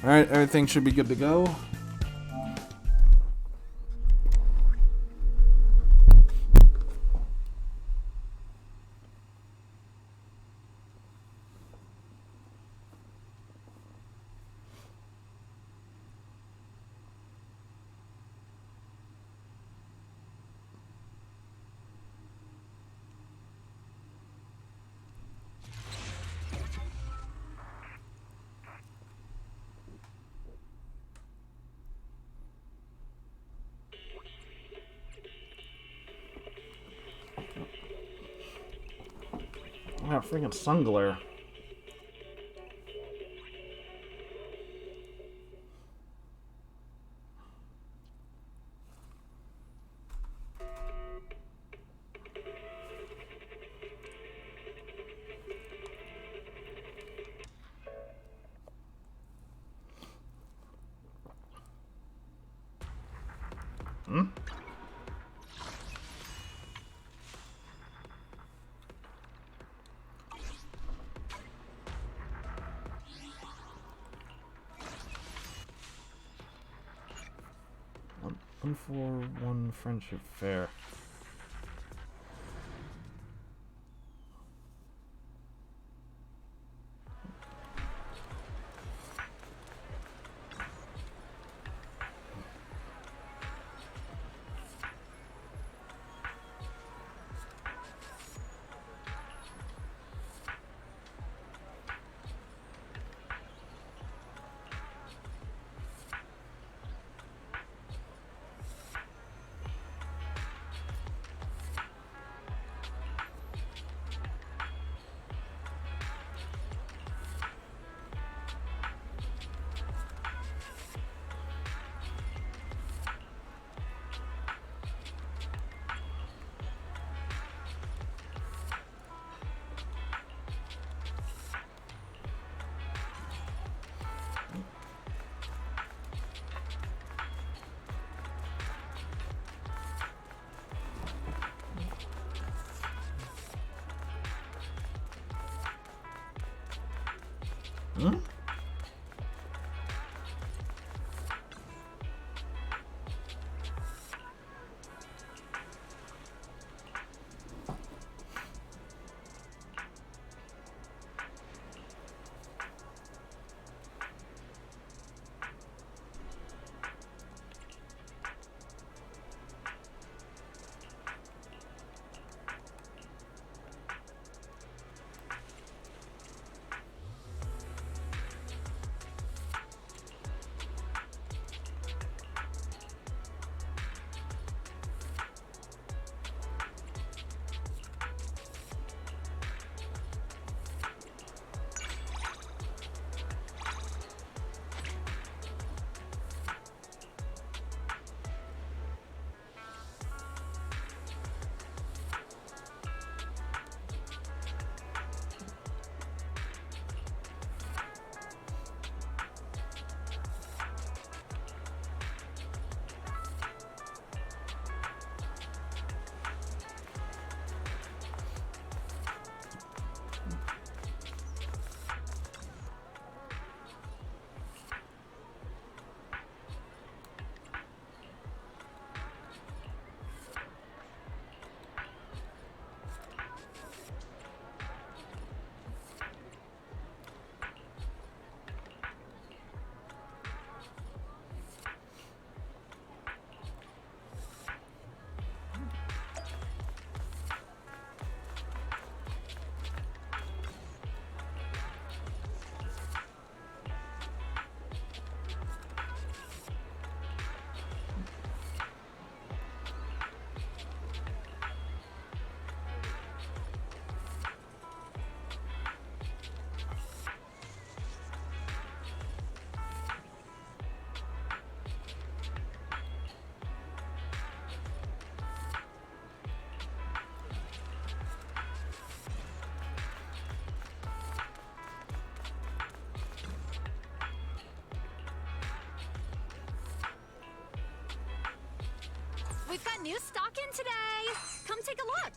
Alright, everything should be good to go. Wow, freaking sun glare. Hmm? One for one friendship fair. Hmm? We've got new stock in today. Come take a look.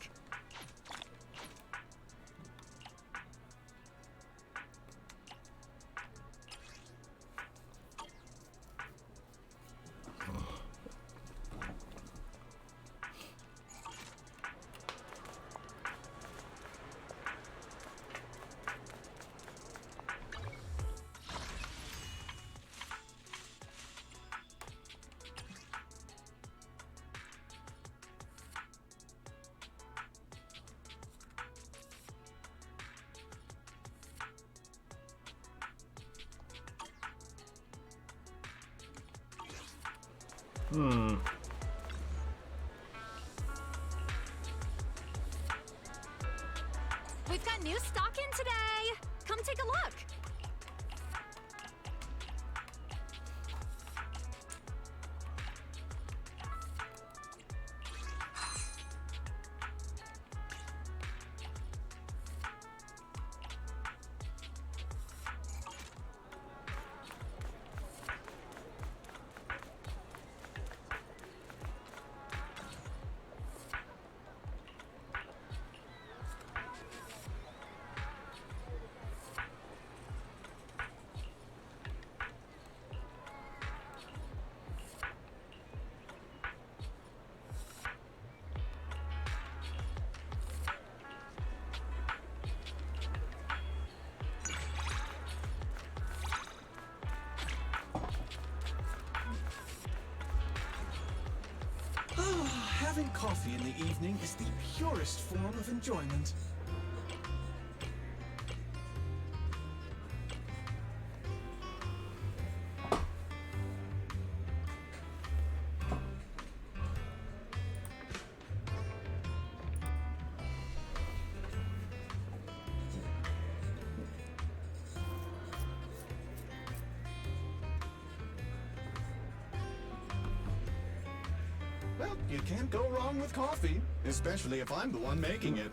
Hmm. We've got new stock in today. Come take a look. Having coffee in the evening is the purest form of enjoyment. Well, you can't go wrong with coffee, especially if I'm the one making it.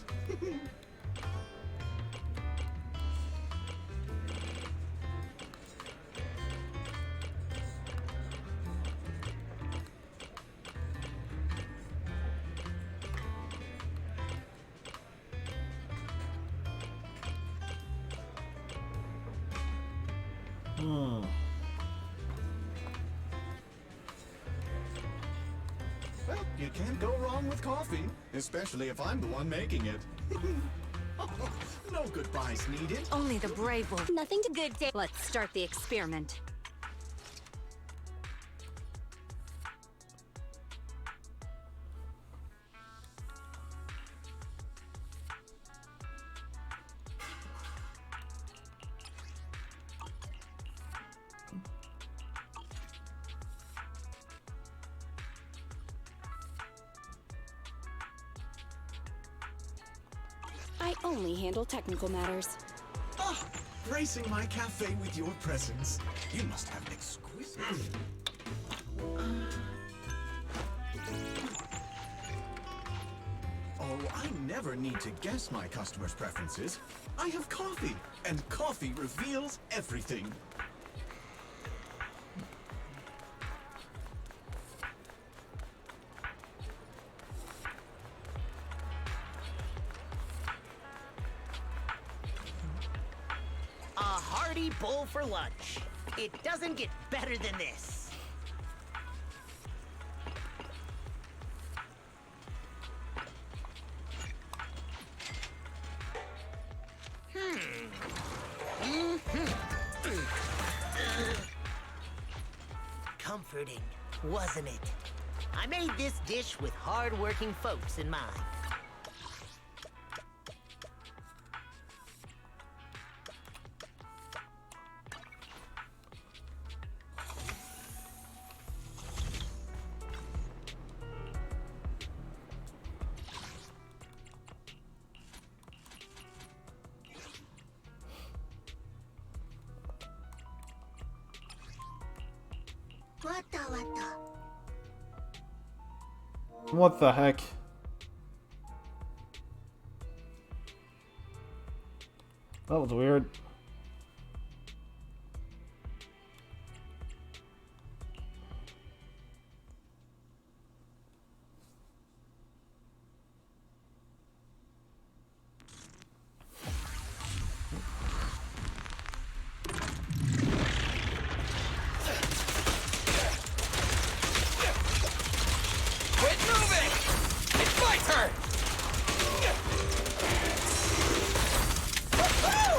Hmm. Well, you can't go wrong with coffee, especially if I'm the one making it. No goodbyes needed. Only the brave will. Nothing to good day. Let's start the experiment. I only handle technical matters. Ah, gracing my cafe with your presence. You must have an exquisite... Oh, I never need to guess my customers' preferences. I have coffee, and coffee reveals everything. A hearty bowl for lunch. It doesn't get better than this. Comforting, wasn't it? I made this dish with hard-working folks in mind. What the heck? That was weird. Quit moving! It's my turn! Woo-hoo!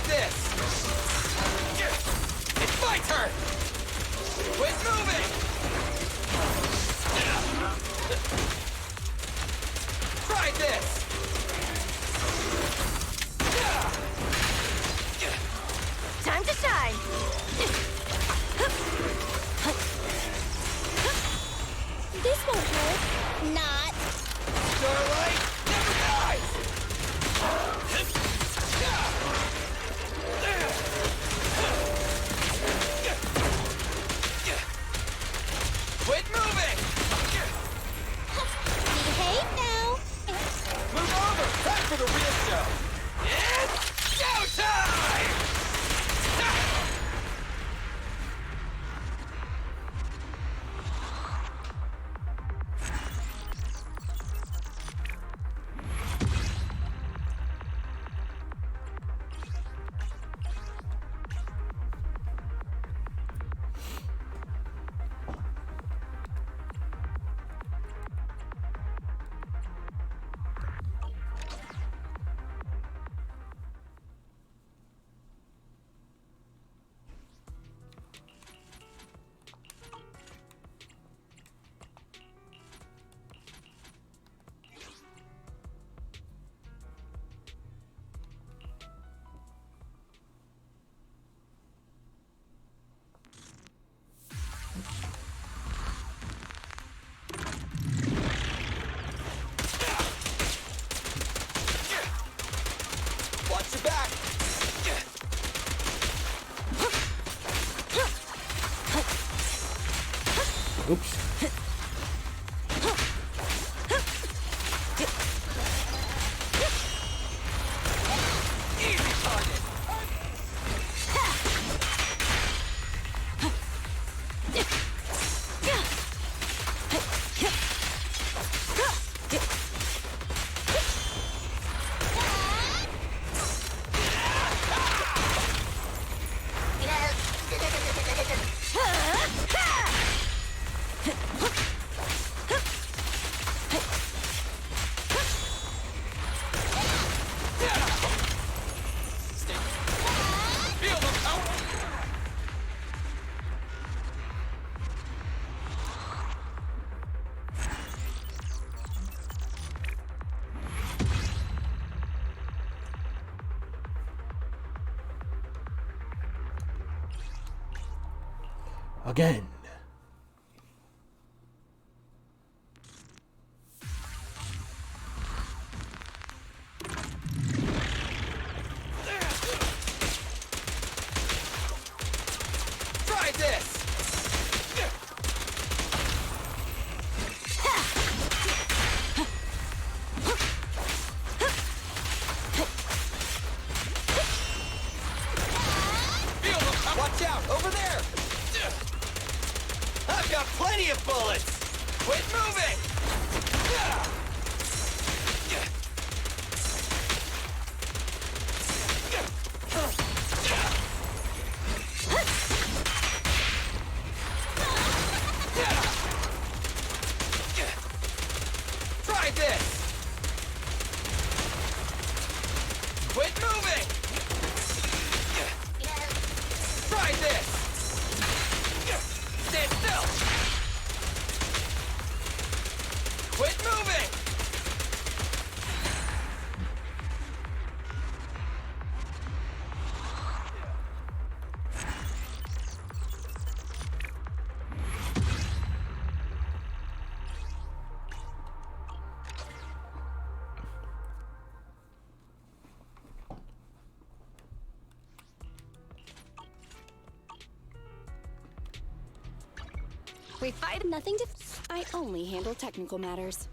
this! It's my turn! Quit moving! Try this! Time to shine. This won't hurt. Not. Starlight never dies! Quit moving! Behave now. Move over! Time for the real show! It's showtime! Watch your back! Oops. Easy target! Feel the power! Again. Try this! Feel the power! Watch out! Over there! I've got plenty of bullets! Quit moving! Try this! Quit moving! Try this! Stand still! Quit moving! We fight nothing to. I only handle technical matters.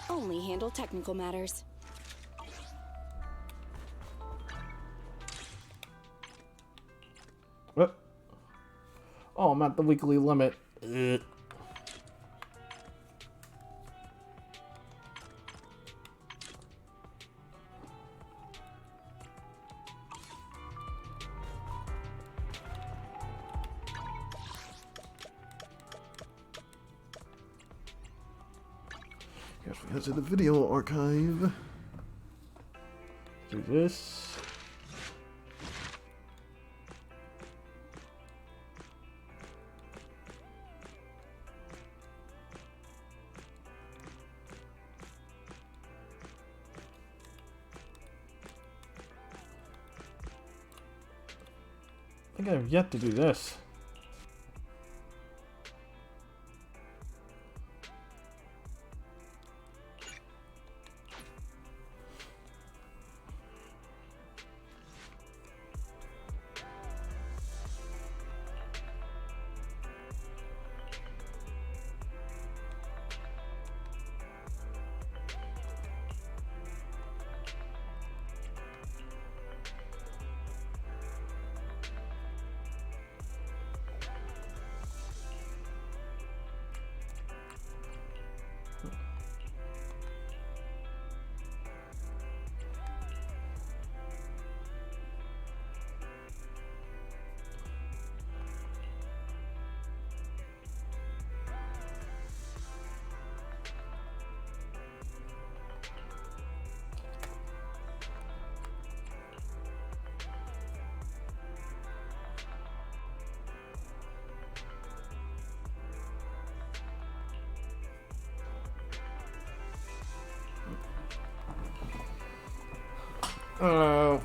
only handle technical matters. What? Oh, I'm at the weekly limit. Ugh. Guess we head to the video archive. Do this. I think I've yet to do this.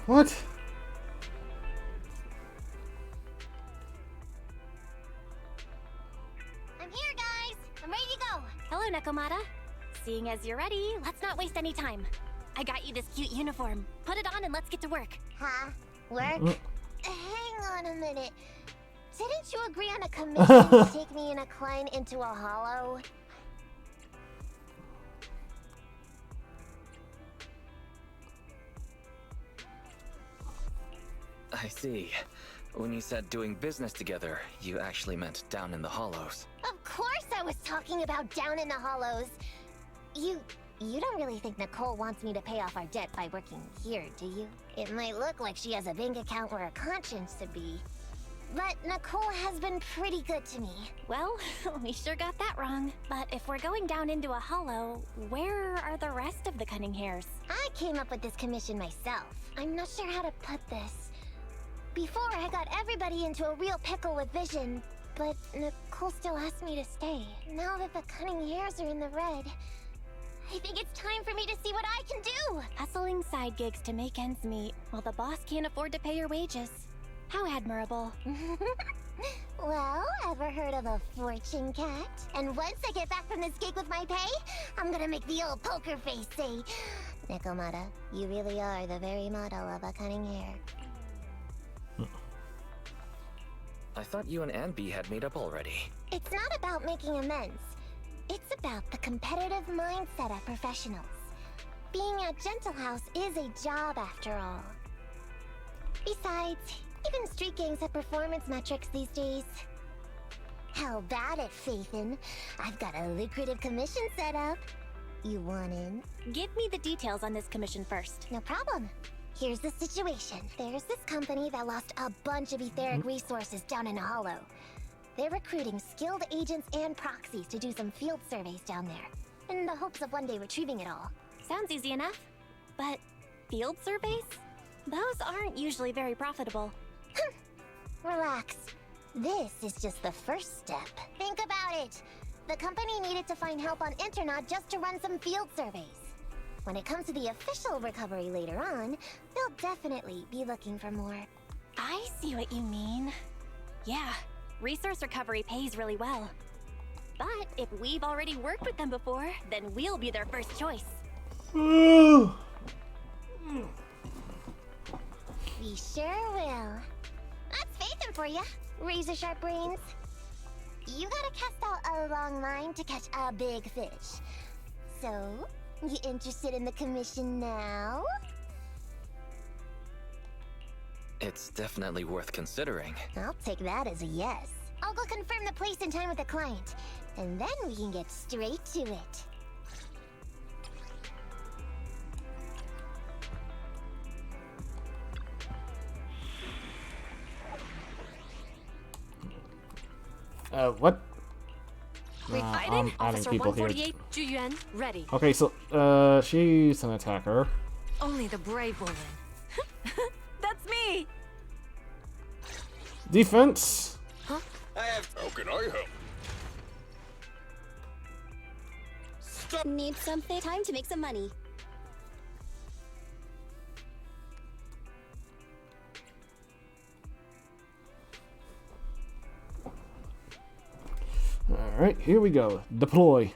What? I'm here, guys. I'm ready to go. Hello, Nekomata. Seeing as you're ready, let's not waste any time. I got you this cute uniform. Put it on and let's get to work. Huh? Work? Hang on a minute. Didn't you agree on a commission to take me and a client into a hollow? I see. When you said doing business together, you actually meant down in the hollows. Of course I was talking about down in the hollows. You don't really think Nicole wants me to pay off our debt by working here, do you? It might look like she has a bank account or a conscience to be. But Nicole has been pretty good to me. Well, we sure got that wrong. But if we're going down into a hollow, where are the rest of the cunning hairs? I came up with this commission myself. I'm not sure how to put this. Before, I got everybody into a real pickle with Vision, but Nicole still asked me to stay. Now that the cunning hairs are in the red, I think it's time for me to see what I can do! Hustling side gigs to make ends meet, while the boss can't afford to pay your wages. How admirable. Well, ever heard of a fortune cat? And once I get back from this gig with my pay, I'm gonna make the old poker face say, Nekomata, you really are the very model of a cunning hair. I thought you and Anby had made up already. It's not about making amends. It's about the competitive mindset of professionals. Being at Gentle House is a job after all. Besides, even street gangs have performance metrics these days. How about it, Faithin? I've got a lucrative commission set up. You want in? Give me the details on this commission first. No problem. Here's the situation. There's this company that lost a bunch of etheric resources down in a hollow. They're recruiting skilled agents and proxies to do some field surveys down there, in the hopes of one day retrieving it all. Sounds easy enough. But field surveys? Those aren't usually very profitable. Relax. This is just the first step. Think about it. The company needed to find help on Internaut just to run some field surveys. When it comes to the official recovery later on, they'll definitely be looking for more. I see what you mean. Yeah, resource recovery pays really well. But if we've already worked with them before, then we'll be their first choice. We sure will. That's Faithin for ya, razor sharp brains. You gotta cast out a long line to catch a big fish. So, You interested in the commission now? It's definitely worth considering. I'll take that as a yes. I'll go confirm the place and time with the client, and then we can get straight to it. What? We've Nah, invited I'm adding Officer people here. 148 Juyuan ready. Okay, so, she's an attacker. Only the brave will win. That's me. Defense! I have. How can I help? Need something? Time to make some money. Alright, here we go. Deploy.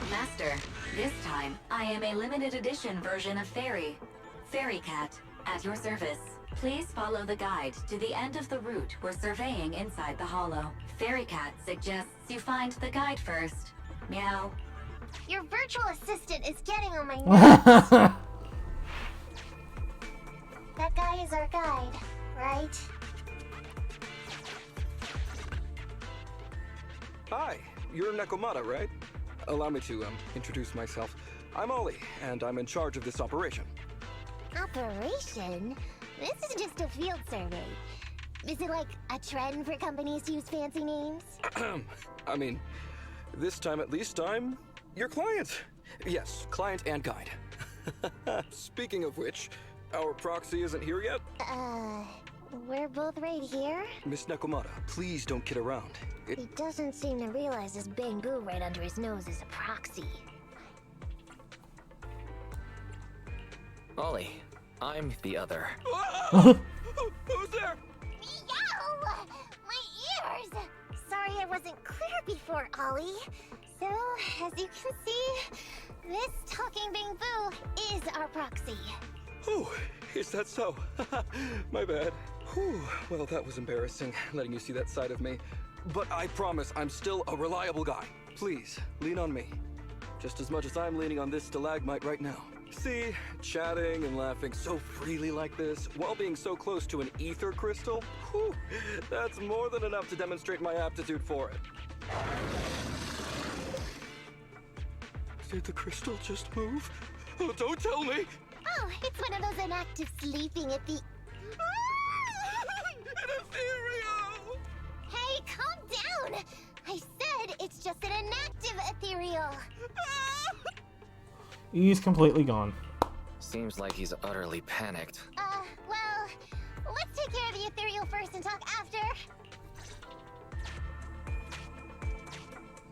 Master, this time, I am a limited edition version of Fairy. Fairy Cat, at your service. Please follow the guide to the end of the route we're surveying inside the hollow. Fairy Cat suggests you find the guide first. Meow. Your virtual assistant is getting on my nerves. That guy is our guide, right? Hi, you're Nekomata, right? Allow me to, introduce myself. I'm Ollie, and I'm in charge of this operation. Operation? This is just a field survey. Is it like a trend for companies to use fancy names? I mean, this time at least I'm your client. Yes, client and guide. Speaking of which, our proxy isn't here yet? We're both right here? Miss Nekomata, please don't kid around. He doesn't seem to realize this bamboo right under his nose is a proxy. Ollie, I'm the other. Who's there? Yow! My ears! Sorry I wasn't clear before, Ollie. So, as you can see, this talking bamboo is our proxy. Oh, is that so? My bad. Whew, well, that was embarrassing, letting you see that side of me. But I promise I'm still a reliable guy. Please, lean on me. Just as much as I'm leaning on this stalagmite right now. See, chatting and laughing so freely like this, while being so close to an ether crystal, whew, that's more than enough to demonstrate my aptitude for it. Did the crystal just move? Oh, don't tell me! Oh, it's one of those inactive sleeping at the... An ethereal! Hey, calm down! I said it's just an inactive ethereal. He's completely gone. Seems like he's utterly panicked. Well, let's take care of the ethereal first and talk after.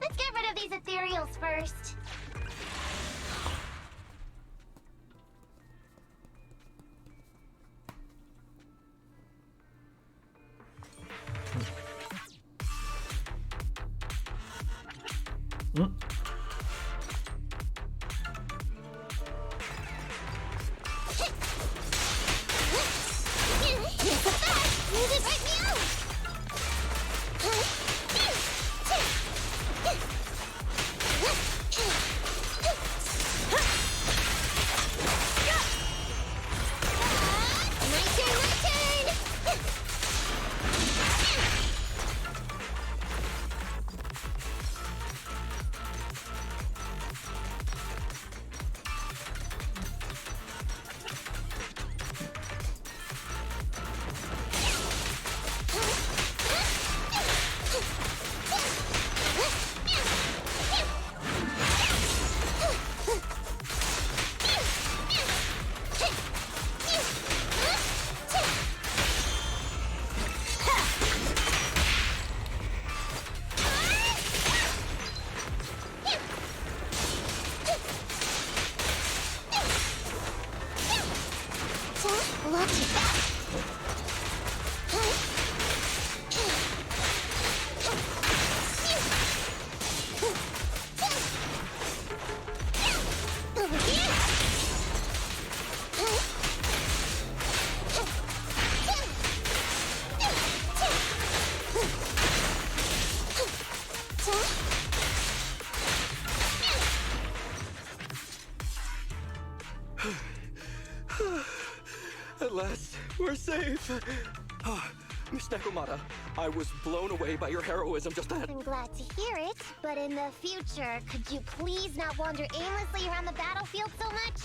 Let's get rid of these ethereals first. At last, we're safe. Miss Nekomata, I was blown away by your heroism just then. I'm glad to hear it, but in the future, could you please not wander aimlessly around the battlefield so much?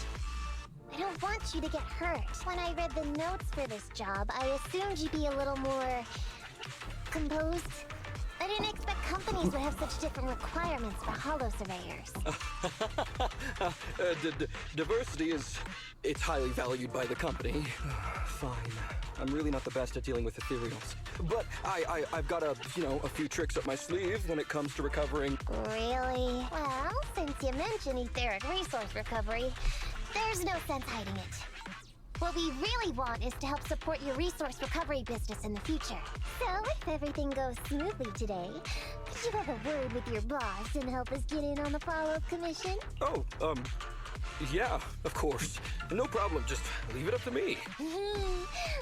I don't want you to get hurt. When I read the notes for this job, I assumed you'd be a little more composed. I didn't expect companies would have such different requirements for holo surveyors. Diversity it's highly valued by the company. Fine. I'm really not the best at dealing with ethereals. But I've got a few tricks up my sleeve when it comes to recovering. Really? Well, since you mentioned etheric resource recovery, there's no sense hiding it. What we really want is to help support your resource recovery business in the future. So, if everything goes smoothly today, could you have a word with your boss and help us get in on the follow-up commission? Oh, yeah, of course. No problem, just leave it up to me.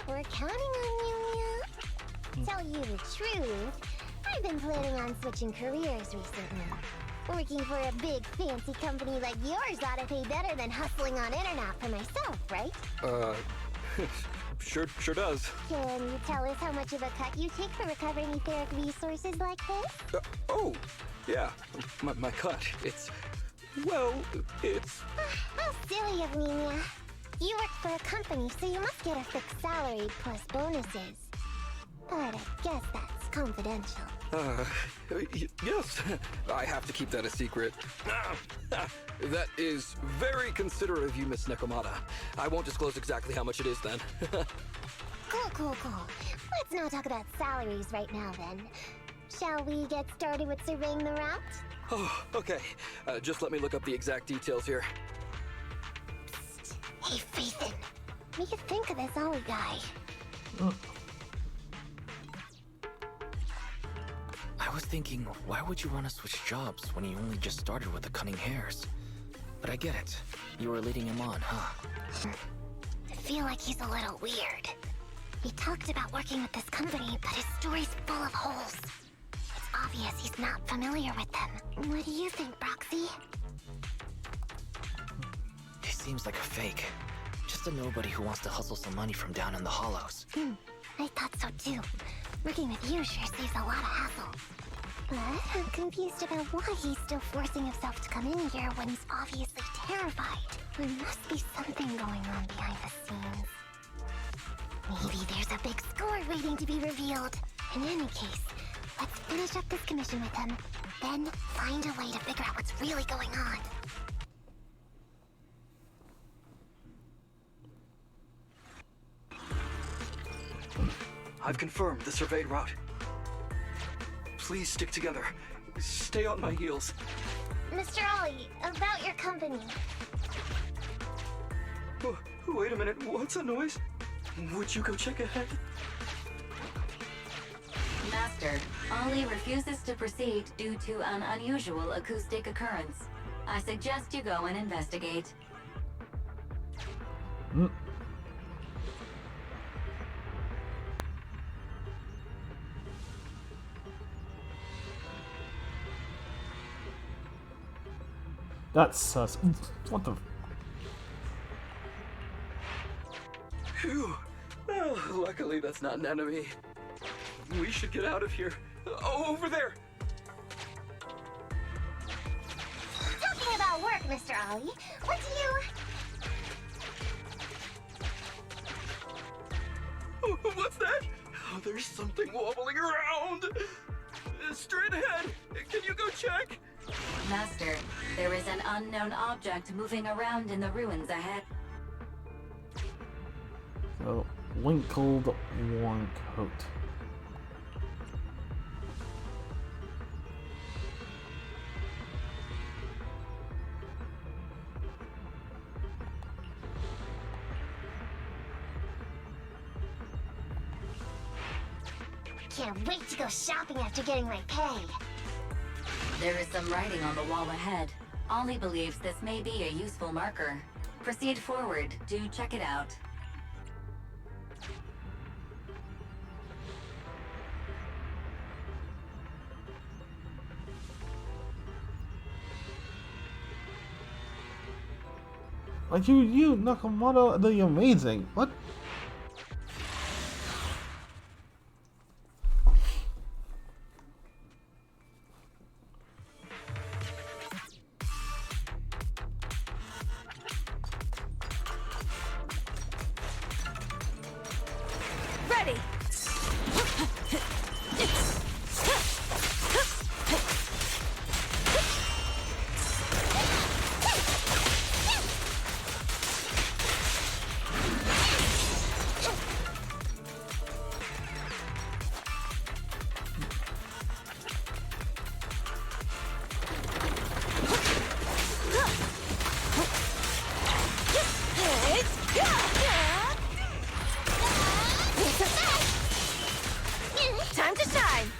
We're counting on you, Mia. Tell you the truth, I've been planning on switching careers recently. Working for a big fancy company like yours ought to pay better than hustling on internet for myself, right? Sure does. Can you tell us how much of a cut you take for recovering etheric resources like this? Oh, yeah, my cut. It's... How silly of me, Mia. You work for a company, so you must get a fixed salary plus bonuses. But I guess that's confidential. Yes. I have to keep that a secret. That is very considerate of you, Miss Nekomata. I won't disclose exactly how much it is then. Cool. Let's not talk about salaries right now, then. Shall we get started with surveying the route? Oh, okay. Just let me look up the exact details here. Psst. Hey, Faithin. What do you think of this Ollie guy? I was thinking, why would you want to switch jobs when you only just started with the cutting hairs? But I get it. You were leading him on, huh? I feel like he's a little weird. He talked about working with this company, but his story's full of holes. It's obvious he's not familiar with them. What do you think, Broxy? He seems like a fake. Just a nobody who wants to hustle some money from down in the hollows. I thought so too. Working with you sure saves a lot of hassle. But I'm confused about why he's still forcing himself to come in here when he's obviously terrified. There must be something going on behind the scenes. Maybe there's a big score waiting to be revealed. In any case, let's finish up this commission with him, then find a way to figure out what's really going on. I've confirmed the surveyed route. Please stick together. Stay on my heels. Mr. Ollie, about your company. Wait a minute, what's that noise? Would you go check ahead? Master, Ollie refuses to proceed due to an unusual acoustic occurrence. I suggest you go and investigate. That's sus. What the? Phew. Oh, luckily that's not an enemy. We should get out of here. Oh, over there! Talking about work, Mr. Ollie, what do you... Oh, what's that? Oh, there's something wobbling around! Straight ahead! Can you go check? Master, there is an unknown object moving around in the ruins ahead. So, wrinkled worn coat. Can't wait to go shopping after getting my pay. There is some writing on the wall ahead. Ollie believes this may be a useful marker. Proceed forward to check it out. Like you, Nakamoto, the amazing. What? ready! Time to shine!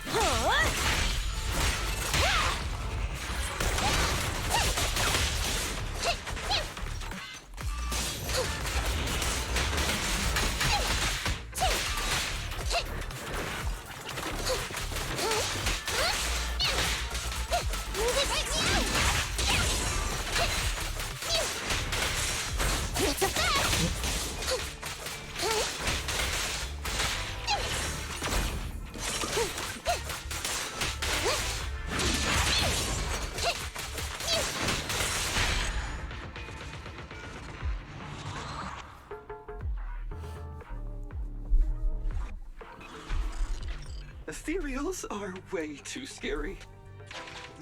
Ethereals are way too scary.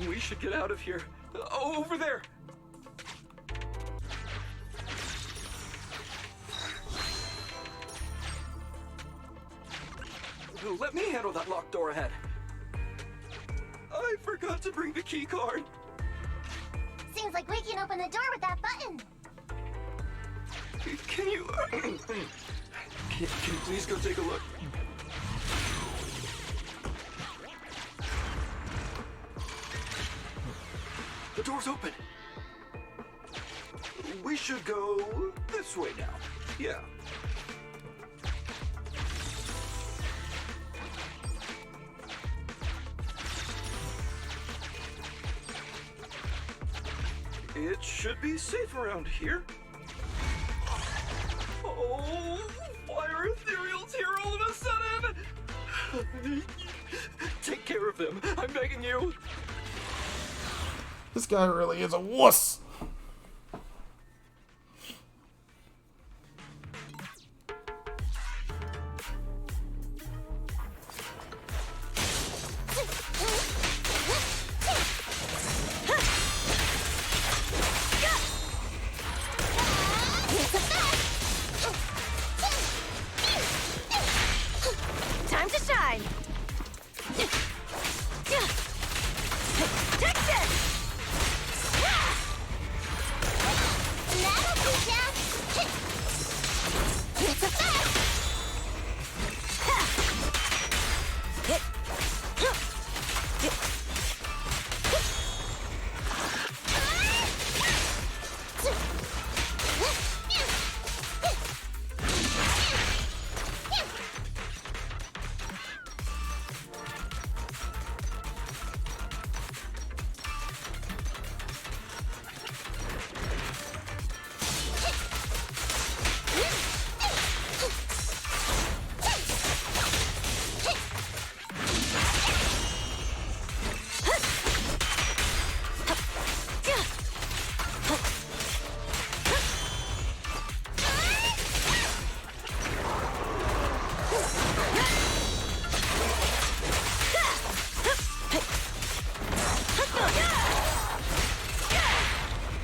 We should get out of here. Oh, over there! Let me handle that locked door ahead. I forgot to bring the key card. Seems like we can open the door with that button. Can you... can you please go take a look? The door's open. We should go this way now. Yeah. It should be safe around here. Oh, why are ethereals here all of a sudden? Take care of them, I'm begging you. This guy really is a wuss. Time to shine! Texas! That'll teach ya! It's a fact!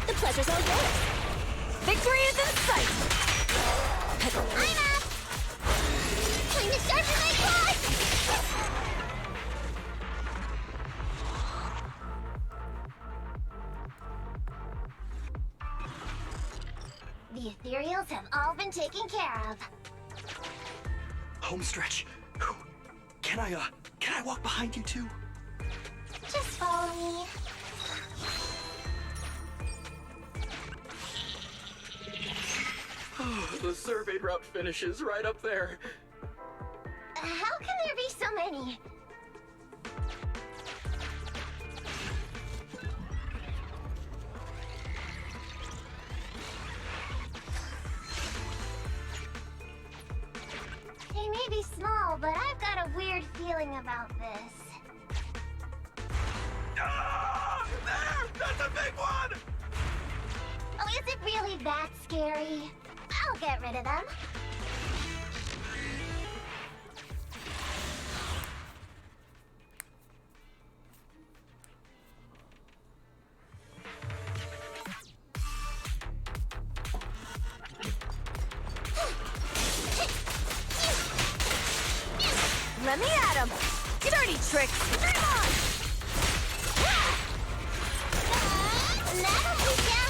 The pleasure's all yours. Victory is in sight. I'm up. Time to sharpen my claws. The ethereals have all been taken care of. Home stretch. Can I walk behind you too? Just follow me. The surveyed route finishes right up there. How can there be so many? They may be small, but I've got a weird feeling about this. Ah! There! That's a big one! Oh, is it really that scary? I'll get rid of them. Let me at him! Dirty tricks! Dream on! That'll be down.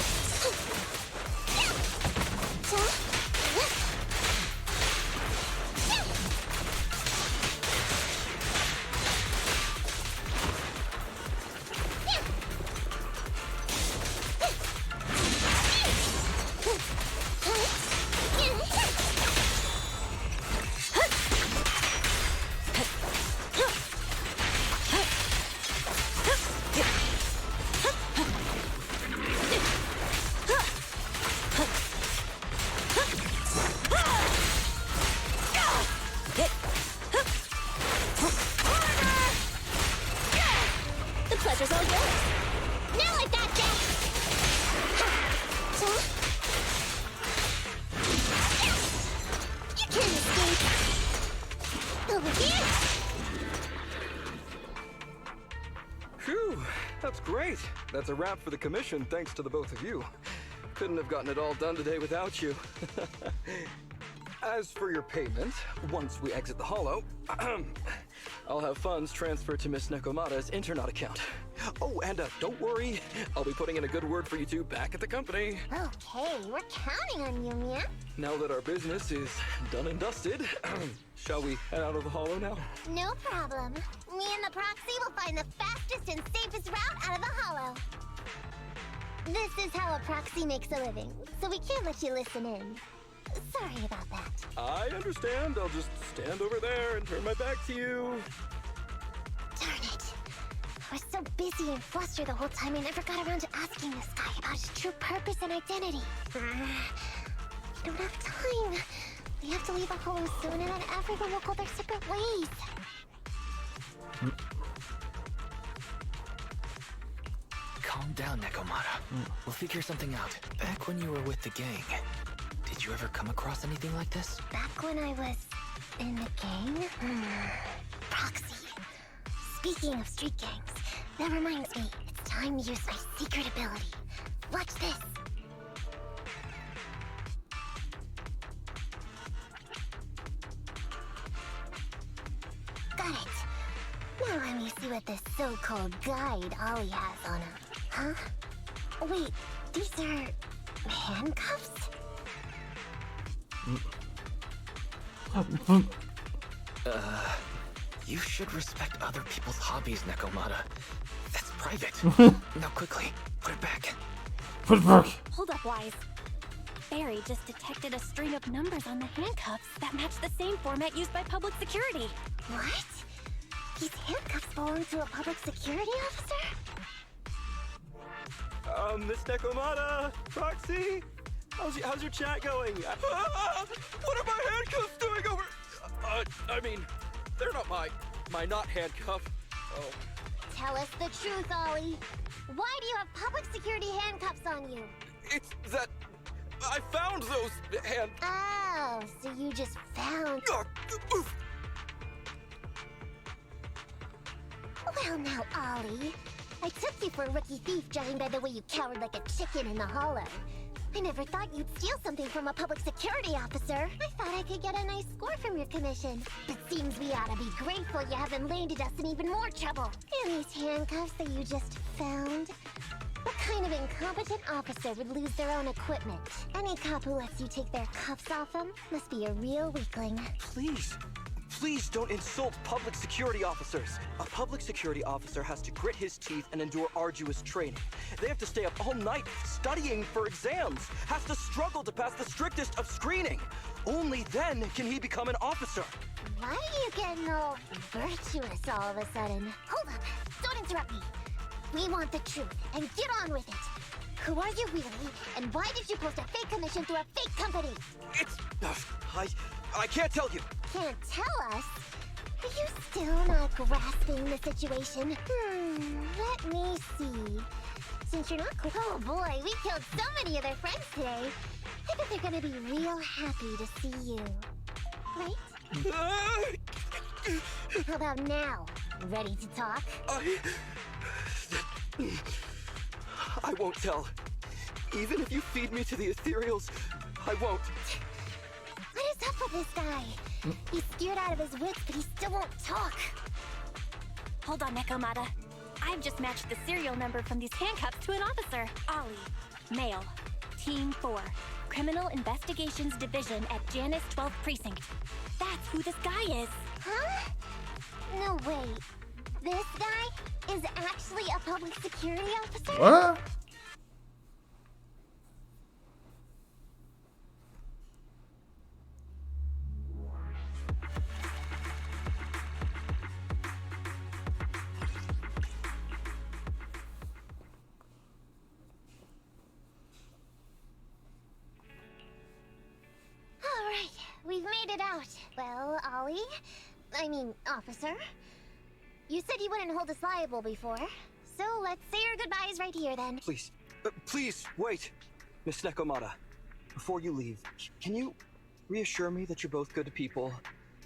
The pleasure's all yours. Now I got that. You can't escape. Over here. Phew, that's great. That's a wrap for the commission, thanks to the both of you. Couldn't have gotten it all done today without you. As for your payment, once we exit the Hollow, I'll have funds transferred to Miss Nekomata's Internet account. Oh, and don't worry, I'll be putting in a good word for you two back at the company. Okay, we're counting on you, Mia. Now that our business is done and dusted, shall we head out of the Hollow now? No problem. Me and the proxy will find the fastest and safest route out of the Hollow. This is how a proxy makes a living, so we can't let you listen in. Sorry about that. I understand. I'll just stand over there and turn my back to you. Darn it. I was so busy and flustered the whole time I never got around to asking this guy about his true purpose and identity. We don't have time. We have to leave the Hollow soon and then everyone will go their separate ways. Calm down, Nekomata. We'll figure something out. Back when you were with the gang, did you ever come across anything like this? Back when I was in the gang? Proxy. Speaking of street gangs, that reminds me, it's time to use my secret ability. Watch this. Got it. Now let me see what this so-called guide Ollie has on him. Huh? Wait, these are handcuffs? You should respect other people's hobbies, Nekomata. That's private. Now quickly, put it back. Put it back. Hold up, Wise. Barry just detected a string of numbers on the handcuffs that match the same format used by public security. What? These handcuffs belong to a public security officer? Miss Nekomata, Proxy, how's your chat going? What are my handcuffs doing over? I mean, they're not my not handcuff. Oh. Tell us the truth, Ollie. Why do you have public security handcuffs on you? It's that I found those Oh, so you just found... Well now, Ollie. I took you for a rookie thief judging by the way you cowered like a chicken in the Hollow. I never thought you'd steal something from a public security officer. I thought I could get a nice score from your commission. But seems we ought to be grateful you haven't landed us in even more trouble. And these handcuffs that you just found? What kind of incompetent officer would lose their own equipment? Any cop who lets you take their cuffs off them must be a real weakling. Please don't insult public security officers. A public security officer has to grit his teeth and endure arduous training. They have to stay up all night studying for exams, has to struggle to pass the strictest of screening. Only then can he become an officer. Why are you getting all virtuous all of a sudden? Hold up, don't interrupt me. We want the truth, and get on with it. Who are you really, and why did you post a fake commission through a fake company? It's... I can't tell you. Can't tell us? Are you still not grasping the situation? Let me see. Since you're not oh boy, we killed so many of their friends today. I bet they're gonna be real happy to see you. Right? How about now? Ready to talk? I won't tell. Even if you feed me to the ethereals, I won't. What is up with This guy. He's scared out of his wits, but he still won't talk. Hold on, Nekomata. I've just matched the serial number from these handcuffs to an officer. Ollie. Male. Team 4. Criminal Investigations Division at Janus 12th Precinct. That's who this guy is. Huh? No, wait. This guy is actually a public security officer? What? Alright, we've made it out. Well, Ollie, officer, you said you wouldn't hold us liable before, so let's say our goodbyes right here then. Please, please, wait. Miss Nekomata, before you leave, can you reassure me that you're both good people,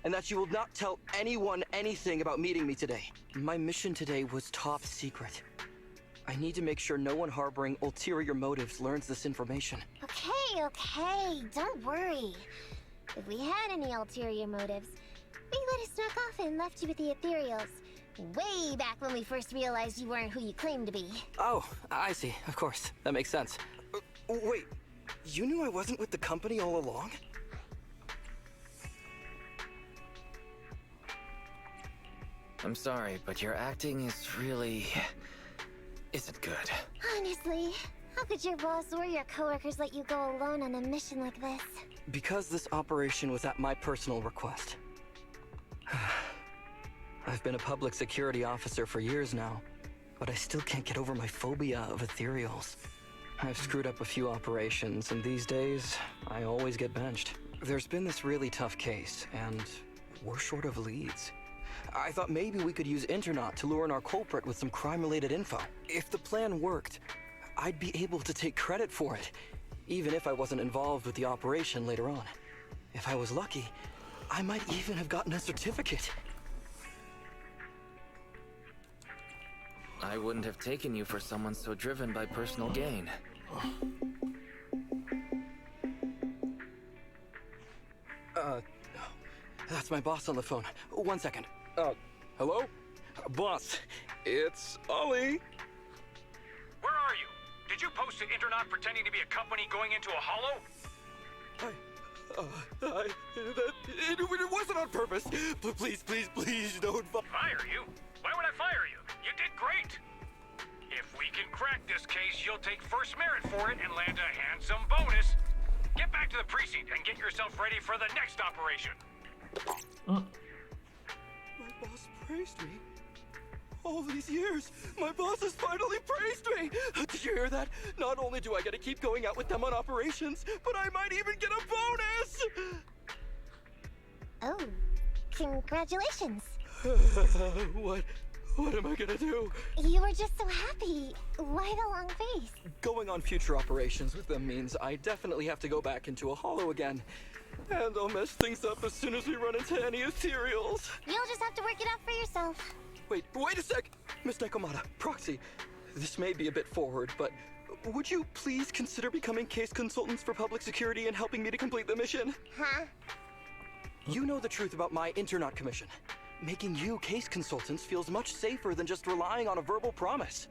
and that you will not tell anyone anything about meeting me today? My mission today was top secret. I need to make sure no one harboring ulterior motives learns this information. Okay, don't worry. If we had any ulterior motives, we would have snuck off and left you with the ethereals. Way back when we first realized you weren't who you claimed to be. Oh, I see. Of course. That makes sense. Wait, you knew I wasn't with the company all along? I'm sorry, but your acting is really... isn't good. Honestly, how could your boss or your coworkers let you go alone on a mission like this? Because this operation was at my personal request. I've been a public security officer for years now, but I still can't get over my phobia of ethereals. I've screwed up a few operations, and these days, I always get benched. There's been this really tough case, and we're short of leads. I thought maybe we could use Internaut to lure in our culprit with some crime-related info. If the plan worked, I'd be able to take credit for it, even if I wasn't involved with the operation later on. If I was lucky, I might even have gotten a certificate. I wouldn't have taken you for someone so driven by personal gain. That's my boss on the phone. 1 second. Hello? Boss, it's Ollie. Where are you? Did you post to Internaut pretending to be a company going into a hollow? It wasn't on purpose. Please don't Fire you? Why would I fire you? You did great. If we can crack this case, you'll take first merit for it and land a handsome bonus. Get back to the precinct and get yourself ready for the next operation. My boss praised me. All these years, my boss has finally praised me! Did you hear that? Not only do I get to keep going out with them on operations, but I might even get a bonus! Oh, congratulations. What am I gonna do? You were just so happy. Why the long face? Going on future operations with them means I definitely have to go back into a hollow again. And I'll mess things up as soon as we run into any ethereals. You'll just have to work it out for yourself. Wait a sec! Miss Nekomata, Proxy, this may be a bit forward, but would you please consider becoming case consultants for public security and helping me to complete the mission? Huh? You know the truth about my Internaut commission. Making you case consultants feels much safer than just relying on a verbal promise.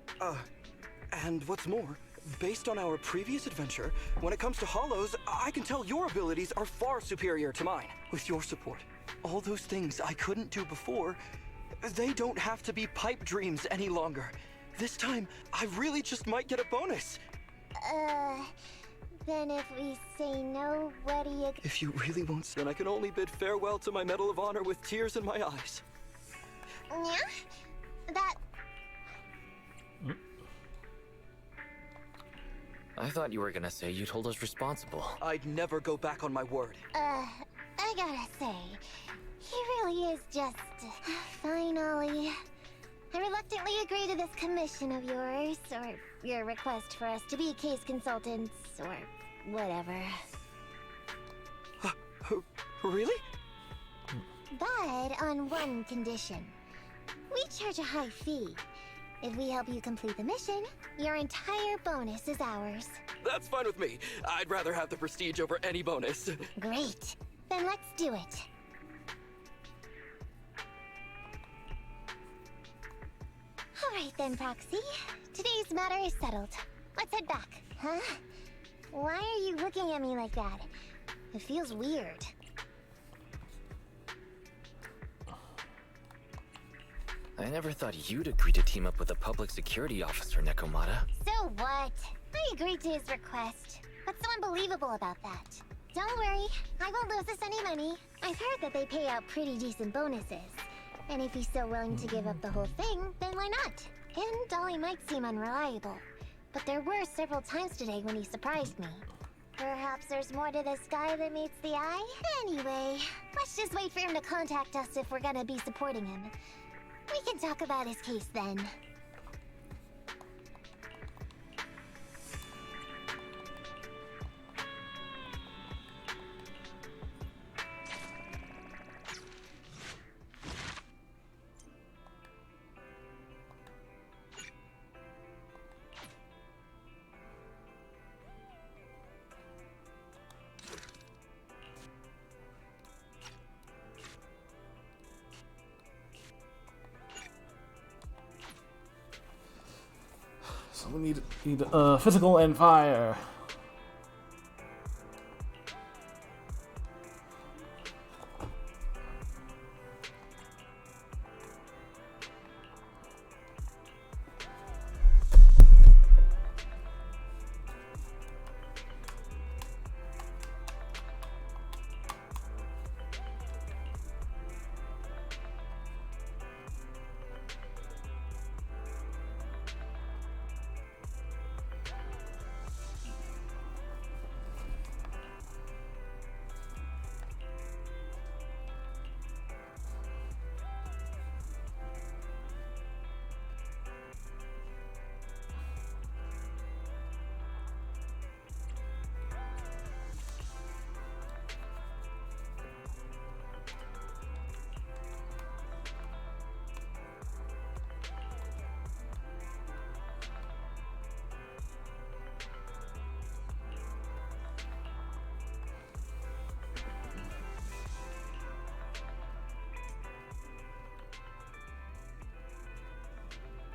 And what's more, based on our previous adventure, when it comes to hollows, I can tell your abilities are far superior to mine. With your support, all those things I couldn't do before, they don't have to be pipe dreams any longer. This time, I really just might get a bonus. Then if we say no, what do you... If you really won't, then I can only bid farewell to my Medal of Honor with tears in my eyes. Yeah? That... I thought you were gonna say you'd hold us responsible. I'd never go back on my word. I gotta say, he really is just... Fine, Ollie. I reluctantly agree to this commission of yours, or your request for us to be case consultants, or whatever. Really? But on one condition. We charge a high fee. If we help you complete the mission, your entire bonus is ours. That's fine with me. I'd rather have the prestige over any bonus. Great. Then let's do it. Alright then, Proxy. Today's matter is settled. Let's head back. Huh? Why are you looking at me like that? It feels weird. I never thought you'd agree to team up with a public security officer, Nekomata. So what? I agreed to his request. What's so unbelievable about that? Don't worry, I won't lose us any money. I've heard that they pay out pretty decent bonuses. And if he's so willing to give up the whole thing, then why not? And Dolly might seem unreliable, but there were several times today when he surprised me. Perhaps there's more to this guy than meets the eye? Anyway, let's just wait for him to contact us if we're gonna be supporting him. We can talk about his case then. So we need physical and fire.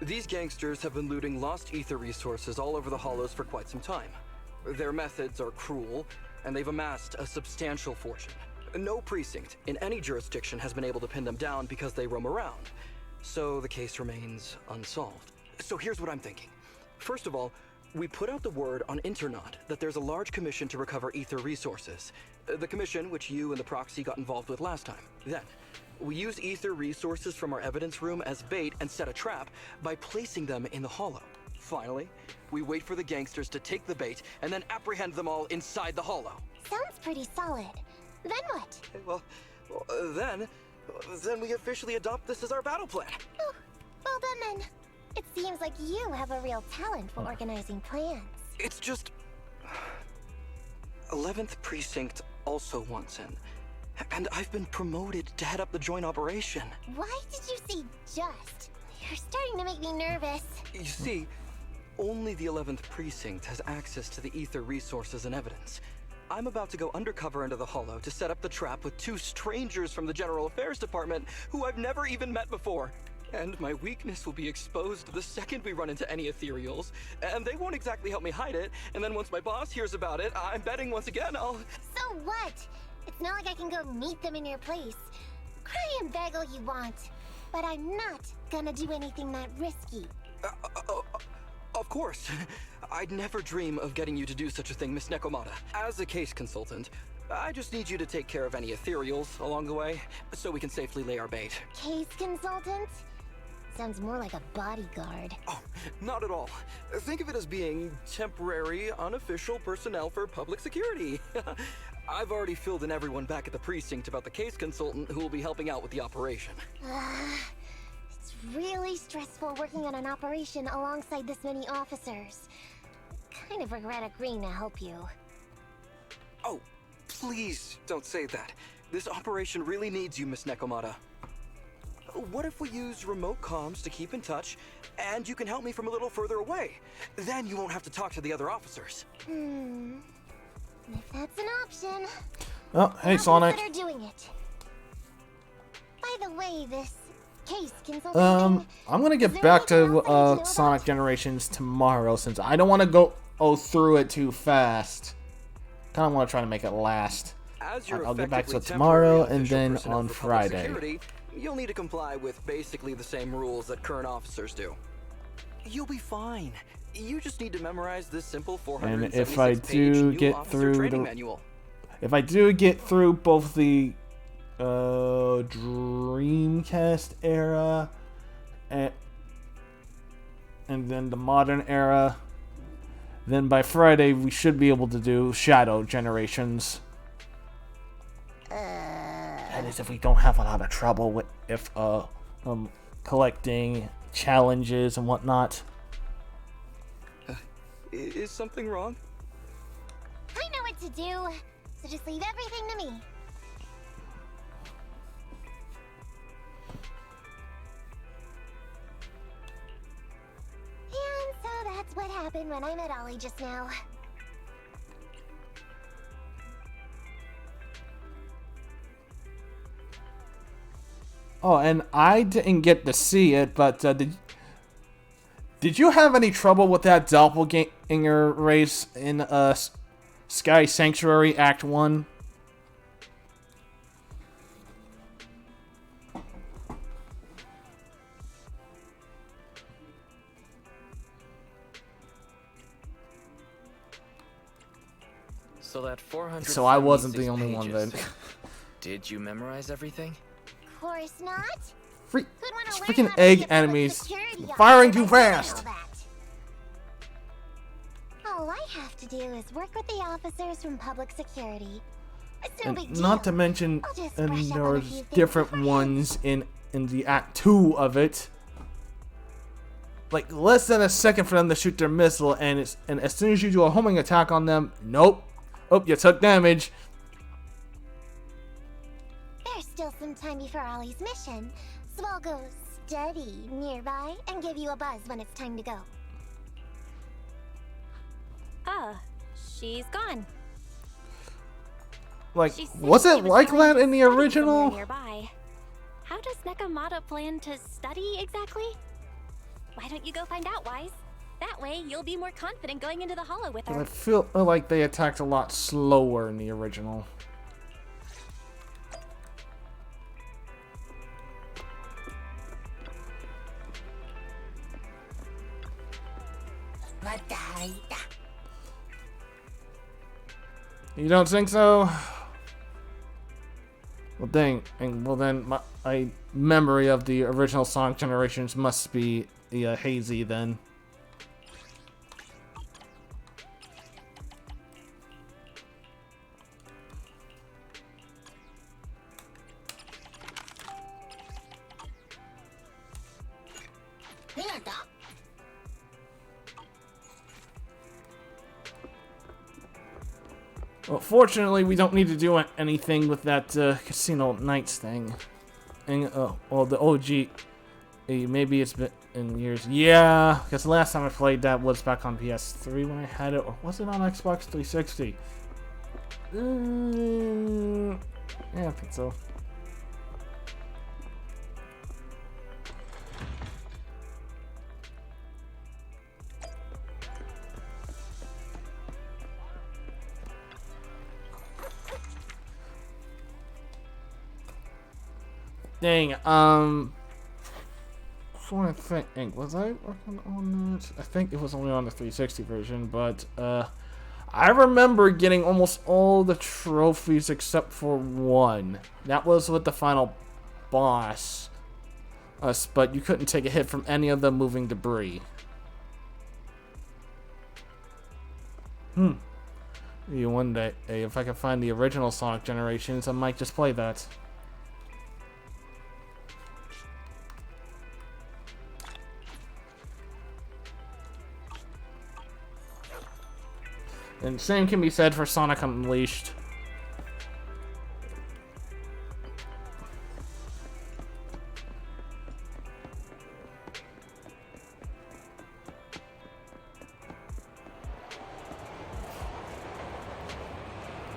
These gangsters have been looting lost ether resources all over the Hollows for quite some time. Their methods are cruel, and they've amassed a substantial fortune. No precinct in any jurisdiction has been able to pin them down because they roam around, so the case remains unsolved. So here's what I'm thinking. First of all, we put out the word on Internaut that there's a large commission to recover ether resources. The commission which you and the Proxy got involved with last time. Then, we use ether resources from our evidence room as bait and set a trap by placing them in the Hollow. Finally, we wait for the gangsters to take the bait and then apprehend them all inside the Hollow. Sounds pretty solid. Then what? Well, then we officially adopt this as our battle plan. Oh, well done then. It seems like you have a real talent for organizing plans. It's just... 11th Precinct also wants in. And I've been promoted to head up the joint operation. Why did you say just? You're starting to make me nervous. You see, only the 11th Precinct has access to the ether resources and evidence. I'm about to go undercover into the Hollow to set up the trap with two strangers from the General Affairs Department who I've never even met before. And my weakness will be exposed the second we run into any ethereals, and they won't exactly help me hide it, and then once my boss hears about it, I'm betting once again I'll... So what? It's not like I can go meet them in your place. Cry and beg all you want, but I'm not gonna do anything that risky. Of course. I'd never dream of getting you to do such a thing, Miss Nekomata. As a case consultant, I just need you to take care of any ethereals along the way, so we can safely lay our bait. Case consultant? Sounds more like a bodyguard. Oh, not at all. Think of it as being temporary, unofficial personnel for public security. I've already filled in everyone back at the precinct about the case consultant who will be helping out with the operation. It's really stressful working on an operation alongside this many officers. Kind of regret agreeing to help you. Oh, please don't say that. This operation really needs you, Miss Nekomata. What if we use remote comms to keep in touch, and you can help me from a little further away? Then you won't have to talk to the other officers. If that's an option. Oh, hey, Sonic. Consider doing it. By the way, this case consult. I'm gonna get back to Sonic Generations tomorrow since I don't want to go through it too fast. Kind of want to try to make it last. I'll get back to it tomorrow and then on Friday. Security, you'll need to comply with basically the same rules that current officers do. You'll be fine. You just need to memorize this simple 476 And if I do get through manual. If I do get through both the Dreamcast era and then the modern era, then by Friday we should be able to do Shadow Generations. That is if we don't have a lot of trouble with collecting challenges and whatnot. Is something wrong? I know what to do, so just leave everything to me. And so that's what happened when I met Ollie just now. Oh, and I didn't get to see it, but did you have any trouble with that doppelganger race in Sky Sanctuary Act 1? So that 400. So I wasn't the only one then. Did you memorize everything? Of course not. It's freaking egg enemies firing too fast. All I have to do is work with the officers from public security. It's no big And deal. not to mention, I'll just and brush up there on a was few things different ones in the Act 2 of it. Like less than a second for them to shoot their missile, and as soon as you do a homing attack on them, nope. Oh, you took damage. There's still some time before Ollie's mission, so I'll go steady nearby and give you a buzz when it's time to go. She's gone. Like, She said was she it like going that to in the study original? somewhere nearby. How does Nekomata plan to study exactly? Why don't you go find out, Wise? That way, you'll be more confident going into the Hollow with her. I feel like they attacked a lot slower in the original. You don't think so? Well, dang. Well, then my memory of the original Sonic Generations must be hazy then. Well, fortunately, we don't need to do anything with that Casino Nights thing. And, well, the OG, maybe it's been in years. Yeah, because the last time I played that was back on PS3 when I had it, or was it on Xbox 360? Yeah, I think so. Dang, so I think, was I working on that? I think it was only on the 360 version, but, I remember getting almost all the trophies except for one. That was with the final boss. But you couldn't take a hit from any of the moving debris. Maybe one day, if I can find the original Sonic Generations, I might just play that. And same can be said for Sonic Unleashed.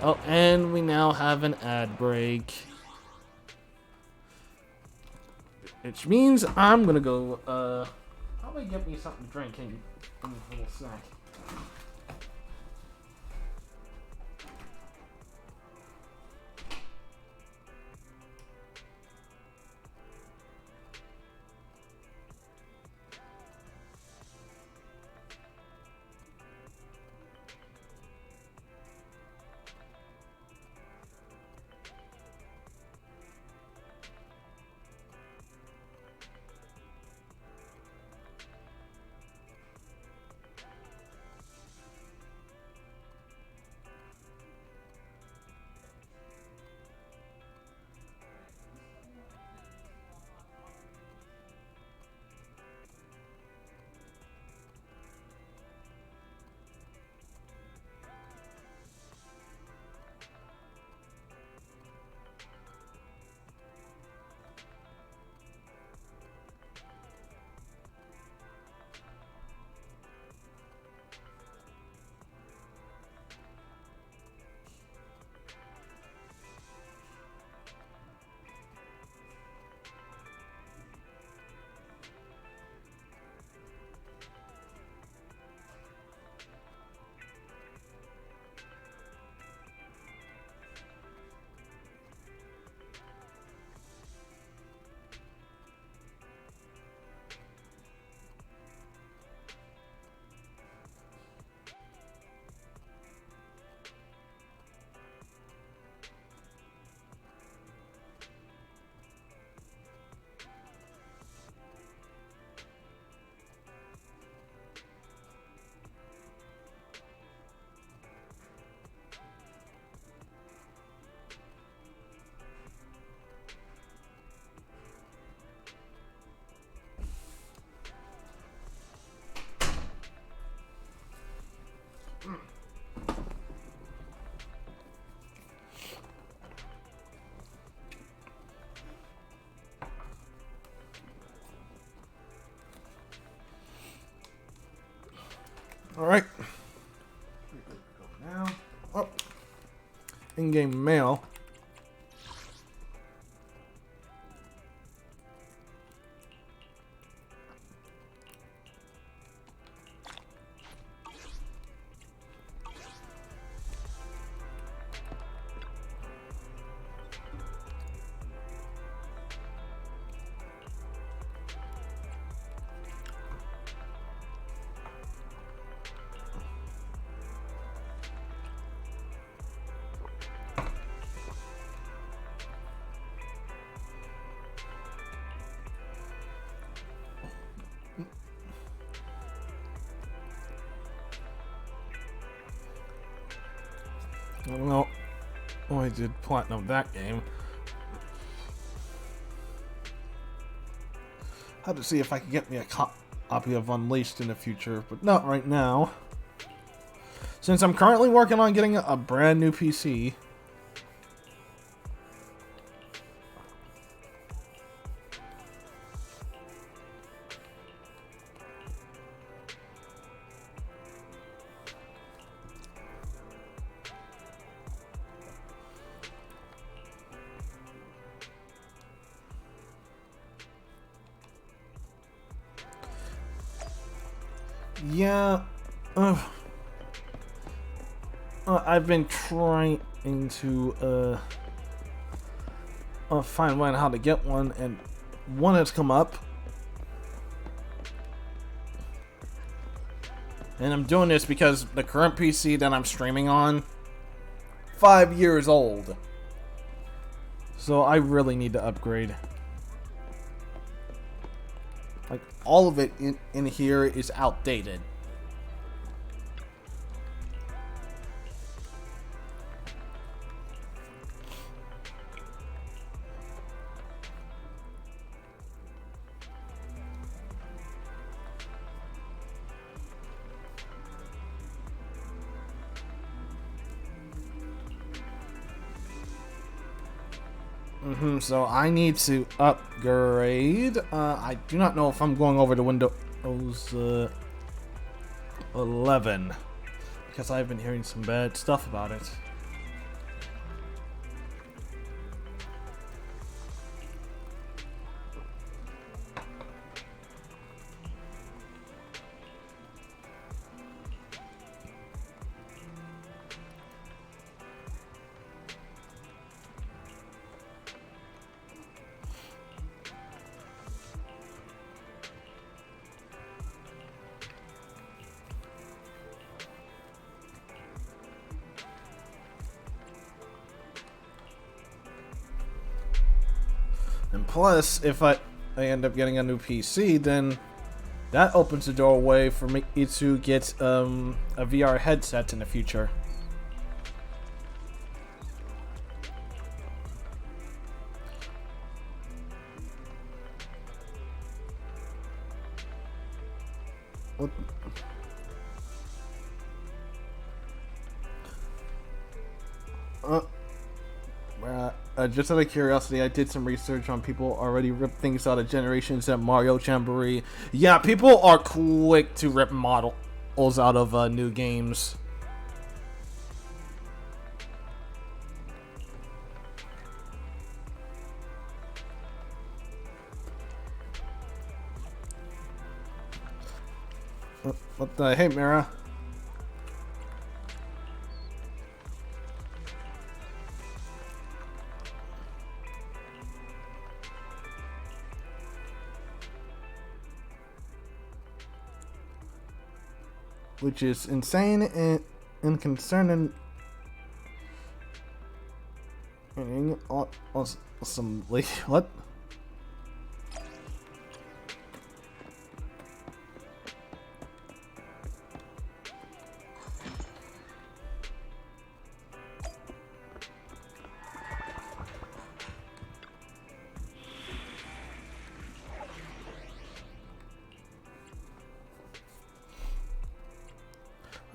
Oh, and we now have an ad break. Which means I'm gonna go, probably get me something to drink and a little snack. Alright. Now, oh, in-game mail. Well, I did platinum that game. Had to see if I could get me a copy of Unleashed in the future, but not right now. Since I'm currently working on getting a brand new PC. Yeah, I've been trying to find out how to get one, and one has come up, and I'm doing this because the current PC that I'm streaming on, 5 years old, so I really need to upgrade. Like, all of it in here is outdated. So I need to upgrade. I do not know if I'm going over to Windows 11 because I've been hearing some bad stuff about it. And plus, if I end up getting a new PC, then that opens the doorway for me to get a VR headset in the future. What? Just out of curiosity, I did some research on people already rip things out of Generations at Mario Jamboree. Yeah, people are quick to rip models out of new games. What the? Hey, Mira. Which is insane and concerning. Awesomely. What?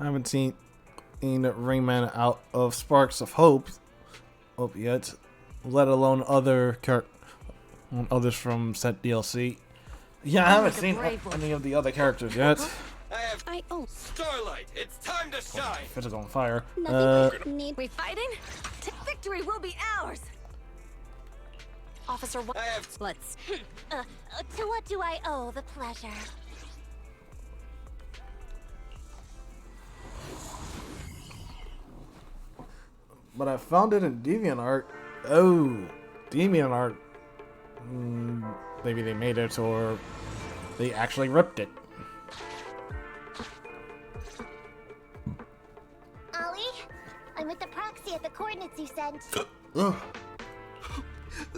I haven't seen Rayman out of Sparks of Hope yet, let alone others from set DLC. Yeah, I haven't seen any of the other characters yet. Starlight, it's time to shine. Physical on fire. Need we fighting? Victory will be ours. Officer, let's. To what do I owe the pleasure? But I found it in DeviantArt. Oh, DeviantArt. Maybe they made it or they actually ripped it. Ollie, I'm with the proxy at the coordinates you sent.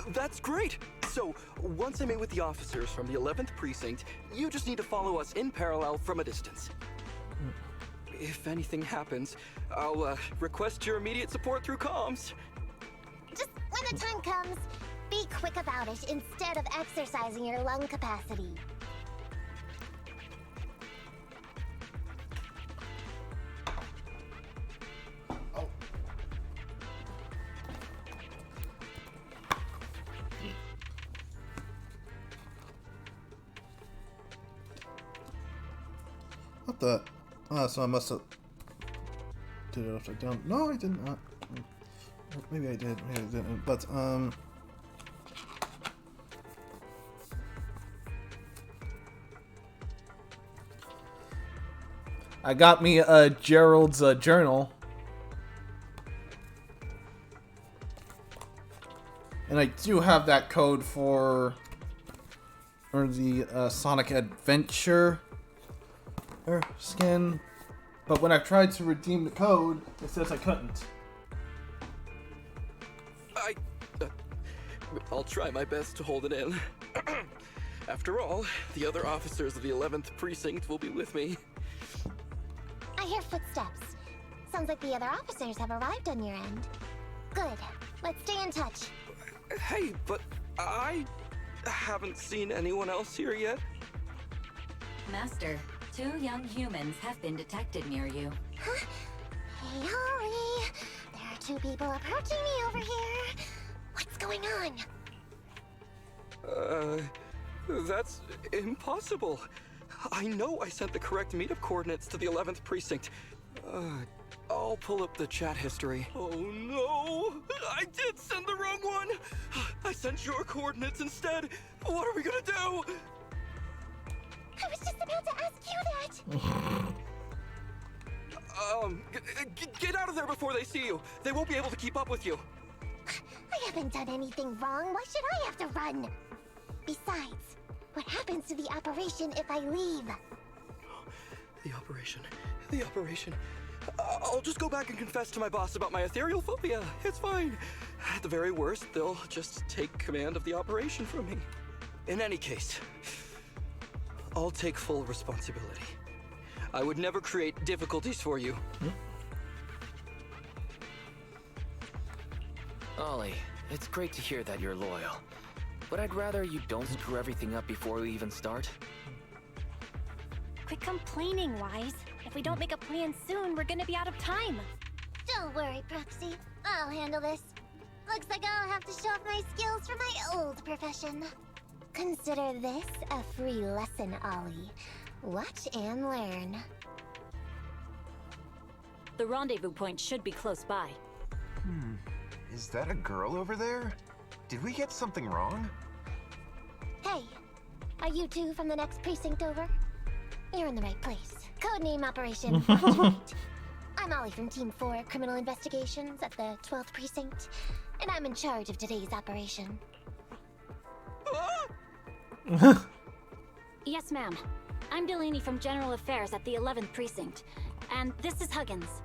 That's great! So, once I meet with the officers from the 11th precinct, you just need to follow us in parallel from a distance. If anything happens, I'll request your immediate support through comms. Just when the time comes, be quick about it instead of exercising your lung capacity. What the? Ah, so I must have did it upside down. No, I did not. Maybe I did. Maybe I didn't. But I got me Gerald's journal, and I do have that code for the Sonic Adventure skin, but when I've tried to redeem the code, it says I couldn't. I'll try my best to hold it in. After all, the other officers of the 11th precinct will be with me. I hear footsteps. Sounds like the other officers have arrived on your end. Good. Let's stay in touch. Hey, but I haven't seen anyone else here yet. Master, 2 young humans have been detected near you. Huh? Hey, Holly. There are 2 people approaching me over here. What's going on? That's impossible. I know I sent the correct meetup coordinates to the 11th precinct. I'll pull up the chat history. Oh no! I did send the wrong one! I sent your coordinates instead! What are we gonna do? I was just about to ask you that! Get out of there before they see you! They won't be able to keep up with you! I haven't done anything wrong. Why should I have to run? Besides, what happens to the operation if I leave? The operation. I'll just go back and confess to my boss about my ethereal phobia. It's fine. At the very worst, they'll just take command of the operation from me. In any case, I'll take full responsibility. I would never create difficulties for you. Ollie, it's great to hear that you're loyal. But I'd rather you don't screw everything up before we even start. Quit complaining, Wise. If we don't make a plan soon, we're gonna be out of time. Don't worry, Proxy. I'll handle this. Looks like I'll have to show off my skills from my old profession. Consider this a free lesson, Ollie. Watch and learn. The rendezvous point should be close by. Is that a girl over there? Did we get something wrong? Hey, are you two from the next precinct over? You're in the right place. Codename Operation Project. I'm Ollie from Team 4 Criminal Investigations at the 12th Precinct, and I'm in charge of today's operation. Yes, ma'am. I'm Delaney from General Affairs at the 11th Precinct, and this is Huggins.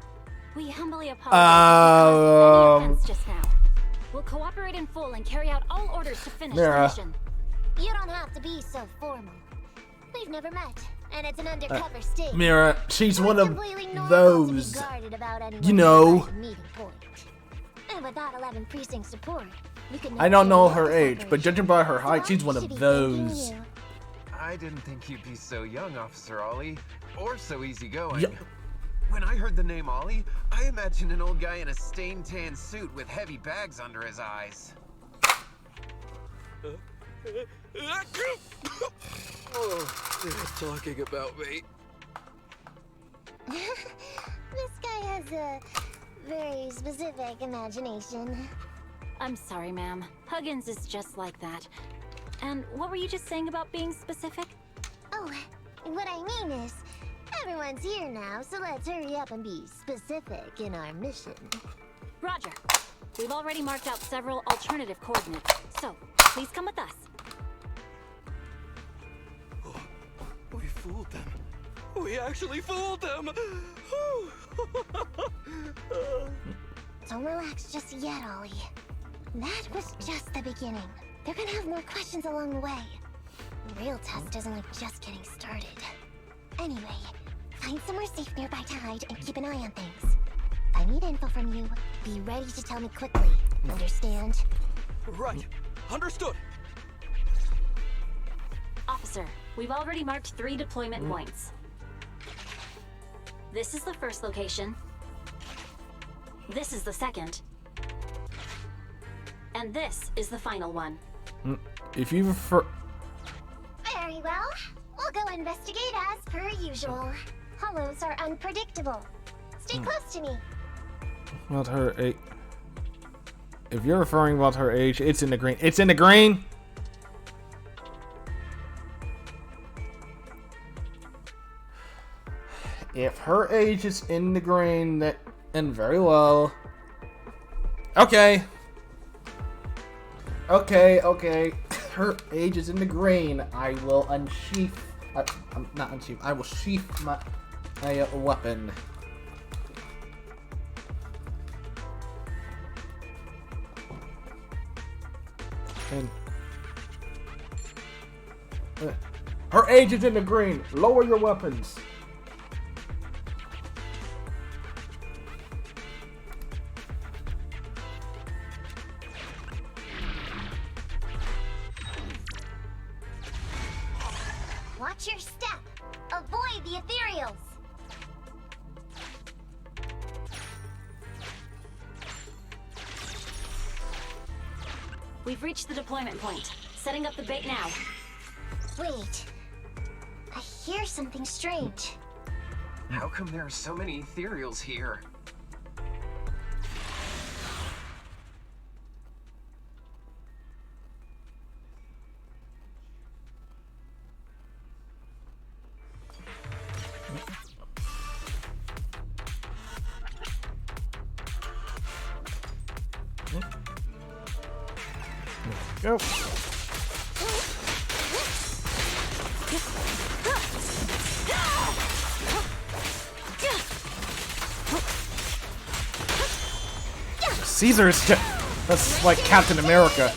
We humbly apologize for any offense just now. We'll cooperate in full and carry out all orders to finish the mission. You don't have to be so formal. We've never met, and it's an undercover sting. Mira, she's one of those, you know. And without 11 precinct support, we could I don't know her age, but judging by her height, she's one of those. I didn't think you'd be so young, Officer Ollie, or so easygoing. Yeah. When I heard the name Ollie, I imagined an old guy in a stained tan suit with heavy bags under his eyes. Oh, they're talking about me. This guy has a very specific imagination. I'm sorry, ma'am. Huggins is just like that. And what were you just saying about being specific? Oh, what I mean is, everyone's here now, so let's hurry up and be specific in our mission. Roger. We've already marked out several alternative coordinates, so please come with us. Oh, we fooled them. We actually fooled them! Don't relax just yet, Ollie. That was just the beginning. They're gonna have more questions along the way. The real test isn't like just getting started. Anyway, find somewhere safe nearby to hide and keep an eye on things. If I need info from you, be ready to tell me quickly. Understand? Right. Understood. Officer, we've already marked 3 deployment points. This is the first location. This is the second. And this is the final one. If you prefer... Very well. We'll go investigate as per usual. Hollows are unpredictable. Stay close to me. About her age. If you're referring about her age, it's in the green. It's in the green! If her age is in the green, then very well. Okay. Okay. Her age is in the green. I will unsheath. Not unsheath. I will sheath my weapon. And her age is in the green. Lower your weapons. Watch your step. Avoid the ethereals. We've reached the deployment point. Setting up the bait now. Wait. I hear something strange. How come there are so many ethereals here? Go. Caesar is just... That's like Captain America.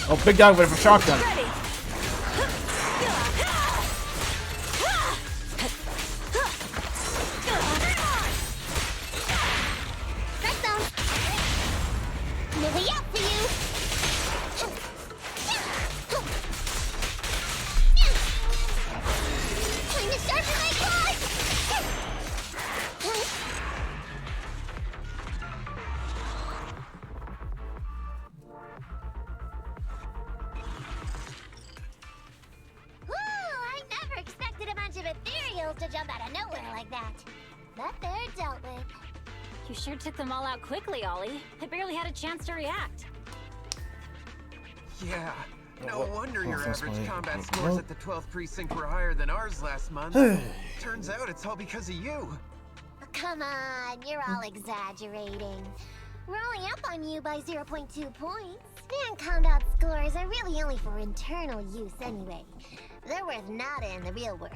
Oh, big guy with a shotgun. To jump out of nowhere like that. But they're dealt with. You sure took them all out quickly, Ollie. I barely had a chance to react. Yeah. No wonder your average combat scores at the 12th precinct were higher than ours last month. Turns out it's all because of you. Come on, you're all exaggerating. We're only up on you by 0.2 points. And combat scores are really only for internal use anyway. They're worth nada in the real world.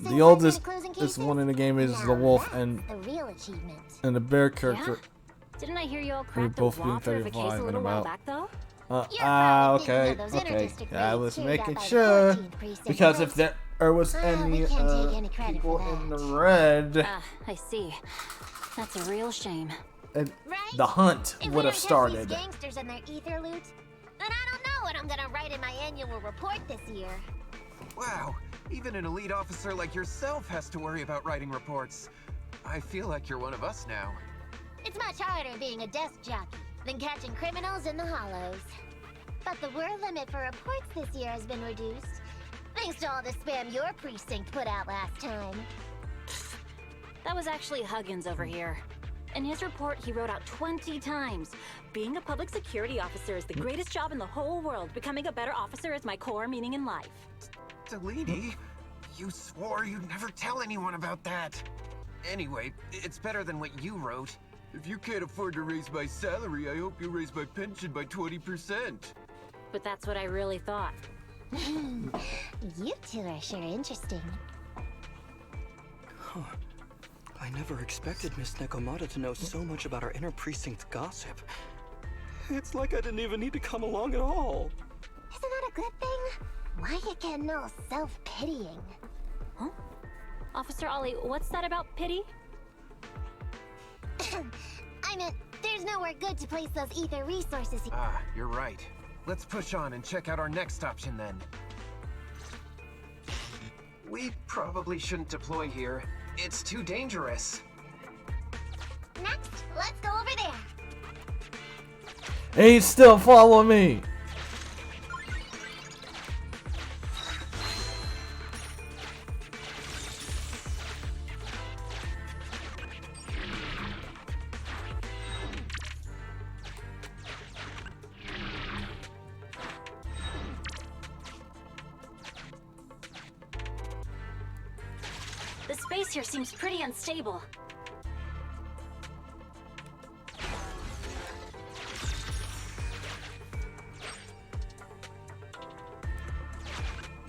The oldest one in the game is the wolf and the real achievement. And the bear character. Yeah? Didn't I hear you all crack the water of a case a little while back though? Okay. I was making sure because if there was any people in the red, I see. That's a real shame. The hunt would have started. Gangsters and their ether loot, then I don't know what I'm gonna write in my annual report this year. Wow. Even an elite officer like yourself has to worry about writing reports. I feel like you're one of us now. It's much harder being a desk jockey than catching criminals in the hollows. But the word limit for reports this year has been reduced, thanks to all the spam your precinct put out last time. That was actually Huggins over here. In his report, he wrote out 20 times. Being a public security officer is the greatest job in the whole world. Becoming a better officer is my core meaning in life. Delaney, you swore you'd never tell anyone about that. Anyway, it's better than what you wrote. If you can't afford to raise my salary, I hope you raise my pension by 20%. But that's what I really thought. You two are sure interesting. Huh. I never expected Miss Nekomata to know so much about our inner precinct gossip. It's like I didn't even need to come along at all. Isn't that a good thing? Why you getting all self-pitying? Huh? Officer Ollie, what's that about pity? I meant, there's nowhere good to place those ether resources. Ah, you're right. Let's push on and check out our next option then. We probably shouldn't deploy here. It's too dangerous. Next, let's go over there. Hey, still follow me. The space here seems pretty unstable.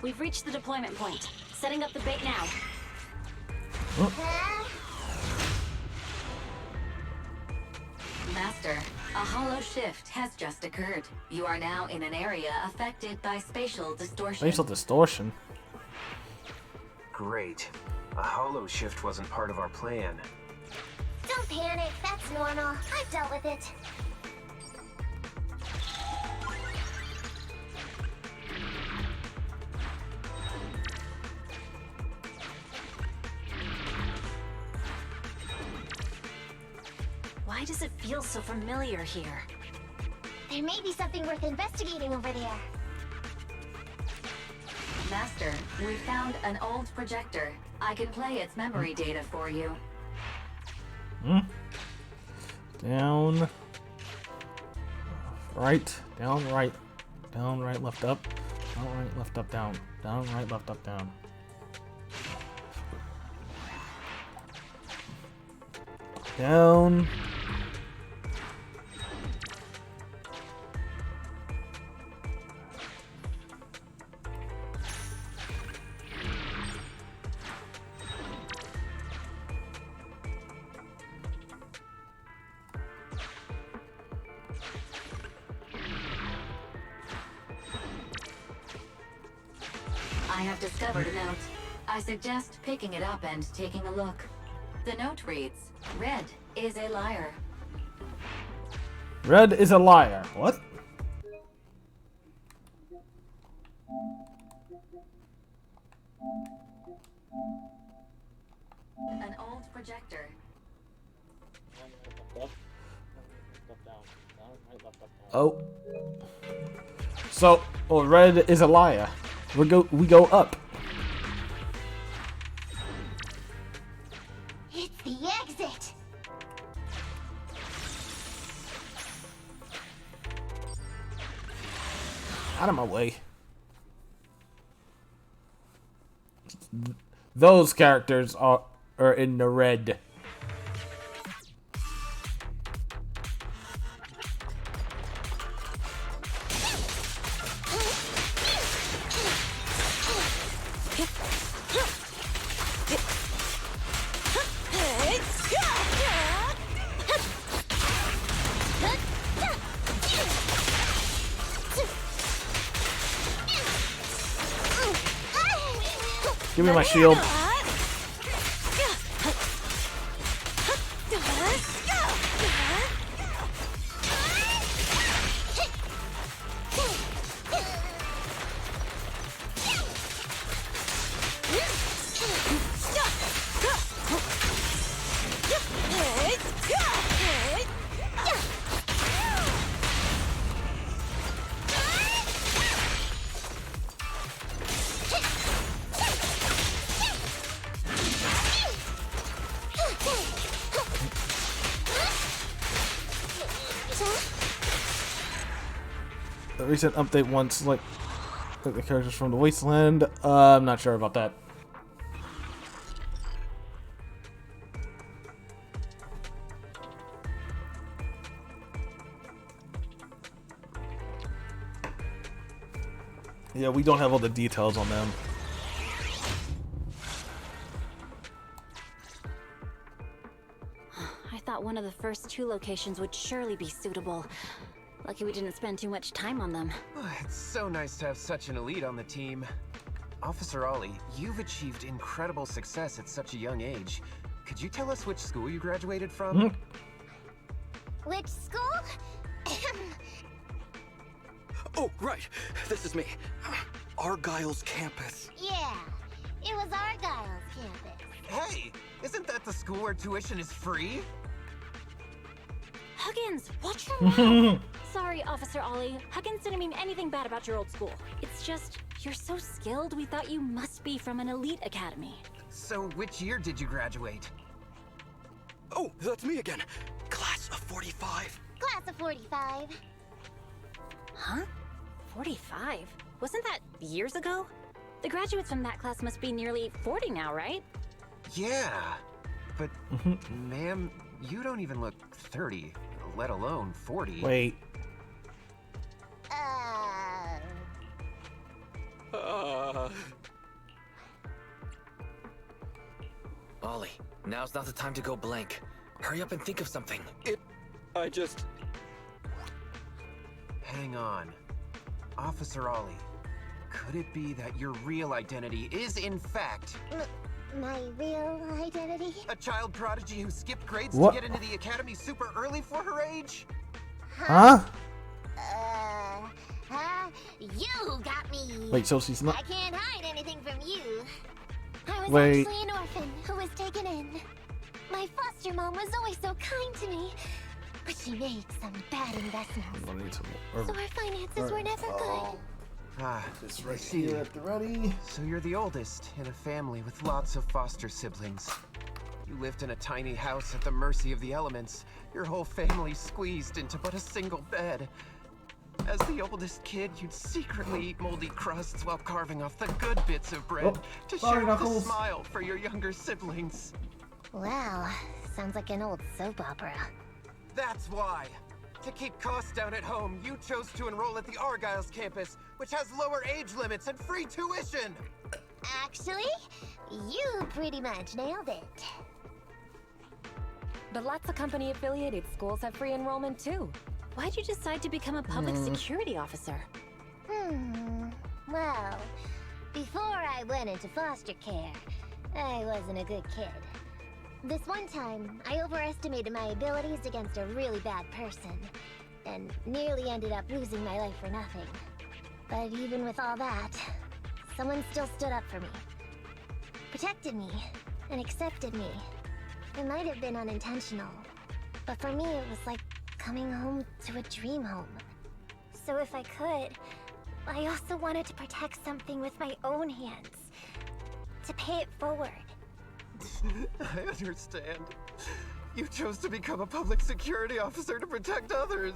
We've reached the deployment point. Setting up the bait now. Master, a hollow shift has just occurred. You are now in an area affected by spatial distortion. Spatial distortion? Great. A hollow shift wasn't part of our plan. Don't panic, that's normal. I've dealt with it. Why does it feel so familiar here? There may be something worth investigating over there. Master, we found an old projector. I can play its memory data for you. Down. Right. Down, right. Down, right, left, up. Down, right, left, up, down. Down, right, left, up, down. Down. I have discovered a note. I suggest picking it up and taking a look. The note reads, Red is a liar. Red is a liar. What? An old projector. Oh. So, well, red is a liar. We go up. It's the exit. Out of my way. Those characters are in the red. Give me my shield. The recent update wants like the characters from the Wasteland. I'm not sure about that. Yeah, we don't have all the details on them. I thought one of the first two locations would surely be suitable. Lucky we didn't spend too much time on them. It's so nice to have such an elite on the team. Officer Ollie, you've achieved incredible success at such a young age. Could you tell us which school you graduated from? Which school? Oh, right. This is me. Argyle's campus. Yeah, it was Argyle's campus. Hey, isn't that the school where tuition is free? Huggins, watch your mouth! Sorry, Officer Ollie. Huggins didn't mean anything bad about your old school. It's just, you're so skilled, we thought you must be from an elite academy. So which year did you graduate? Oh, that's me again. Class of 45. Class of 45. Huh? 45? Wasn't that years ago? The graduates from that class must be nearly 40 now, right? Yeah, but ma'am, you don't even look 30, let alone 40. Wait. Ollie, now's not the time to go blank. Hurry up and think of something. I just... Hang on. Officer Ollie, could it be that your real identity is in fact... My real identity? A child prodigy who skipped grades What? to get into the academy super early for her age? Huh? You got me. Wait, so she's not. I can't hide anything from you. I was Wait. actually an orphan who was taken in. My foster mom was always so kind to me, but she made some bad investments. I need some So our finances were never good. Ah, It's right here at the ready. so you're the oldest in a family with lots of foster siblings. You lived in a tiny house at the mercy of the elements, your whole family squeezed into but a single bed. As the oldest kid, you'd secretly eat moldy crusts while carving off the good bits of bread to sorry, share with a Knuckles. smile for your younger siblings. Wow, sounds like an old soap opera. That's why. To keep costs down at home, you chose to enroll at the Argyle's campus, which has lower age limits and free tuition. Actually, you pretty much nailed it. But lots of company-affiliated schools have free enrollment too. Why'd you decide to become a public security officer? Well, before I went into foster care, I wasn't a good kid. This one time, I overestimated my abilities against a really bad person, and nearly ended up losing my life for nothing. But even with all that, someone still stood up for me, protected me, and accepted me. It might have been unintentional, but for me it was like coming home to a dream home. So if I could, I also wanted to protect something with my own hands, to pay it forward. I understand. You chose to become a public security officer to protect others.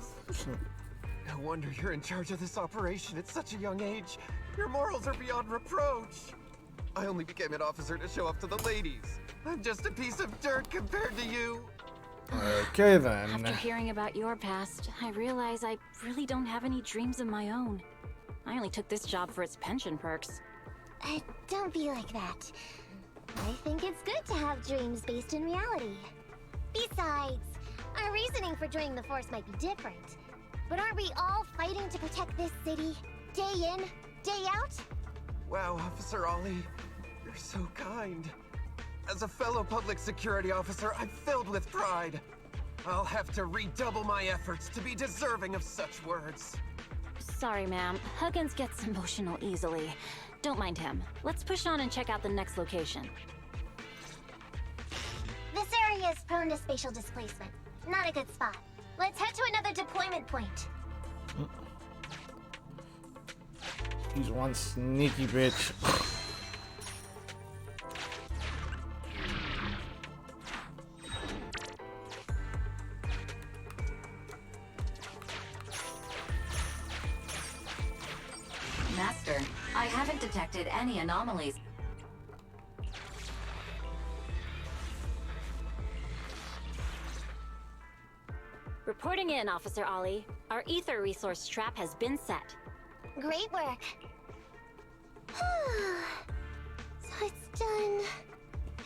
No wonder you're in charge of this operation at such a young age. Your morals are beyond reproach. I only became an officer to show off to the ladies. I'm just a piece of dirt compared to you. Okay then. After hearing about your past, I realize I really don't have any dreams of my own. I only took this job for its pension perks. Don't be like that. I think it's good to have dreams based in reality. Besides, our reasoning for joining the Force might be different. But aren't we all fighting to protect this city, day in, day out? Wow, Officer Ollie, you're so kind. As a fellow public security officer, I'm filled with pride. I'll have to redouble my efforts to be deserving of such words. Sorry, ma'am. Huggins gets emotional easily. Don't mind him. Let's push on and check out the next location. This area is prone to spatial displacement. Not a good spot. Let's head to another deployment point. He's one sneaky bitch. Master, I haven't detected any anomalies. Reporting in, Officer Ollie. Our ether resource trap has been set. Great work. So it's done.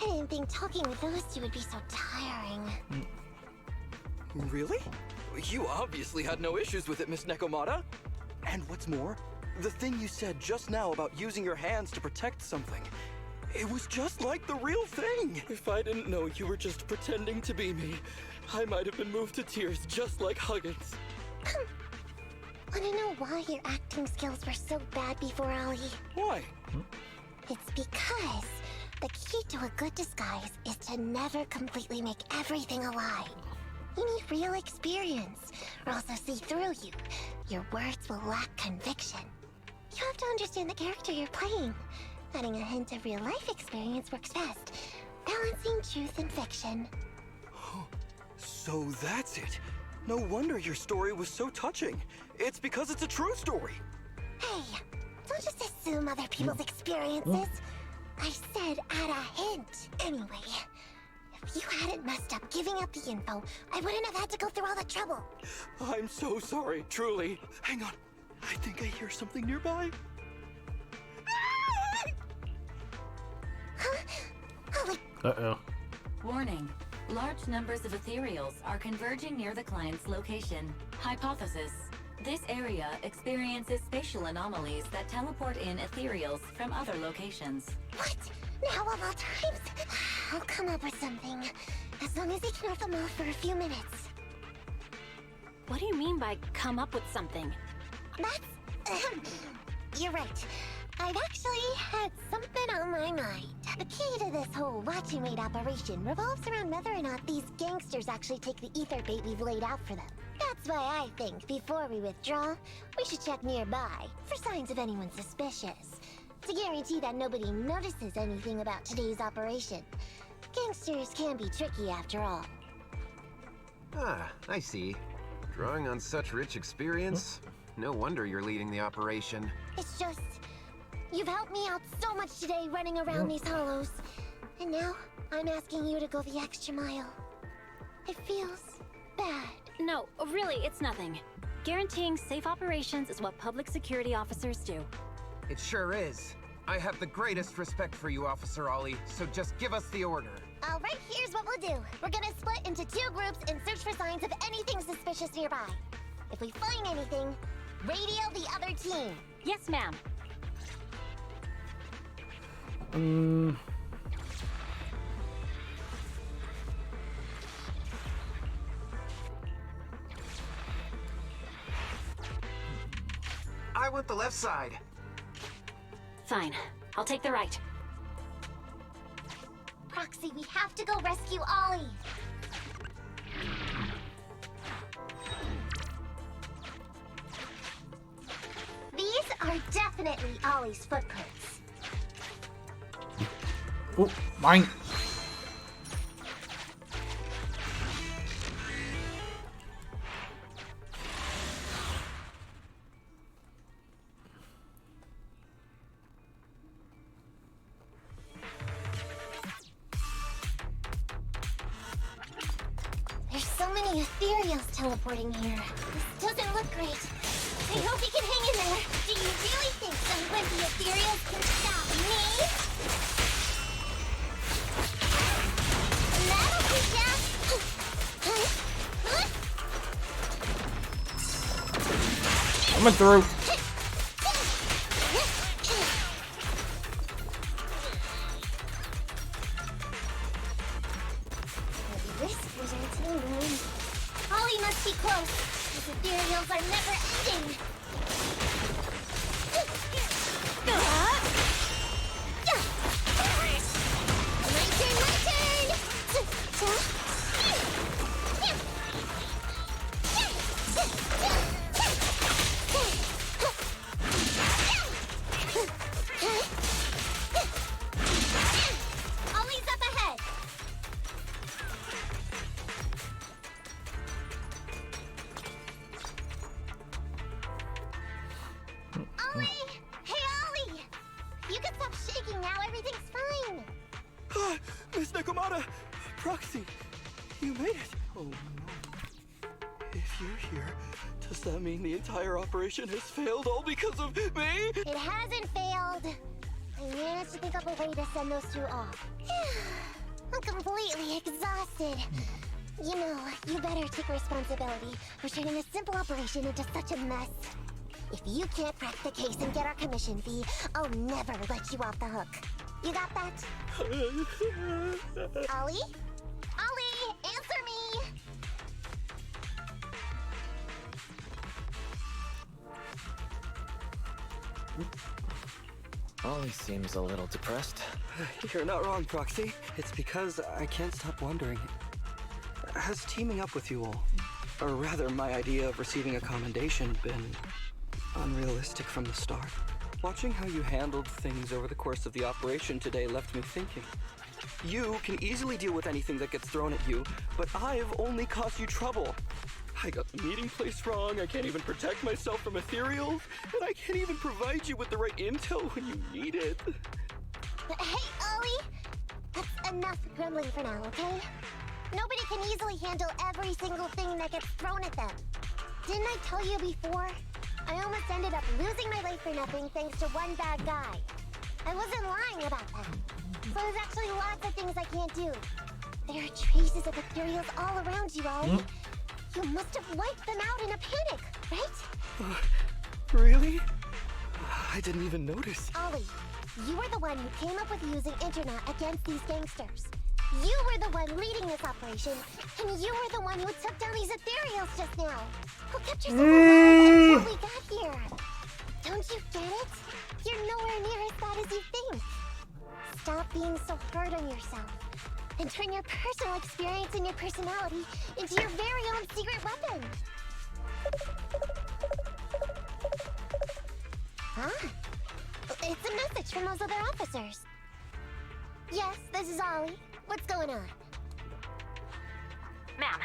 I didn't think talking with those two would be so tiring. Really? You obviously had no issues with it, Miss Nekomata. And what's more, the thing you said just now about using your hands to protect something, it was just like the real thing. If I didn't know you were just pretending to be me, I might have been moved to tears just like Huggins. Wanna know why your acting skills were so bad before, Ollie? Why? It's because the key to a good disguise is to never completely make everything a lie. You need real experience, or else they'll see through you. Your words will lack conviction. You have to understand the character you're playing. Adding a hint of real-life experience works best, balancing truth and fiction. So that's it. No wonder your story was so touching. It's because it's a true story. Hey, don't just assume other people's experiences. I said add a hint. Anyway, if you hadn't messed up giving up the info, I wouldn't have had to go through all the trouble. I'm so sorry, truly. Hang on. I think I hear something nearby. Uh-oh. Warning. Large numbers of ethereals are converging near the client's location. Hypothesis. This area experiences spatial anomalies that teleport in ethereals from other locations. What? Now of all times? I'll come up with something. As long as he can earth them off for a few minutes. What do you mean by come up with something? That's... You're right. I've actually had something on my mind. The key to this whole watch and wait operation revolves around whether or not these gangsters actually take the ether bait we've laid out for them. That's why I think before we withdraw, we should check nearby for signs of anyone suspicious. To guarantee that nobody notices anything about today's operation. Gangsters can be tricky after all. Ah, I see. Drawing on such rich experience? No wonder you're leading the operation. It's just... You've helped me out so much today running around these hollows. And now, I'm asking you to go the extra mile. It feels bad. No, really, it's nothing. Guaranteeing safe operations is what public security officers do. It sure is. I have the greatest respect for you, Officer Ollie, so just give us the order. Alright, here's what we'll do. We're gonna split into 2 groups and search for signs of anything suspicious nearby. If we find anything, radio the other team. Yes, ma'am. I want the left side. Fine. I'll take the right. Proxy, we have to go rescue Ollie. These are definitely Ollie's footprints. Oh, mine. There's so many ethereals teleporting here. This doesn't look great. I hope he can hang in there. Do you really think some wimpy ethereals can stop me? That'll teach ya! Coming through. Whispers are tingling. Ollie must be close. These ethereals are never ending. Ollie's up ahead. Ollie! Hey, Ollie! You can stop shaking now. Everything's fine. Ah, Miss Nekomata! Proxy! You made it! Oh no. If you're here, does that mean the entire operation has failed all because of me? It hasn't failed. I managed to think up a way to send those 2 off. I'm completely exhausted. You know, you better take responsibility for turning a simple operation into such a mess. If you can't crack the case and get our commission fee, I'll never let you off the hook. You got that? Ollie? Ollie, answer me! Ollie seems a little depressed. You're not wrong, Proxy. It's because I can't stop wondering. Has teaming up with you all, or rather my idea of receiving a commendation, been unrealistic from the start? Watching how you handled things over the course of the operation today left me thinking. You can easily deal with anything that gets thrown at you, but I've only caused you trouble. I got the meeting place wrong, I can't even protect myself from ethereals, and I can't even provide you with the right intel when you need it. Hey, Ollie! That's enough grumbling for now, okay? Nobody can easily handle every single thing that gets thrown at them. Didn't I tell you before? I almost ended up losing my life for nothing thanks to one bad guy. I wasn't lying about that. So there's actually lots of things I can't do. There are traces of ethereals all around you, Ollie. You must have wiped them out in a panic, right? Really? I didn't even notice. Ollie, you were the one who came up with using internet against these gangsters. You were the one leading this operation, and you were the one who took down these ethereals just now. Who kept yourself alive until we got here. Don't you get it? You're nowhere near as bad as you think. Stop being so hard on yourself, and turn your personal experience and your personality into your very own secret weapon. Huh? It's a message from those other officers. Yes, this is Ollie. What's going on? Ma'am,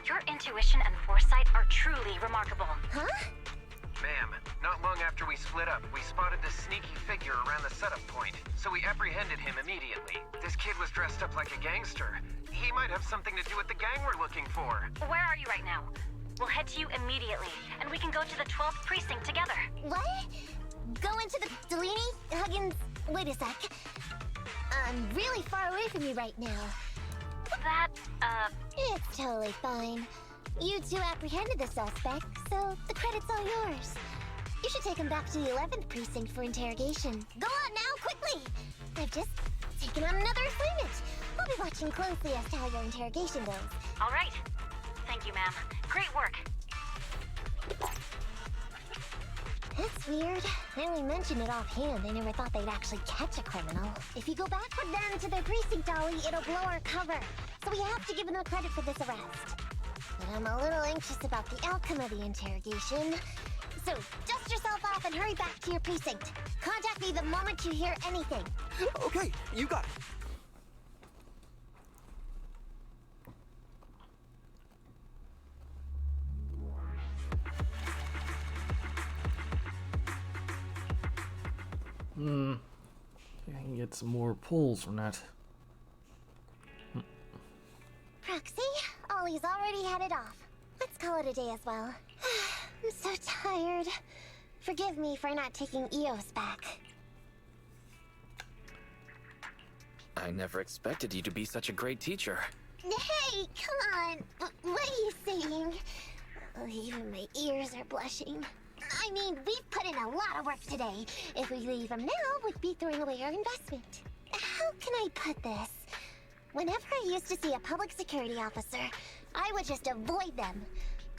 your intuition and foresight are truly remarkable. Huh? Ma'am, not long after we split up, we spotted this sneaky figure around the setup point, so we apprehended him immediately. This kid was dressed up like a gangster. He might have something to do with the gang we're looking for. Where are you right now? We'll head to you immediately, and we can go to the 12th precinct together. What? Go into the Delaney? Huggins? Wait a sec. I'm really far away from you right now. It's totally fine. You two apprehended the suspect, so the credit's all yours. You should take him back to the 11th precinct for interrogation. Go on now, quickly! I've just taken on another assignment. I'll be watching closely as to how your interrogation goes. All right. Thank you, ma'am. Great work. That's weird. I only mentioned it offhand. I never thought they'd actually catch a criminal. If you go back with them to their precinct, Ollie, it'll blow our cover. So we have to give them the credit for this arrest. But I'm a little anxious about the outcome of the interrogation. So dust yourself off and hurry back to your precinct. Contact me the moment you hear anything. Okay, you got it. I can get some more pulls from that. Proxy, Ollie's already headed off. Let's call it a day as well. I'm so tired. Forgive me for not taking EOS back. I never expected you to be such a great teacher. Hey, come on. What are you saying? Oh, even my ears are blushing. I mean, we've put in a lot of work today. If we leave them now, we'd be throwing away our investment. How can I put this? Whenever I used to see a public security officer, I would just avoid them.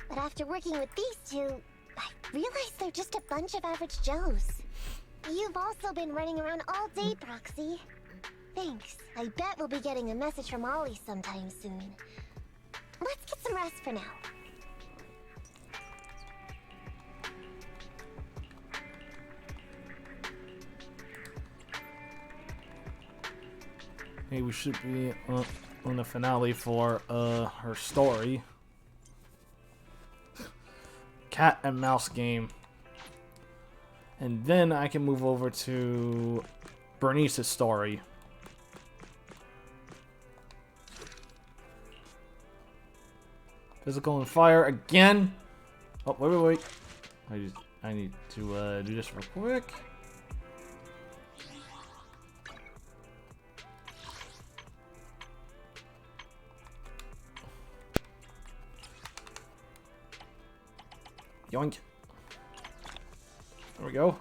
But after working with these two, I realized they're just a bunch of average Joes. You've also been running around all day, Proxy. Thanks. I bet we'll be getting a message from Ollie sometime soon. Let's get some rest for now. Hey, we should be on the finale for her story. Cat and mouse game. And then I can move over to Bernice's story. Physical and fire again. Oh, wait. I need to do this real quick. Yoink. There we go.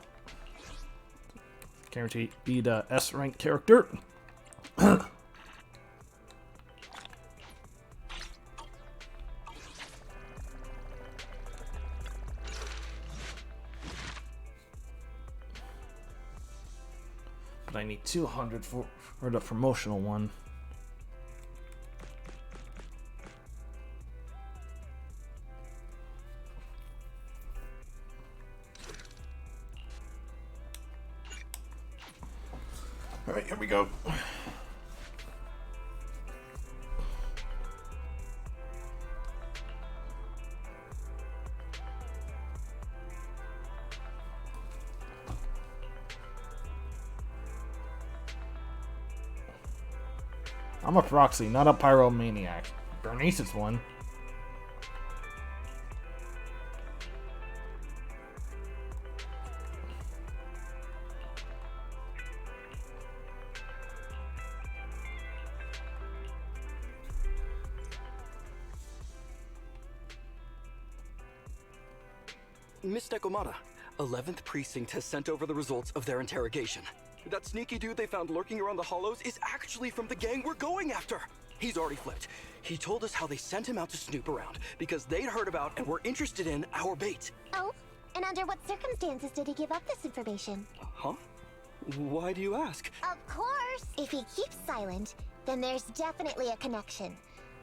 Guarantee be the S rank character. But I need 200 for the promotional one. Alright, here we go. I'm a proxy, not a pyromaniac. Bernice is one. Miss Nekomata, 11th Precinct has sent over the results of their interrogation. That sneaky dude they found lurking around the hollows is actually from the gang we're going after. He's already flipped. He told us how they sent him out to snoop around because they'd heard about and were interested in our bait. Oh, and under what circumstances did he give up this information? Huh? Why do you ask? Of course! If he keeps silent, then there's definitely a connection.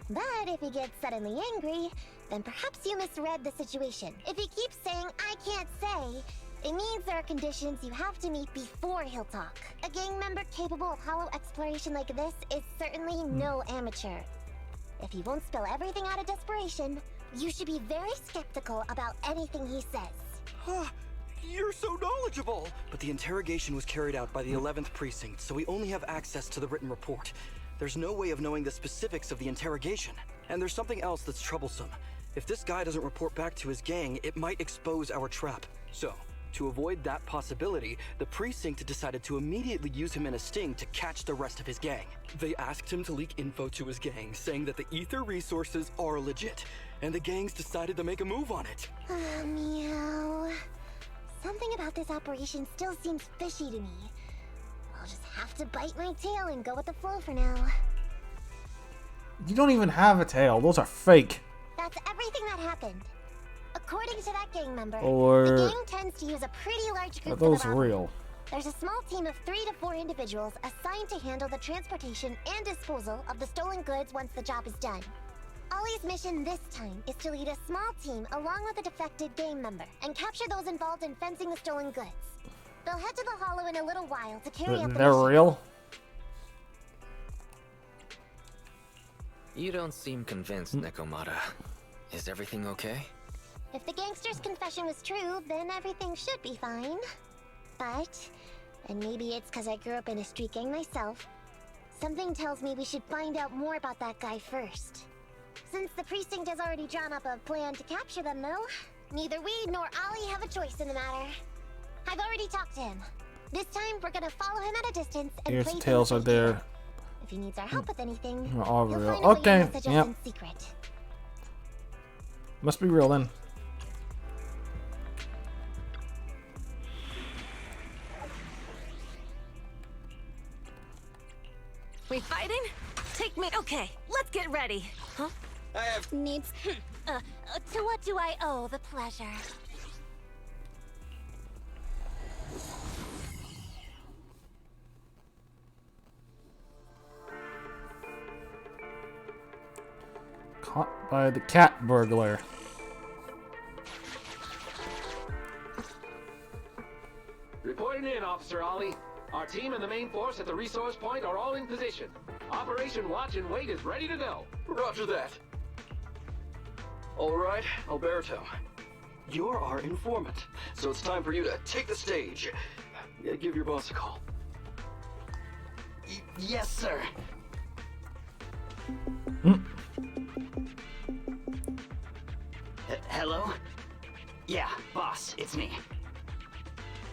But if he gets suddenly angry, then perhaps you misread the situation. If he keeps saying, I can't say, it means there are conditions you have to meet before he'll talk. A gang member capable of hollow exploration like this is certainly no amateur. If he won't spill everything out of desperation, you should be very skeptical about anything he says. You're so knowledgeable! But the interrogation was carried out by the 11th Precinct, so we only have access to the written report. There's no way of knowing the specifics of the interrogation. And there's something else that's troublesome. If this guy doesn't report back to his gang, it might expose our trap. So, to avoid that possibility, the precinct decided to immediately use him in a sting to catch the rest of his gang. They asked him to leak info to his gang, saying that the ether resources are legit, and the gangs decided to make a move on it. Meow. Something about this operation still seems fishy to me. I'll just have to bite my tail and go with the flow for now. You don't even have a tail. Those are fake. That's everything that happened. According to that gang member, Or the gang tends to use a pretty large group are those for the robbery. real? There's a small team of 3 to 4 individuals assigned to handle the transportation and disposal of the stolen goods once the job is done. Ollie's mission this time is to lead a small team along with a defected gang member and capture those involved in fencing the stolen goods. They'll head to the hollow in a little while to carry out the They're mission. real? You don't seem convinced, Nekomata. Is everything okay? If the gangster's confession was true, then everything should be fine. But, and maybe it's because I grew up in a street gang myself, something tells me we should find out more about that guy first. Since the precinct has already drawn up a plan to capture them, though, neither we nor Ollie have a choice in the matter. I've already talked to him. This time, we're gonna follow him at a distance and Here's play the tails are things there. together. If he needs our help with anything, They're all you'll real. find a way to Okay, message us yep. in secret. Must be real then. We fighting? Take me. Okay, let's get ready. Huh? I have needs. To what do I owe the pleasure? Caught by the cat burglar. Reporting in, Officer Ollie. Our team and the main force at the resource point are all in position. Operation Watch and Wait is ready to go. Roger that. All right, Alberto. You're our informant, so it's time for you to take the stage. Give your boss a call. Yes, sir. Hello? Yeah, boss, it's me.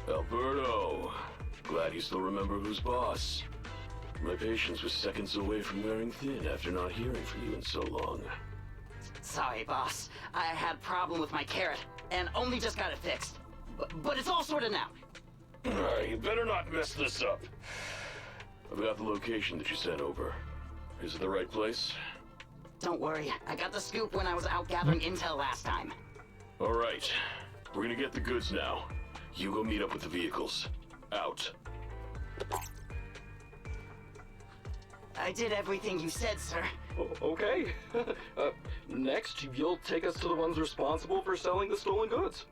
Alberto, glad you still remember who's boss. My patience was seconds away from wearing thin after not hearing from you in so long. Sorry, boss. I had a problem with my carrot, and only just got it fixed. But it's all sorted now. You better not mess this up. I've got the location that you sent over. Is it the right place? Don't worry, I got the scoop when I was out gathering intel last time. All right, we're gonna get the goods now. You go meet up with the vehicles. Out. I did everything you said, sir. Okay. Next, you'll take us to the ones responsible for selling the stolen goods.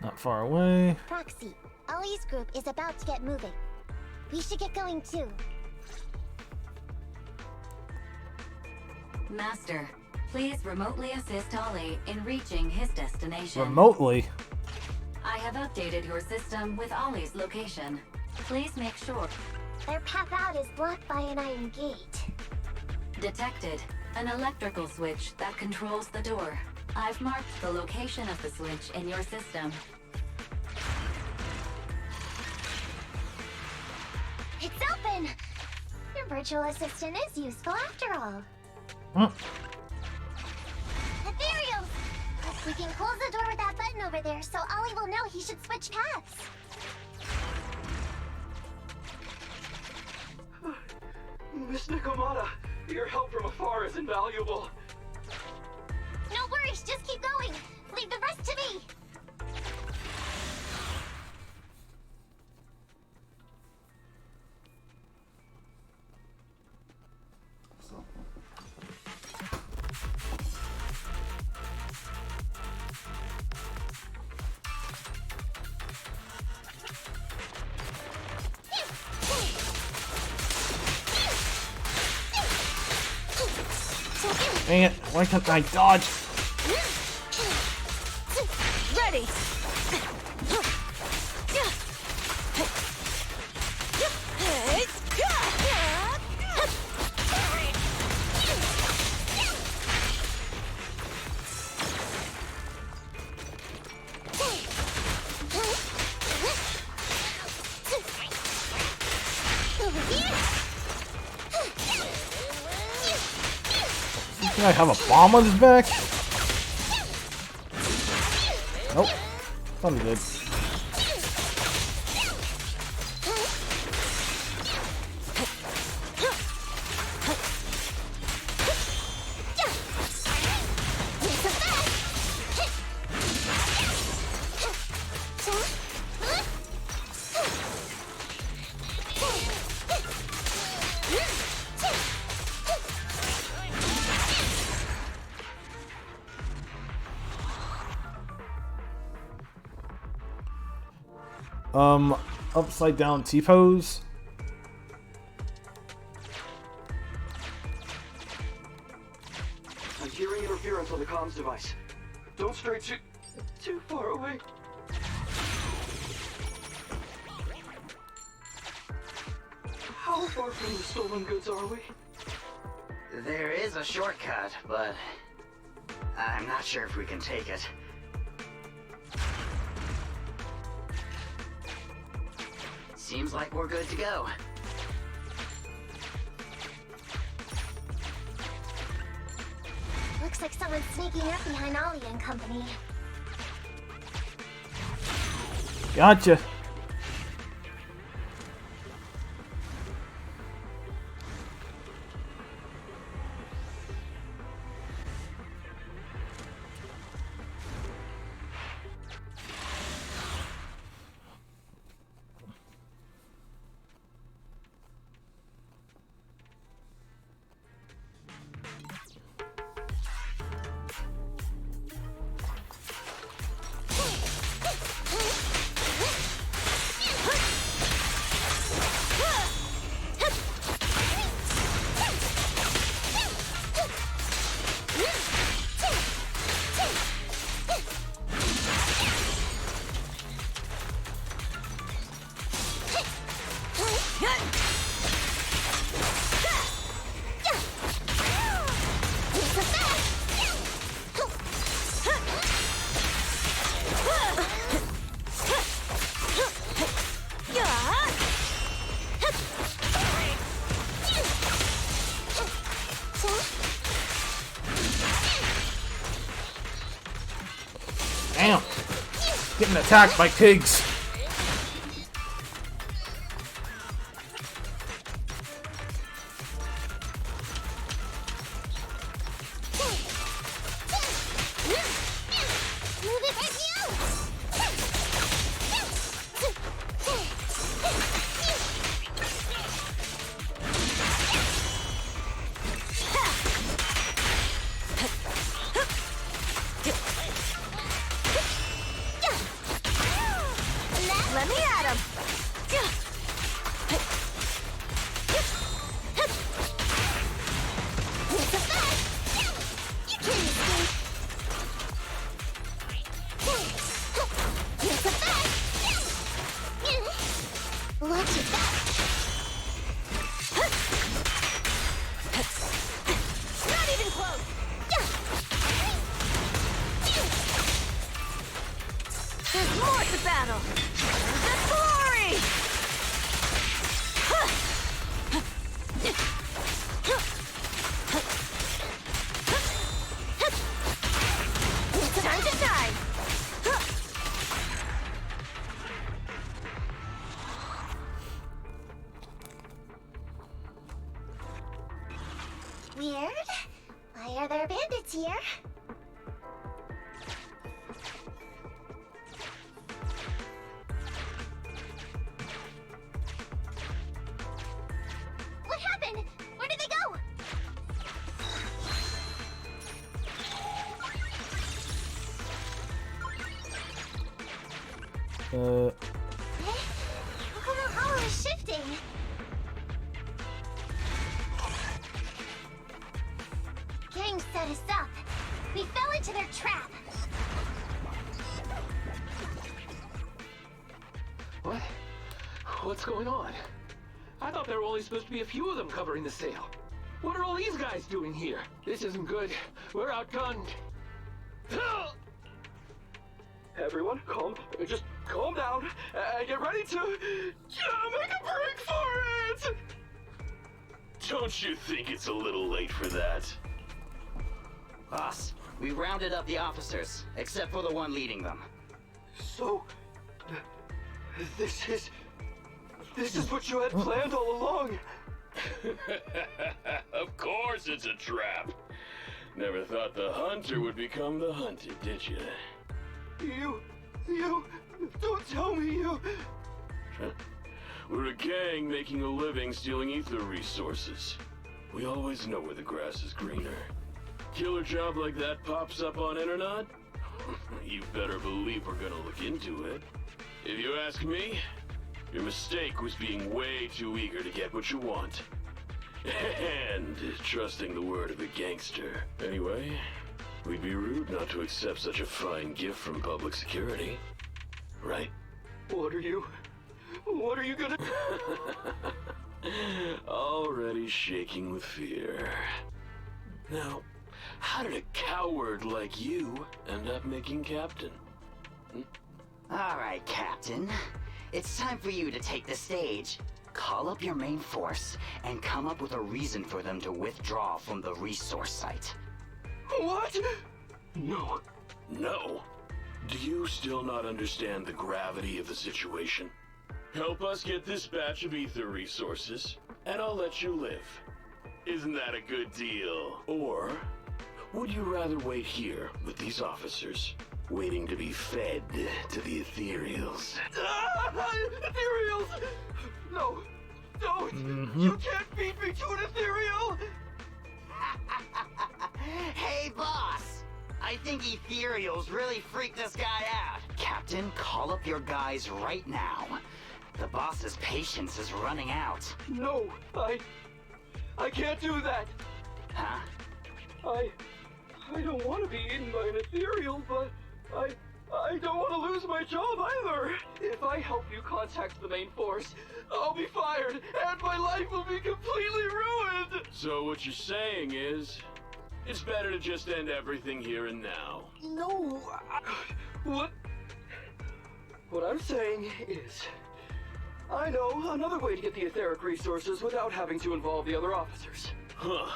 Not far away. Proxy, Ollie's group is about to get moving. We should get going too. Master, please remotely assist Ollie in reaching his destination. Remotely? I have updated your system with Ollie's location. Please make sure. Their path out is blocked by an iron gate. Detected. An electrical switch that controls the door. I've marked the location of the switch in your system. It's open! Your virtual assistant is useful after all. Ethereals! If we can close the door with that over there, so Ollie will know he should switch paths. Miss Nikomata, your help from afar is invaluable. No worries, just keep going. Leave the rest to me. Dang it, why can't I dodge? Ready. Can I have a bomb on his back? Nope. Thought he did. Upside down T-pose. I'm hearing interference on the comms device. Don't stray too far away. How far from the stolen goods are we? There is a shortcut, but I'm not sure if we can take it. Seems like we're good to go. Looks like someone's sneaking up behind Ollie and company. Gotcha. Damn! Getting attacked by pigs. Let me at him. Not even close. There's more to battle. The glory. Weird. Why are there bandits here? What happened? Where did they go? Look how the hollow is shifting. Gang set us up. We fell into their trap. What? What's going on? I thought there were only supposed to be a few of them covering the sale. What are all these guys doing here? This isn't good. We're outgunned. Everyone, just calm down and get ready to make a break for it! Don't you think it's a little late for that? Boss, we rounded up the officers, except for the one leading them. So, this is what you had planned all along? Of course it's a trap. Never thought the hunter would become the hunted, did you? You, don't tell me you... We're a gang making a living stealing ether resources. We always know where the grass is greener. Killer job like that pops up on internet? You better believe we're gonna look into it. If you ask me, your mistake was being way too eager to get what you want. And trusting the word of a gangster. Anyway, we'd be rude not to accept such a fine gift from public security. Right? What are you gonna... Already shaking with fear. Now, how did a coward like you end up making captain? Alright, Captain. It's time for you to take the stage. Call up your main force and come up with a reason for them to withdraw from the resource site. What? No. No? Do you still not understand the gravity of the situation? Help us get this batch of ether resources, and I'll let you live. Isn't that a good deal? Or would you rather wait here with these officers, waiting to be fed to the ethereals? Ethereals! No, don't! You can't beat me to an ethereal! Hey, boss! I think ethereals really freaked this guy out. Captain, call up your guys right now. The boss's patience is running out. No, I can't do that. Huh? I don't want to be eaten by an ethereal, but I don't want to lose my job either. If I help you contact the main force, I'll be fired, and my life will be completely ruined. So what you're saying is, it's better to just end everything here and now. No, What I'm saying is, I know another way to get the etheric resources without having to involve the other officers. Huh.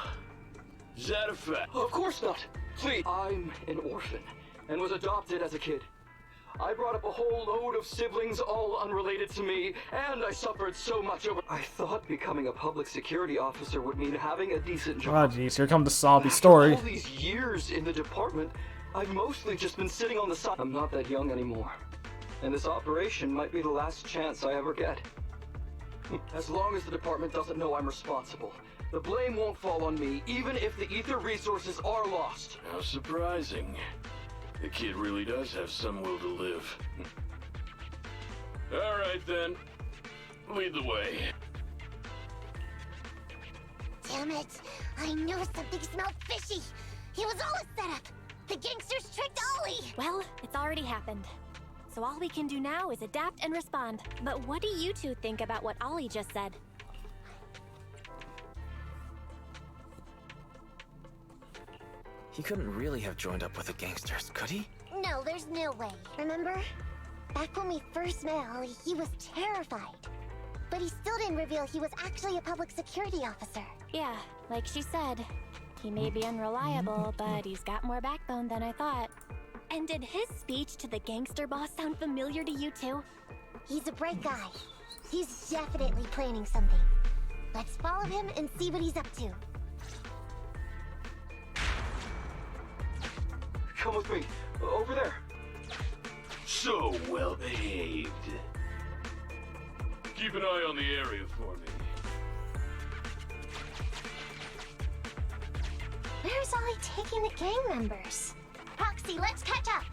Is that a fact? Of course not. Please. I'm an orphan and was adopted as a kid. I brought up a whole load of siblings, all unrelated to me, and I suffered so much over... I thought becoming a public security officer would mean having a decent job. Oh jeez, here comes the sobby story. All these years in the department, I've mostly just been sitting on the side. I'm not that young anymore, and this operation might be the last chance I ever get. As long as the department doesn't know I'm responsible, the blame won't fall on me, even if the ether resources are lost. How surprising. The kid really does have some will to live. All right then, lead the way. Damn it! I knew something smelled fishy. It was all a setup. The gangsters tricked Ollie. Well, it's already happened. So all we can do now is adapt and respond. But what do you two think about what Ollie just said? He couldn't really have joined up with the gangsters, could he? No, there's no way. Remember? Back when we first met Ollie, he was terrified. But he still didn't reveal he was actually a public security officer. Yeah, like she said. He may be unreliable, but he's got more backbone than I thought. And did his speech to the gangster boss sound familiar to you too? He's a bright guy. He's definitely planning something. Let's follow him and see what he's up to. Come with me. Over there. So well behaved. Keep an eye on the area for me. Where's Ollie taking the gang members? Proxy, let's catch up.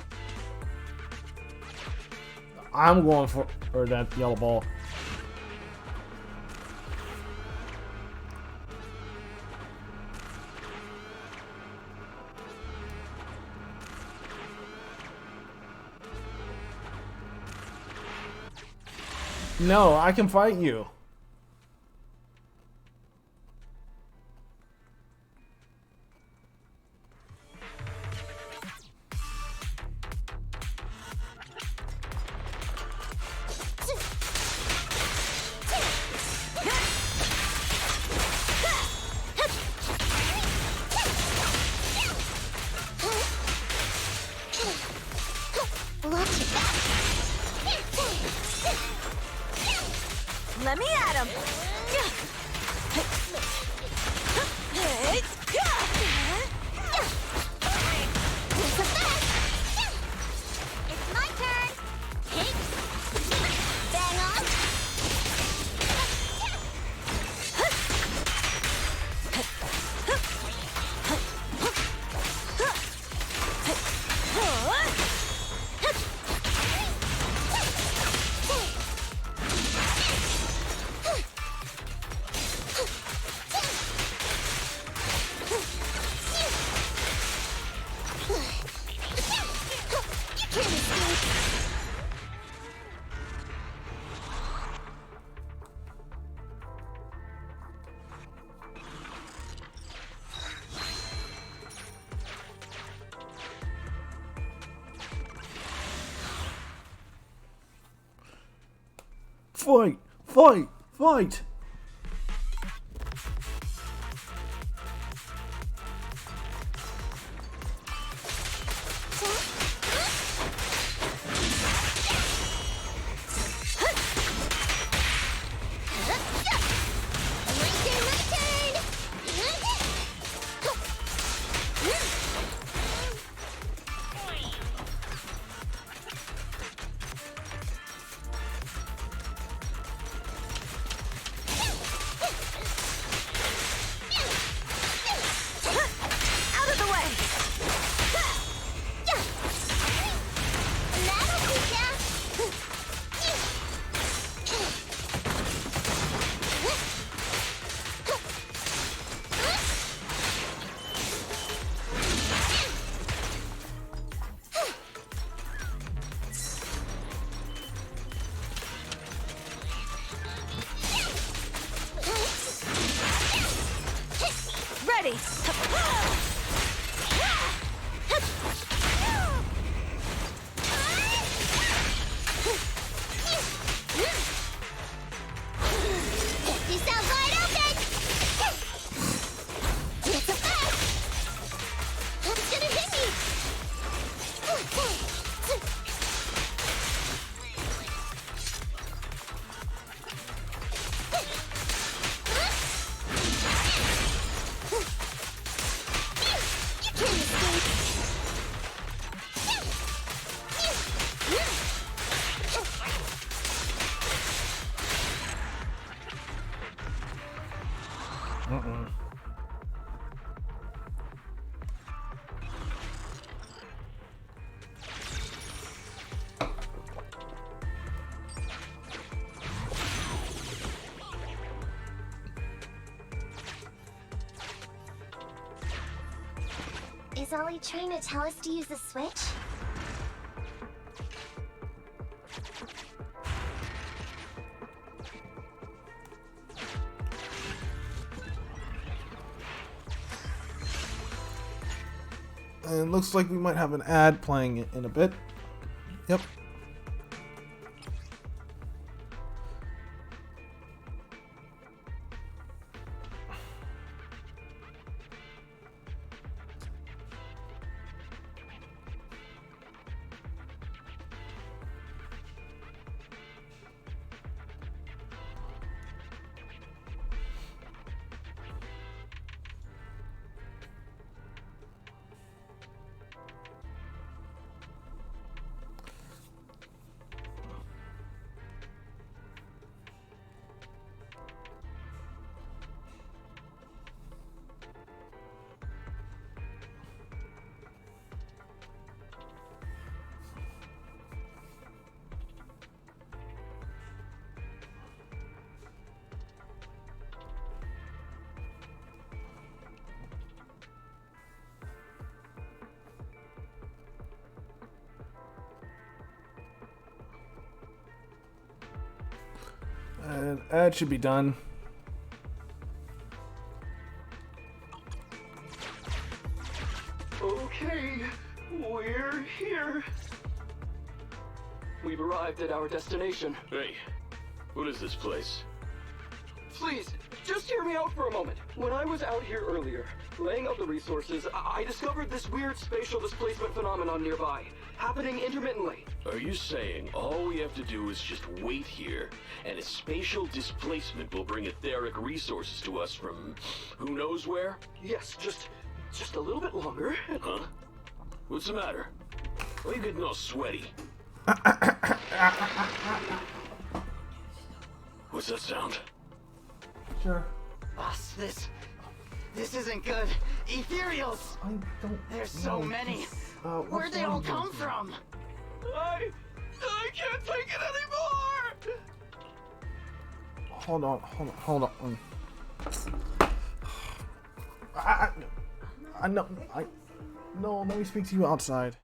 I'm going for that yellow ball. No, I can fight you. Let me at him. It's my turn. Bang on. Fight! Fight! Fight! Ready. Yourself wide open. It's a fight. It's gonna hit me. Is Ollie trying to tell us to use the switch? And it looks like we might have an ad playing in a bit. Yep. And that should be done. Okay, we're here. We've arrived at our destination. Hey, what is this place? Please, just hear me out for a moment. When I was out here earlier, laying out the resources, I discovered this weird spatial displacement phenomenon nearby, happening intermittently. Are you saying all we have to do is just wait here, and a spatial displacement will bring etheric resources to us from who knows where? Yes, just a little bit longer. Huh? What's the matter? Why are you getting all sweaty? What's that sound? Sure. Boss, this isn't good. Ethereals! There's so many. Where'd they all come from? I can't take it anymore! Hold on. No, let me speak to you outside.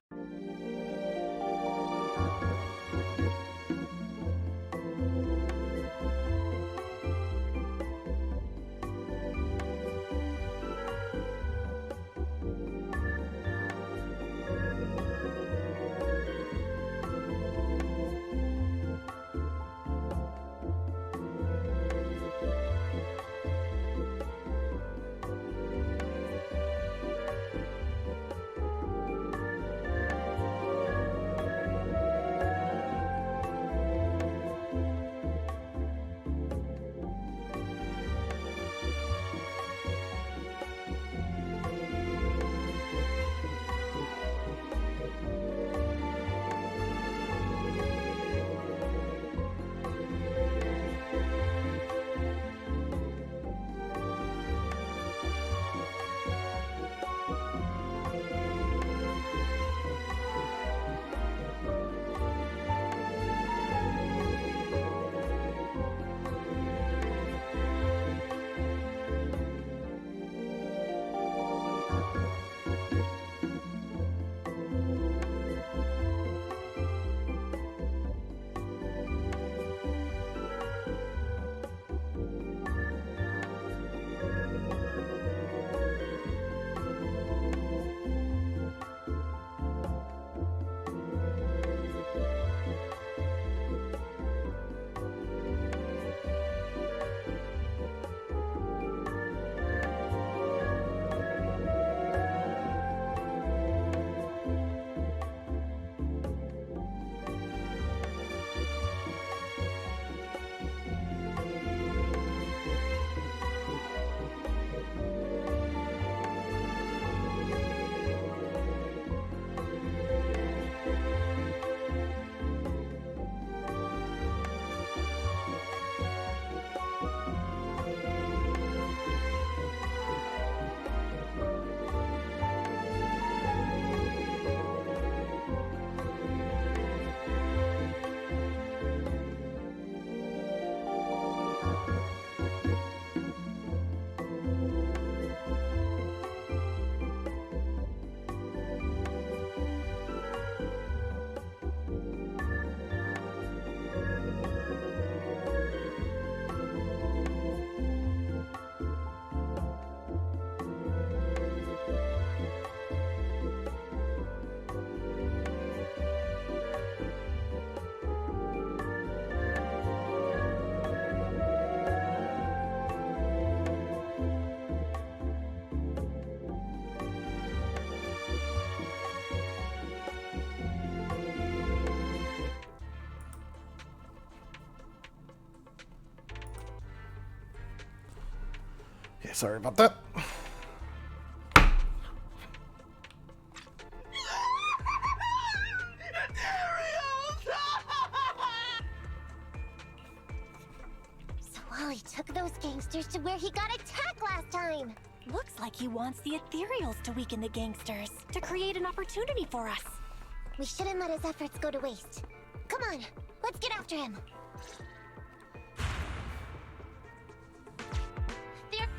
Okay, sorry about that. So Wally took those gangsters to where he got attacked last time. Looks like he wants the Ethereals to weaken the gangsters, to create an opportunity for us. We shouldn't let his efforts go to waste. Come on, let's get after him.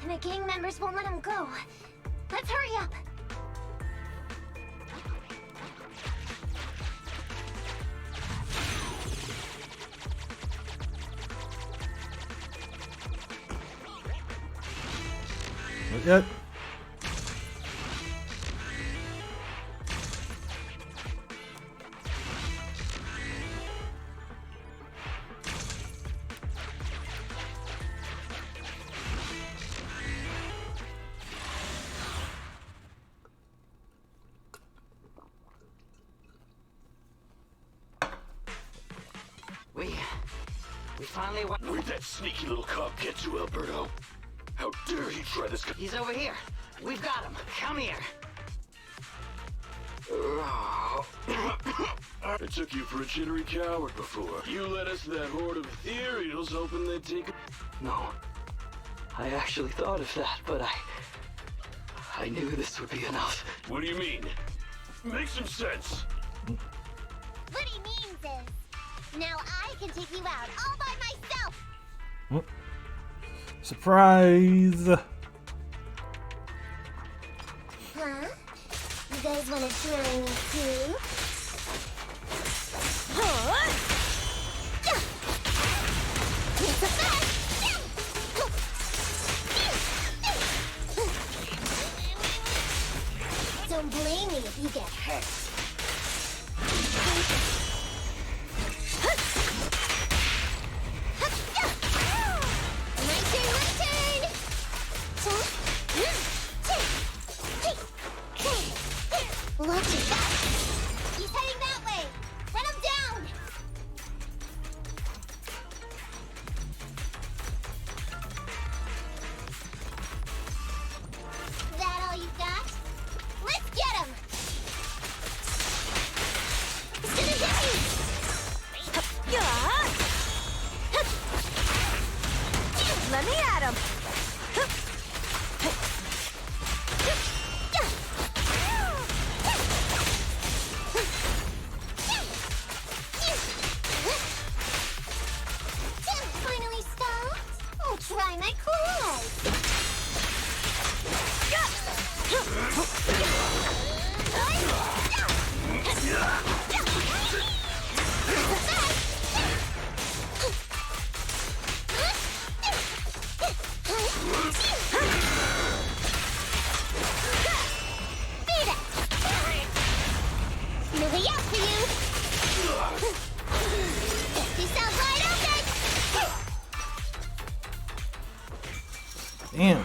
And the gang members won't let him go. Let's hurry up. Not yet. We finally won. Where'd that sneaky little cop get to, Alberto? How dare he try this? He's over here. We've got him. Come here. I took you for a jittery coward before. You led us to that horde of ethereals hoping they'd take a... No. I actually thought of that, but I knew this would be enough. What do you mean? Make some sense. What he means is, now I can take you out all by myself. Surprise! Huh? You guys want to try me too? It's a fact. Don't blame me if you get hurt. My turn, my turn! Watch it back! He's heading that way! Run him down! That all you got? Let's get him! He's gonna hit me! Let me at him. Finally stopped? Oh, try my claws! Moving out for you! Get yourself wide open! Damn.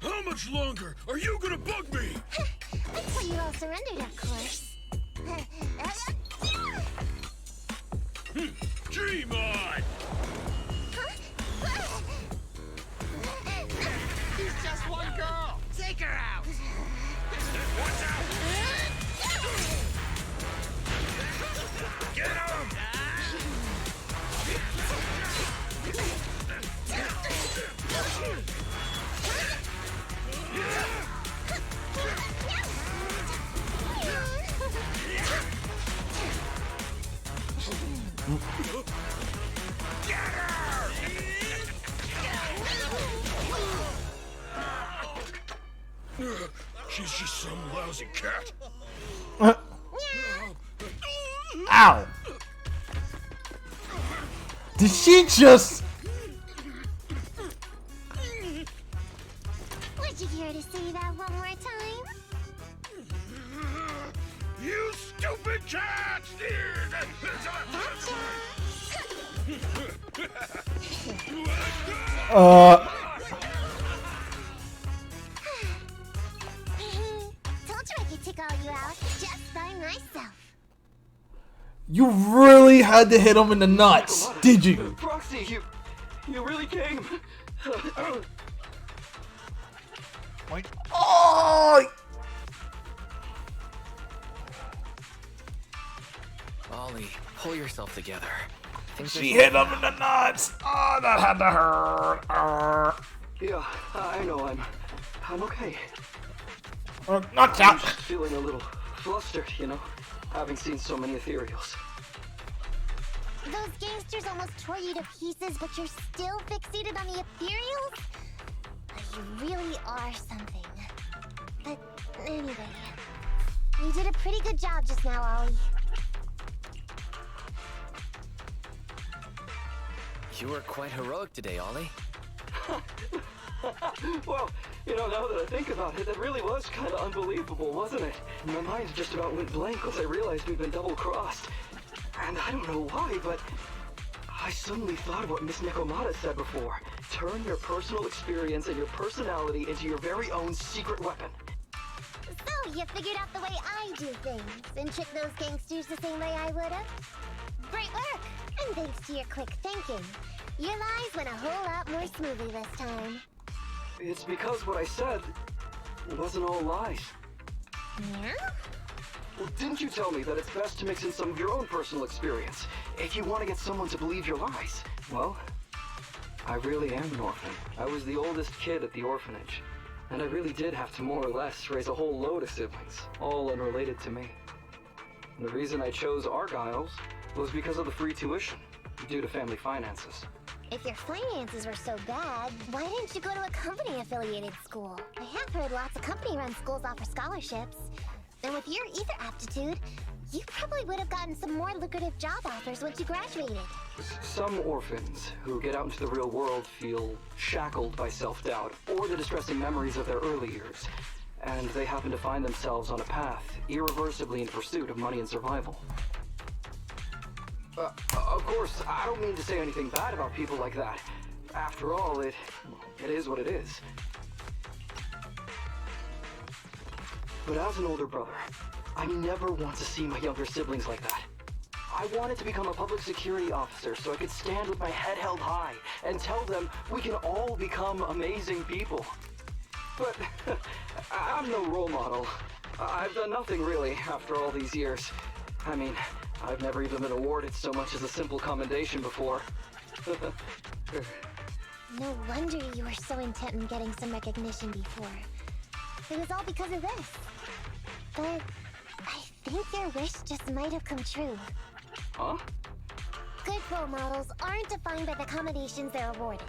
How much longer are you gonna bug me? Until you all surrendered, of course. Dream on! He's just one girl. Take her out. Watch out! Get him! She's just some lousy cat. Ow! Did she just... Would you care to say that one more time? You stupid cat! Told you I could take all you out just by myself. You really had to hit him in the nuts, did you? Proxy, you really came. Oh! Ollie, pull yourself together. She hit him in the nuts. Oh, that had to hurt. Yeah, I know. I'm okay. Not I'm just feeling a little flustered, you know, having seen so many ethereals. Those gangsters almost tore you to pieces, but you're still fixated on the ethereals? You really are something. But anyway, you did a pretty good job just now, Ollie. You were quite heroic today, Ollie. Well, you know, now that I think about it, that really was kind of unbelievable, wasn't it? My mind just about went blank once I realized we'd been double-crossed. And I don't know why, but I suddenly thought of what Miss Nekomata said before. Turn your personal experience and your personality into your very own secret weapon. So, you figured out the way I do things, and tricked those gangsters the same way I would've? Great work! And thanks to your quick thinking, your lies went a whole lot more smoothly this time. It's because what I said wasn't all lies. Yeah? Well, didn't you tell me that it's best to mix in some of your own personal experience if you want to get someone to believe your lies? Well, I really am an orphan. I was the oldest kid at the orphanage, and I really did have to more or less raise a whole load of siblings, all unrelated to me. And the reason I chose Argyle's was because of the free tuition, due to family finances. If your finances were so bad, why didn't you go to a company-affiliated school? I have heard lots of company-run schools offer scholarships. And with your ether aptitude, you probably would have gotten some more lucrative job offers once you graduated. Some orphans who get out into the real world feel shackled by self-doubt or the distressing memories of their early years, and they happen to find themselves on a path irreversibly in pursuit of money and survival. Of course, I don't mean to say anything bad about people like that. After all, it is what it is. But as an older brother, I never want to see my younger siblings like that. I wanted to become a public security officer so I could stand with my head held high and tell them we can all become amazing people. But I'm no role model. I've done nothing really after all these years. I mean, I've never even been awarded so much as a simple commendation before. No wonder you were so intent on getting some recognition before. It was all because of this. But I think your wish just might have come true. Huh? Good role models aren't defined by the accommodations they're awarded,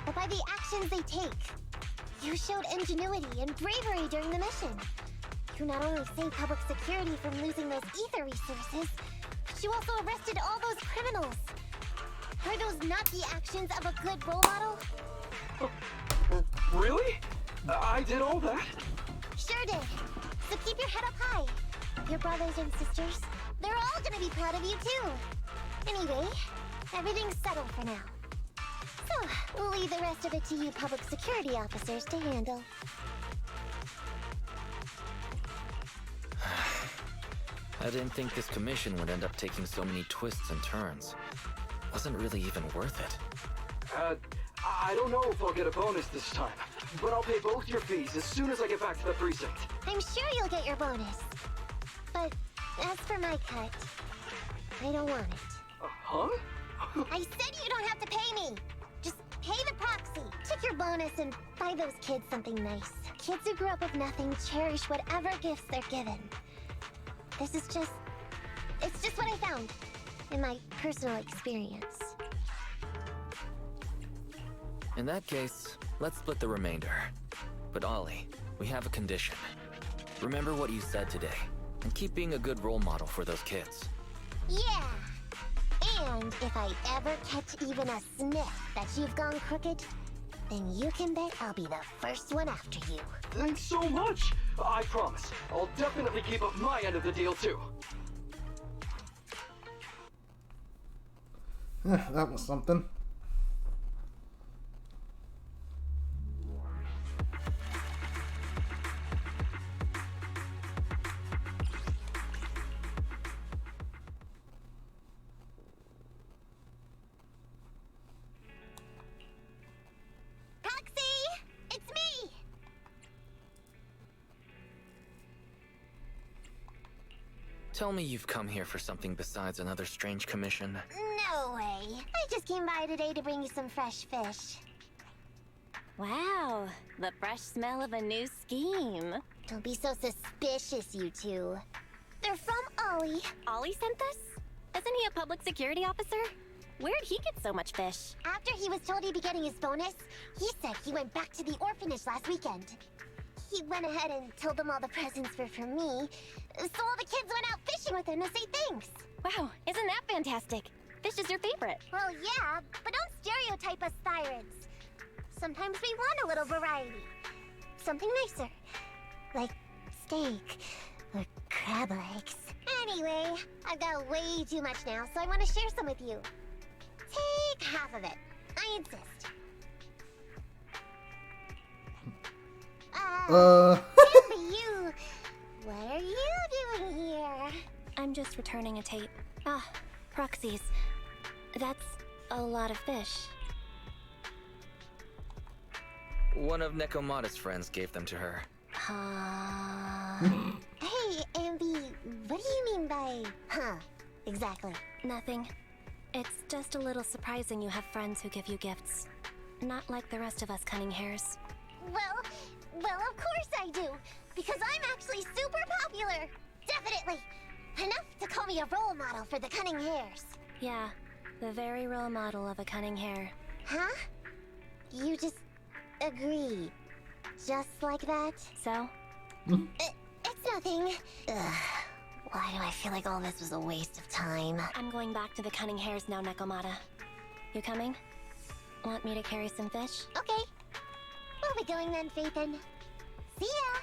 but by the actions they take. You showed ingenuity and bravery during the mission. You not only saved public security from losing those ether resources, but you also arrested all those criminals. Are those not the actions of a good role model? Really? I did all that? Sure did. So keep your head up high. Your brothers and sisters, they're all gonna be proud of you too. Anyway, everything's settled for now. So, we'll leave the rest of it to you public security officers to handle. I didn't think this commission would end up taking so many twists and turns. Wasn't really even worth it. I don't know if I'll get a bonus this time, but I'll pay both your fees as soon as I get back to the precinct. I'm sure you'll get your bonus. But as for my cut, I don't want it. Huh? I said you don't have to pay me! Just pay the proxy. Take your bonus and buy those kids something nice. Kids who grew up with nothing cherish whatever gifts they're given. It's just what I found in my personal experience. In that case, let's split the remainder. But Ollie, we have a condition. Remember what you said today, and keep being a good role model for those kids. Yeah! And if I ever catch even a sniff that you've gone crooked, then you can bet I'll be the first one after you. Thanks so much! I promise, I'll definitely keep up my end of the deal too. That was something. Tell me you've come here for something besides another strange commission. No way. I just came by today to bring you some fresh fish. Wow, the fresh smell of a new scheme. Don't be so suspicious, you two. They're from Ollie. Ollie sent this? Isn't he a public security officer? Where'd he get so much fish? After he was told he'd be getting his bonus, he said he went back to the orphanage last weekend. He went ahead and told them all the presents were from me, so all the kids went out fishing with him to say thanks. Wow, isn't that fantastic? Fish is your favorite. Well, yeah, but don't stereotype us Thyrans. Sometimes we want a little variety. Something nicer. Like steak or crab legs. Anyway, I've got way too much now, so I want to share some with you. Take half of it. I insist. You. What are you doing here? I'm just returning a tape. Ah, proxies. That's a lot of fish. One of Nekomata's friends gave them to her. Hey, Ambi, what do you mean by exactly? Nothing. It's just a little surprising you have friends who give you gifts. Not like the rest of us cunning hares. Well, of course I do. Because I'm actually super popular. Definitely. Enough to call me a role model for the cunning hares. Yeah, the very role model of a cunning hare. Huh? You just agreed. Just like that? So? It's nothing. Ugh. Why do I feel like all this was a waste of time? I'm going back to the cunning hares now, Nekomata. You coming? Want me to carry some fish? Okay. We'll be going then, Phaethon. See ya!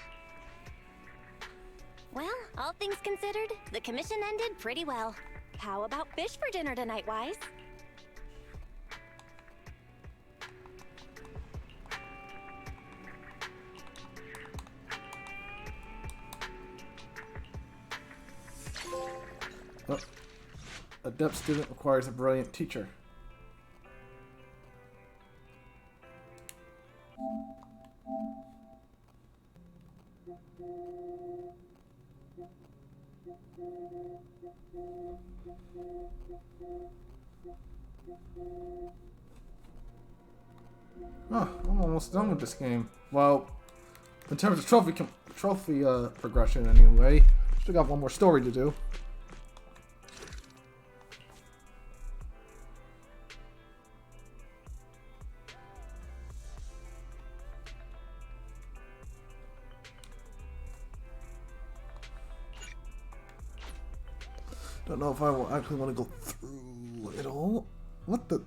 Well, all things considered, the commission ended pretty well. How about fish for dinner tonight, Wise? Oh. Adept student requires a brilliant teacher. Oh, I'm almost done with this game. Well, in terms of trophy progression anyway, still got one more story to do. Don't know if I will actually want to go through it all. What the?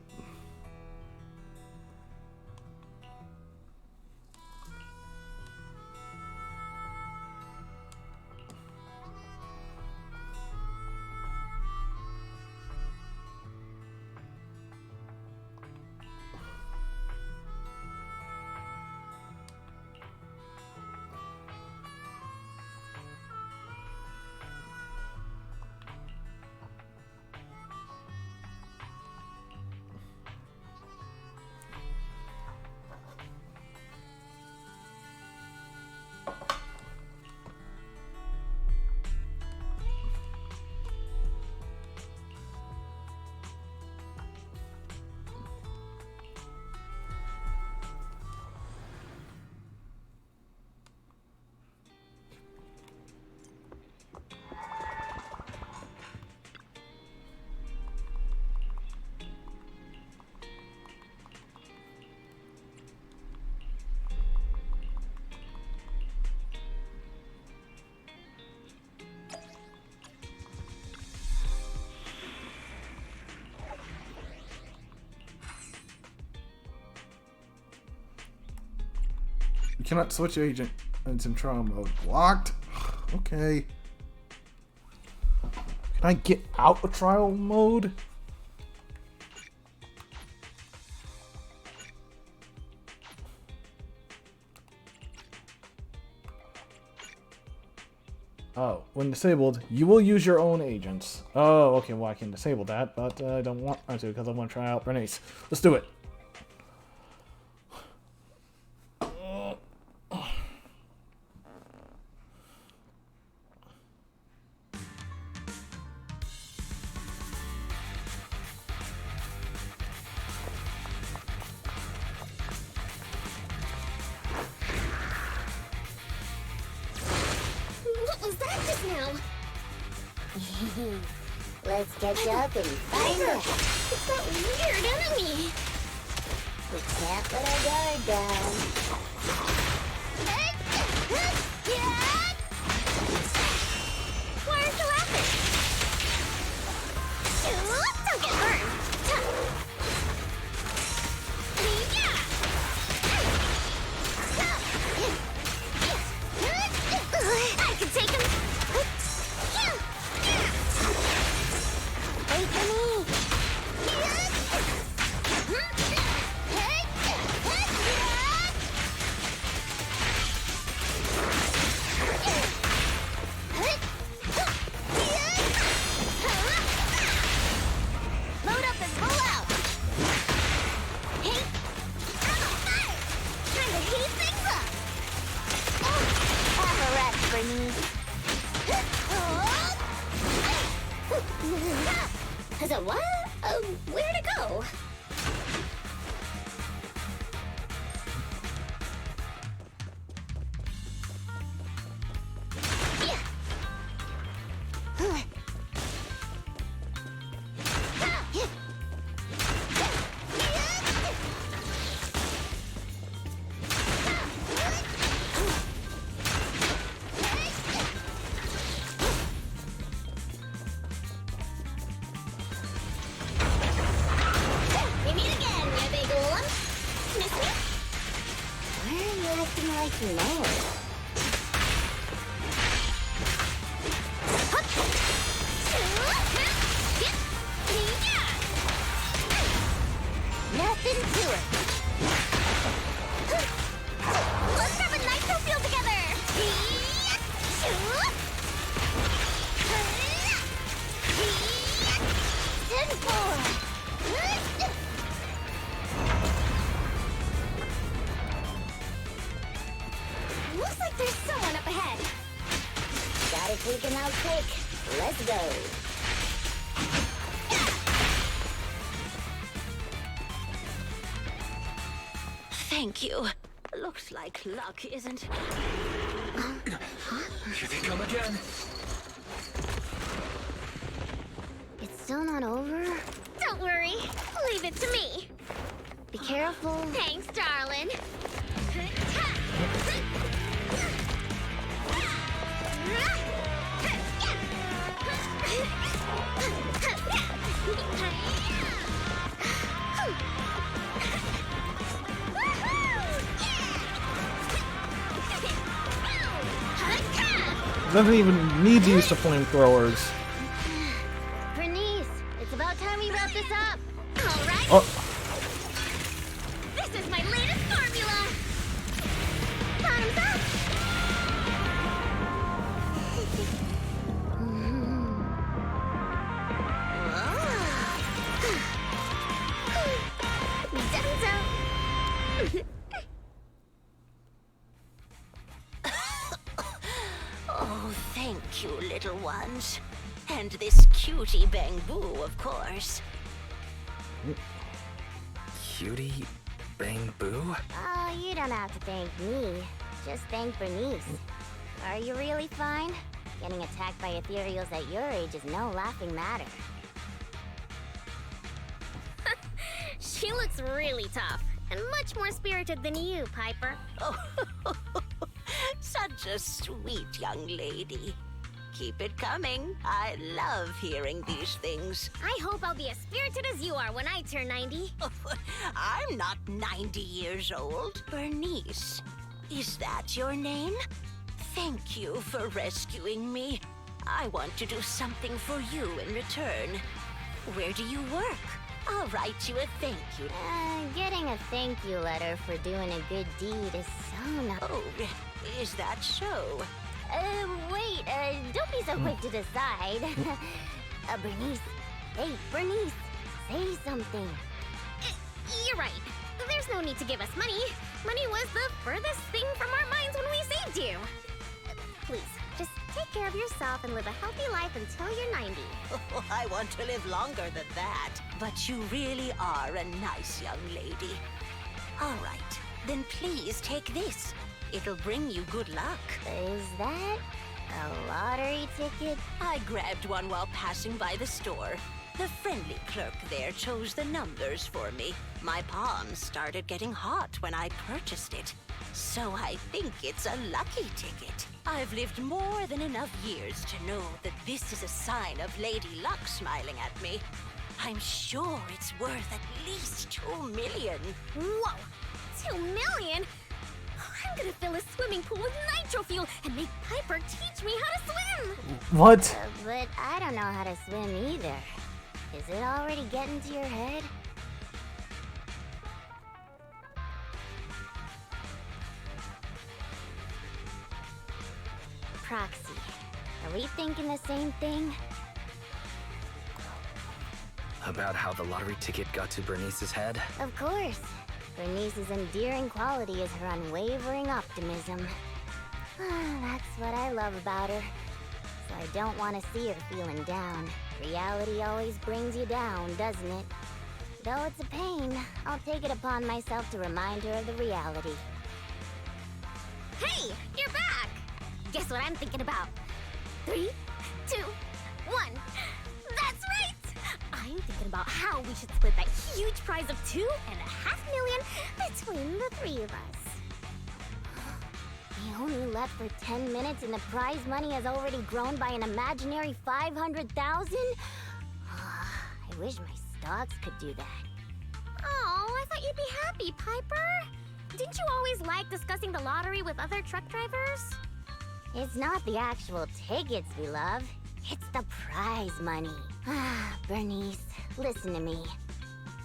You cannot switch agent in trial mode. Blocked? Okay. Can I get out of trial mode? Oh, when disabled, you will use your own agents. Oh, okay, well I can disable that, but I don't want to because I want to try out Bernice. Let's do it. Let's catch up and find her. It's that weird enemy! We can't let our guard down. Why aren't you laughing? Don't get burned! like you know it. Nothing to it. Let's grab a nitro field together. Looks like there's someone up ahead. Got it taken out quick. Let's go. Thank you. Looks like luck isn't. Here they come again. It's still not over? Don't worry. Leave it to me. Be careful. Thanks, darling. Doesn't even need to use the flamethrowers. Bernice, it's about time we wrap this up. All right. Oh. This is my latest formula. Thumbs up. Oh, thank you, little ones. And this cutie Bang Boo, of course. Cutie Bang Boo? Oh, you don't have to thank me. Just thank Bernice. Are you really fine? Getting attacked by ethereals at your age is no laughing matter. She looks really tough and much more spirited than you, Piper. Oh, such a sweet young lady. Keep it coming. I love hearing these things. I hope I'll be as spirited as you are when I turn 90. I'm not 90 years old. Bernice, is that your name? Thank you for rescuing me. I want to do something for you in return. Where do you work? I'll write you a thank you. Getting a thank you letter for doing a good deed is so nice. Oh, is that so? Wait, don't be so quick to decide. Bernice. Hey, Bernice, say something. You're right. There's no need to give us money. Money was the furthest thing from our minds when we saved you. Please, just take care of yourself and live a healthy life until you're 90. Oh, I want to live longer than that. But you really are a nice young lady. All right, then please take this. It'll bring you good luck. Is that a lottery ticket? I grabbed one while passing by the store. The friendly clerk there chose the numbers for me. My palms started getting hot when I purchased it. So I think it's a lucky ticket. I've lived more than enough years to know that this is a sign of Lady Luck smiling at me. I'm sure it's worth at least 2 million. Whoa! 2 million? I'm gonna fill a swimming pool with nitro fuel and make Piper teach me how to swim! What? But I don't know how to swim either. Is it already getting to your head? Proxy, are we thinking the same thing? About how the lottery ticket got to Bernice's head? Of course. Bernice's endearing quality is her unwavering optimism. That's what I love about her. So I don't want to see her feeling down. Reality always brings you down, doesn't it? Though it's a pain, I'll take it upon myself to remind her of the reality. Hey, you're back! Guess what I'm thinking about? 3, 2, 1. That's right! I'm thinking about how we should split that huge prize of $2.5 million between the 3 of us. We only left for 10 minutes and the prize money has already grown by an imaginary 500,000? I wish my stocks could do that. Oh, I thought you'd be happy, Piper. Didn't you always like discussing the lottery with other truck drivers? It's not the actual tickets we love. It's the prize money. Bernice, listen to me.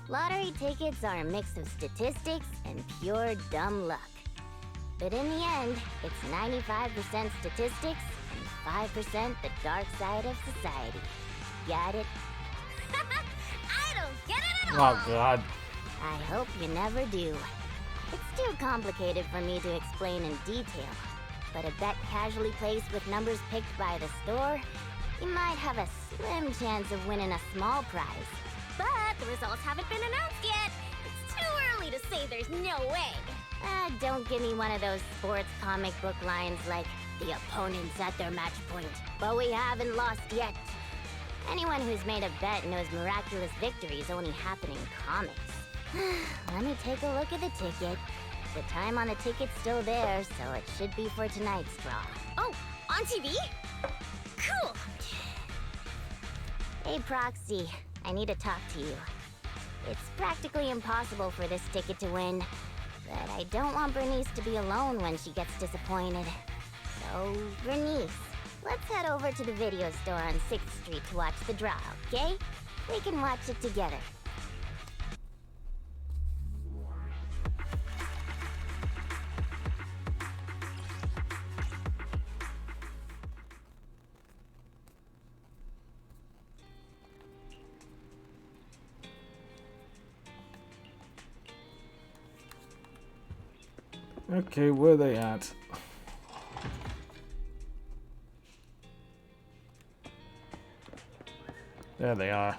Lottery tickets are a mix of statistics and pure dumb luck. But in the end, it's 95% statistics and 5% the dark side of society. Got it? I don't get it at all! Oh, God. I hope you never do. It's too complicated for me to explain in detail. But a bet casually placed with numbers picked by the store, you might have a slim chance of winning a small prize. But the results haven't been announced yet. It's too early to say there's no way. Don't give me one of those sports comic book lines like, the opponent's at their match point, but we haven't lost yet. Anyone who's made a bet knows miraculous victories only happen in comics. Let me take a look at the ticket. The time on the ticket's still there, so it should be for tonight's draw. Oh, on TV? Cool! Hey, Proxy. I need to talk to you. It's practically impossible for this ticket to win, but I don't want Bernice to be alone when she gets disappointed. So, Bernice, let's head over to the video store on 6th Street to watch the draw, okay? We can watch it together. Okay, where are they at? There they are.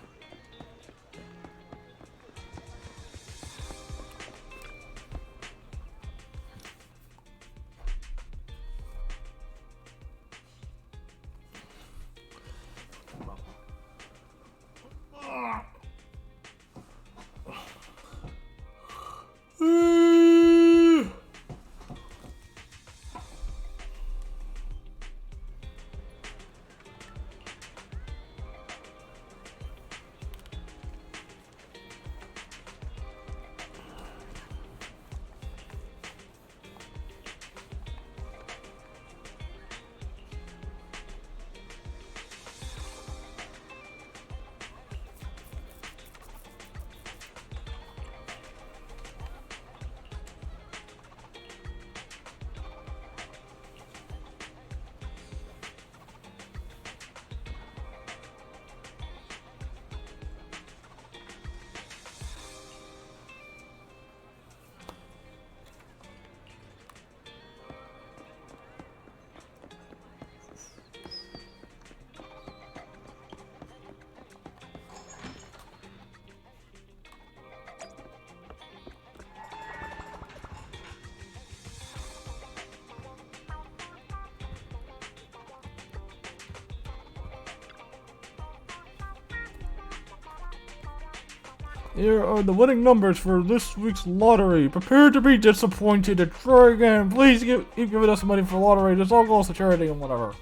Here are the winning numbers for this week's lottery. Prepare to be disappointed and try again. Please keep giving us money for lottery. This all goes to charity and whatever.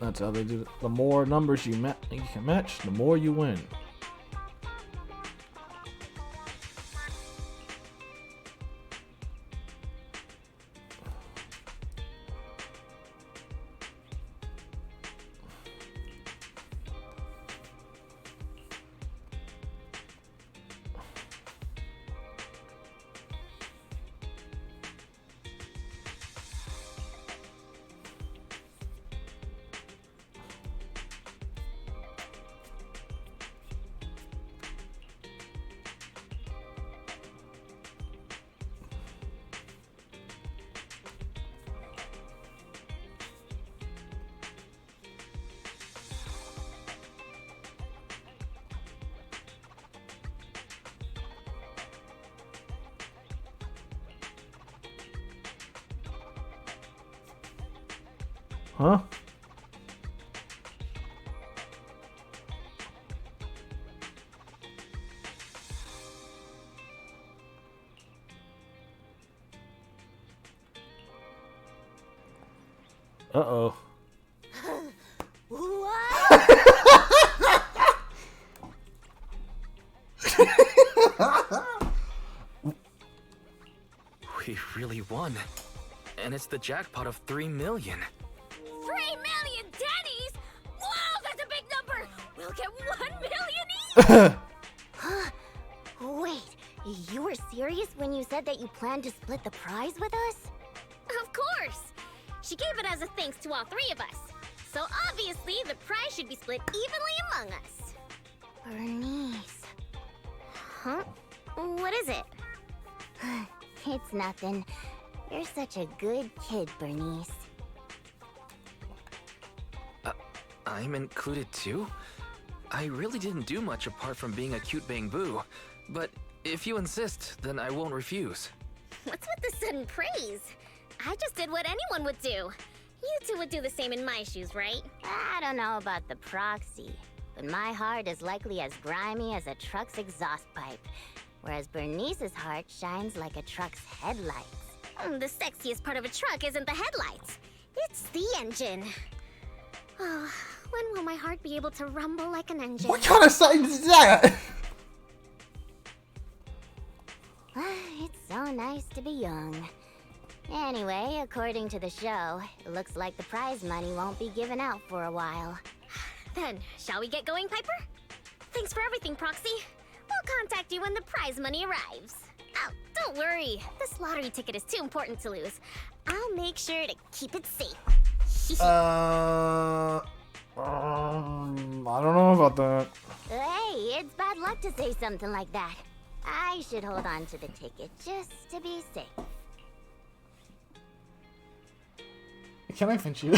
That's how they do it. The more numbers you can match, the more you win. Huh? Uh-oh. We really won. And it's the jackpot of 3 million. 3 million Denny's? Wow, that's a big number! We'll get 1 million each! Wait, you were serious when you said that you planned to split the prize with us? Of course! She gave it as a thanks to all 3 of us. So obviously, the prize should be split evenly among us. Bernice. Huh? What is it? It's nothing. You're such a good kid, Bernice. I'm included too? I really didn't do much apart from being a cute bang-boo. But if you insist, then I won't refuse. What's with the sudden praise? I just did what anyone would do. You two would do the same in my shoes, right? I don't know about the proxy, but my heart is likely as grimy as a truck's exhaust pipe, whereas Bernice's heart shines like a truck's headlights. The sexiest part of a truck isn't the headlights. It's the engine. Oh, when will my heart be able to rumble like an engine? What kind of sentence is that? It's so nice to be young. Anyway, according to the show, it looks like the prize money won't be given out for a while. Then, shall we get going, Piper? Thanks for everything, Proxy. We'll contact you when the prize money arrives. Oh, don't worry. This lottery ticket is too important to lose. I'll make sure to keep it safe. I don't know about that. Hey, it's bad luck to say something like that. I should hold on to the ticket just to be safe. Can I pinch you?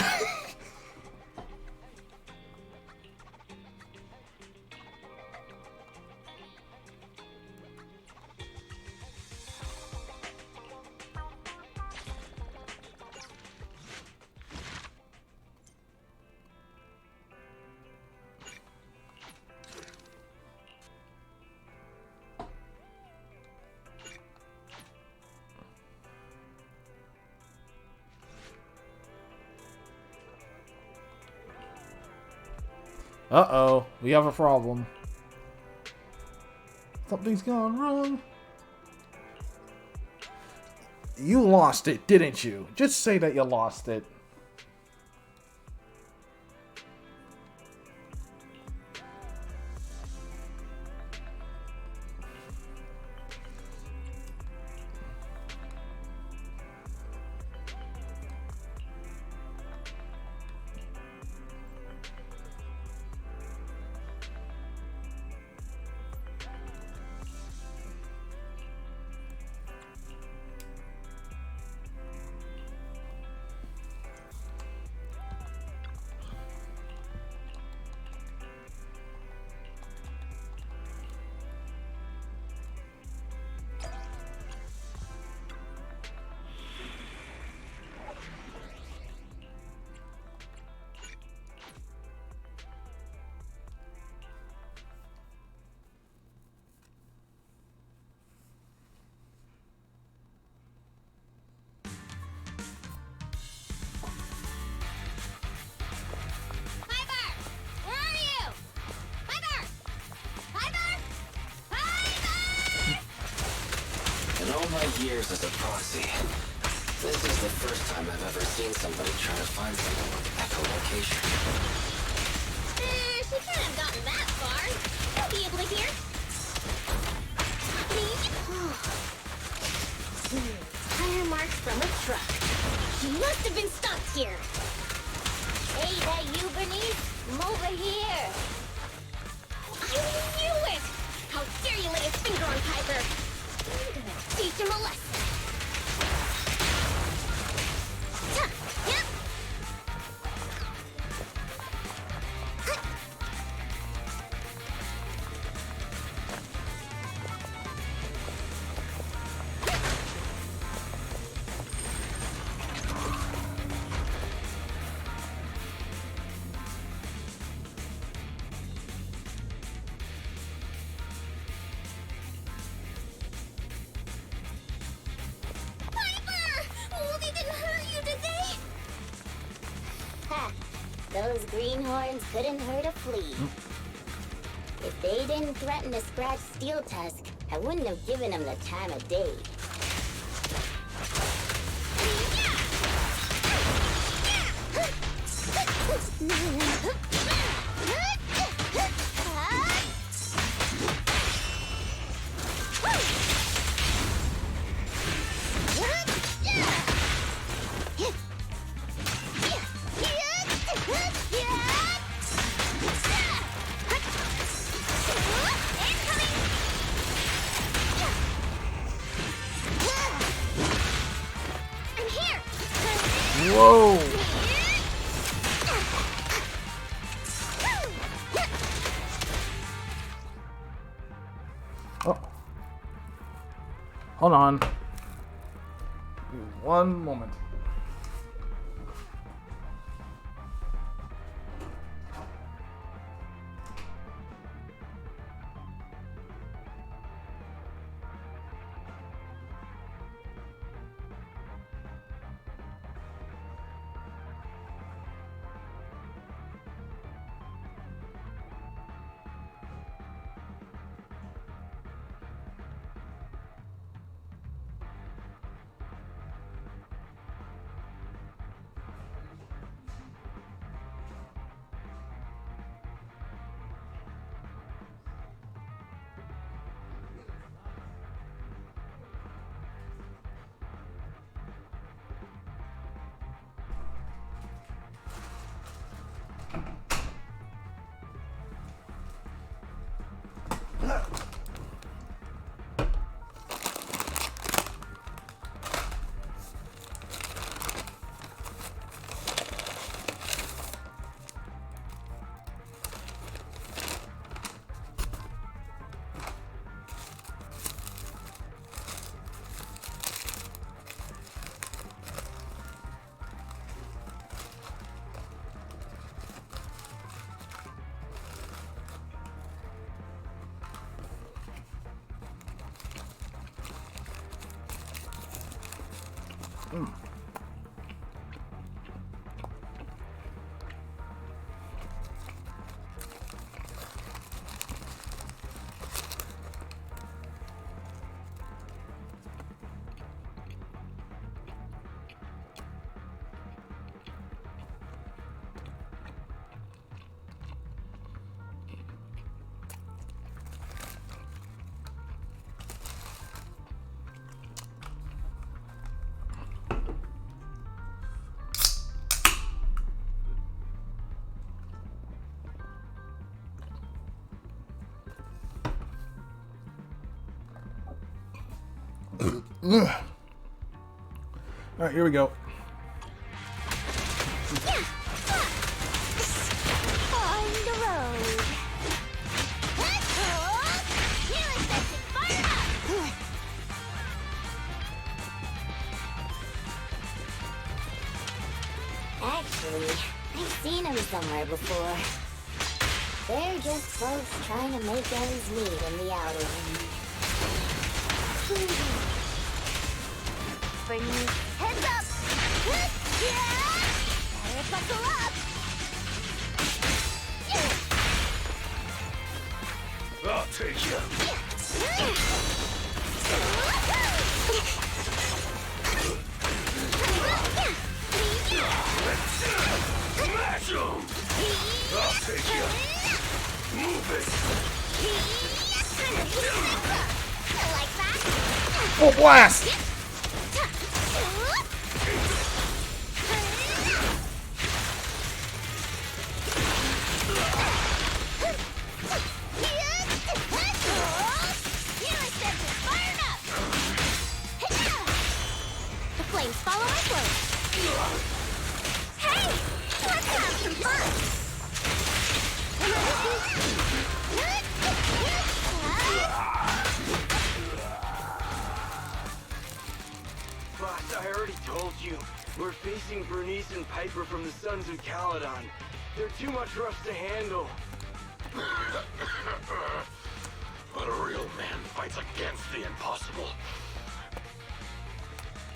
Uh-oh, we have a problem. Something's gone wrong. You lost it, didn't you? Just say that you lost it. In all my years as a proxy, this is the first time I've ever seen somebody try to find something with echolocation. She can't have gotten that far. You'll be able to hear. Tire marks from a truck. He must have been stopped here. Hey, that you, Bernice? Come over here. I knew it! How dare you lay a finger on Piper? I'm gonna teach him a lesson. Yep. those greenhorns couldn't hurt a flea. If they didn't threaten to scratch Steel Tusk, I wouldn't have given them the time of day. Whoa! Oh. Hold on. Give me 1 moment. Alright, here we go. On the road. Actually, I've seen them somewhere before. They're just folks trying to make ends meet in the outer ring. Bernice, heads up! Better buckle up! I'll take you. Smash 'em! I'll take you. Move it. Like that? Oh, blast! The flames follow upward. Hey! Let's have some fun! Boss, I already told you. We're facing Bernice and Piper from the Sons of Caledon. They're too much for us to handle. But a real man fights against the impossible.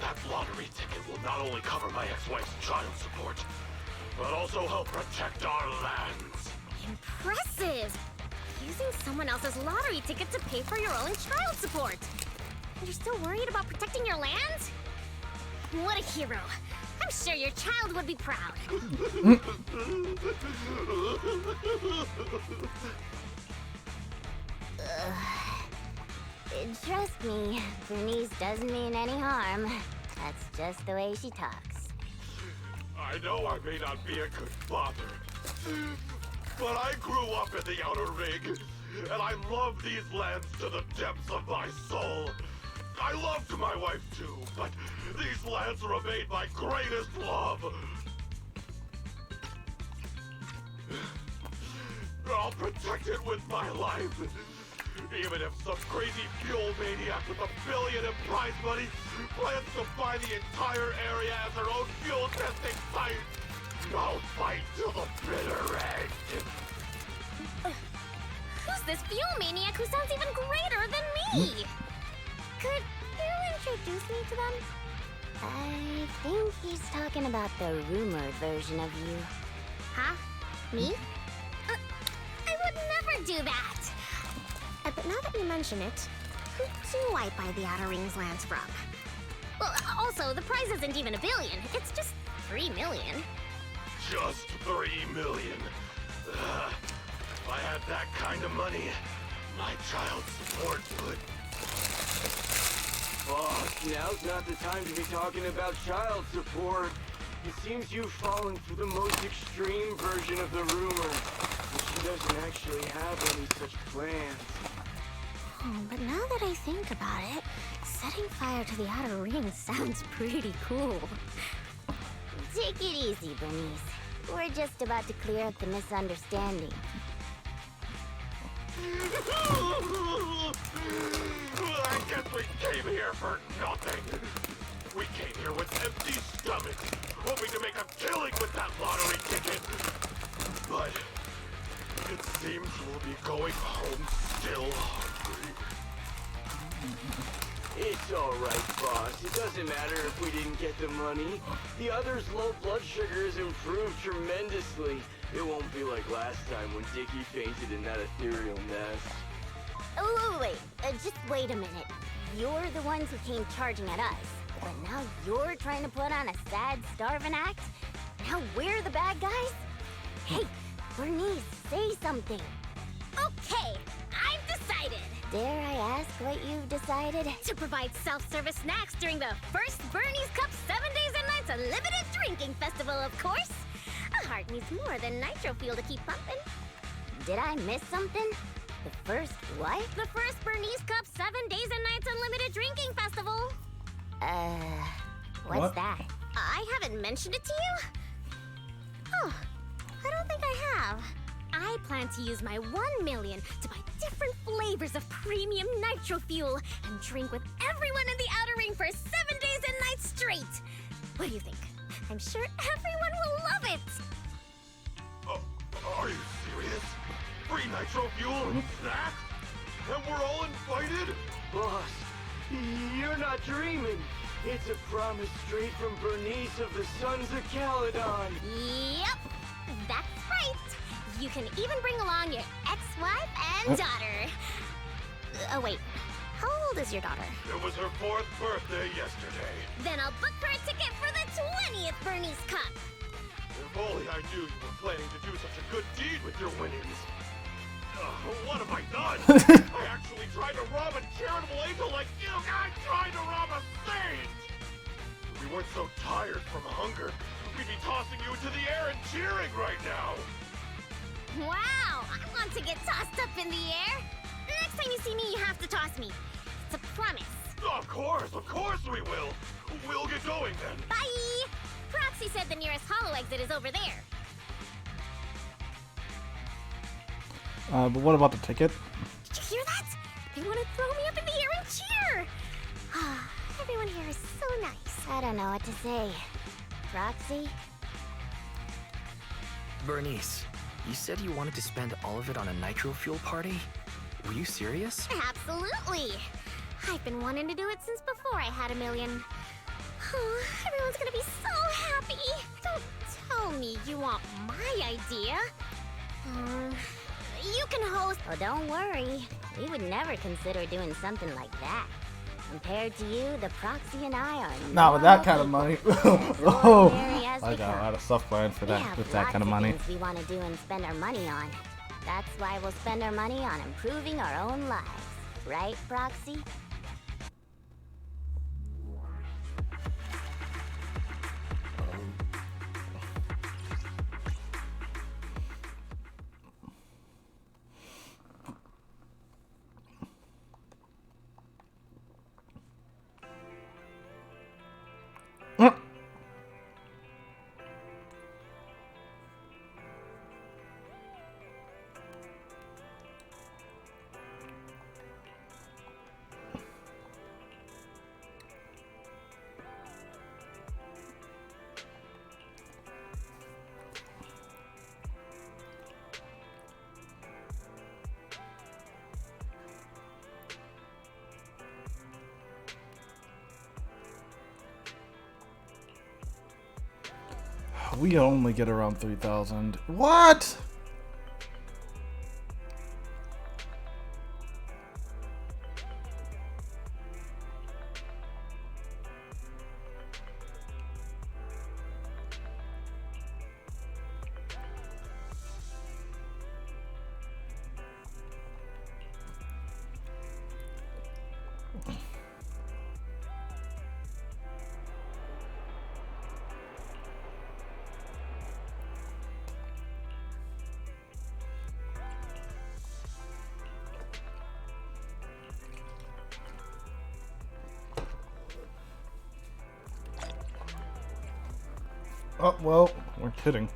That lottery ticket will not only cover my ex-wife's child support, but also help protect our lands. Impressive! Using someone else's lottery ticket to pay for your own child support. And you're still worried about protecting your land? What a hero. I'm sure your child would be proud. Trust me, Bernice doesn't mean any harm. That's just the way she talks. I know I may not be a good father, but I grew up in the Outer Ring, and I love these lands to the depths of my soul. I loved my wife too, but these lands remain my greatest love. I'll protect it with my life. Even if some crazy fuel maniac with $1 billion in prize money plans to buy the entire area as their own fuel testing site, I'll fight till the bitter end. Who's this fuel maniac who sounds even greater than me? Could you introduce me to them? I think he's talking about the rumored version of you. Huh? Me? I would never do that! But now that you mention it, who do I buy the Outer Rings lands from? Well, also, the prize isn't even $1 billion. It's just 3 million. Just 3 million. If I had that kind of money, my child support would... Boss, now's not the time to be talking about child support. It seems you've fallen for the most extreme version of the rumor. She doesn't actually have any such plans. Oh, but now that I think about it, setting fire to the Outer Ring sounds pretty cool. Take it easy, Bernice. We're just about to clear up the misunderstanding. I guess we came here for nothing. We came here with empty stomachs, hoping to make a killing with that lottery ticket. But it seems we'll be going home still hungry. It's alright, boss. It doesn't matter if we didn't get the money. The other's low blood sugar has improved tremendously. It won't be like last time when Dickie fainted in that ethereal nest. Oh, wait. Just wait a minute. You're the ones who came charging at us. But now you're trying to put on a sad, starving act? Now we're the bad guys? Hey, Bernice, say something. Okay, I've decided. Dare I ask what you've decided? To provide self-service snacks during the first Bernie's Cup 7 Days and Nights Unlimited Drinking Festival, of course. A heart needs more than nitro fuel to keep pumping. Did I miss something? The first what? The first Bernie's Cup 7 Days and Nights Unlimited Drinking Festival. What's that? I haven't mentioned it to you? Oh, I don't think I have. I plan to use my 1 million to buy different flavors of premium nitro fuel and drink with everyone in the Outer Ring for 7 days and nights straight. What do you think? I'm sure everyone will love it. Are you serious? Free nitro fuel and snacks? And we're all invited? Boss, you're not dreaming. It's a promise straight from Bernice of the Sons of Caledon. Yep, that's right. You can even bring along your ex-wife and daughter. Oh, wait. How old is your daughter? It was her 4th birthday yesterday. Then I'll book her a ticket for the 20th Bernie's Cup. If only I knew you were planning to do such a good deed with your winnings. What have I done? I actually tried to rob a charitable angel like you guys tried to rob a saint! If we weren't so tired from hunger, we'd be tossing you into the air and cheering right now! Wow, I want to get tossed up in the air. Next time you see me, you have to toss me. It's a promise. Of course we will. We'll get going then. Bye! Proxy said the nearest hollow exit is over there. But what about the ticket? Did you hear that? They want to throw me up in the air and cheer. Everyone here is so nice. I don't know what to say. Proxy? Bernice, you said you wanted to spend all of it on a nitro fuel party? Were you serious? Absolutely. I've been wanting to do it since before I had 1 million. Oh, everyone's gonna be so happy. Don't tell me you want my idea. You can host. Oh, don't worry. We would never consider doing something like that. Compared to you, the Proxy and I are Not with that kind of money. Oh, as I we got a come. lot of stuff planned for We that have with that lots kind of money. things we want to do and spend our money on. That's why we'll spend our money on improving our own lives. Right, Proxy? We only get around 3,000. What? Oh, well, we're kidding.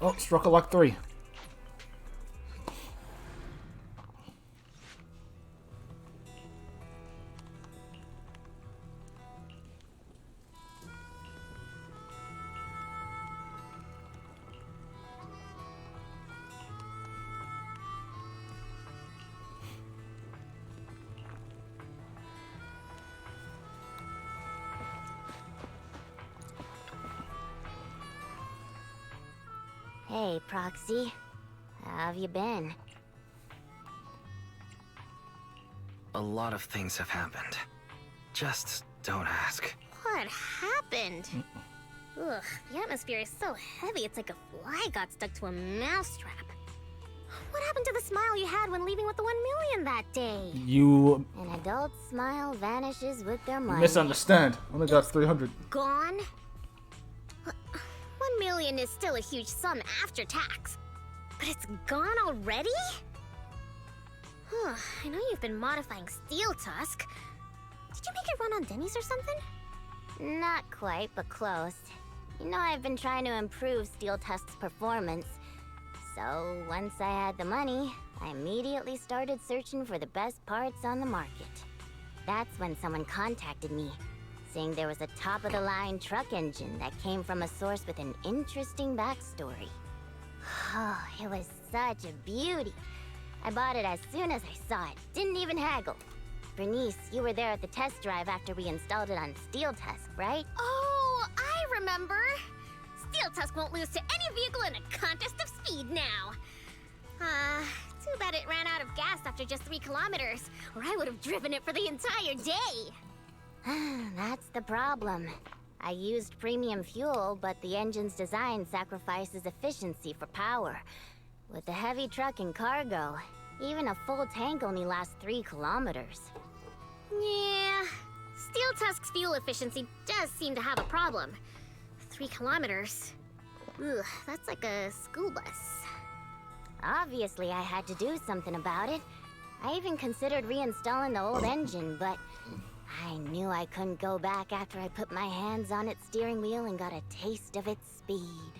Oh, struck a luck 3. Hey, Proxy. How have you been? A lot of things have happened. Just don't ask. What happened? Ugh, the atmosphere is so heavy, it's like a fly got stuck to a mousetrap. What happened to the smile you had when leaving with the 1 million that day? You An adult smile vanishes with their money. misunderstand. Only got 300. Gone? 1 million is still a huge sum after tax. But it's gone already? I know you've been modifying Steel Tusk. Did you make it run on Denny's or something? Not quite, but close. You know, I've been trying to improve Steel Tusk's performance. So, once I had the money, I immediately started searching for the best parts on the market. That's when someone contacted me, saying there was a top-of-the-line truck engine that came from a source with an interesting backstory. Oh, it was such a beauty. I bought it as soon as I saw it, didn't even haggle. Bernice, you were there at the test drive after we installed it on Steel Tusk, right? Oh, I remember. Steel Tusk won't lose to any vehicle in a contest of speed now. Too bad it ran out of gas after just 3 kilometers, or I would have driven it for the entire day. That's the problem. I used premium fuel, but the engine's design sacrifices efficiency for power. With the heavy truck and cargo, even a full tank only lasts 3 kilometers. Yeah, Steel Tusk's fuel efficiency does seem to have a problem. 3 kilometers. Ugh, that's like a school bus. Obviously, I had to do something about it. I even considered reinstalling the old engine, but I knew I couldn't go back after I put my hands on its steering wheel and got a taste of its speed.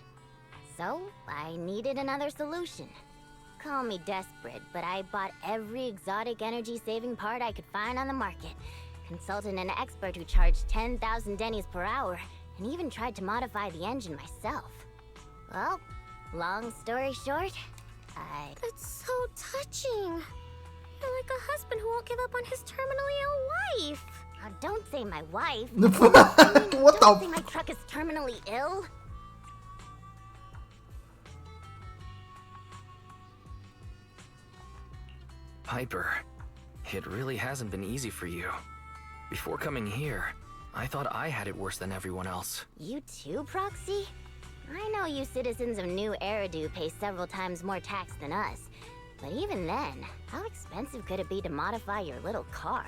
So, I needed another solution. Call me desperate, but I bought every exotic energy-saving part I could find on the market, consulted an expert who charged 10,000 dennies per hour, and even tried to modify the engine myself. Well, long story short, That's so touching. You're like a husband who won't give up on his terminally ill wife. Don't say my wife. What Don't say my truck is terminally ill. Piper, it really hasn't been easy for you. Before coming here, I thought I had it worse than everyone else. You too, Proxy? I know you citizens of New Eridu pay several times more tax than us. But even then, how expensive could it be to modify your little car?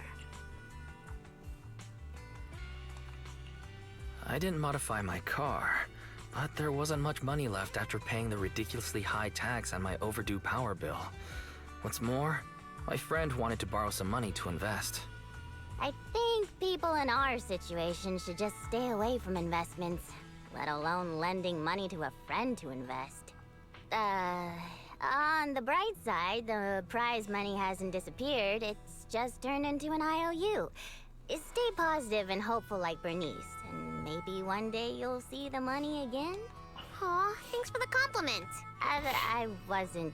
I didn't modify my car, but there wasn't much money left after paying the ridiculously high tax on my overdue power bill. What's more, my friend wanted to borrow some money to invest. I think people in our situation should just stay away from investments, let alone lending money to a friend to invest. On the bright side, the prize money hasn't disappeared, it's just turned into an IOU. Stay positive and hopeful like Bernice, and maybe one day you'll see the money again? Aw, thanks for the compliment. I wasn't...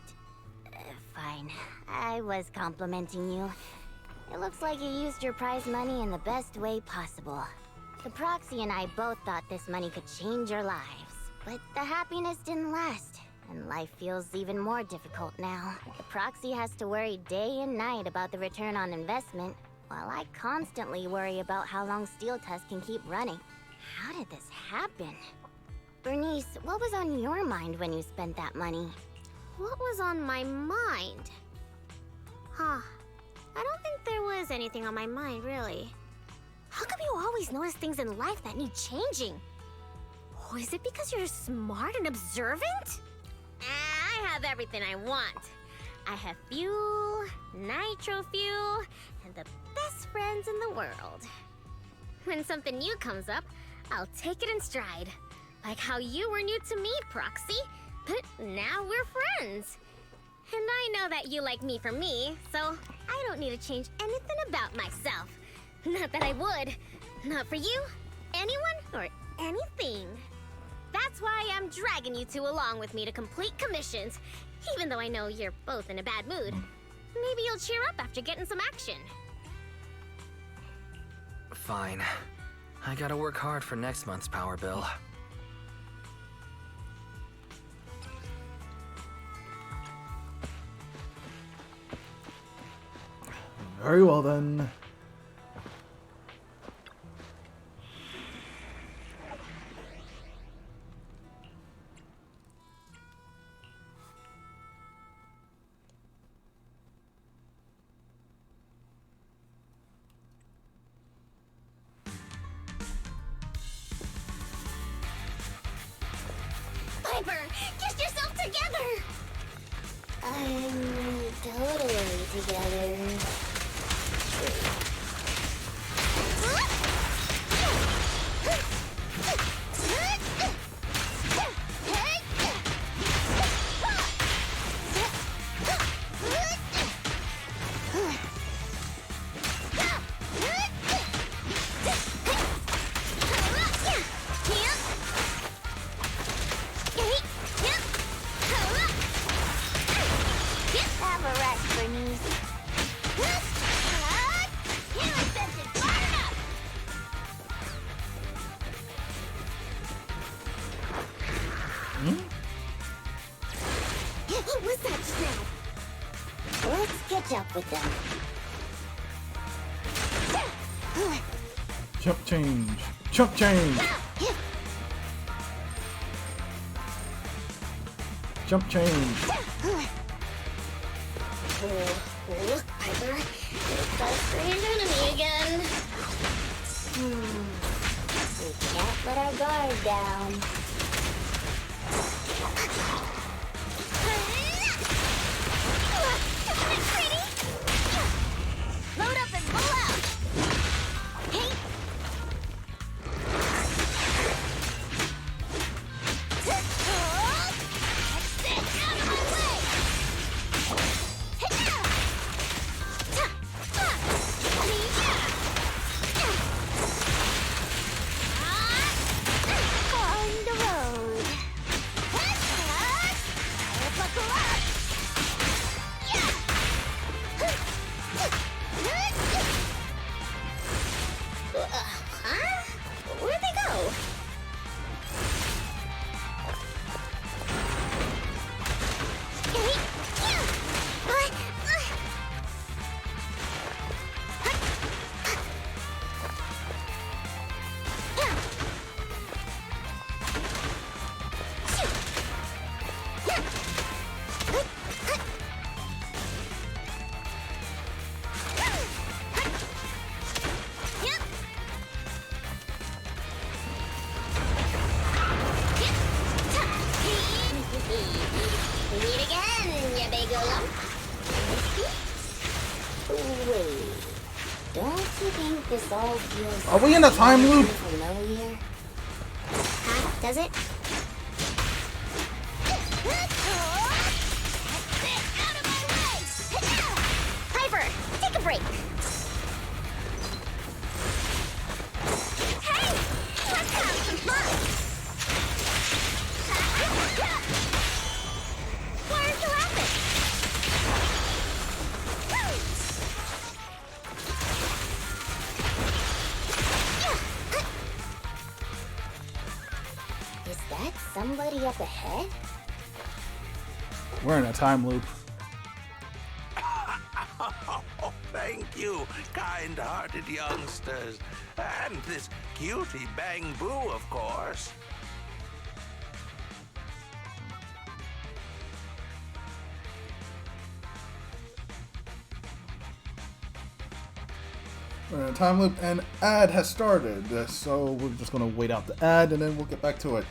fine. I was complimenting you. It looks like you used your prize money in the best way possible. The Proxy and I both thought this money could change your lives, but the happiness didn't last, and life feels even more difficult now. The Proxy has to worry day and night about the return on investment, while I constantly worry about how long Steel Tusk can keep running. How did this happen? Bernice, what was on your mind when you spent that money? What was on my mind? Huh. I don't think there was anything on my mind, really. How come you always notice things in life that need changing? Oh, is it because you're smart and observant? I have everything I want. I have fuel, nitro fuel, and the best friends in the world. When something new comes up, I'll take it in stride. Like how you were new to me, Proxy, but now we're friends. And I know that you like me for me, so I don't need to change anything about myself. Not that I would. Not for you, anyone, or anything. That's why I'm dragging you two along with me to complete commissions, even though I know you're both in a bad mood. Maybe you'll cheer up after getting some action. Fine. I gotta work hard for next month's power bill. Very well then. Piper, get yourself together! I'm totally together. Have a rest, Bernice. What was that just now? Let's catch up with them. Chump change. Chump change. Jump change. Look, Piper. You've got a strange enemy again. We can't let our guard down. Isn't it pretty? Load up and pull out. Hey. Where'd they go? Meet again, you big lump. Wait, don't you think this all feels... Are we in a time loop? Familiar? Huh? Does it? Piper, take a break. Hey, let's have some fun. Why aren't you laughing? Is that somebody up ahead? We're in a time loop. Oh, thank you, kind-hearted youngsters. And this cutie Bang Boo, of course. We're in a time loop, and ad has started. So we're just gonna wait out the ad, and then we'll get back to it.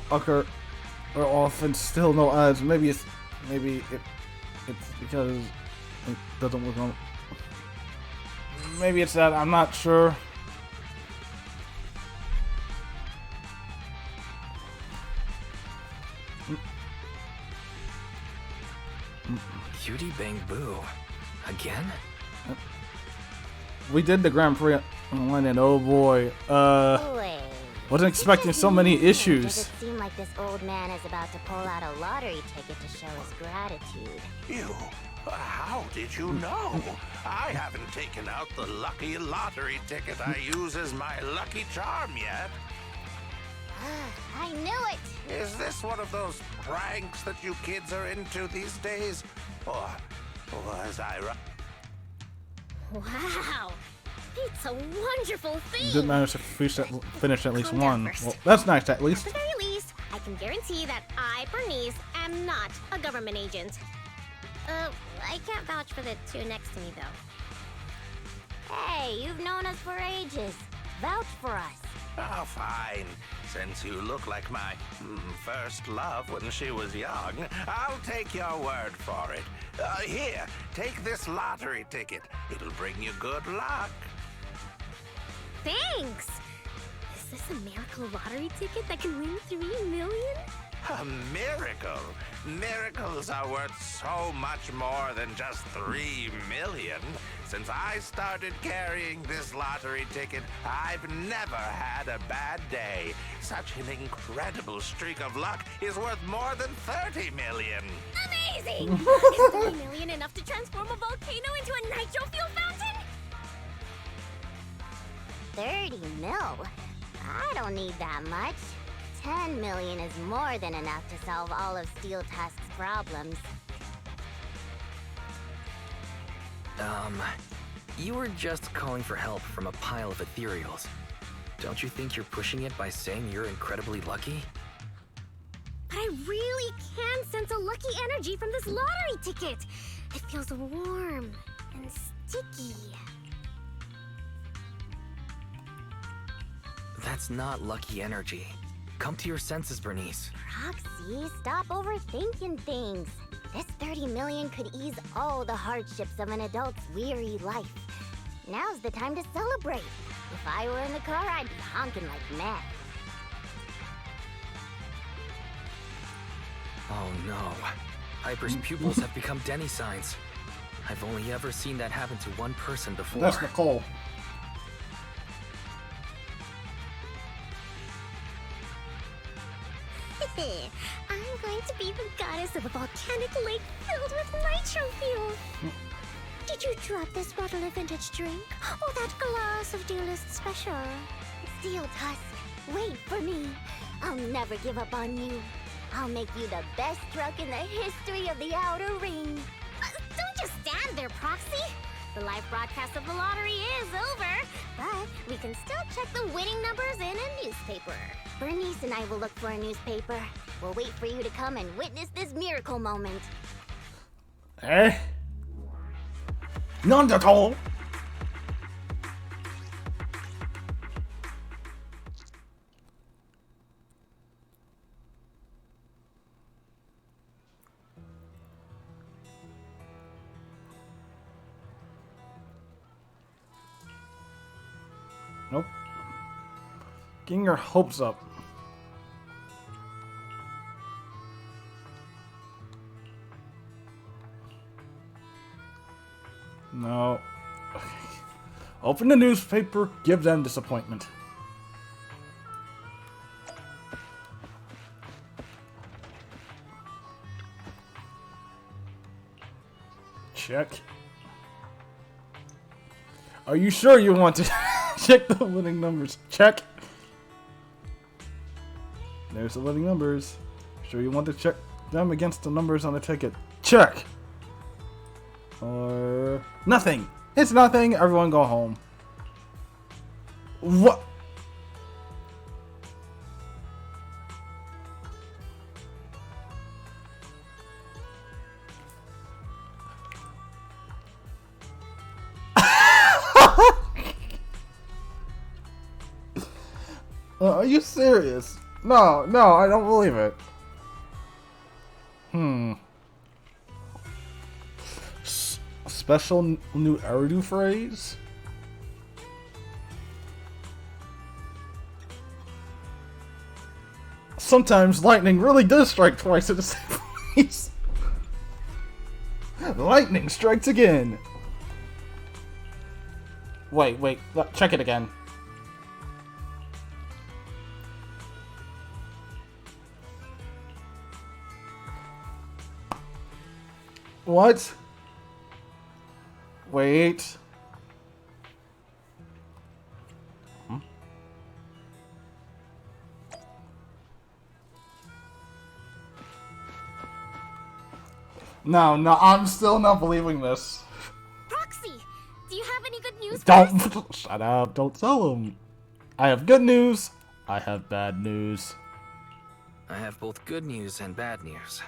Blocker are off and still no ads. Maybe it's because it doesn't work on. Maybe it's that, I'm not sure. Cutie Bang Boo. Again? We did the Grand Prix one, and oh boy, wasn't expecting so many issues. Does it seem like this old man is about to pull out a lottery ticket to show his gratitude? You? How did you know? I haven't taken out the lucky lottery ticket I use as my lucky charm yet. I knew it! Is this one of those pranks that you kids are into these days? Or was I right? Wow! It's a wonderful thing! Did manage to finish at least one. Well, that's nice at least. At the very least, I can guarantee that I, Bernice, am not a government agent. I can't vouch for the two next to me, though. Hey, you've known us for ages. Vouch for us. Oh, fine. Since you look like my first love when she was young, I'll take your word for it. Here, take this lottery ticket. It'll bring you good luck. Thanks! Is this a miracle lottery ticket that can win $3 million? A miracle? Miracles are worth so much more than just 3 million. Since I started carrying this lottery ticket, I've never had a bad day. Such an incredible streak of luck is worth more than 30 million. Amazing! Is 30 million enough to transform a volcano into a nitro fuel fountain? 30 mil? I don't need that much. 10 million is more than enough to solve all of Steel Tusk's problems. You were just calling for help from a pile of ethereals. Don't you think you're pushing it by saying you're incredibly lucky? But I really can sense a lucky energy from this lottery ticket. It feels warm and sticky. That's not lucky energy. Come to your senses, Bernice. Roxy, stop overthinking things. This 30 million could ease all the hardships of an adult's weary life. Now's the time to celebrate. If I were in the car, I'd be honking like mad. Oh no. Hyper's pupils have become Denny signs. I've only ever seen that happen to one person before. That's Nicole. I'm going to be the goddess of a volcanic lake filled with nitro fuel. Did you drop this bottle of vintage drink? Or that glass of dearest special? Steel Tusk, wait for me. I'll never give up on you. I'll make you the best truck in the history of the Outer Ring. Don't just stand there, Proxy. The live broadcast of the lottery is over, but we can still check the winning numbers in a newspaper. Bernice and I will look for a newspaper. We'll wait for you to come and witness this miracle moment. Eh? Not at all. Nope. Getting your hopes up. No. Okay. Open the newspaper, give them disappointment. Check. Are you sure you want to check the winning numbers? Check. There's the winning numbers. Sure you want to check them against the numbers on the ticket? Check. Or nothing. It's nothing. Everyone go home. What? Are you serious? No, no, I don't believe it. Special new Eridu phrase? Sometimes lightning really does strike twice at the same place. Lightning strikes again. Wait, check it again. What? Wait. No, I'm still not believing this. Proxy, do you have any good news? Don't shut up. Don't tell them. I have good news. I have bad news. I have both good news and bad news.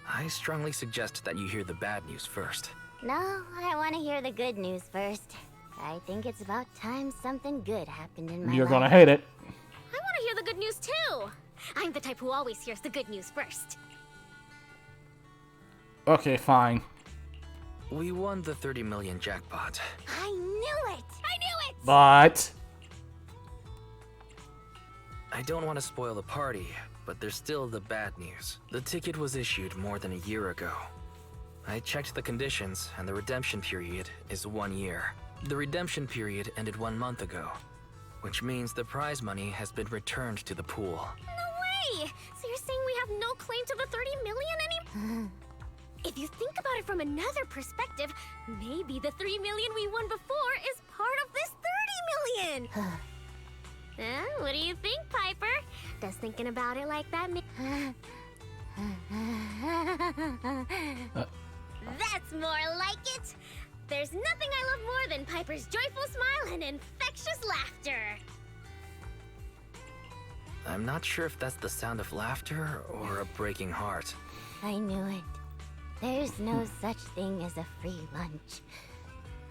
I strongly suggest that you hear the bad news first. No, I want to hear the good news first. I think it's about time something good happened in my life. You're gonna hate it. I want to hear the good news too. I'm the type who always hears the good news first. Okay, fine. We won the 30 million jackpot. I knew it! I knew it! But I don't want to spoil the party, but there's still the bad news. The ticket was issued more than a year ago. I checked the conditions, and the redemption period is 1 year. The redemption period ended 1 month ago, which means the prize money has been returned to the pool. No way! So you're saying we have no claim to the 30 million anymore? If you think about it from another perspective, maybe the 3 million we won before is part of this 30 million! What do you think, Piper? Does thinking about it like that That's more like it! There's nothing I love more than Piper's joyful smile and infectious laughter! I'm not sure if that's the sound of laughter or a breaking heart. I knew it. There's no such thing as a free lunch.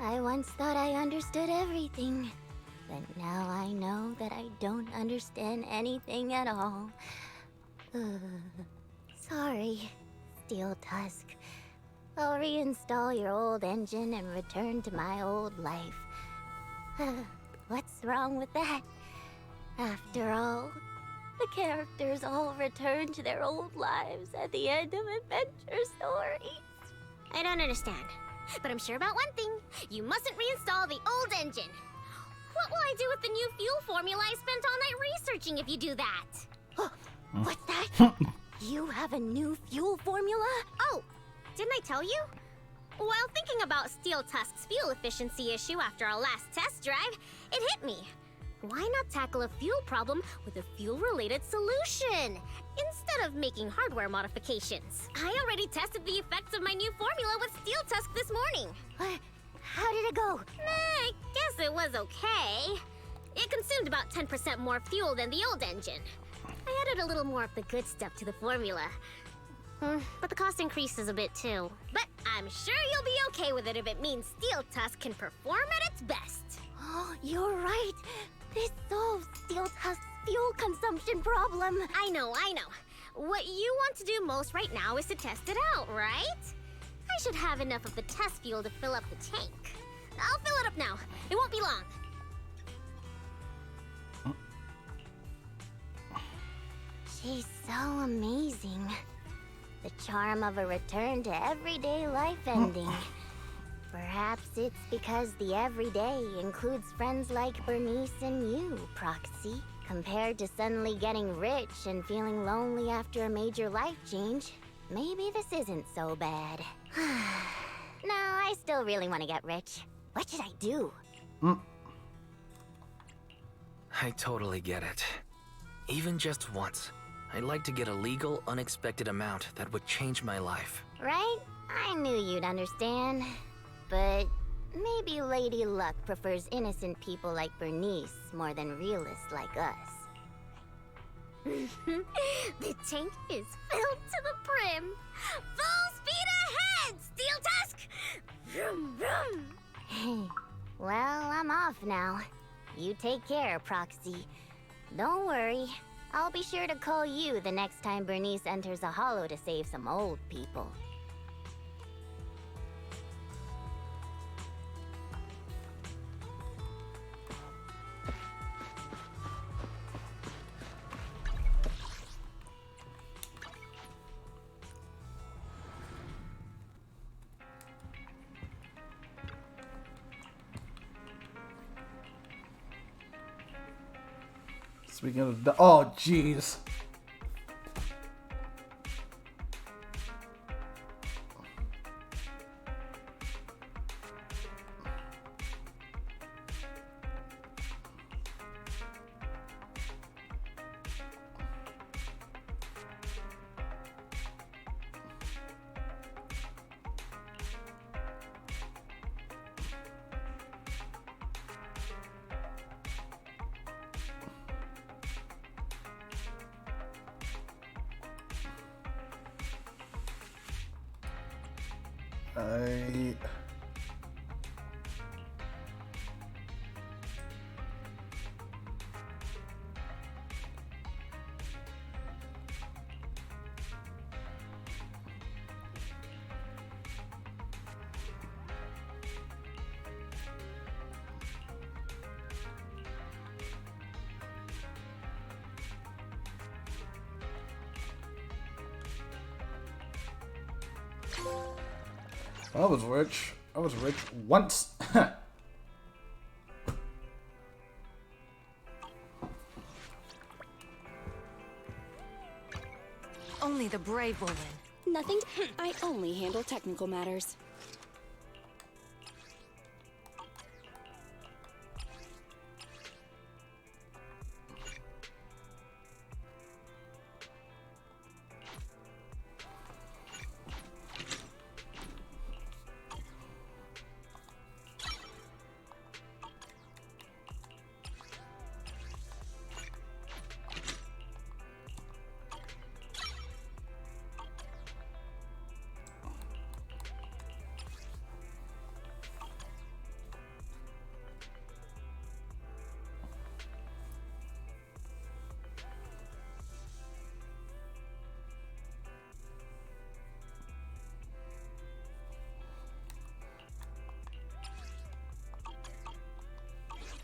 I once thought I understood everything, but now I know that I don't understand anything at all. Sorry, Steel Tusk. I'll reinstall your old engine and return to my old life. What's wrong with that? After all, the characters all return to their old lives at the end of adventure stories. I don't understand, but I'm sure about one thing. You mustn't reinstall the old engine. What will I do with the new fuel formula I spent all night researching if you do that? What's that? You have a new fuel formula? Oh, didn't I tell you? While thinking about Steel Tusk's fuel efficiency issue after our last test drive, it hit me. Why not tackle a fuel problem with a fuel-related solution, instead of making hardware modifications? I already tested the effects of my new formula with Steel Tusk this morning. How did it go? I guess it was okay. It consumed about 10% more fuel than the old engine. I added a little more of the good stuff to the formula. But the cost increases a bit too. But I'm sure you'll be okay with it if it means Steel Tusk can perform at its best. You're right. This solves Steel Tusk's fuel consumption problem. I know. What you want to do most right now is to test it out, right? I should have enough of the test fuel to fill up the tank. I'll fill it up now. It won't be long. She's so amazing. The charm of a return to everyday life ending. Perhaps it's because the everyday includes friends like Bernice and you, Proxy. Compared to suddenly getting rich and feeling lonely after a major life change, maybe this isn't so bad. No, I still really want to get rich. What should I do? I totally get it. Even just once, I'd like to get a legal, unexpected amount that would change my life. Right? I knew you'd understand. But maybe Lady Luck prefers innocent people like Bernice more than realists like us. The tank is filled to the brim. Full speed ahead, Steel Tusk! Vroom, vroom. Well, I'm off now. You take care, Proxy. Don't worry. I'll be sure to call you the next time Bernice enters a hollow to save some old people. Speaking of the, oh jeez. I was rich. I was rich once. Only the brave will win. Nothing. I only handle technical matters.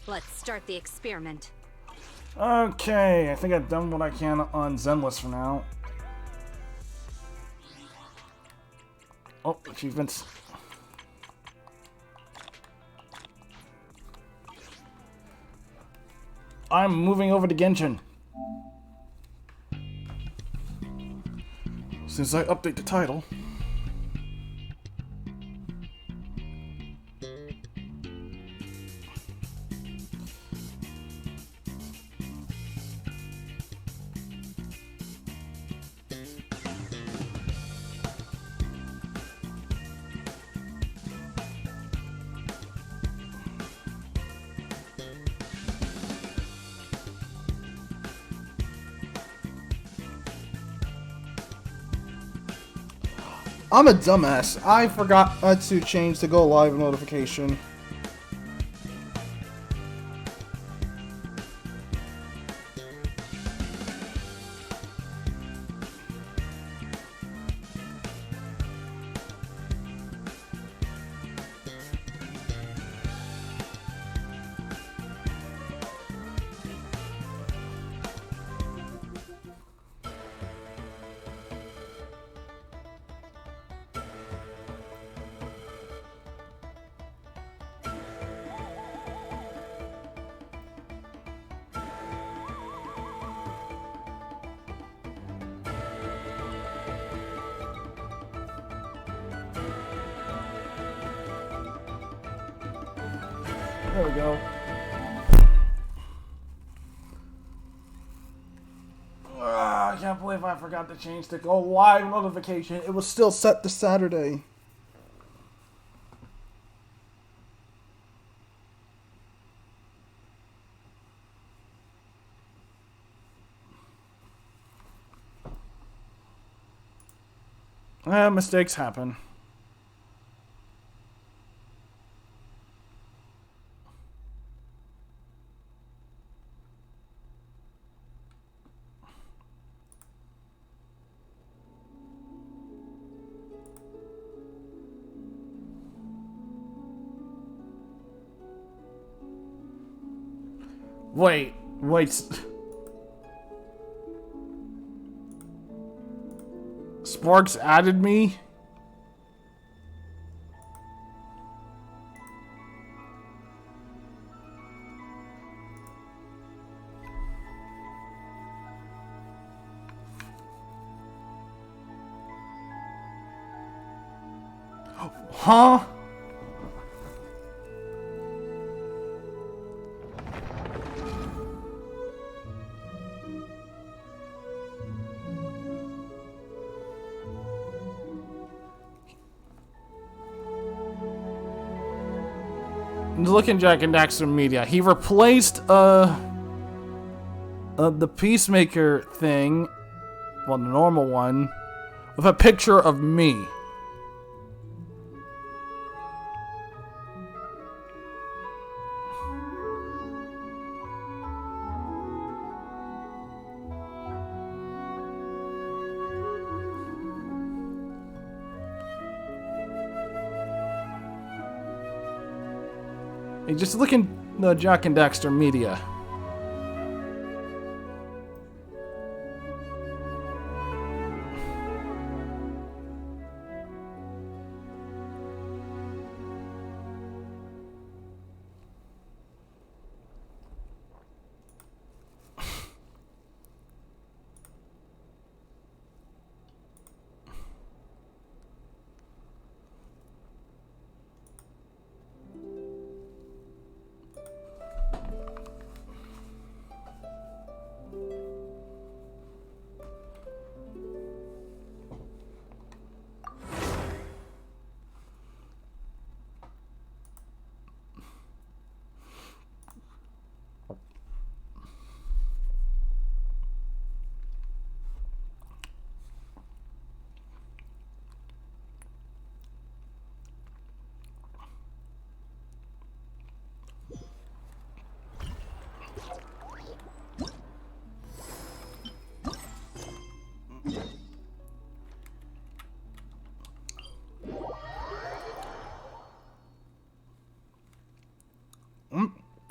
Let's start the experiment. Okay, I think I've done what I can on Zenless for now. Oh, achievements. I'm moving over to Genshin. Since I update the title. I'm a dumbass. I forgot to change the go live notification. There we go. I can't believe I forgot to change the go live notification. It was still set to Saturday. Mistakes happen. Wait. Sparks added me? Huh? Look in Jack and Daxter Media. He replaced the Peacemaker thing, well, the normal one, with a picture of me. Hey, just look in the Jack and Daxter Media.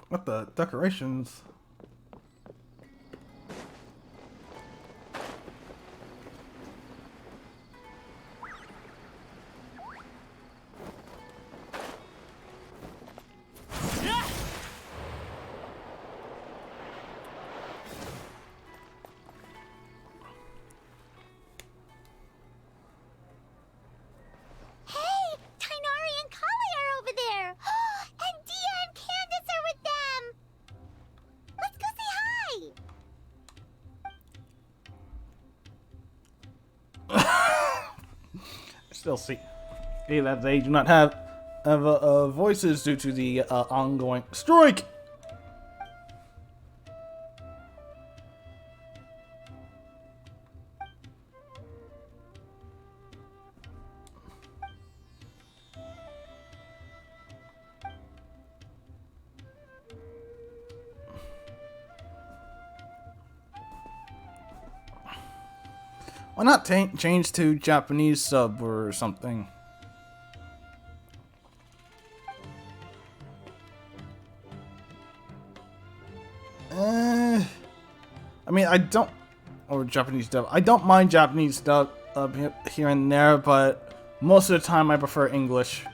What the decorations? Still see that they do not have voices due to the ongoing strike. Why not change to Japanese sub or something? I mean, I don't... Or Japanese dub. I don't mind Japanese dub here and there, but most of the time I prefer English. Hey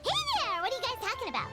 there! What are you guys talking about?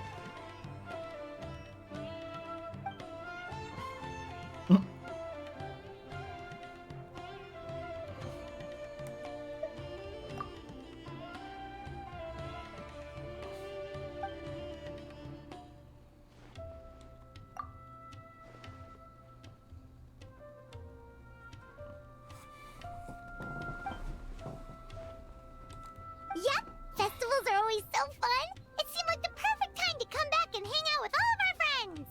Yep, festivals are always so fun. It seemed like the perfect time to come back and hang out with all of our friends.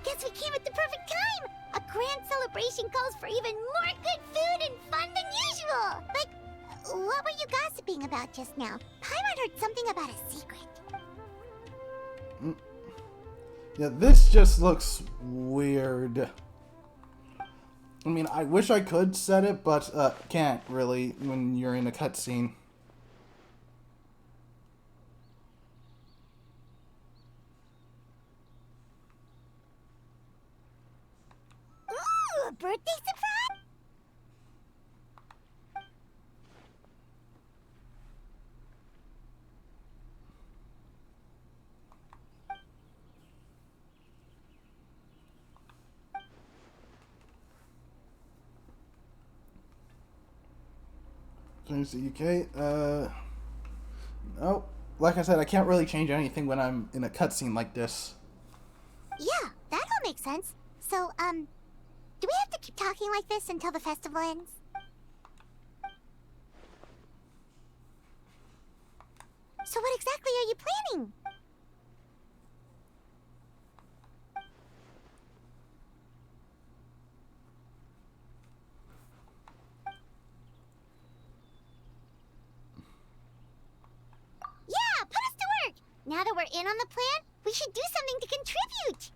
Guess we came at the perfect time. A grand celebration calls for even more good food and fun than usual. But what were you gossiping about just now? Paimon heard something about a secret. Yeah, this just looks weird. I mean, I wish I could set it, but can't really when you're in a cutscene. Ooh, a birthday surprise? Change the UK. No. Like I said, I can't really change anything when I'm in a cutscene like this. Yeah, that all makes sense. So, do we have to keep talking like this until the festival ends? So what exactly are you planning? Yeah, put us to work! Now that we're in on the plan, we should do something to contribute!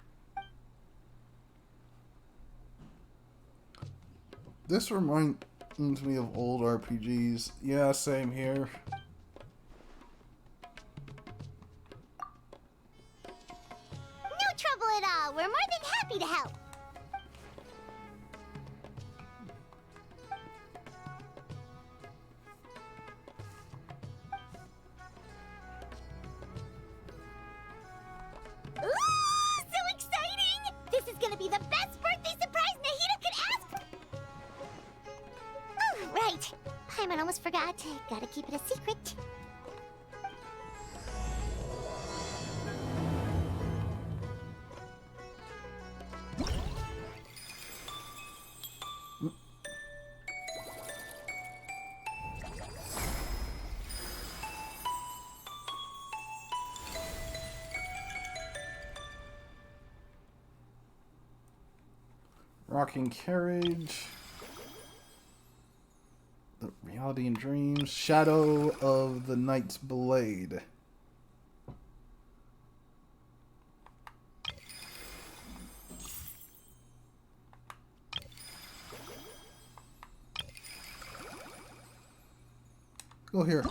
This reminds me of old RPGs. Yeah, same here. No trouble at all. We're more than happy to help. Ooh, so exciting! This is gonna be the best birthday surprise Nahida could ask for. Oh, right. Paimon almost forgot. Gotta keep it a secret. Rocking Carriage. The Reality and Dreams. Shadow of the Knight's Blade. Go here.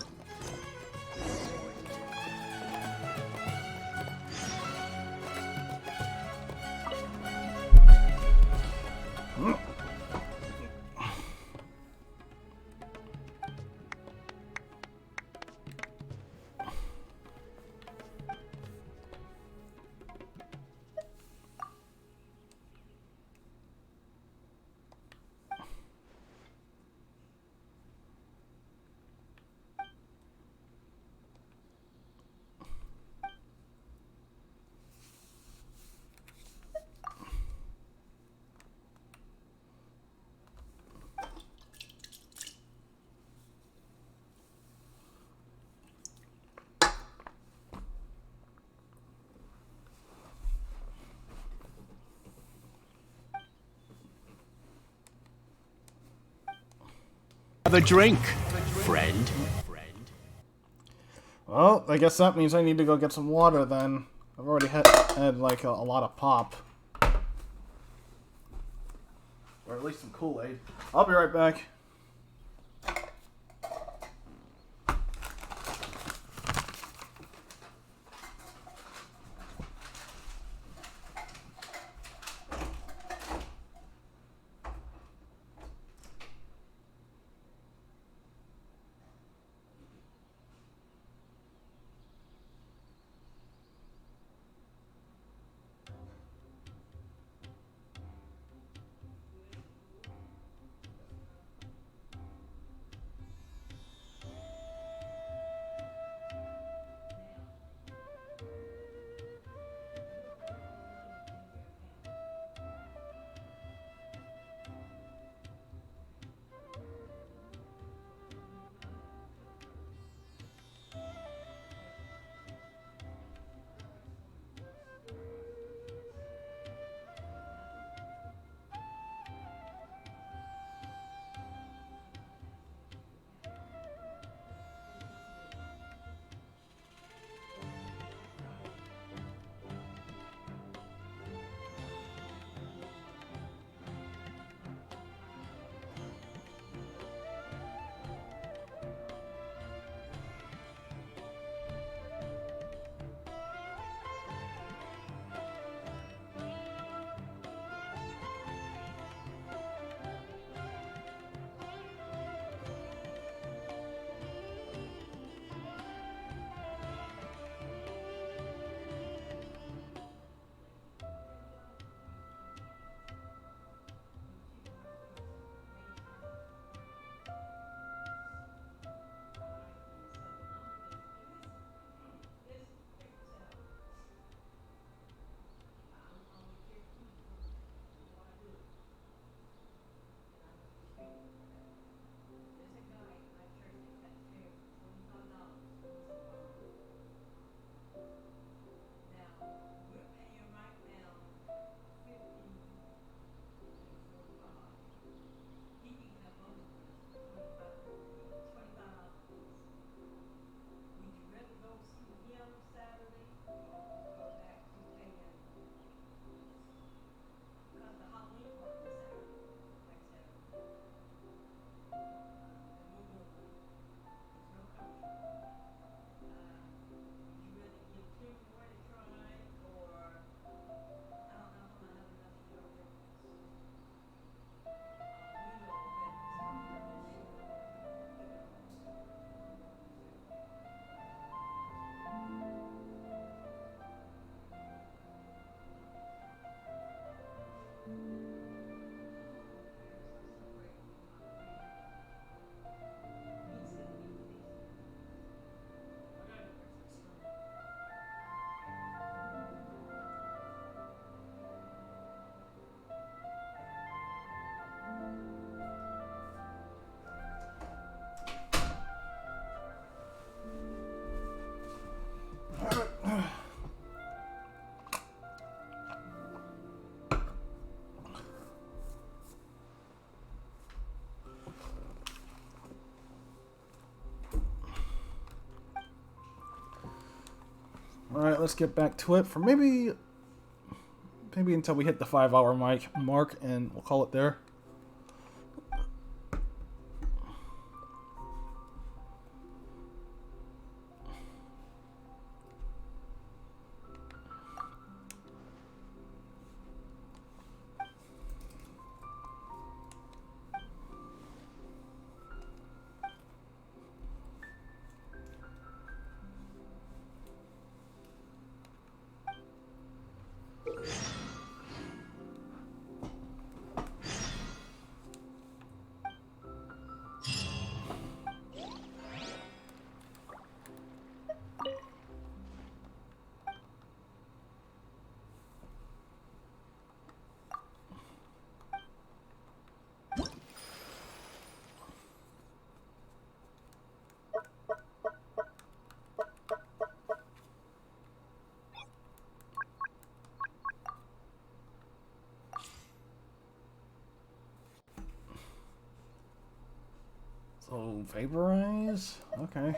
Have a drink, friend. Well, I guess that means I need to go get some water then. I've already had like a lot of pop. Or at least some Kool-Aid. I'll be right back. Alright, let's get back to it for maybe until we hit the 5-hour mark, and we'll call it there. Oh, vaporize? Okay.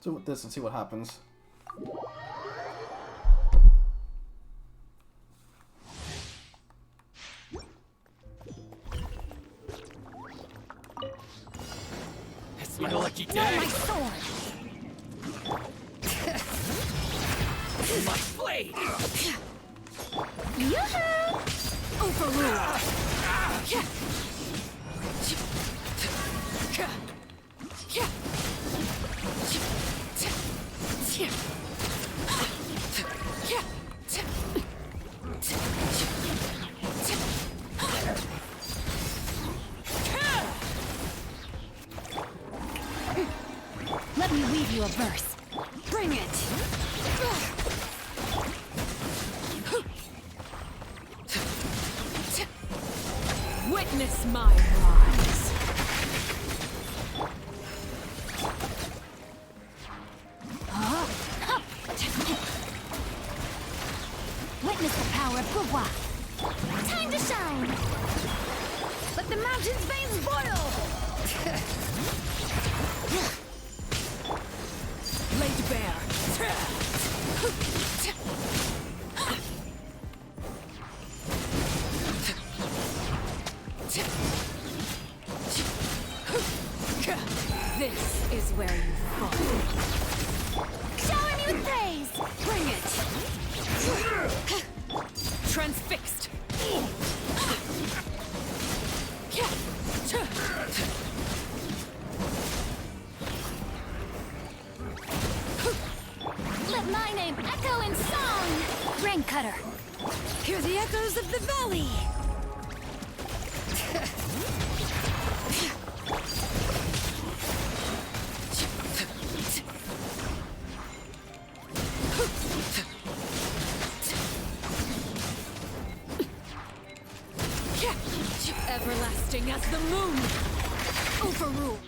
Do with this and see what happens. It's my lucky day. My sword. My blade. Yoo-hoo! Overruled. Let me weave you a verse. Bring it! Witness my rise. Witness the power of Gua. Time to shine. Let the mountain's veins boil. Laid bare. This is where you fall. Shower me with praise! Bring it! Transfixed! Let my name echo in song! Rain Cutter! Hear the echoes of the valley! Everlasting as the moon! Overrule!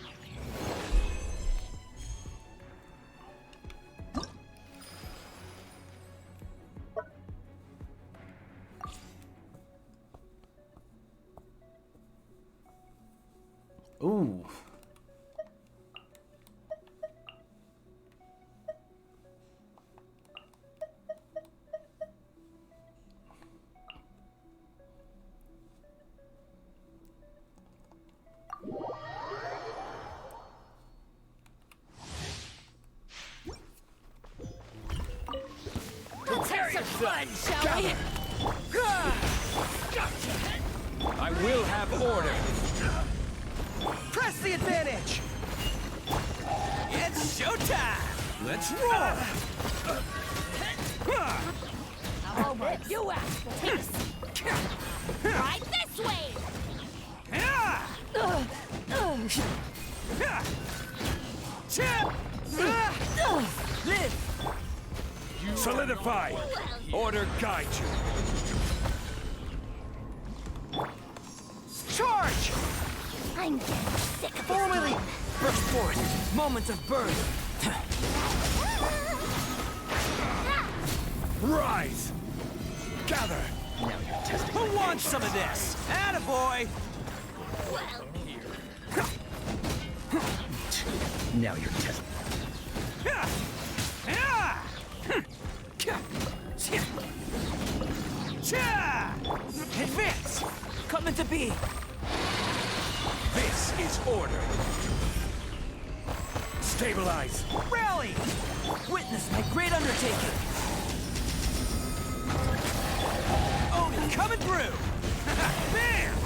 Ooh. Let's have some fun, shall we? I will have order. Press the advantage! It's showtime! Let's roll! I'll whip you out. Right this way! Live! Solidify. Order guide you. Charge! I'm getting sick of Formally! Burst forth! Moments of birth! Rise. Gather. Now you're testing. Who wants some of this? Attaboy! Now you're testing. is order. Stabilize. Rally! Witness my great undertaking. Oni coming through. Bam!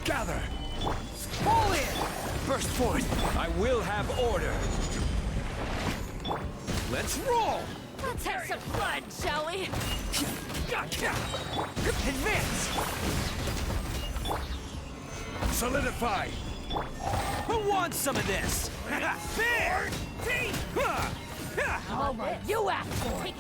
Gather. Pull in. Burst forth. I will have order. Let's roll. Let's have some fun, shall we? Advance. Solidify. Who wants some of this? Fair! Oh my, you asked for it.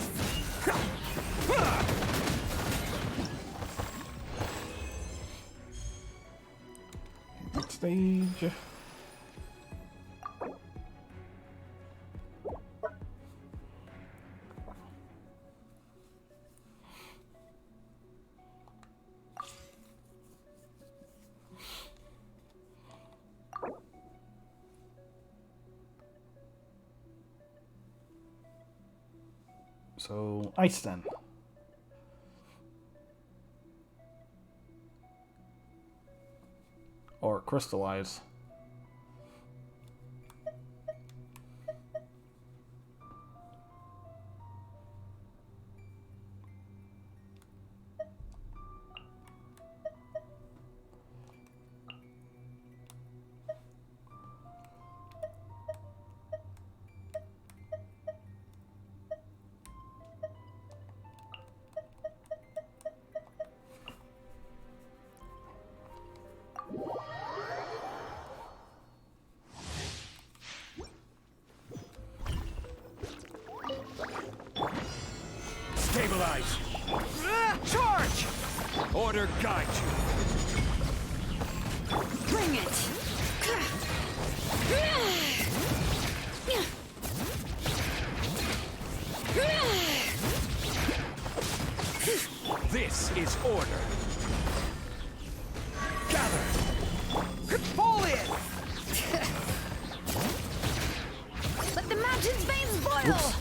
Next stage. So, ice then. Or crystallize. Stabilize. Charge! Order guide you. Bring it. This is order. Gather. Pull in. Let the mountain's veins boil. Oops.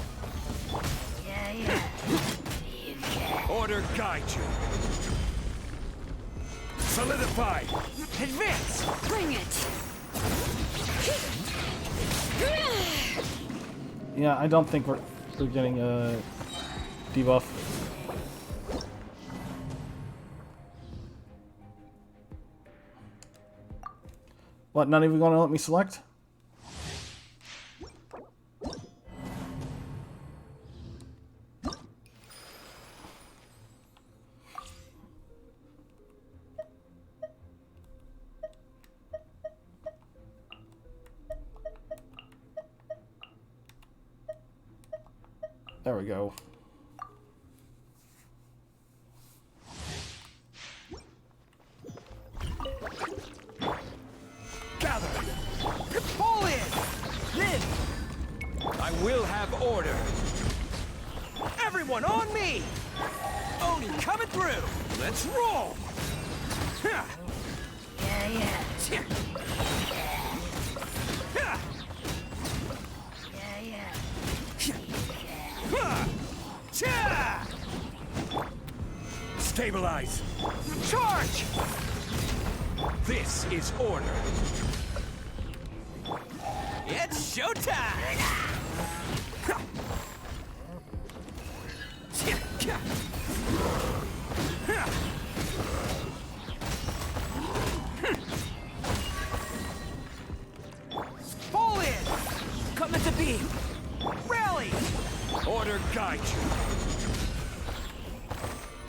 Order guide you. Solidify. Advance. Bring it. Yeah, I don't think we're getting a debuff. What, not even going to let me select? There we go. Gather. Pull in. Live. I will have order. Everyone on me. Oni coming through. Let's roll. Yeah. Stabilize. Charge! This is order. It's showtime! Fall in! Coming to beam! Rally! Order guide you.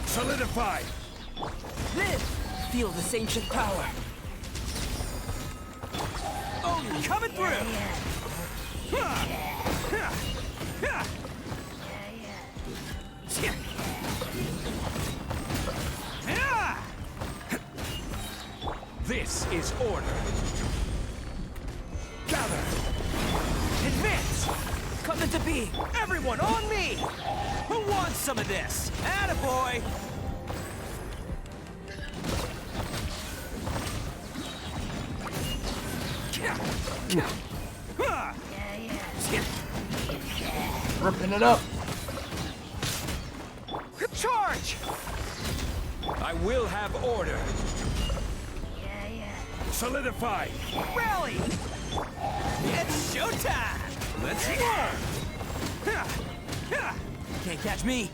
Solidify. Live! Feel this ancient power. Oh, coming through! This is order. Gather. Advance! Coming to beam! Everyone on me! Who wants some of this? Attaboy! Ripping it up. Charge! I will have order. Solidify. Rally! It's showtime! Let's learn. Can't catch me.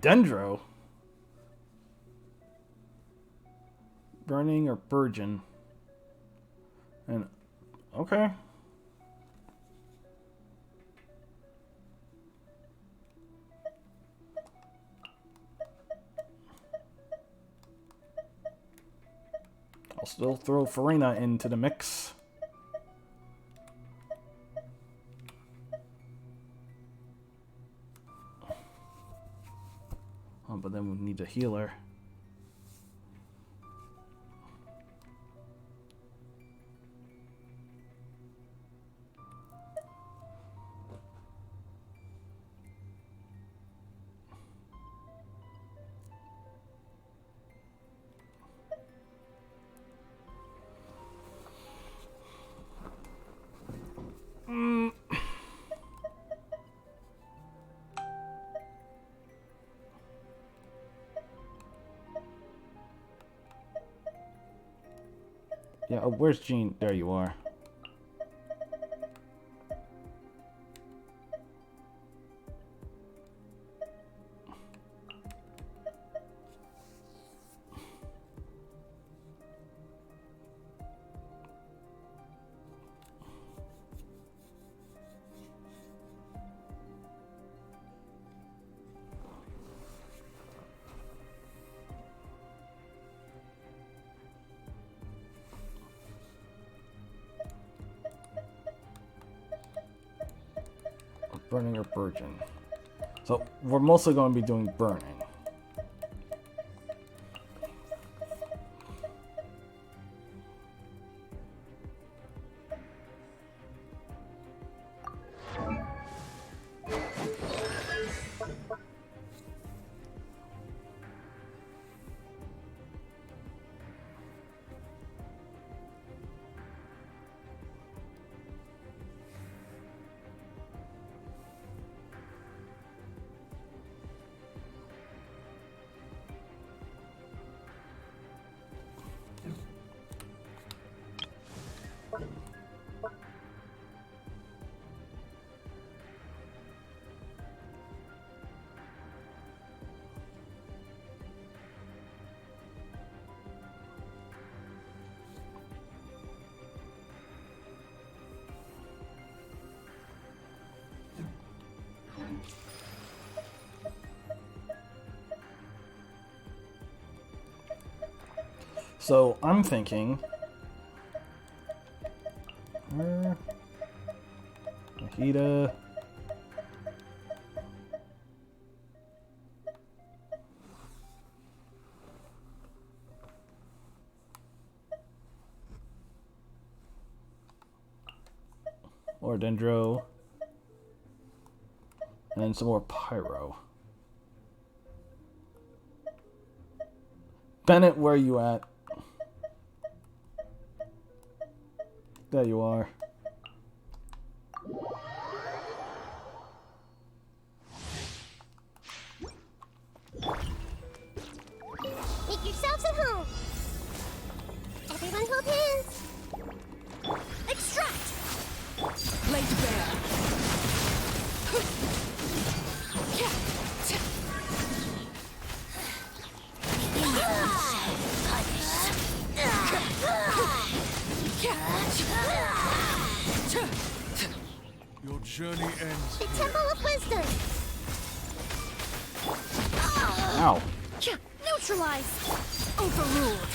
Dendro? Burning or Burgeon? And okay. I'll still throw Farina into the mix. Oh, but then we need a healer. Yeah, oh, where's Jean? There you are. Burning or Burgeon. So we're mostly going to be doing burning. So I'm thinking Mahita. Or Dendro. And some more Pyro. Bennett, where are you at? There you are. Make yourselves at home. Everyone hold hands. Extract. Lay to bear. Your journey ends. The Temple of Wisdom. Ow. Neutralized. Overruled.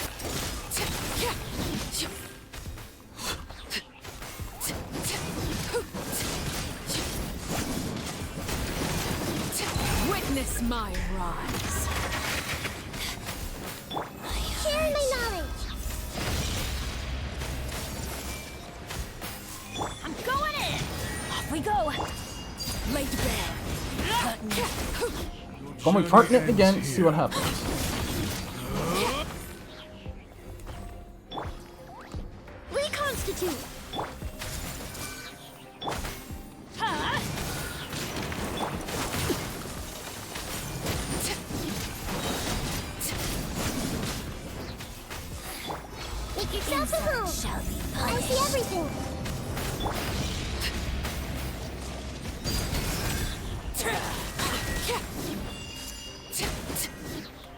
Witness my rise. Share my knowledge. we go. Laid bare. Gonna be pertinent again, see what happens. Reconstitute. Huh? Make yourself a home. Shall be I see everything.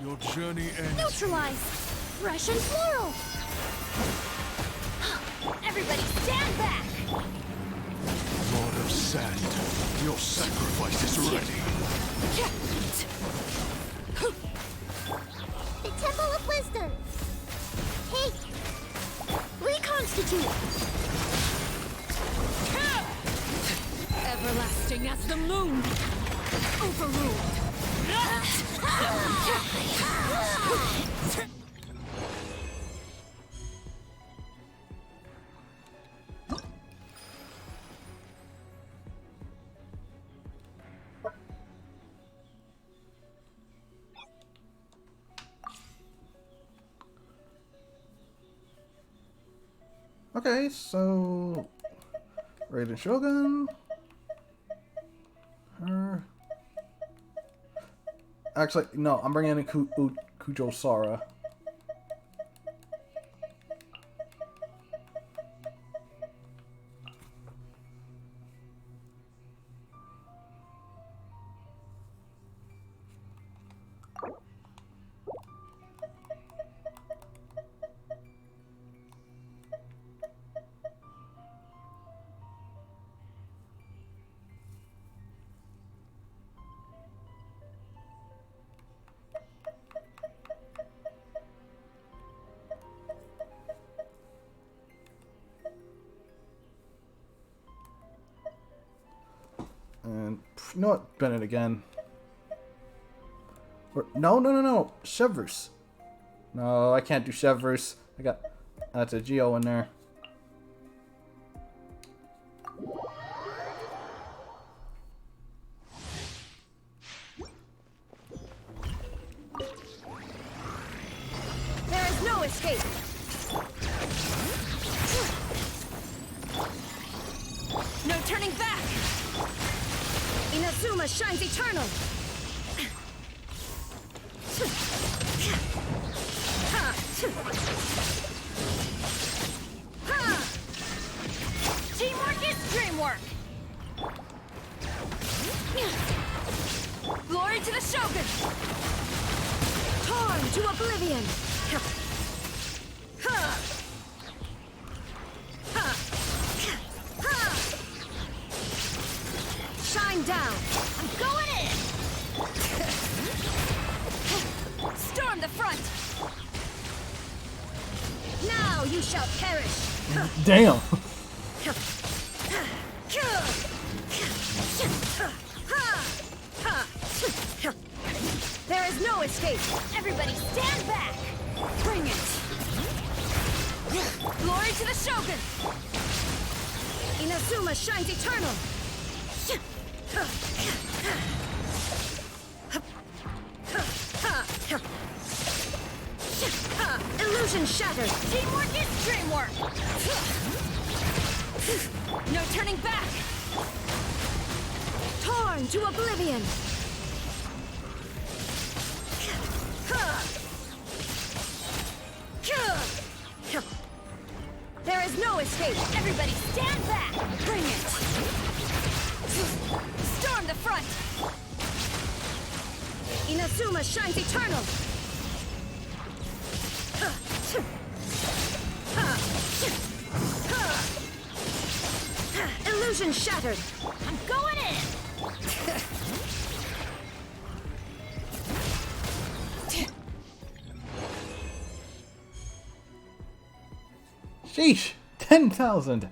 Your journey ends. Neutralize. Fresh and floral. Everybody stand back. Lord of Sand, your sacrifice is ready. The Temple of Wisdom. Hey, Reconstitute. Everlasting as the moon. Overruled. Okay, so Raiden Shogun. Her. Actually, no, I'm bringing in Kujo Sara. And you know what? Bennett again. No. Chevers. No, I can't do Chevers. I got that's a Geo in there. There is no escape. No turning back. Inazuma shines eternal. Teamwork is dreamwork. Glory to the Shogun. Torn to oblivion. Shine down. I'm going in. Storm the front. Now you shall perish. Damn. There is no escape. Everybody stand back. Bring it. Glory to the Shogun. Inazuma shines eternal. Illusion shattered. Teamwork is dreamwork. No turning back. Torn to oblivion. There is no escape. Everybody stand back. Bring it. Storm the front. Inazuma shines eternal. Illusion shattered. I'm going in. Sheesh. 10,000.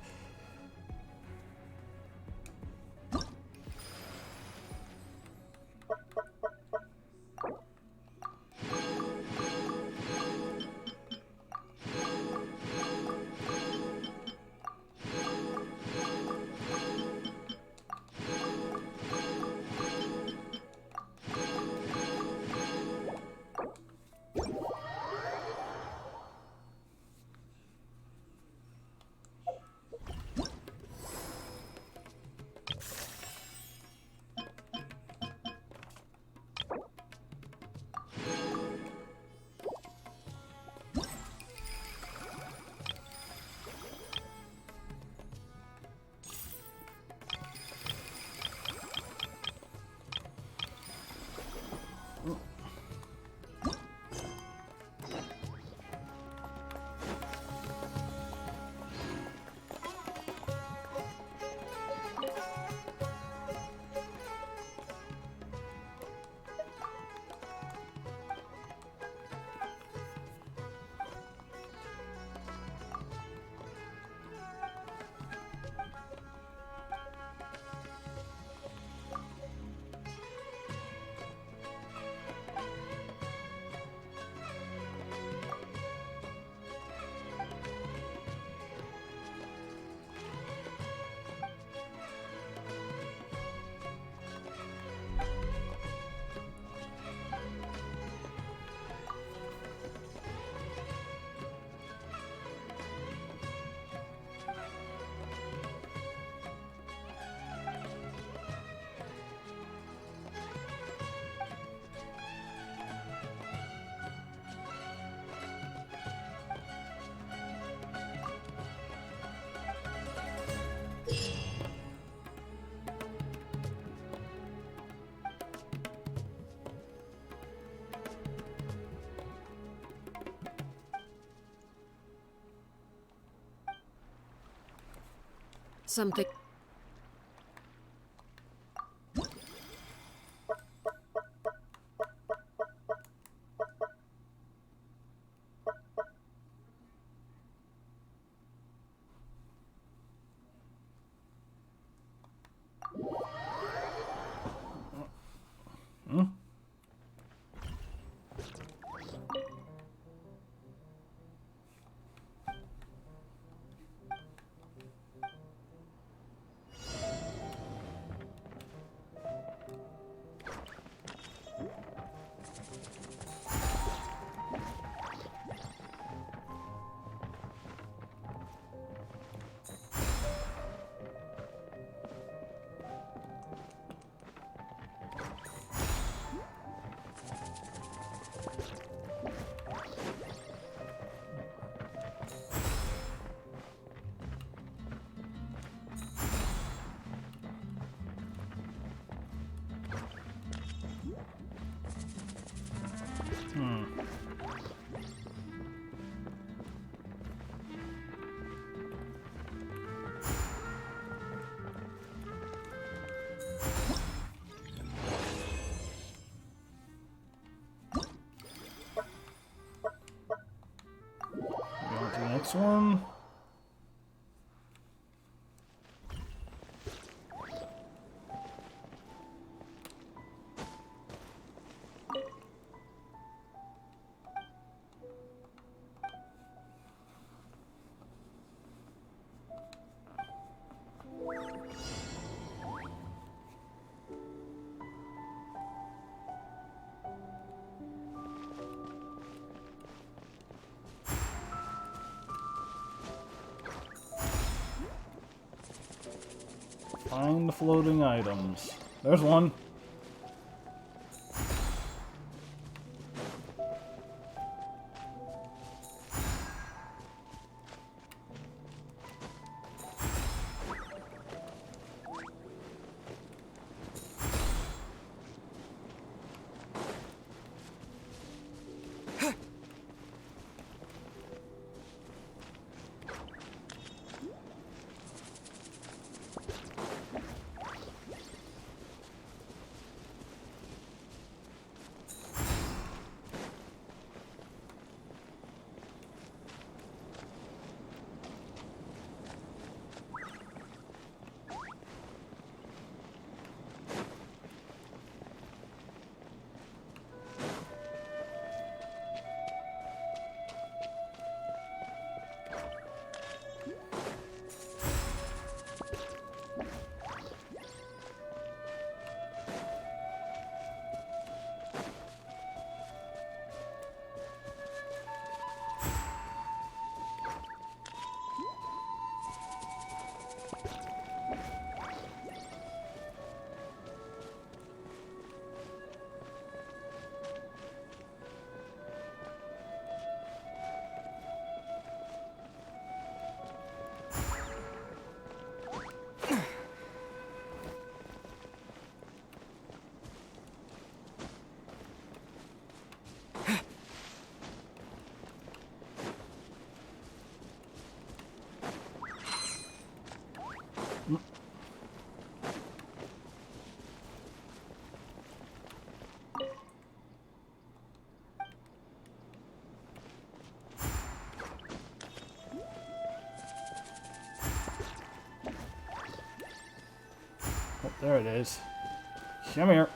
Something. Hmm? On to the next one. Find floating items. There's one. Oh, there it is. Come here.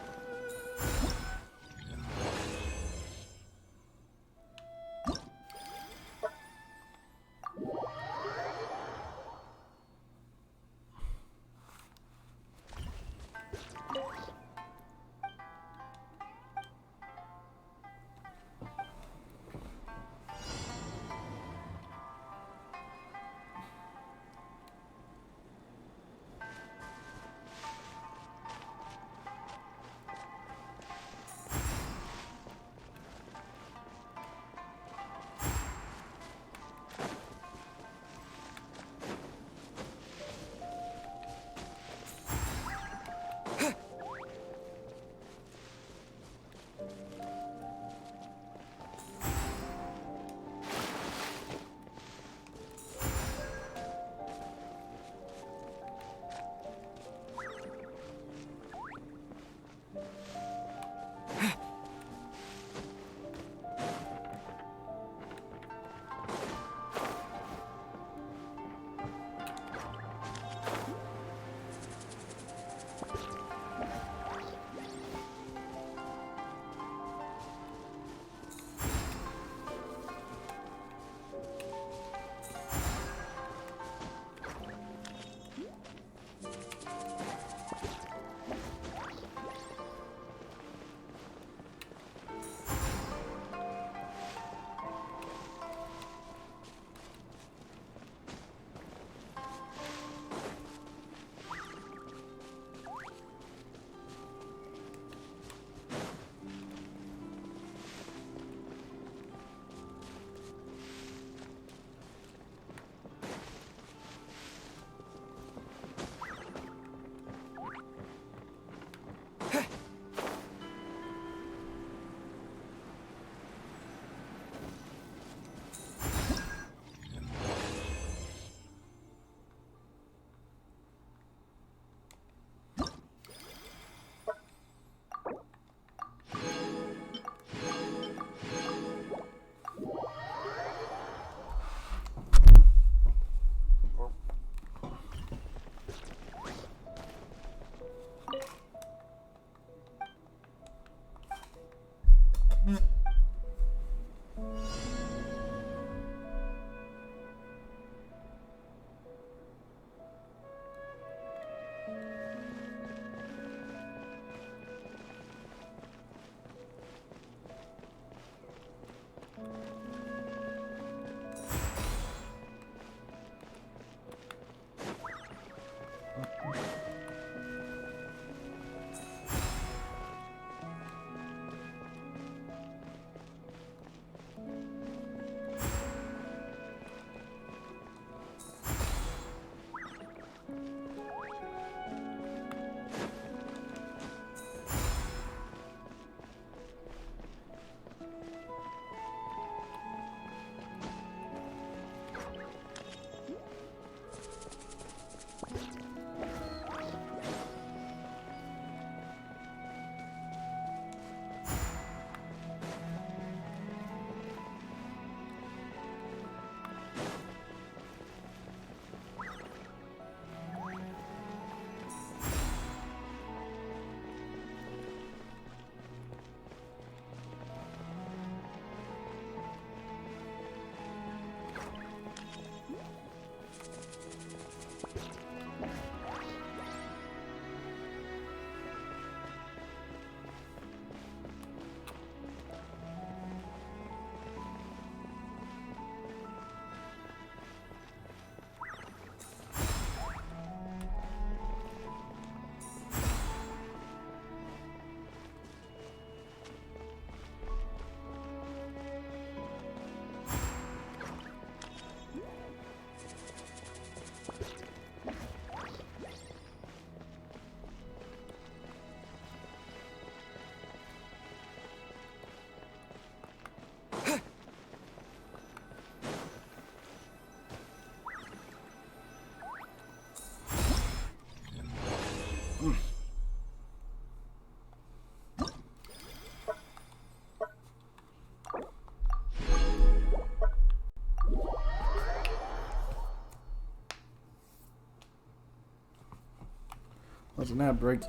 That's an ad break.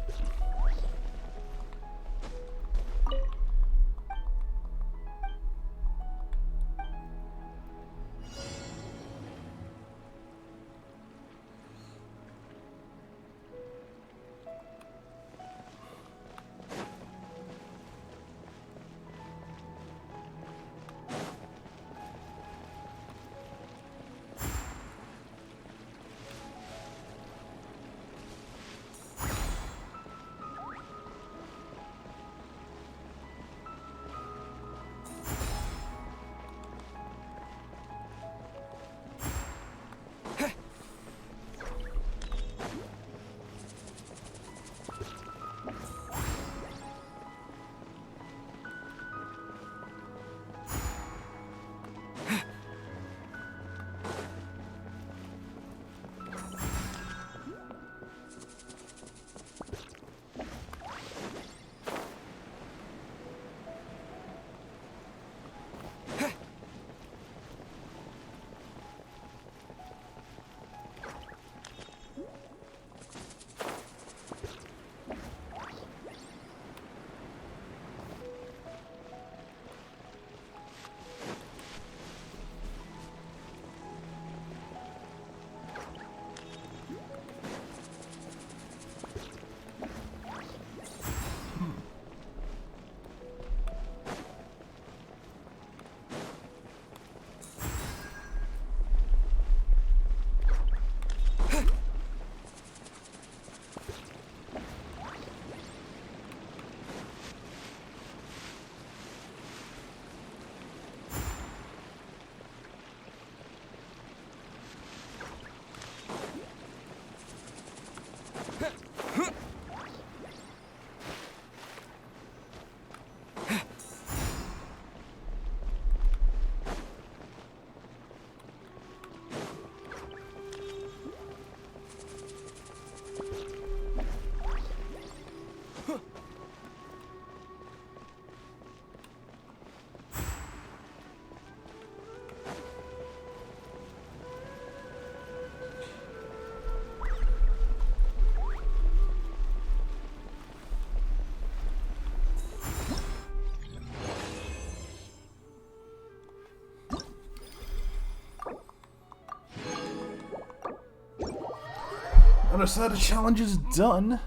Other side of the challenge is done.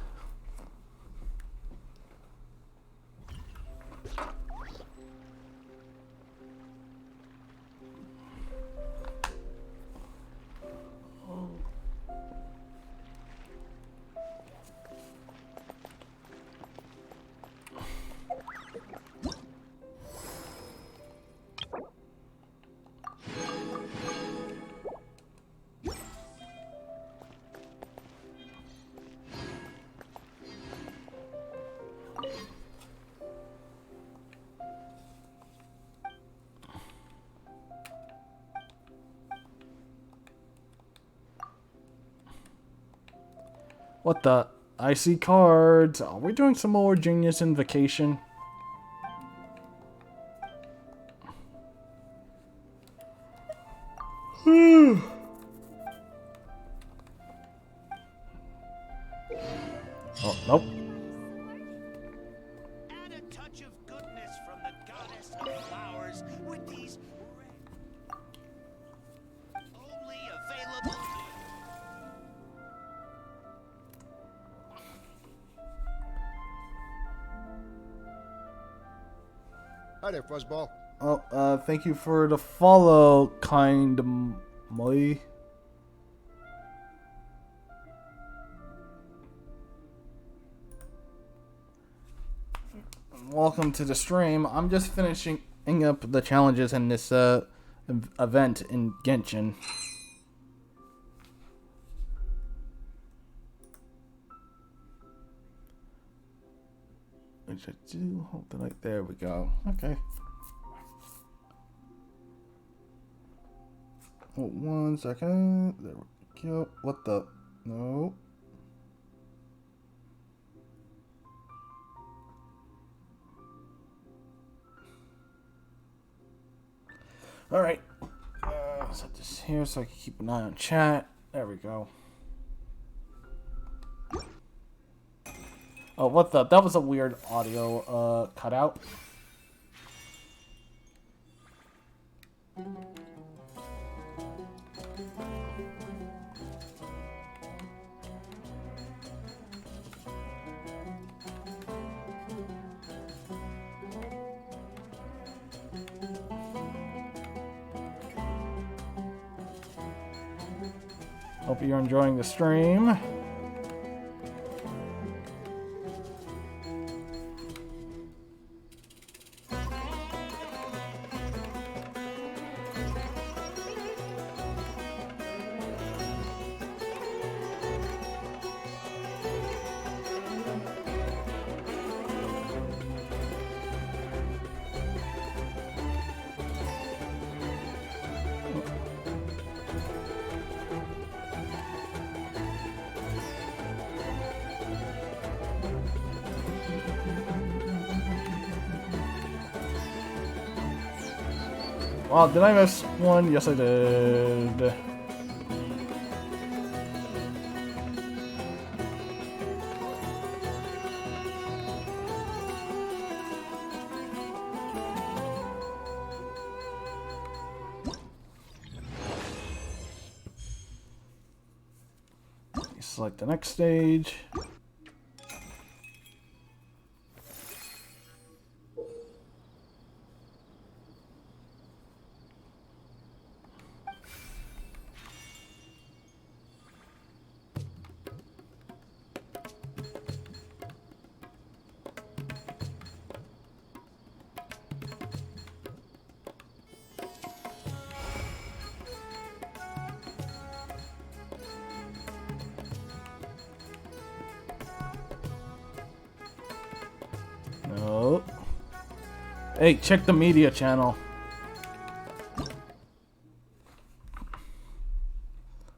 What the? I see cards. Are we doing some more Genius Invocation? Oh, nope. Add a touch of goodness from the goddess of flowers with these only available. Hi there, Fuzzball. Oh, thank you for the follow, kind Molly. Welcome to the stream. I'm just finishing up the challenges in this event in Genshin. Which I do hope that there we go. Okay. Oh, 1 second. There we go. What the? No. Alright. Set this here so I can keep an eye on chat. There we go. Oh, what the? That was a weird audio cutout. Hope you're enjoying the stream. Oh, did I miss one? Yes, I did. Select the next stage. No. Hey, check the media channel.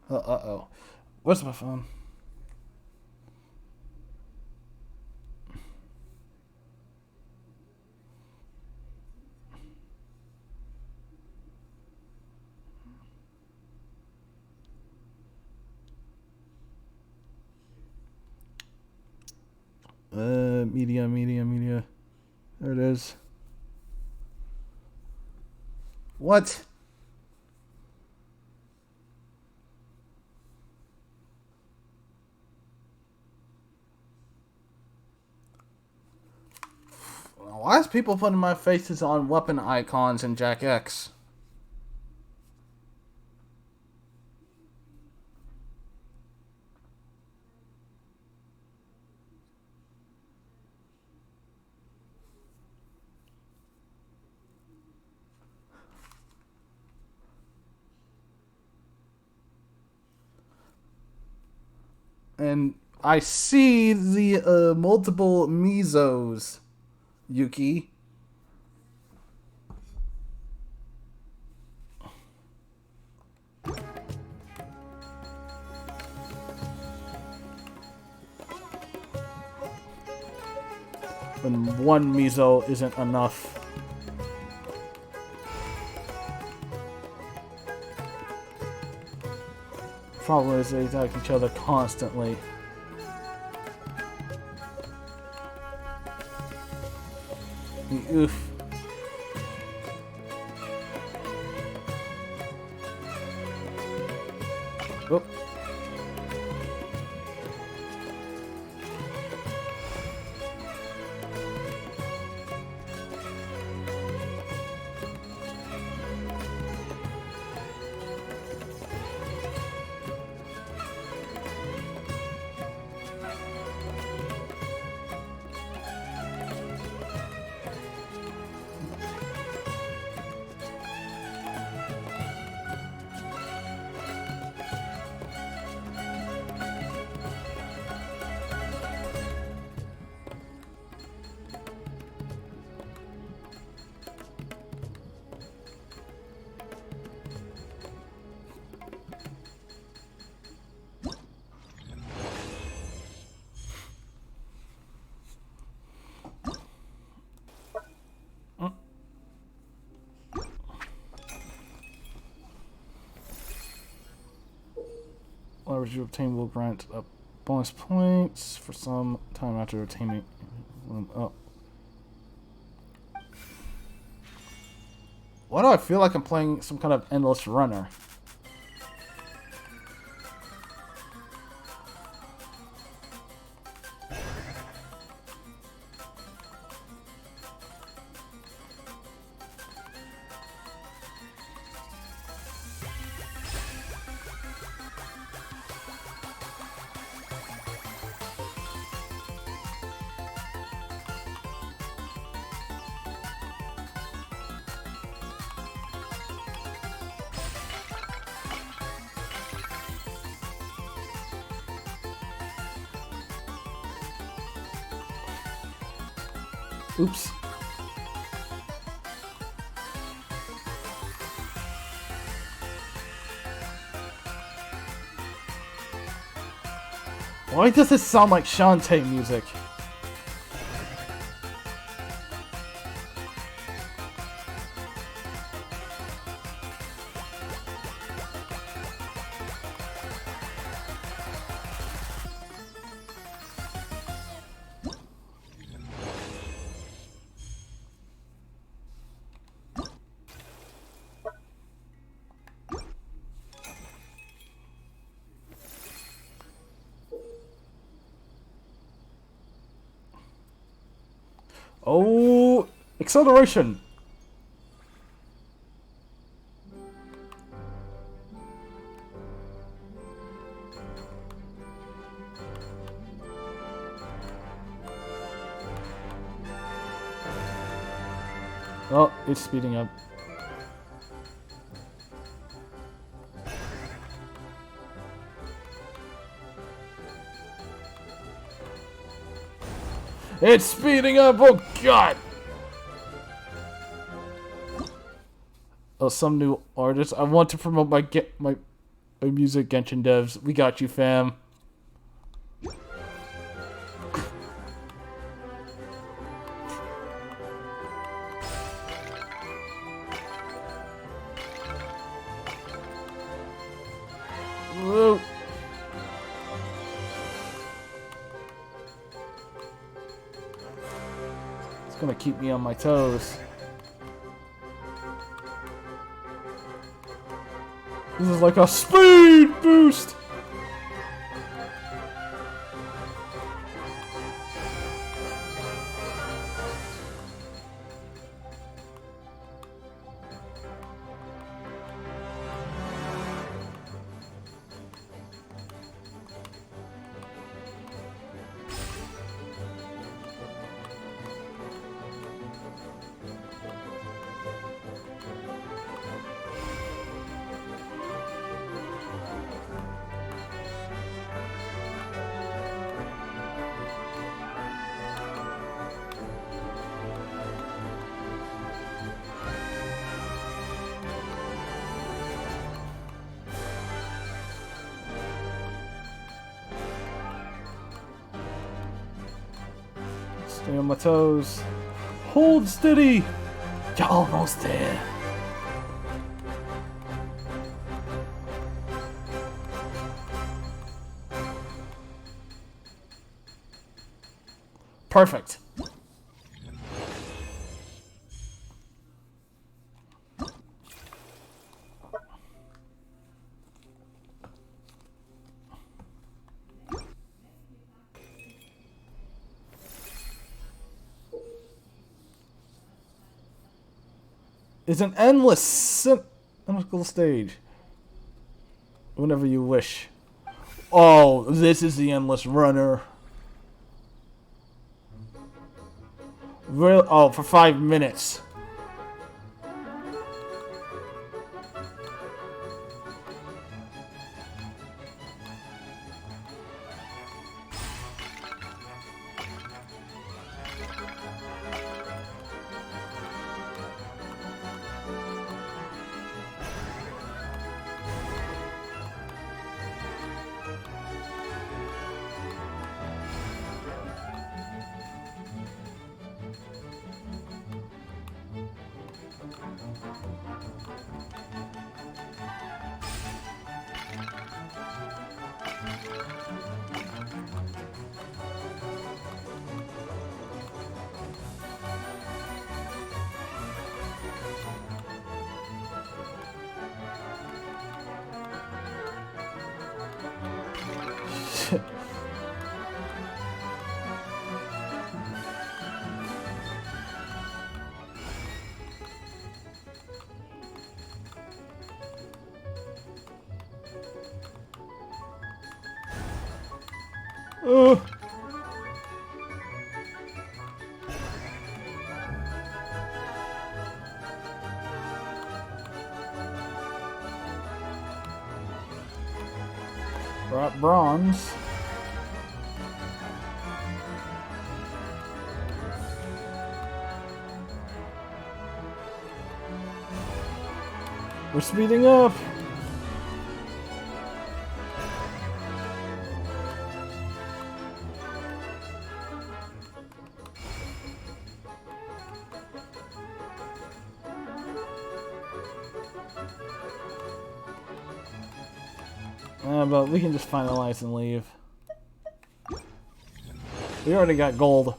Uh-oh. Where's my phone? Media. There it is. What? Why is people putting my faces on weapon icons in Jack X? And I see the multiple Mizos, Yuki. When one Mizo isn't enough. Problem is they attack each other constantly. Oof. Oh. Leverage you obtain will grant up Bonus points for some time after attaining. Oh. Why do I feel like I'm playing some kind of endless runner? Oops. Why does this sound like Shantae music? Oh, acceleration. Oh, it's speeding up. It's speeding up! Oh god! Oh, some new artist. I want to promote my music, Genshin devs. We got you, fam. Whoa. It's gonna keep me on my toes. This is like a speed boost! Stay on my toes. Hold steady! You're almost there. Perfect. It's an endless cynical stage. Whenever you wish. Oh, this is the endless runner. Real? Oh, for 5 minutes. Brought bronze. We're speeding up. But we can just finalize and leave. We already got gold.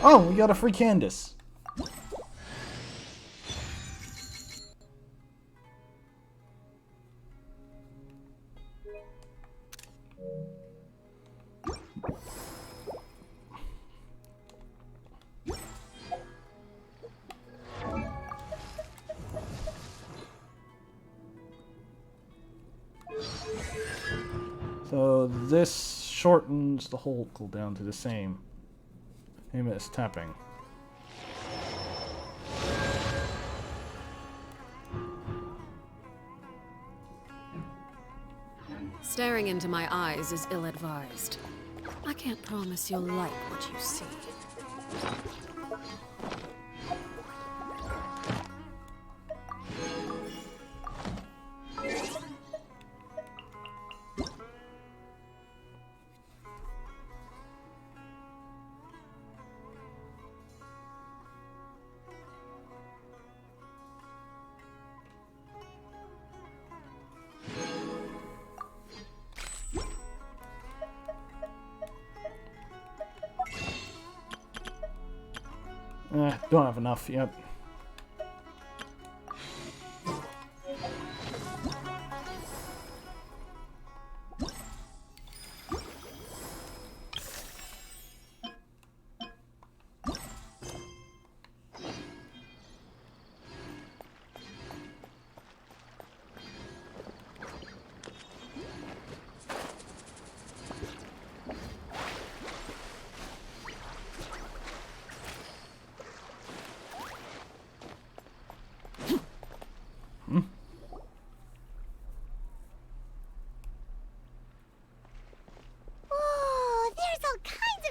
Oh, we got a free Candace. So this shortens the whole cooldown to the same. Aim at tapping. Staring into my eyes is ill-advised. I can't promise you'll like what you see. Don't have enough yet.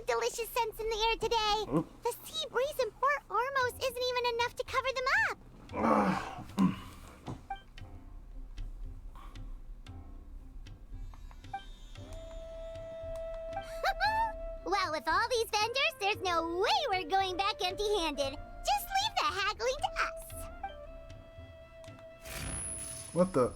Delicious scents in the air today. The sea breeze in Port Ormos isn't even enough to cover them up. Well, with all these vendors, there's no way we're going back empty-handed. Just leave the haggling to us. What the?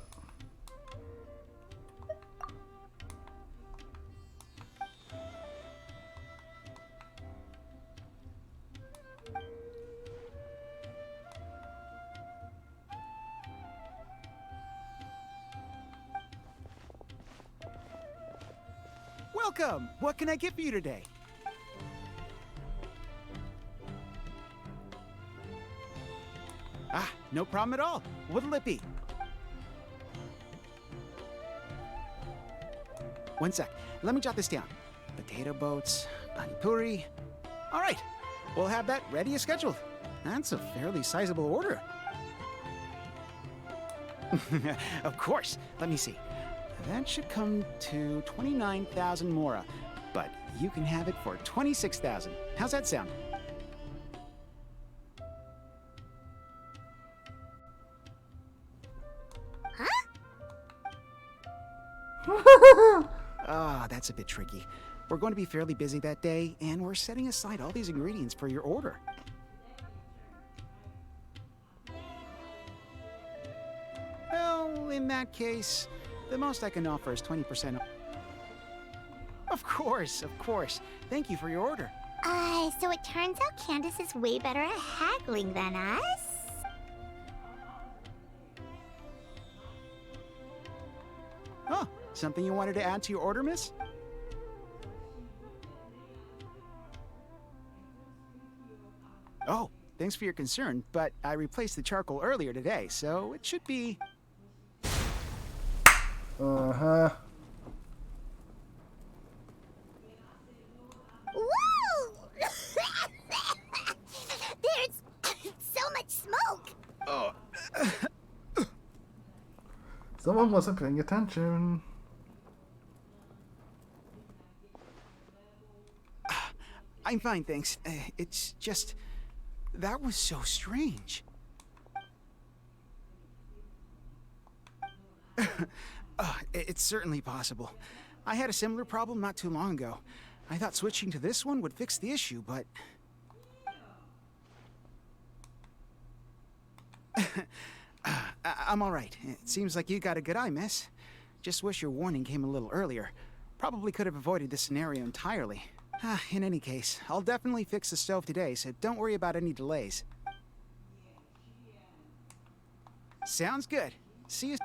Welcome! What can I get for you today? Ah, no problem at all. What'll it be? One sec. Let me jot this down. Potato boats, pani puri. All right. We'll have that ready as scheduled. That's a fairly sizable order. Of course. Let me see. That should come to 29,000 mora, but you can have it for 26,000. How's that sound? Ah, that's a bit tricky. We're going to be fairly busy that day, and we're setting aside all these ingredients for your order. Well, in that case, the most I can offer is 20%. Of course, of course. Thank you for your order. So it turns out Candace is way better at haggling than us? Oh, something you wanted to add to your order, miss? Oh, thanks for your concern, but I replaced the charcoal earlier today, so it should be... Uh-huh. Whoa! There's so much smoke! Oh. Someone wasn't paying attention. I'm fine, thanks. It's just... that was so strange. It's certainly possible. I had a similar problem not too long ago. I thought switching to this one would fix the issue, but... I'm alright. It seems like you got a good eye, miss. Just wish your warning came a little earlier. Probably could have avoided this scenario entirely. In any case, I'll definitely fix the stove today, so don't worry about any delays. Sounds good. See you...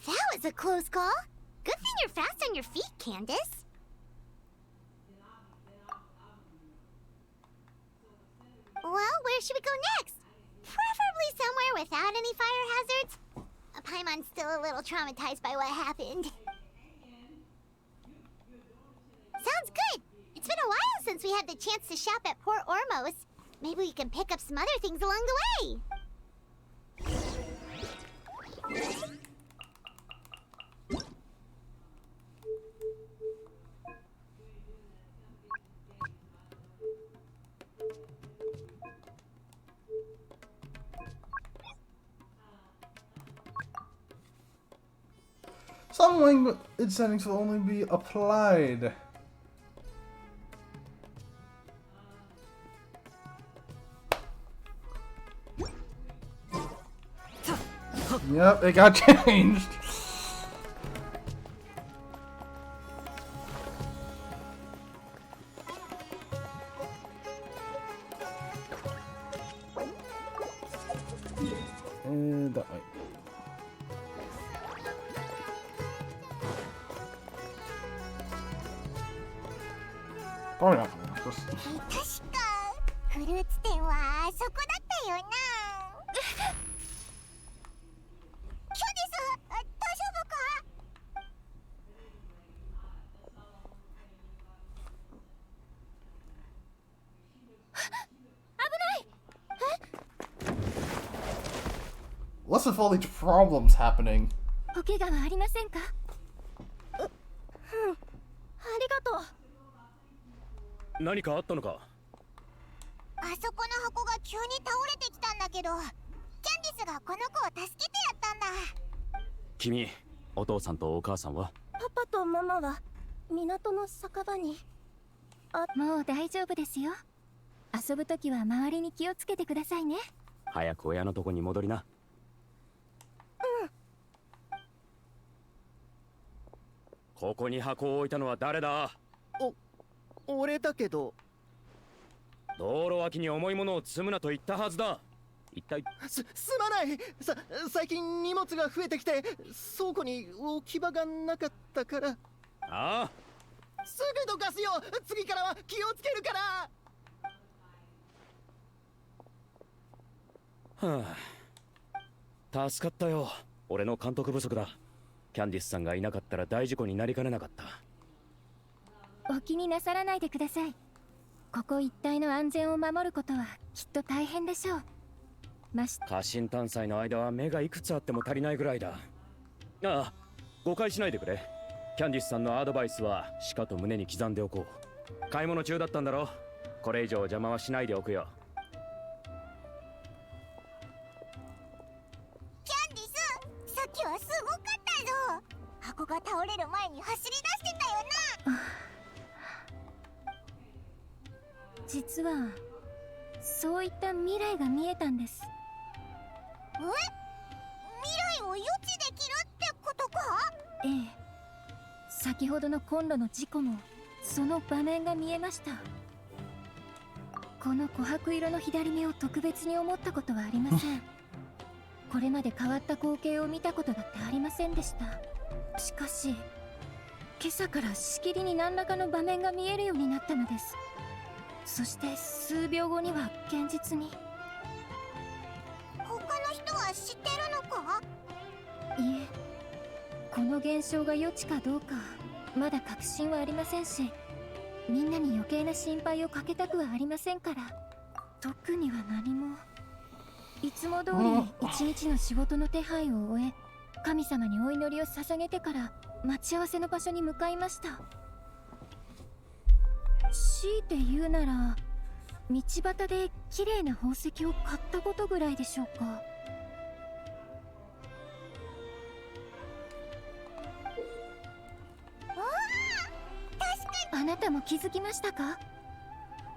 That was a close call. Good thing you're fast on your feet, Candace. Well, where should we go next? Preferably somewhere without any fire hazards. Paimon's still a little traumatized by what happened. Sounds good. It's been a while since we had the chance to shop at Port Ormos. Maybe we can pick up some other things along the way. Some language settings will only be applied. Yep, it got changed. And that way. Probably not. Just... 確かフルーツ店はそこだったよな。キャンディス、大丈夫か？危ない。 What's with all these problems happening? お怪我はありませんか？ありがとう。何かあったのか？あそこの箱が急に倒れてきたんだけど、キャンディスがこの子を助けてやったんだ。君、お父さんとお母さんは？パパとママは港の酒場に。もう大丈夫ですよ。遊ぶときは周りに気をつけてくださいね。早く親のとこに戻りな。うん。ここに箱を置いたのは誰だ？俺だけど。道路脇に重いものを積むなと言ったはずだ。一体すまない。最近荷物が増えてきて倉庫に置き場がなかったから。ああ、すぐどかすよ。次からは気をつけるから。はあ、助かったよ。俺の監督不足だ。キャンディスさんがいなかったら大事故になりかねなかった。お気になさらないでください。ここ一帯の安全を守ることはきっと大変でしょう。家臣探査の間は目がいくつあっても足りないぐらいだ。ああ、誤解しないでくれ。キャンディスさんのアドバイスはしかと胸に刻んでおこう。買い物中だったんだろ。これ以上邪魔はしないでおくよ。キャンディス、さっきはすごかったぞ。箱が倒れる前に走り出してたよな。実はそういった未来が見えたんです。え？未来を予知できるってことか？ええ。先ほどのコンロの事故もその場面が見えました。この琥珀色の左目を特別に思ったことはありません。これまで変わった光景を見たことだってありませんでした。しかし今朝からしきりに何らかの場面が見えるようになったのです。そして数秒後には現実に。他の人は知ってるのか？いえ、この現象が予知かどうかまだ確信はありませんし、みんなに余計な心配をかけたくはありませんから、特には何も。いつも通り一日の仕事の手配を終え、神様にお祈りを捧げてから待ち合わせの場所に向かいました。強いて言うなら、道端で綺麗な宝石を買ったことぐらいでしょうか。あなたも気づきましたか？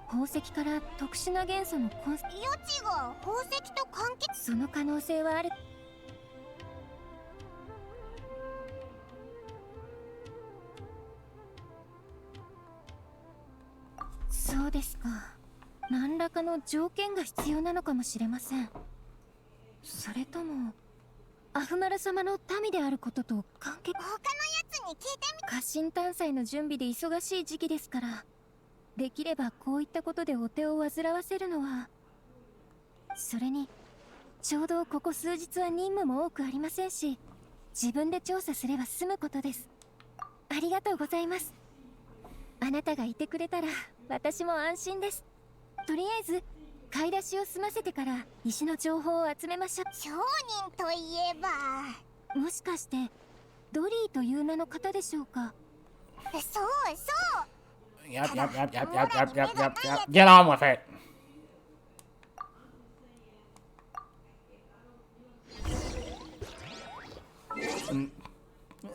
宝石から特殊な元素の余地が宝石と関係。その可能性はある。そうですか。何らかの条件が必要なのかもしれません。それともアフマル様の民であることと関係。他のやつに聞いてみ。家臣探査の準備で忙しい時期ですから、できればこういったことでお手を煩わせるのは。それにちょうどここ数日は任務も多くありませんし、自分で調査すれば済むことです。ありがとうございます。あなたがいてくれたら私も安心です。とりあえず買い出しを済ませてから石の情報を集めましょう。商人といえば、もしかしてドリーという名の方でしょうか？そうそう。Yep. Get on with it.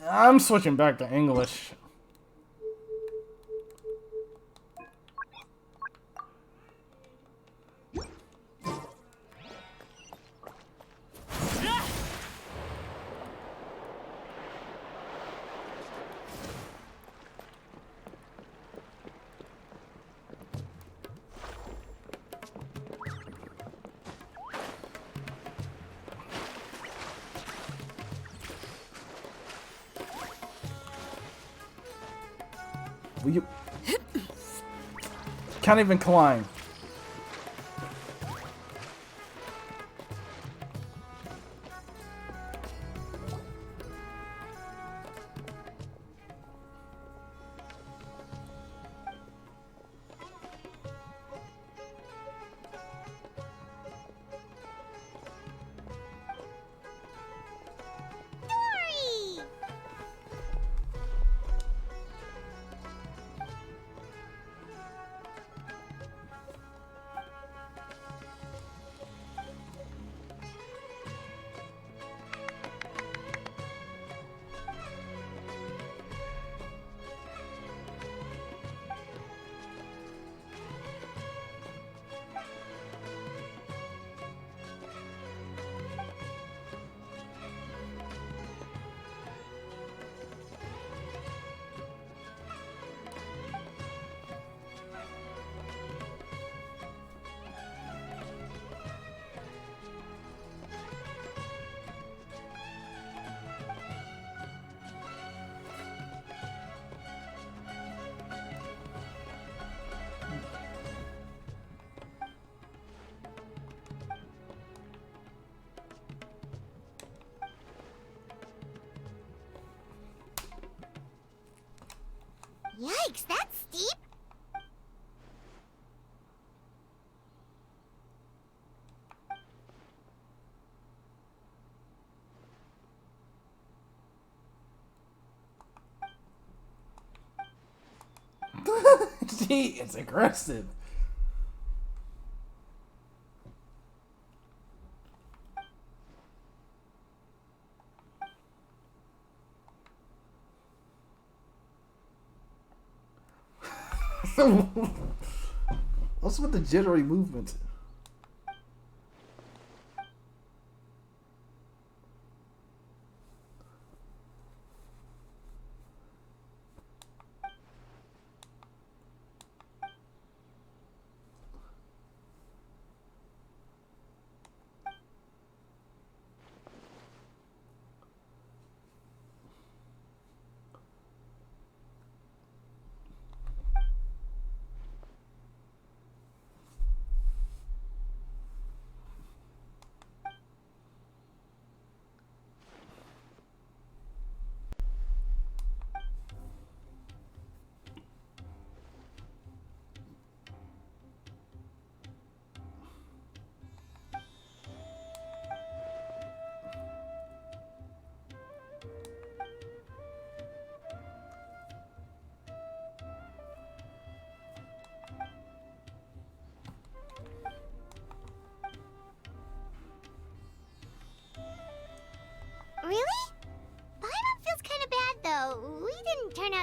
I'm switching back to English. You can't even climb. Yikes, that's steep. Gee, it's aggressive. What's with the jittery movement?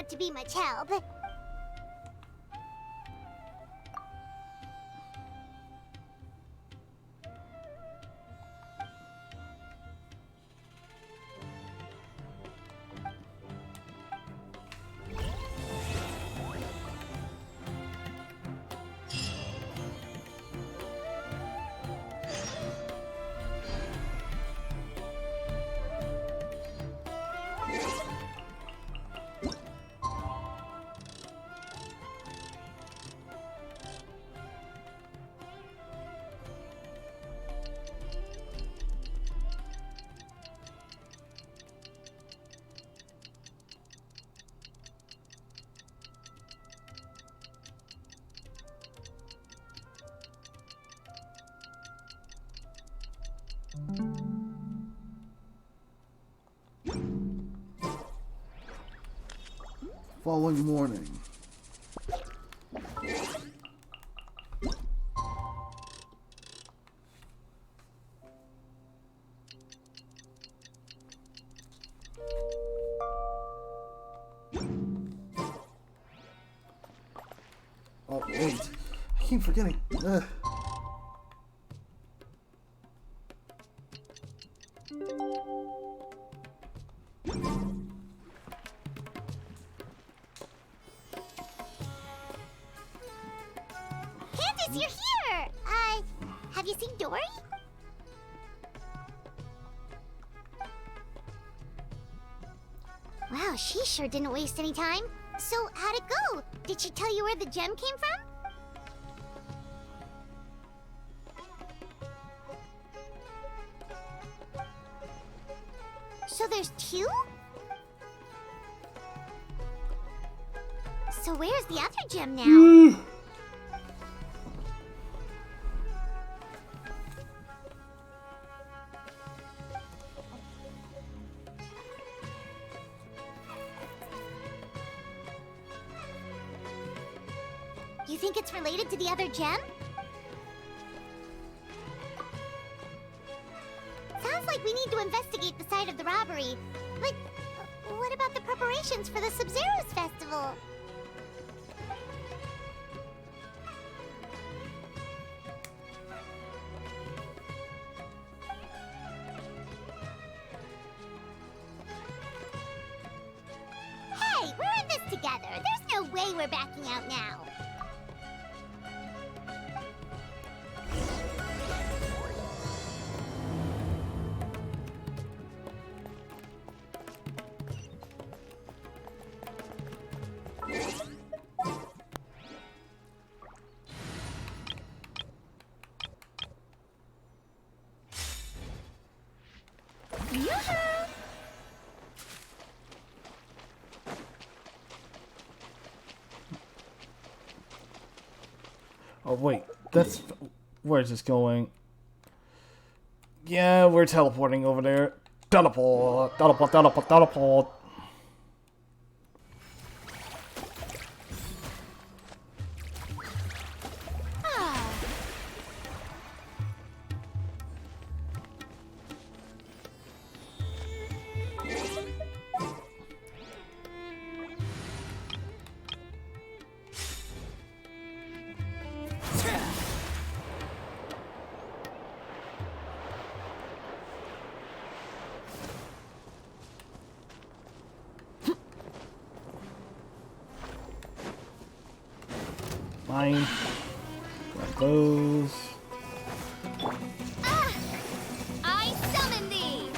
not to be much help. Following morning. Oh, wait. I keep forgetting. Ugh. Candace, you're here! Have you seen Dory? Wow, she sure didn't waste any time. So, how'd it go? Did she tell you where the gem came from? So there's two? So where's the other gem now? You think it's related to the other gem? Sounds like we need to investigate the site of the robbery. But what about the preparations for the Sub-Zero's festival? Hey, we're in this together. There's no way we're backing out now. Oh wait, that's... Where's this going? Yeah, we're teleporting over there. Teleport, teleport, teleport, teleport. Fine. Grab those. I summon thee!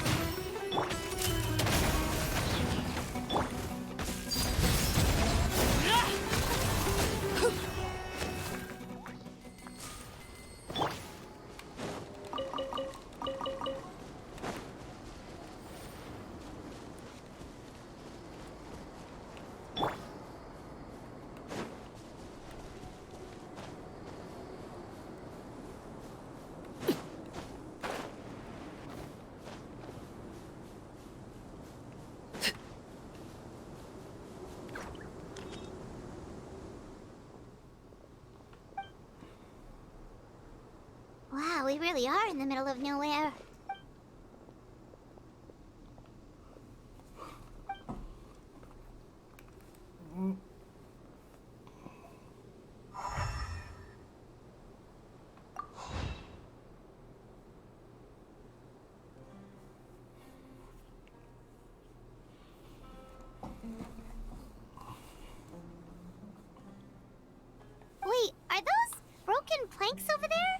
Wow, we really are in the middle of nowhere. tanks over there?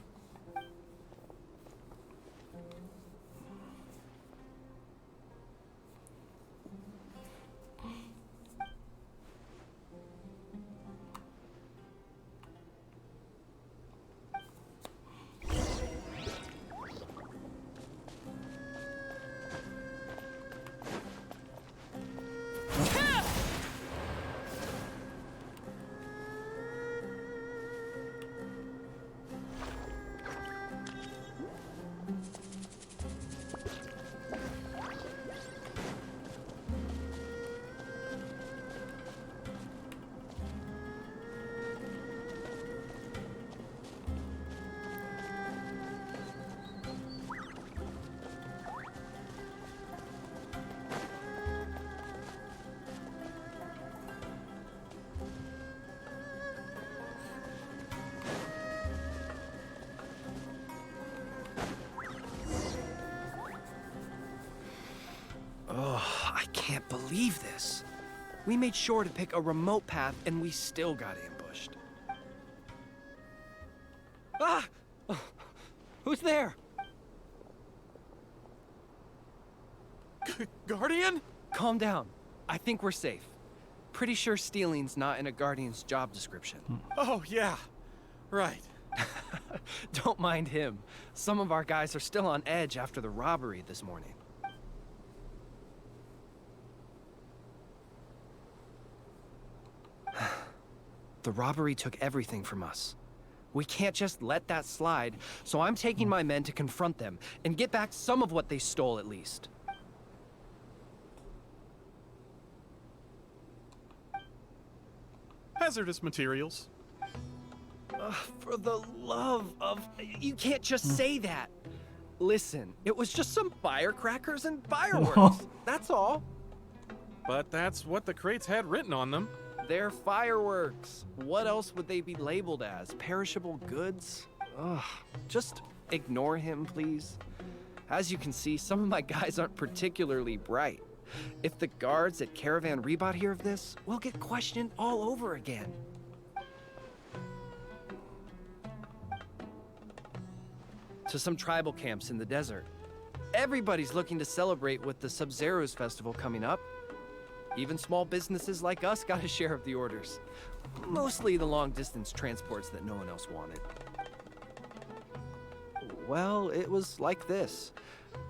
Oh, I can't believe this. We made sure to pick a remote path and we still got ambushed. Ah! Oh, who's there? Guardian? Calm down. I think we're safe. Pretty sure stealing's not in a Guardian's job description. Oh, yeah. Right. Don't mind him. Some of our guys are still on edge after the robbery this morning. The robbery took everything from us. We can't just let that slide, so I'm taking my men to confront them and get back some of what they stole at least. Hazardous materials. For the love of... You can't just say that. Listen, it was just some firecrackers and fireworks. That's all. But that's what the crates had written on them. They're fireworks. What else would they be labeled as? Perishable goods? Ugh. Just ignore him, please. As you can see, some of my guys aren't particularly bright. If the guards at Caravan Rebot hear of this, we'll get questioned all over again. To some tribal camps in the desert. Everybody's looking to celebrate with the Sub-Zero's festival coming up. Even small businesses like us got a share of the orders. Mostly the long-distance transports that no one else wanted. Well, it was like this.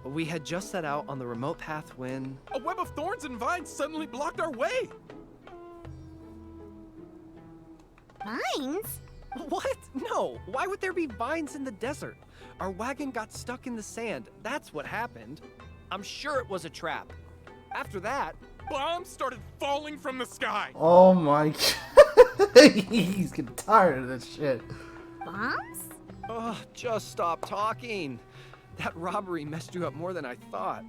We had just set out on the remote path when... A web of thorns and vines suddenly blocked our way! Vines? What? No! Why would there be vines in the desert? Our wagon got stuck in the sand. That's what happened. I'm sure it was a trap. After that... Bombs started falling from the sky! Oh my god. He's getting tired of this shit. Bombs? Oh, just stop talking. That robbery messed you up more than I thought.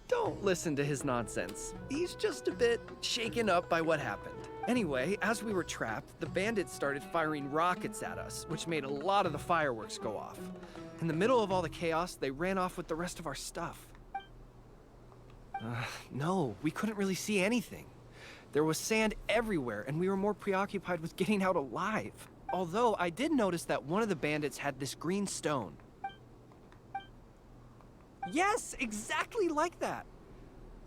Don't listen to his nonsense. He's just a bit shaken up by what happened. Anyway, as we were trapped, the bandits started firing rockets at us, which made a lot of the fireworks go off. In the middle of all the chaos, they ran off with the rest of our stuff. No, we couldn't really see anything. There was sand everywhere, and we were more preoccupied with getting out alive. Although, I did notice that one of the bandits had this green stone. Yes, exactly like that.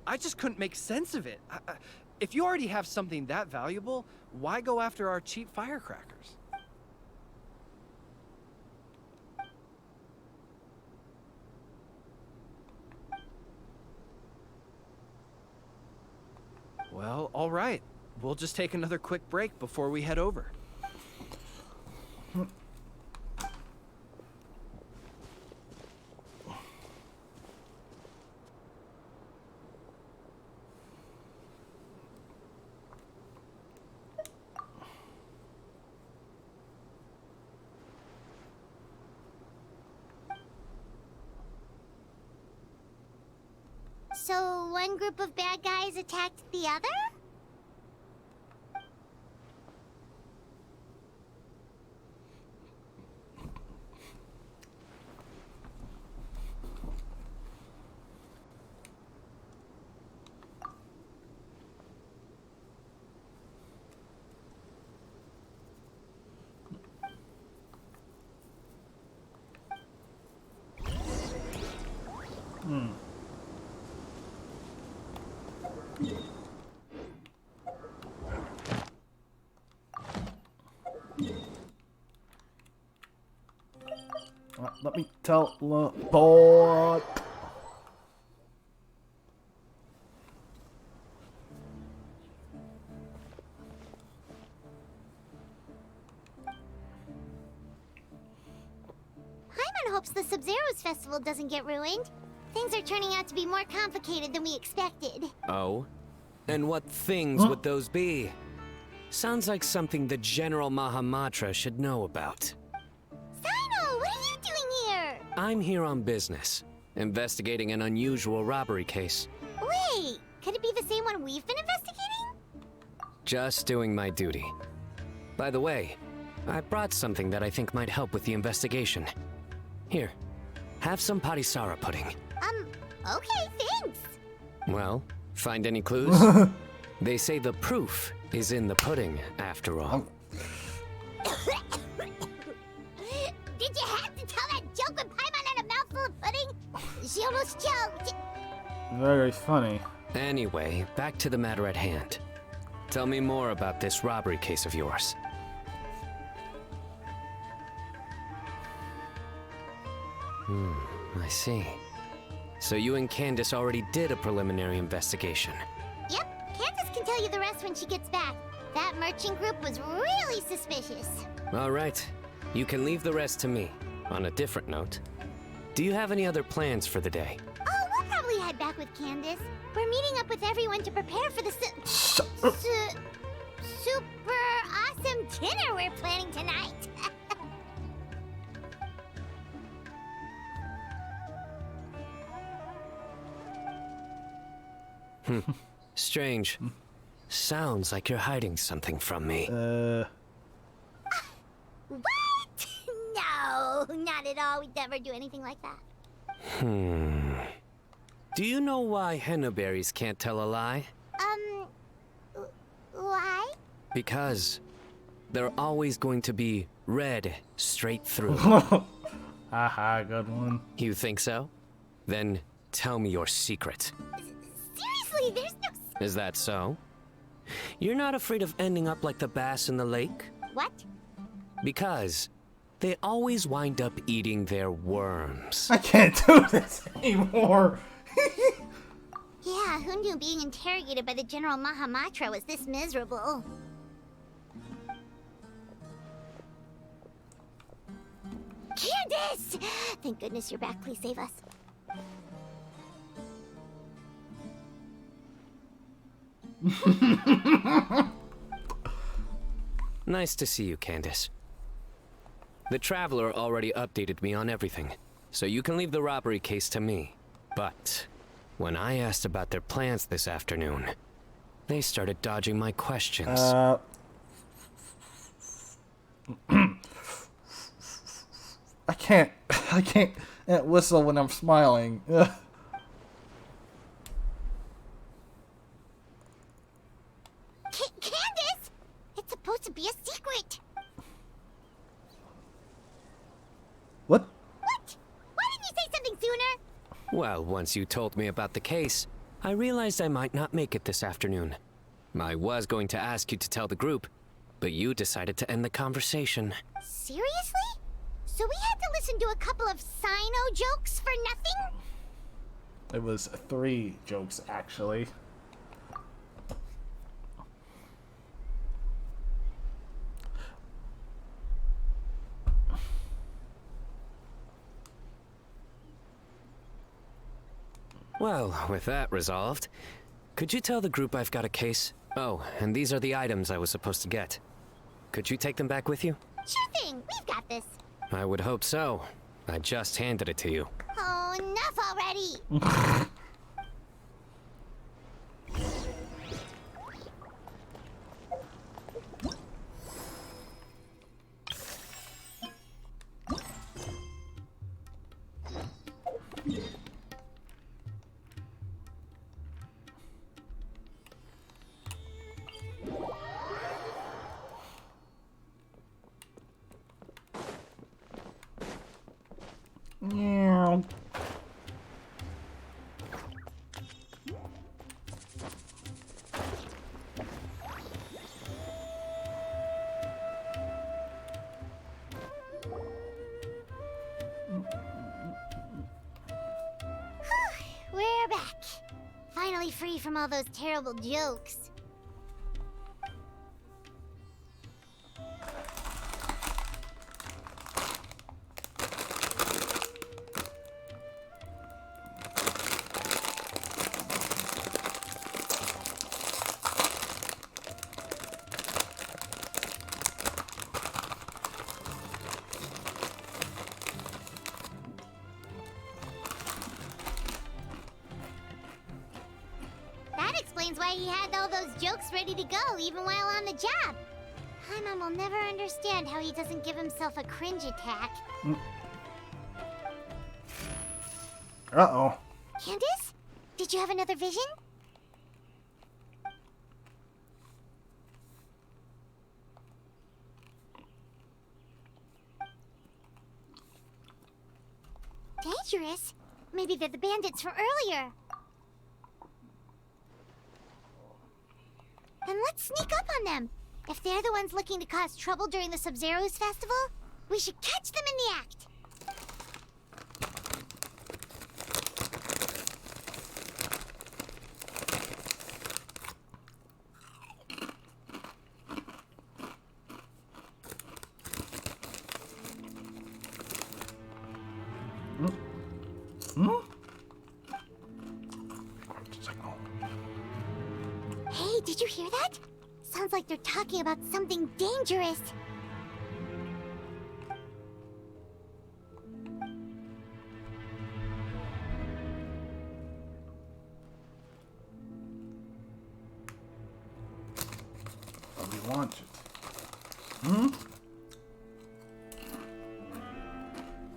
I just couldn't make sense of it. If you already have something that valuable, why go after our cheap firecrackers? Well, all right. We'll just take another quick break before we head over. So one group of bad guys attacked the other? Let me teleport. Hyman hopes the Sub-Zero's festival doesn't get ruined. Things are turning out to be more complicated than we expected. Oh? And what things would those be? Sounds like something the General Mahamatra should know about. Sino, what are you doing here? I'm here on business, investigating an unusual robbery case. Wait, could it be the same one we've been investigating? Just doing my duty. By the way, I brought something that I think might help with the investigation. Here, have some patisara pudding. Okay, thanks. Well, find any clues? They say the proof is in the pudding, after all. Did you have to tell that joke when Paimon had a mouthful of pudding? She almost choked. Very funny. Anyway, back to the matter at hand. Tell me more about this robbery case of yours. I see. So you and Candace already did a preliminary investigation. Yep, Candace can tell you the rest when she gets back. That merchant group was really suspicious. All right. You can leave the rest to me. On a different note, do you have any other plans for the day? Oh, we'll probably head back with Candace. We're meeting up with everyone to prepare for the super awesome dinner we're planning tonight. Strange. Sounds like you're hiding something from me. What? No, not at all. We'd never do anything like that. Do you know why henna berries can't tell a lie? Why? Because they're always going to be red straight through. Haha, good one. You think so? Then tell me your secret. Seriously, there's no... Is that so? You're not afraid of ending up like the bass in the lake? What? Because they always wind up eating their worms. I can't do this anymore. Yeah, who knew being interrogated by the General Mahamatra was this miserable? Candace! Thank goodness you're back. Please save us. Nice to see you, Candace. The Traveler already updated me on everything, so you can leave the robbery case to me. But when I asked about their plans this afternoon, they started dodging my questions. I can't whistle when I'm smiling. Candace! It's supposed to be a secret! What? What? Why didn't you say something sooner? Well, once you told me about the case, I realized I might not make it this afternoon. I was going to ask you to tell the group, but you decided to end the conversation. Seriously? So we had to listen to a couple of Sino jokes for nothing? It was 3 jokes, actually. Well, with that resolved, could you tell the group I've got a case? Oh, and these are the items I was supposed to get. Could you take them back with you? Sure thing, we've got this. I would hope so. I just handed it to you. Oh, enough already! Yeah. finally free from all those terrible jokes. That explains why he had all those jokes ready to go even while on the job. Paimon will never understand how he doesn't give himself a cringe attack. Uh-oh. Candace? Did you have another vision? Dangerous? Maybe they're the bandits from earlier. Then let's sneak up on them. If they're the ones looking to cause trouble during the Sub-Zero's festival, we should catch them in the act. Hey, did you hear that? Sounds like they're talking about something dangerous. What do you want?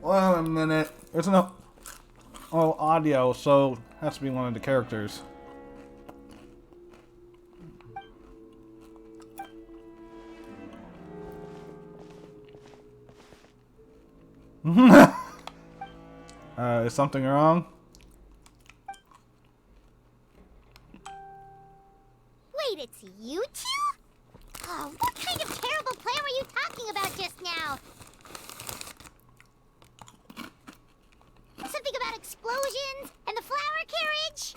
Well, a minute. There's no audio, so it has to be one of the characters. Is something wrong? Wait, it's you two? Oh, what kind of terrible plan were you talking about just now? Something about explosions and the flower carriage?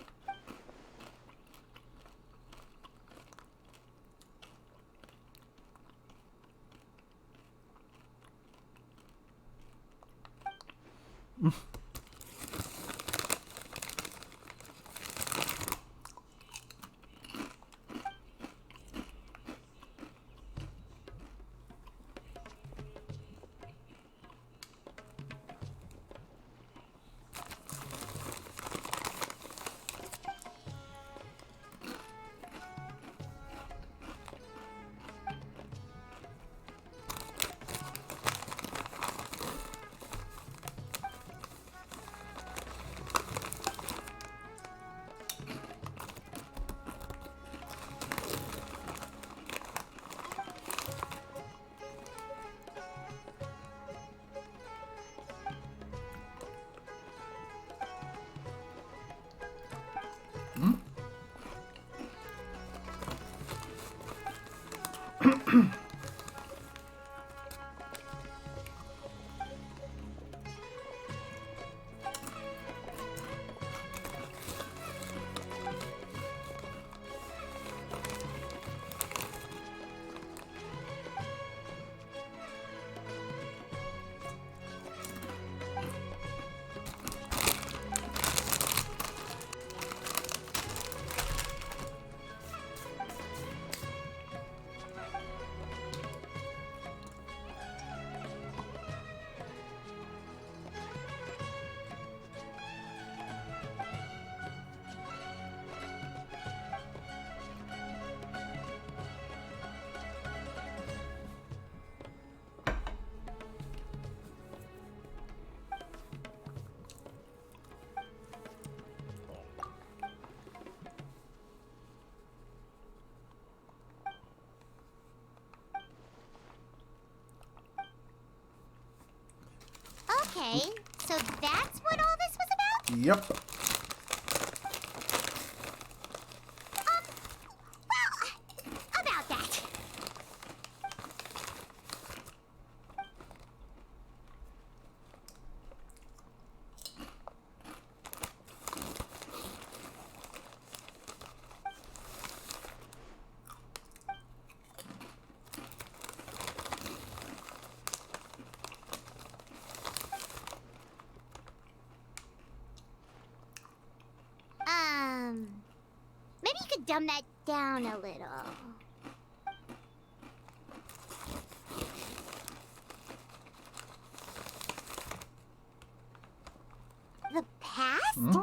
Okay, so that's what all this was about? Yep. Well, about that. dumb that down a little. The past? Hmm?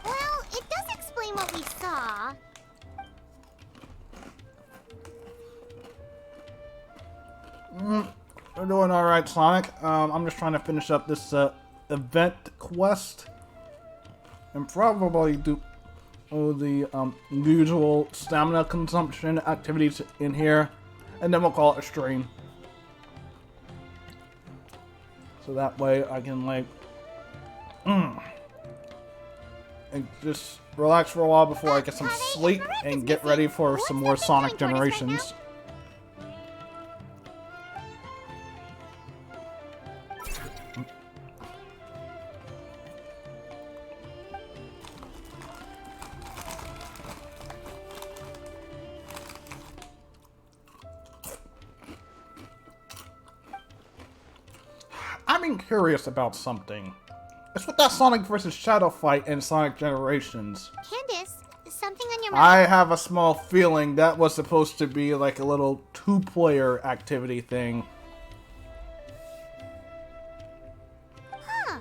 Well, it does explain what we saw. We're doing alright, Sonic. I'm just trying to finish up this event quest. And probably do all the usual stamina consumption activities in here. And then we'll call it a stream. So that way I can, like, and just relax for a while before I get some sleep and get ready for some more Sonic Generations. I'm curious about something. It's with that Sonic vs. Shadow fight in Sonic Generations. Candace, something on your mind? I have a small feeling that was supposed to be like a little two-player activity thing. Huh.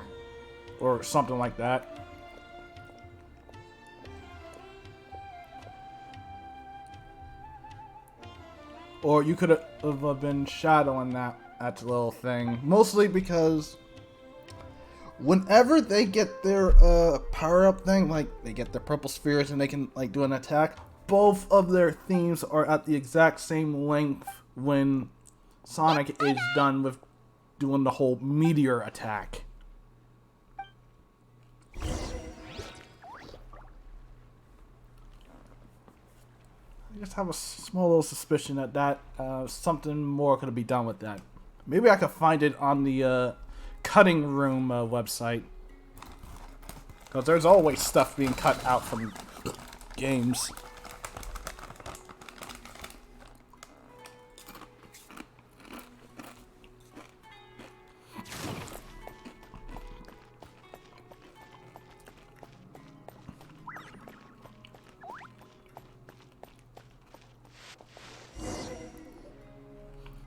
Or something like that. Or you could have been shadowing that little thing. Mostly because whenever they get their power-up thing, like they get their purple spheres and they can like do an attack, both of their themes are at the exact same length when Sonic is done with doing the whole meteor attack. I just have a small little suspicion that something more could be done with that. Maybe I could find it on the cutting room website. Because there's always stuff being cut out from games.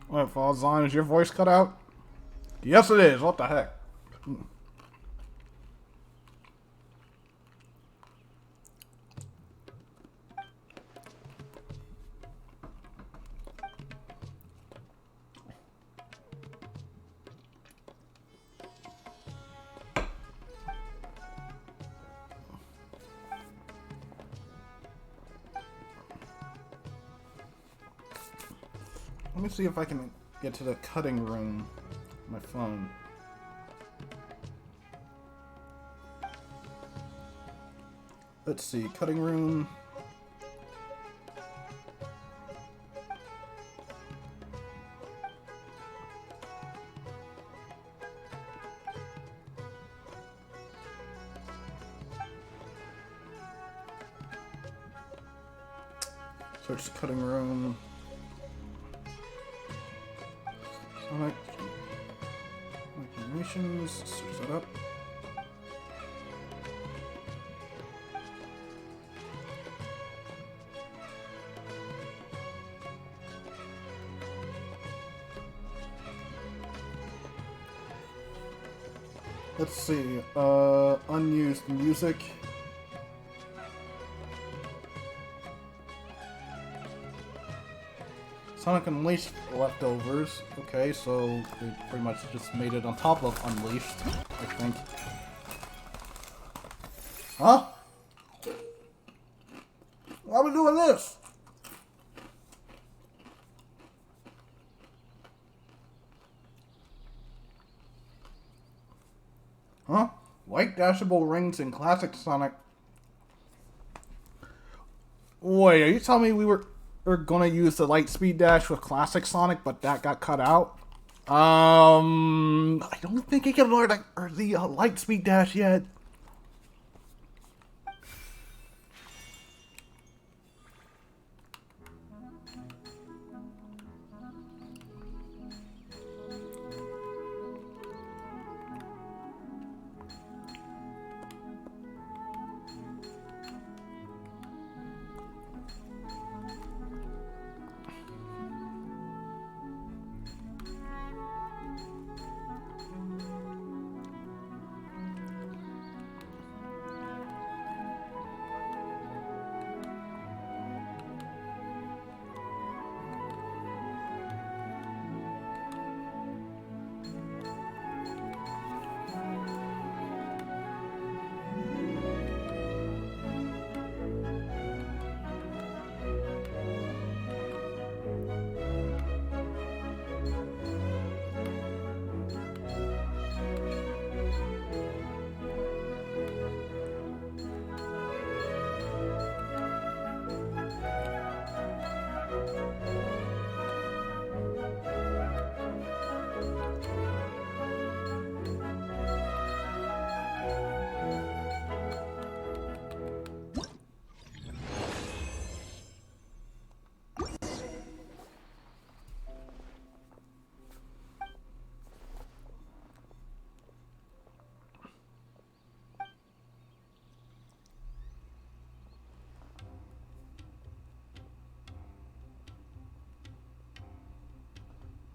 What, Falzon, is your voice cut out? Yes, it is. What the heck? Let me see if I can get to the cutting room on my phone. Let's see, cutting room. Search the cutting room. Sonic Generations, search that up. Let's see, unused music. Sonic Unleashed leftovers. Okay, so they pretty much just made it on top of Unleashed, I think. Huh? Why are we doing this? Huh? White dashable rings in classic Sonic. Wait, are you telling me we were gonna use the light speed dash with classic Sonic, but that got cut out? I don't think he can learn the light speed dash yet.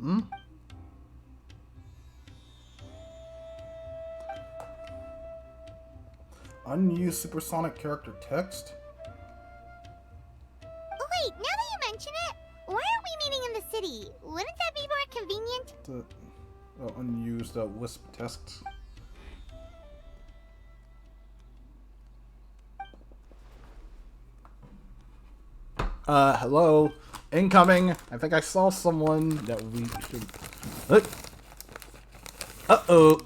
Hmm? Unused supersonic character text? Oh wait, now that you mention it, why aren't we meeting in the city? Wouldn't that be more convenient? The unused Wisp text. Hello? Incoming! I think I saw someone that we should... Look! Uh-oh!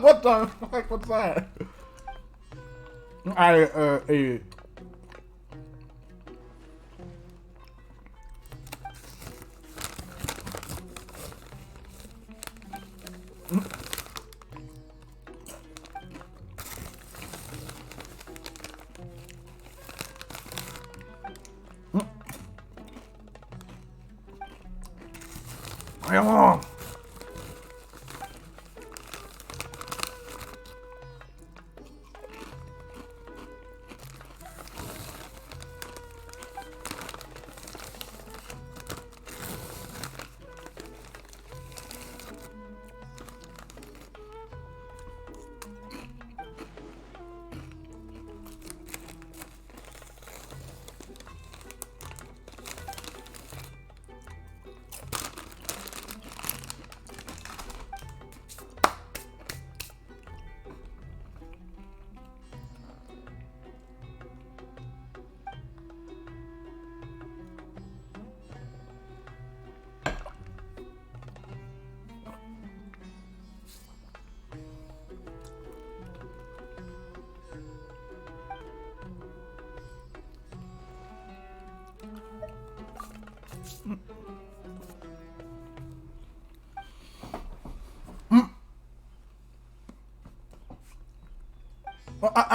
What the fuck was that? Come on!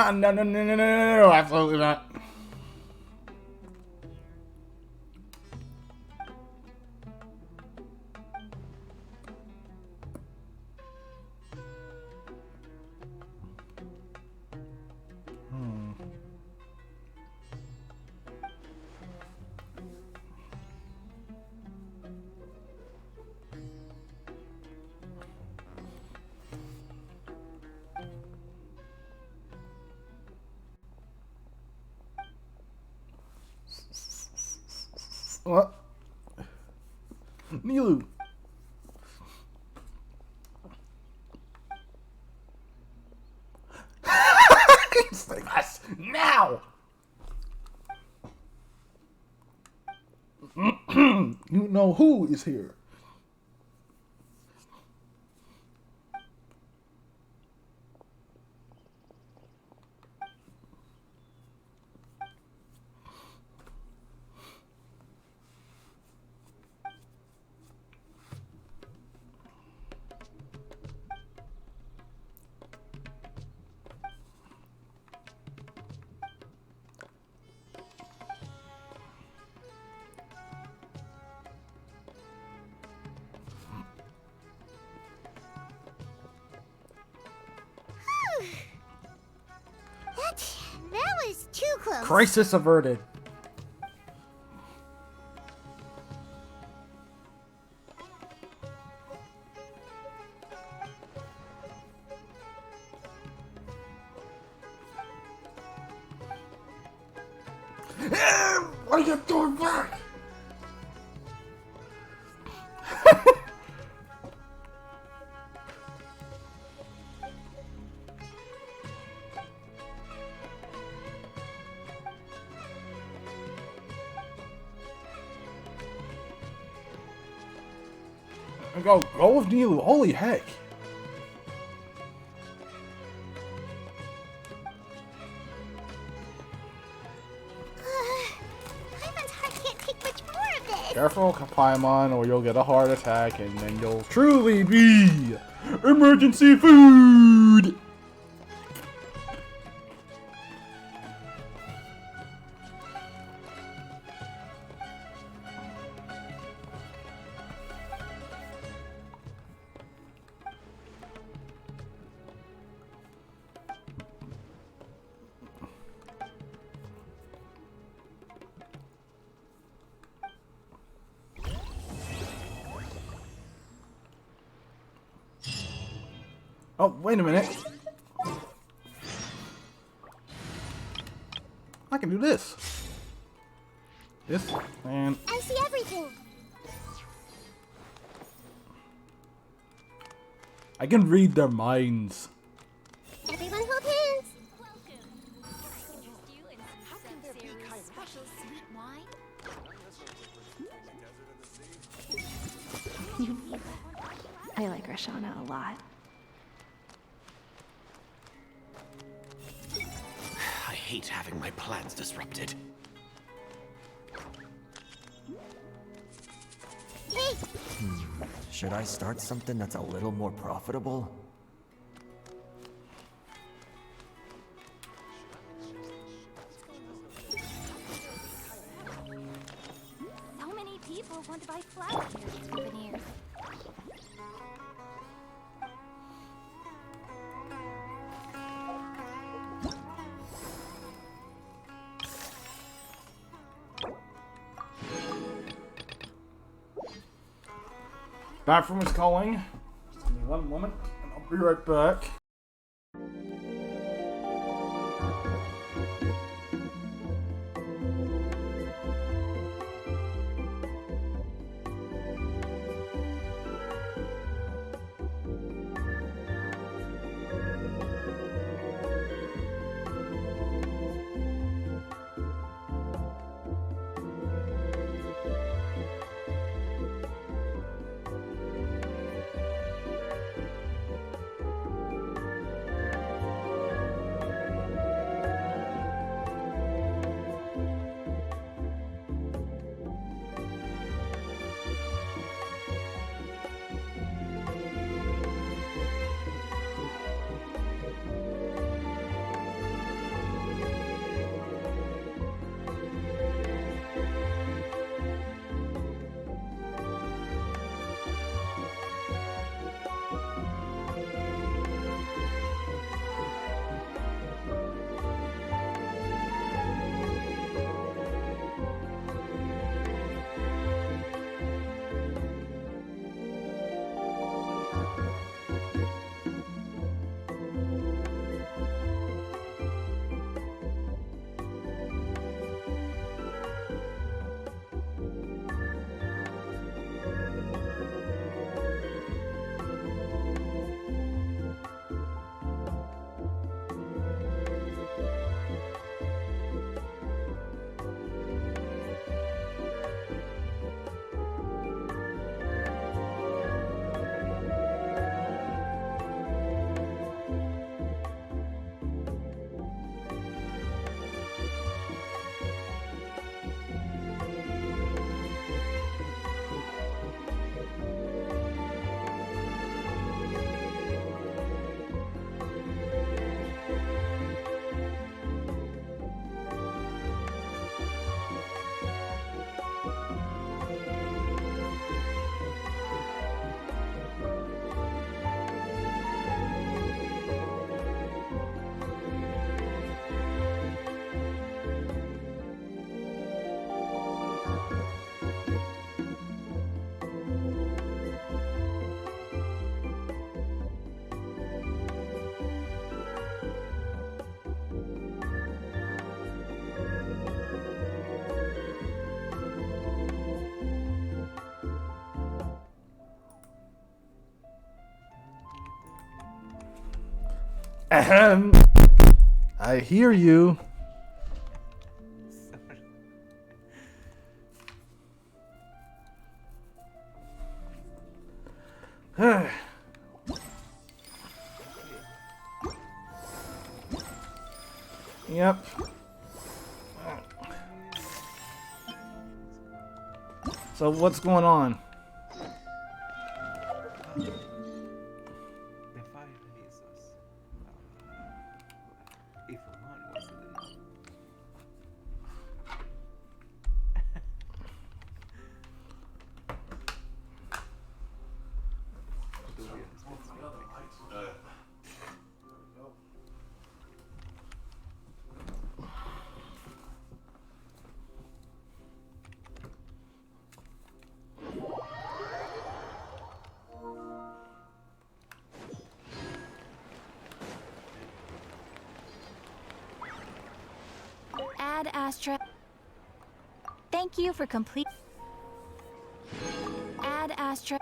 No, absolutely not. What? Nilu. Say us now. You know who is here. That was too close. Crisis averted. What are you doing back? Go with Nilu. Holy heck. Paimon's heart can't take much more of this. Careful, Paimon, or you'll get a heart attack, and then you'll truly be emergency food. Oh, wait a minute. I can do this. This, and... I see everything. I can read their minds. Everyone hold hands. I like Rashana a lot. I hate having my plans disrupted. Hey! Should I start something that's a little more profitable? So many people want to buy flowers here, souvenirs. Bathroom is calling. Just give me one moment, and I'll be right back. Ahem. I hear you. Yep. So what's going on? Ad Astra. Thank you for complete. Ad Astra.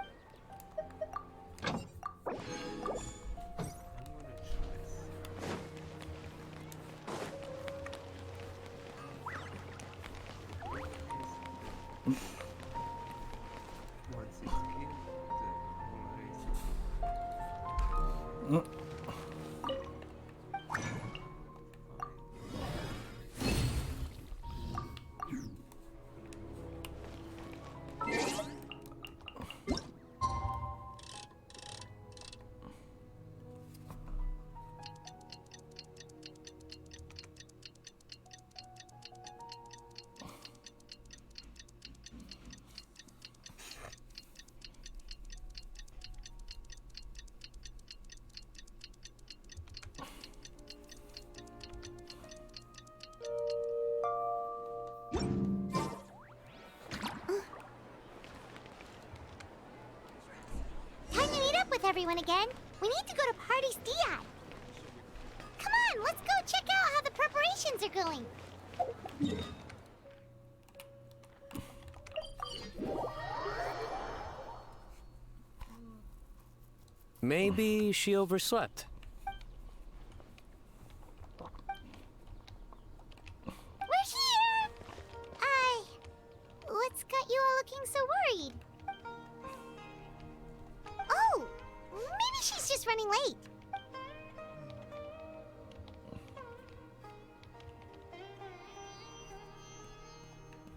Everyone again. We need to go to Party's Diad. Come on, let's go check out how the preparations are going. Maybe she overslept. We're here! What's got you all looking so worried? Oh! Maybe she's just running late.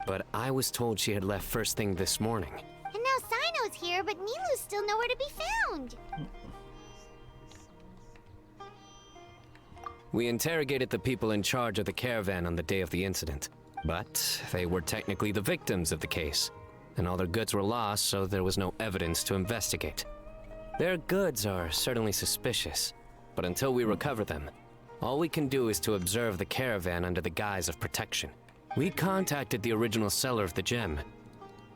But I was told she had left first thing this morning. And now Sino's here, but Nilu's still nowhere to be found. We interrogated the people in charge of the caravan on the day of the incident. But they were technically the victims of the case. And all their goods were lost, so there was no evidence to investigate. Their goods are certainly suspicious, but until we recover them, all we can do is to observe the caravan under the guise of protection. We contacted the original seller of the gem.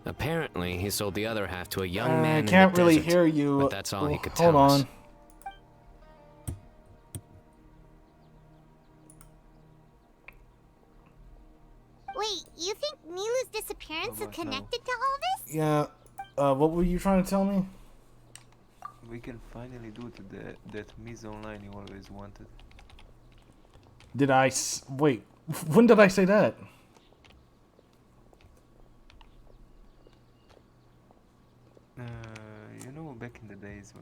Apparently, he sold the other half to a young man in the desert. I can't really hear you. But that's all he could tell us. Hold on. Wait, you think Nilu's disappearance is connected to all this? Yeah. What were you trying to tell me? We can finally do that Ms. Online you always wanted. Did I wait? When did I say that? You know, back in the days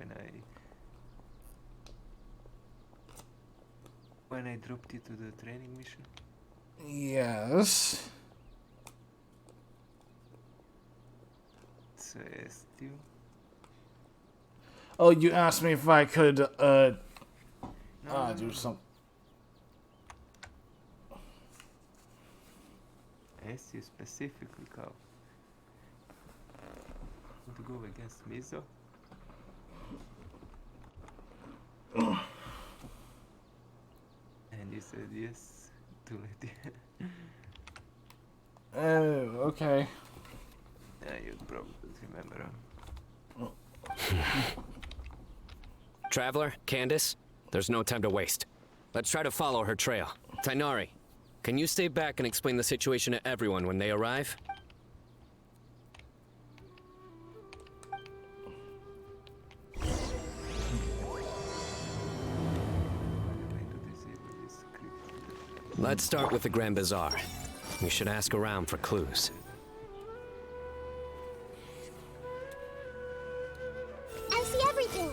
when I dropped you to the training mission. Yes. So I asked you. Oh, you asked me if I could do something. I asked you specifically, Carl. To go against Mizo? And you said yes to let you. Oh, okay. Yeah, you'd probably remember. Traveler, Candace, there's no time to waste. Let's try to follow her trail. Tainari, can you stay back and explain the situation to everyone when they arrive? Let's start with the Grand Bazaar. We should ask around for clues. I see everything.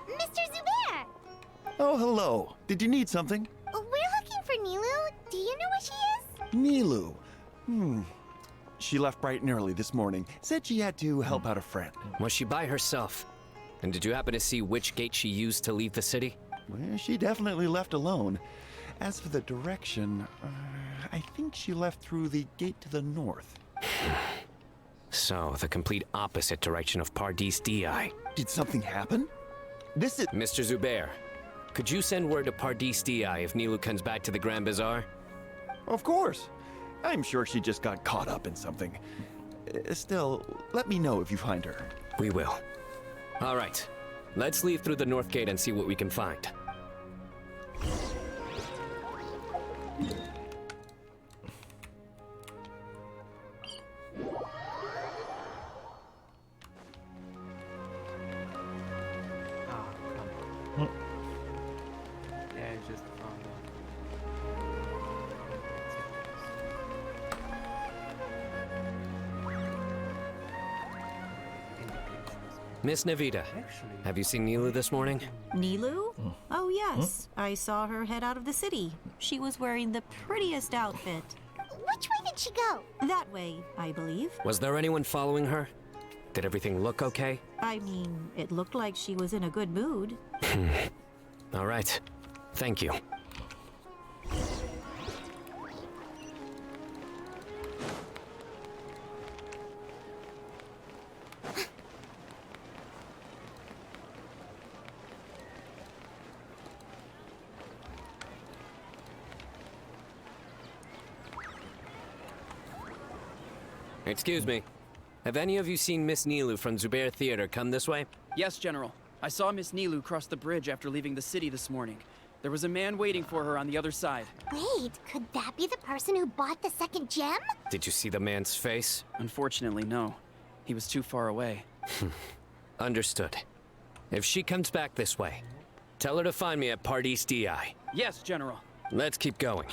Mr. Zubair! Oh, hello. Did you need something? We're looking for Nilu. Do you know where she is? Nilu. She left bright and early this morning. Said she had to help out a friend. Was she by herself? And did you happen to see which gate she used to leave the city? Well, she definitely left alone. As for the direction, I think she left through the gate to the north. So, the complete opposite direction of Pardis Di. Did something happen? This is... Mr. Zubair, could you send word to Pardis Di if Nilu comes back to the Grand Bazaar? Of course. I'm sure she just got caught up in something. Still, let me know if you find her. We will. All right. Let's leave through the north gate and see what we can find. Yeah, I just found out. Miss Navita, have you seen Nilu this morning? Nilu? Oh, yes. I saw her head out of the city. She was wearing the prettiest outfit. Which way did she go? That way, I believe. Was there anyone following her? Did everything look okay? I mean, it looked like she was in a good mood. All right. Thank you. Excuse me. Have any of you seen Miss Nilu from Zubair Theater come this way? Yes, General. I saw Miss Nilu cross the bridge after leaving the city this morning. There was a man waiting for her on the other side. Wait, could that be the person who bought the second gem? Did you see the man's face? Unfortunately, no. He was too far away. Understood. If she comes back this way, tell her to find me at Pardis Di. Yes, General. Let's keep going.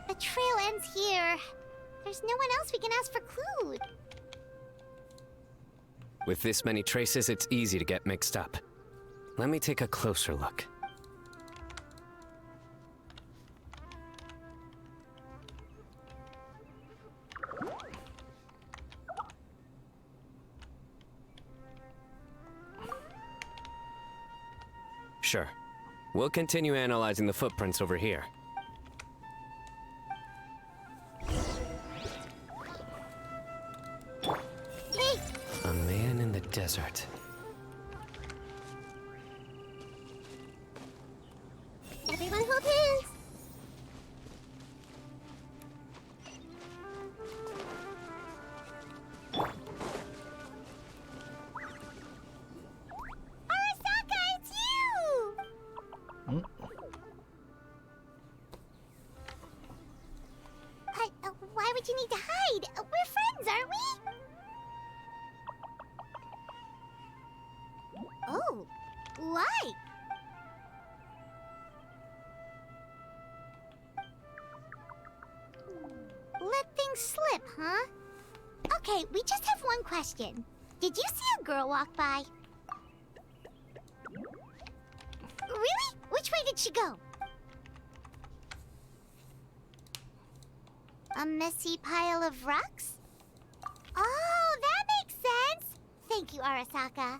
The trail ends here. There's no one else we can ask for clues. With this many traces, it's easy to get mixed up. Let me take a closer look. Sure. We'll continue analyzing the footprints over here. Hey! A man in the desert. Everyone hold hands! Arasaka, it's you! Why would you need to hide? We're friends, aren't we? Oh, why? Let things slip, huh? Okay, we just have one question. Did you see a girl walk by? Really? Which way did she go? A messy pile of rocks? Oh, that makes sense! Thank you, Arasaka.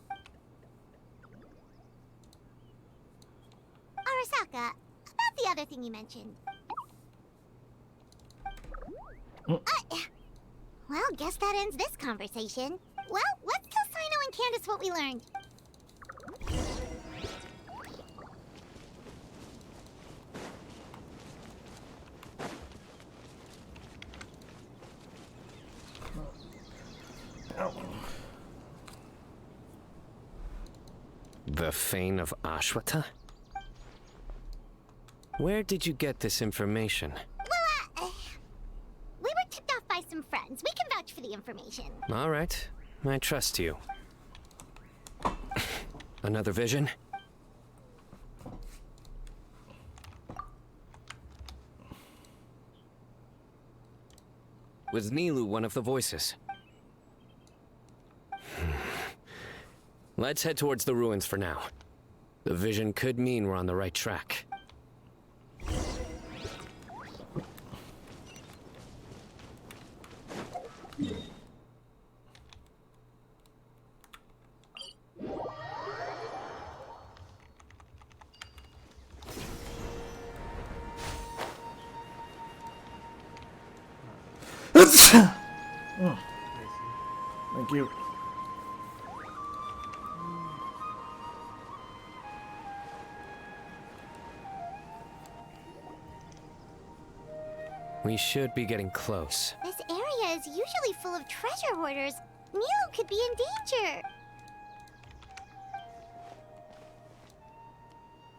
Arasaka, about the other thing you mentioned. Well, guess that ends this conversation. Well, let's tell Sino and Candace what we learned. The Fane of Ashwata? Where did you get this information? Well, we were tipped off by some friends. We can vouch for the information. All right, I trust you. Another vision? Was Nilu one of the voices? Let's head towards the ruins for now. The vision could mean we're on the right track. Thank you. We should be getting close. This area is usually full of treasure hoarders. Nilu could be in danger.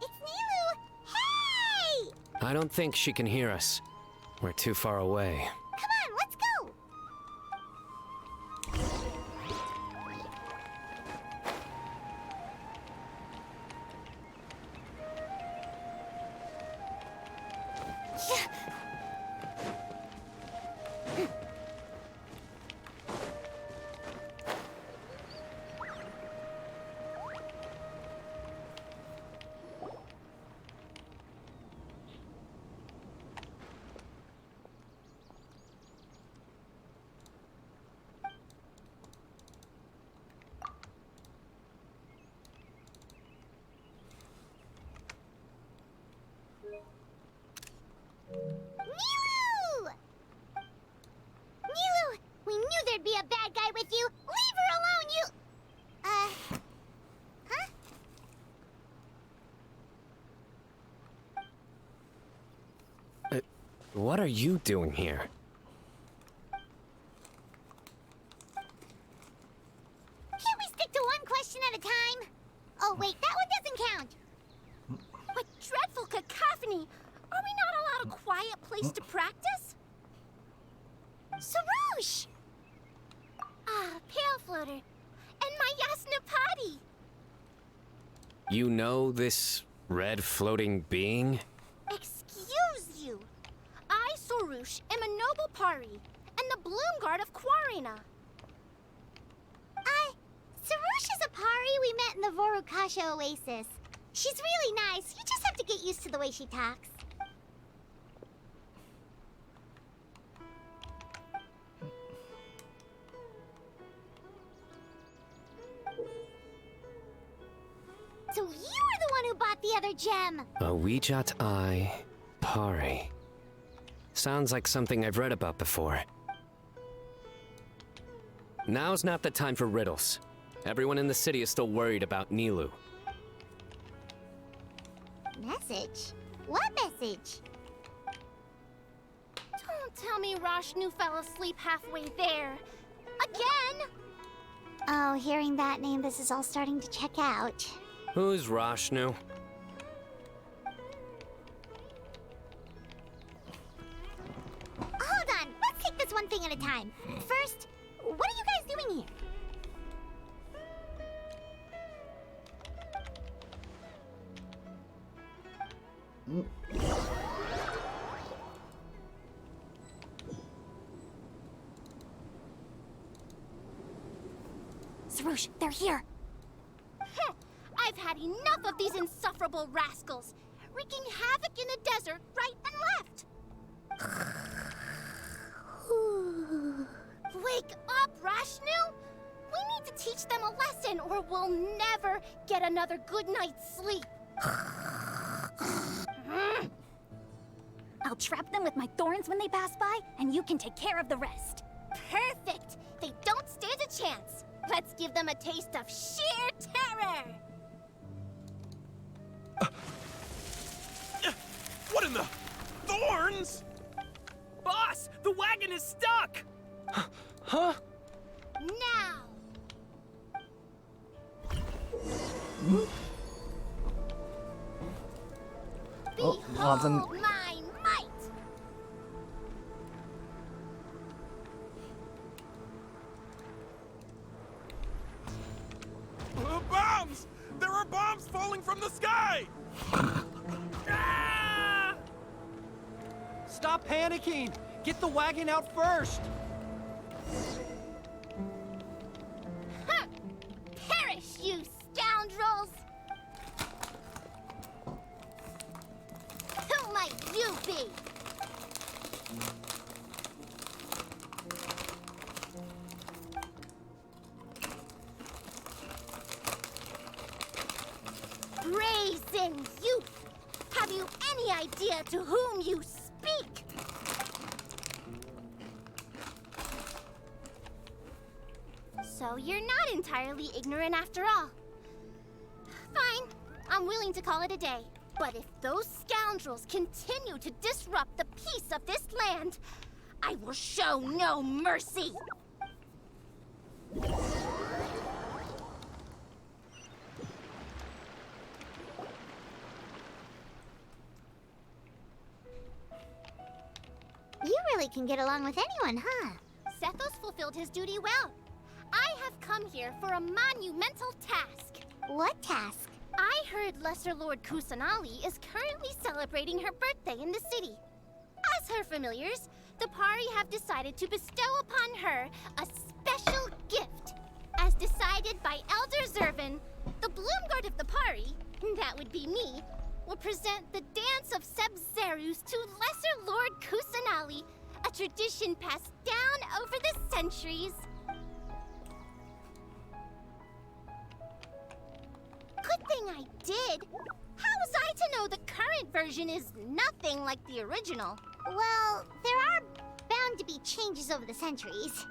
It's Nilu! Hey! I don't think she can hear us. We're too far away. Come on, let's go! Nilu! Nilu! We knew there'd be a bad guy with you! Leave her alone, you... Huh? What are you doing here? Can't we stick to one question at a time? Oh wait, that one doesn't count! What dreadful cacophony! Are we not allowed a quiet place to practice? Sarouche! Ah, Pale Floater. And my Yasnapati! You know this red floating being? Excuse you! I, Sarouche, am a noble Pari, and the Bloom Guard of Quarina. Sarouche is a Pari we met in the Vorukasha Oasis. She's really nice. You just have to get used to the way she talks. So you were the one who bought the other gem! A Wijat Eye Pari. Sounds like something I've read about before. Now's not the time for riddles. Everyone in the city is still worried about Nilu. Message? What message? Don't tell me Rashnu fell asleep halfway there. Again! Oh, hearing that name, this is all starting to check out. Who's Rashnu? Hold on, let's take this one thing at a time. First, what are you guys doing here? Sarouche, they're here. I've had enough of these insufferable rascals, wreaking havoc in the desert right and left. Wake up, Rashnu! We need to teach them a lesson or we'll never get another good night's sleep. I'll trap them with my thorns when they pass by, and you can take care of the rest. Perfect! They don't stand a chance. Let's give them a taste of sheer terror! What in the... Thorns? Boss, the wagon is stuck! Huh? Now! Oh, Behold my might! Bombs! There are bombs falling from the sky! Ah! Stop panicking! Get the wagon out first! Huh. Perish, you scoundrels! Who might you be? Brazen youth! Have you any idea to whom you speak? So you're not entirely ignorant after all. Fine, I'm willing to call it a day. But if those scoundrels continue to disrupt the peace of this land, I will show no mercy! You really can get along with anyone, huh? Sethos fulfilled his duty well. I have come here for a monumental task. What task? I heard Lesser Lord Kusanali is currently celebrating her birthday in the city. As her familiars, the Pari have decided to bestow upon her a special gift. As decided by Elder Zervin, the Bloomguard of the Pari, that would be me, will present the Dance of Sebzerus to Lesser Lord Kusanali, a tradition passed down over the centuries. Good thing I did. How was I to know the current version is nothing like the original? Well, there are bound to be changes over the centuries.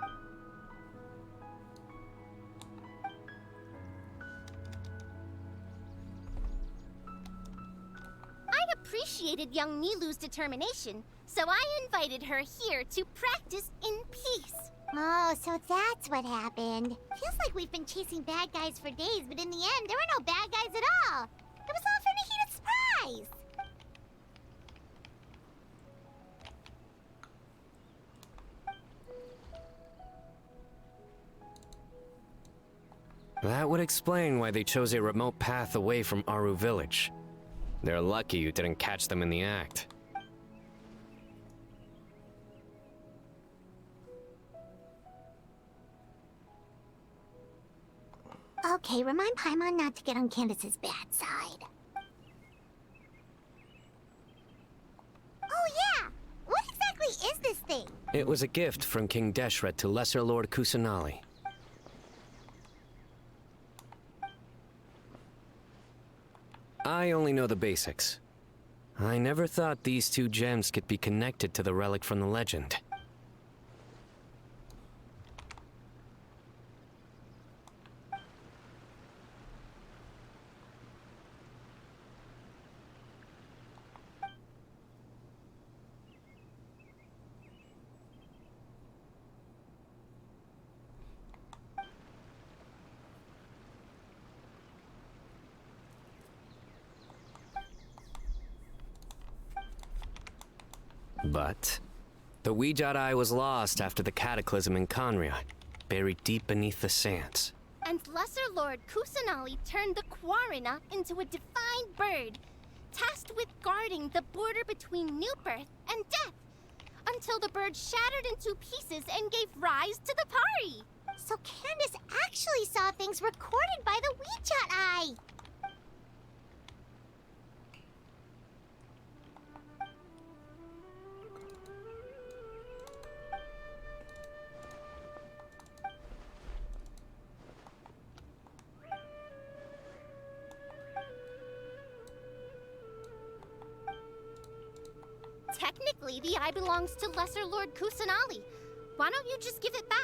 I appreciated young Nilu's determination, so I invited her here to practice in peace. Oh, so that's what happened. Feels like we've been chasing bad guys for days, but in the end, there were no bad guys at all. It was all for Nikita's surprise. That would explain why they chose a remote path away from Aru village. They're lucky you didn't catch them in the act. Okay, remind Paimon not to get on Candace's bad side. Oh yeah! What exactly is this thing? It was a gift from King Deshret to Lesser Lord Kusanali. I only know the basics. I never thought these two gems could be connected to the relic from the legend. But the Ouija Eye was lost after the cataclysm in Conria, buried deep beneath the sands. And Lesser Lord Kusanali turned the Quarina into a divine bird, tasked with guarding the border between new birth and death, until the bird shattered into pieces and gave rise to the Pari. So Candace actually saw things recorded by the WeChat Eye! Technically, the eye belongs to Lesser Lord Kusanali. Why don't you just give it back?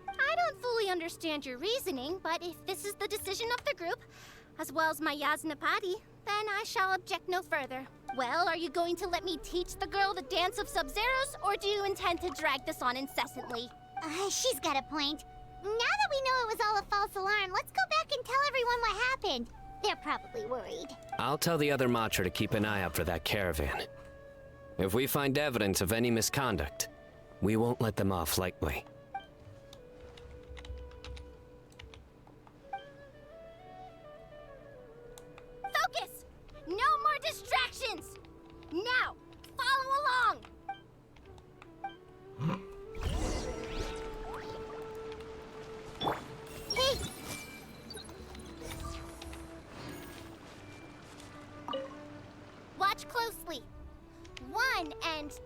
I don't fully understand your reasoning, but if this is the decision of the group, as well as my Yasnapati, then I shall object no further. Well, are you going to let me teach the girl the dance of Sub-Zeros, or do you intend to drag this on incessantly? She's got a point. Now that we know it was all a false alarm, let's go back and tell everyone what happened. They're probably worried. I'll tell the other Matra to keep an eye out for that caravan. If we find evidence of any misconduct, we won't let them off lightly. Focus! No more distractions! Now, follow along! Hey! Watch closely. 1 and 2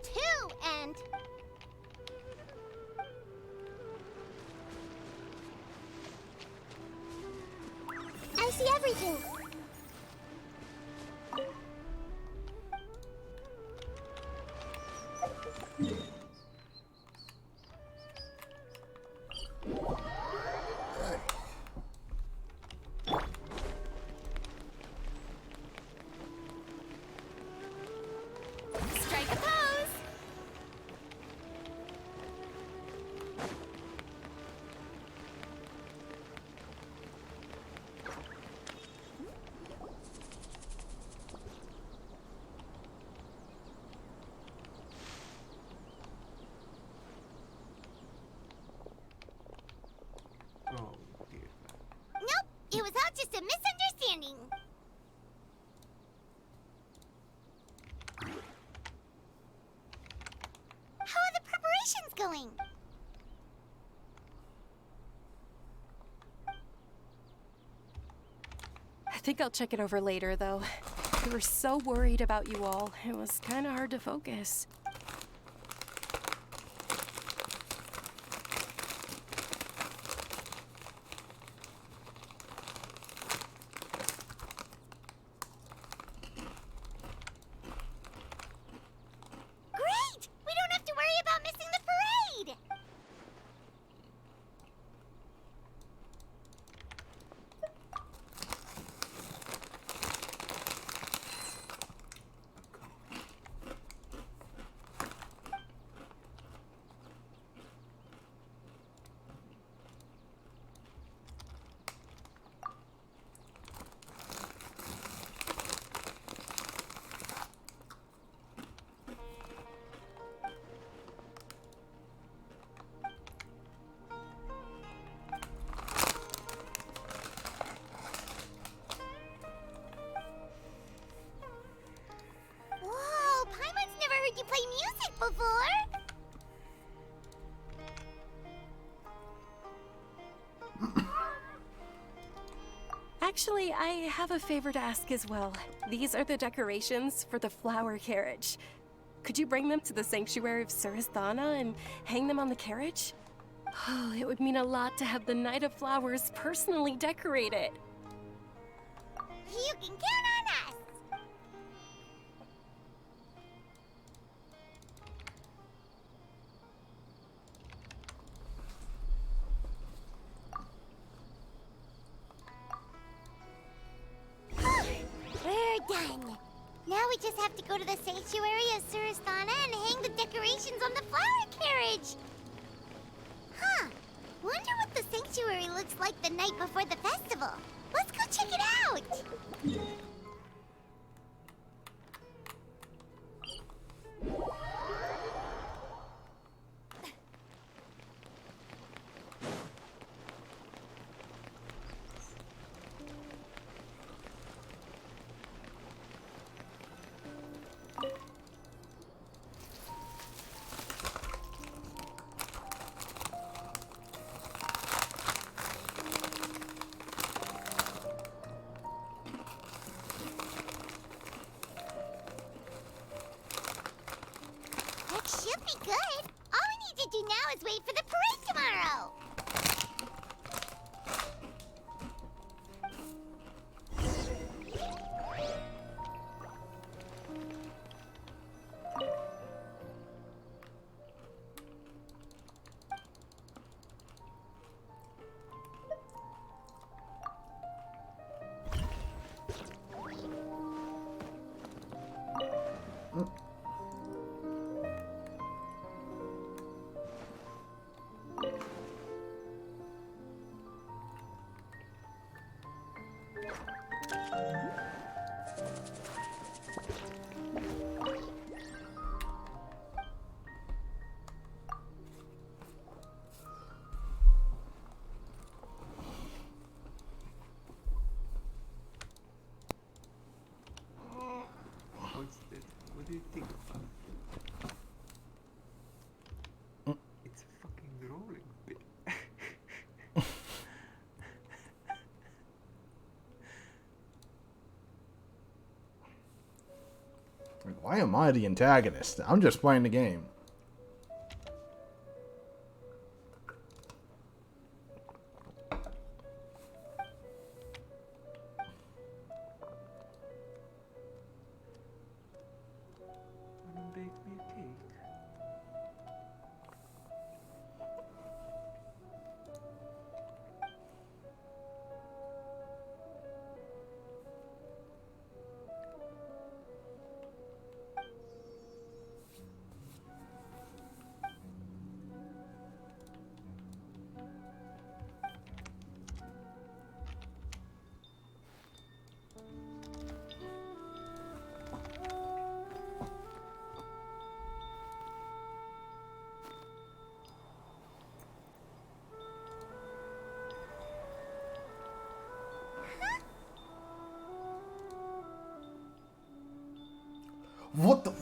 and... I see everything. Strike a pose! Oh dear. Nope, it was all just a misunderstanding. How are the preparations going? I think I'll check it over later, though. We were so worried about you all. It was kind of hard to focus. Great! We don't have to worry about missing the parade! Whoa, Paimon's never heard you play music before! Actually, I have a favor to ask as well. These are the decorations for the flower carriage. Could you bring them to the sanctuary of Surasthana and hang them on the carriage? Oh, it would mean a lot to have the Knight of Flowers personally decorate it. You can count on us! We're done. Now we just have to go to the sanctuary of Surasthana and hang the decorations on the flower carriage. Huh. Wonder what the sanctuary looks like the night before the festival. Let's go check it out. should be good. All we need to do now is wait for the parade tomorrow. What's that? What do you think about it? It's a fucking rolling bit. Like, why am I the antagonist? I'm just playing the game. Wanna bake me a cake? What the?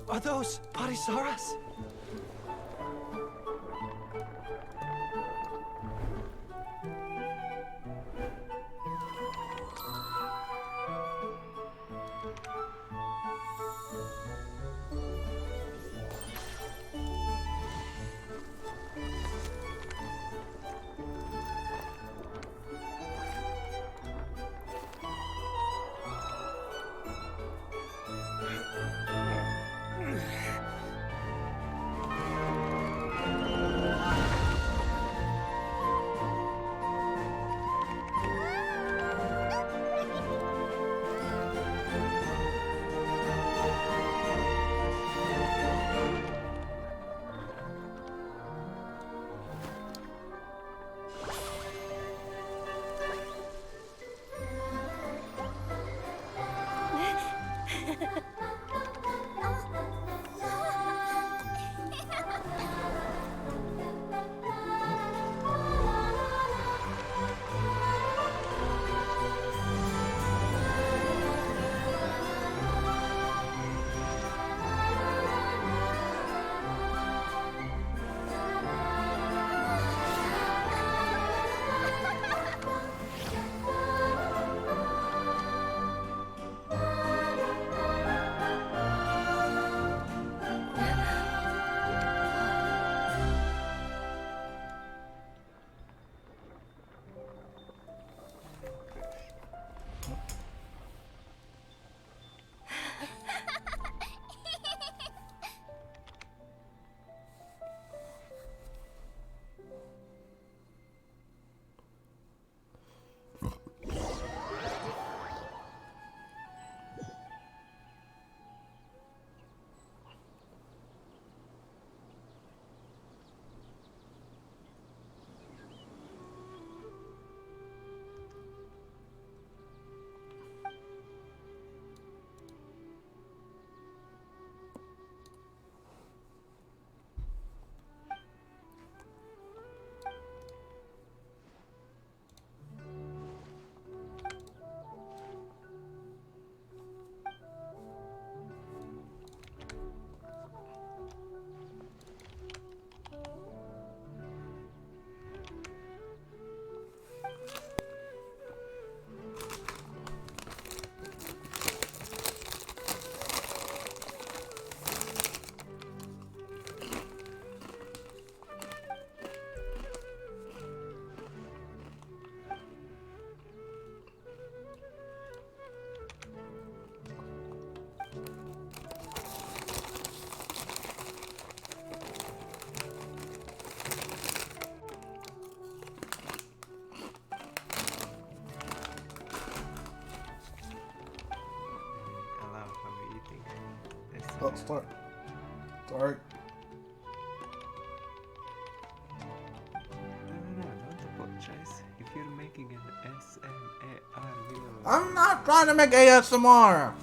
Are those Parisaras? start. Sorry. No, don't apologize. If you're making an SMAR video... I'm not trying to make ASMR!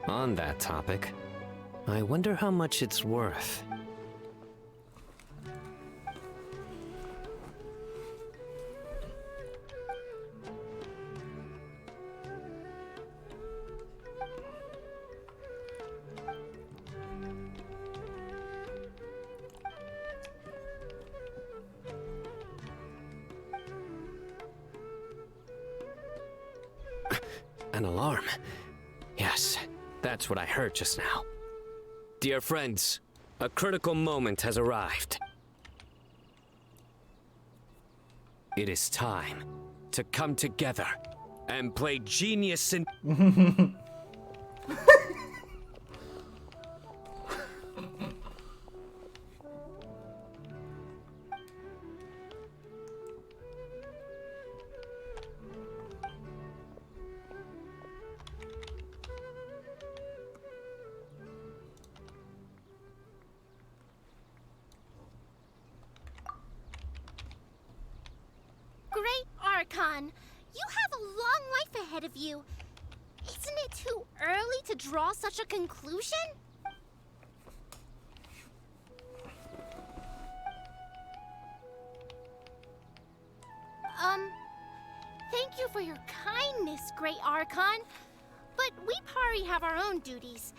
On that topic, I wonder how much it's worth. An alarm. Yes, that's what I heard just now. Dear friends, a critical moment has arrived. It is time to come together and play genius in... Great Archon, you have a long life ahead of you. Isn't it too early to draw such a conclusion? Thank you for your kindness, Great Archon. But we Pari have our own duties,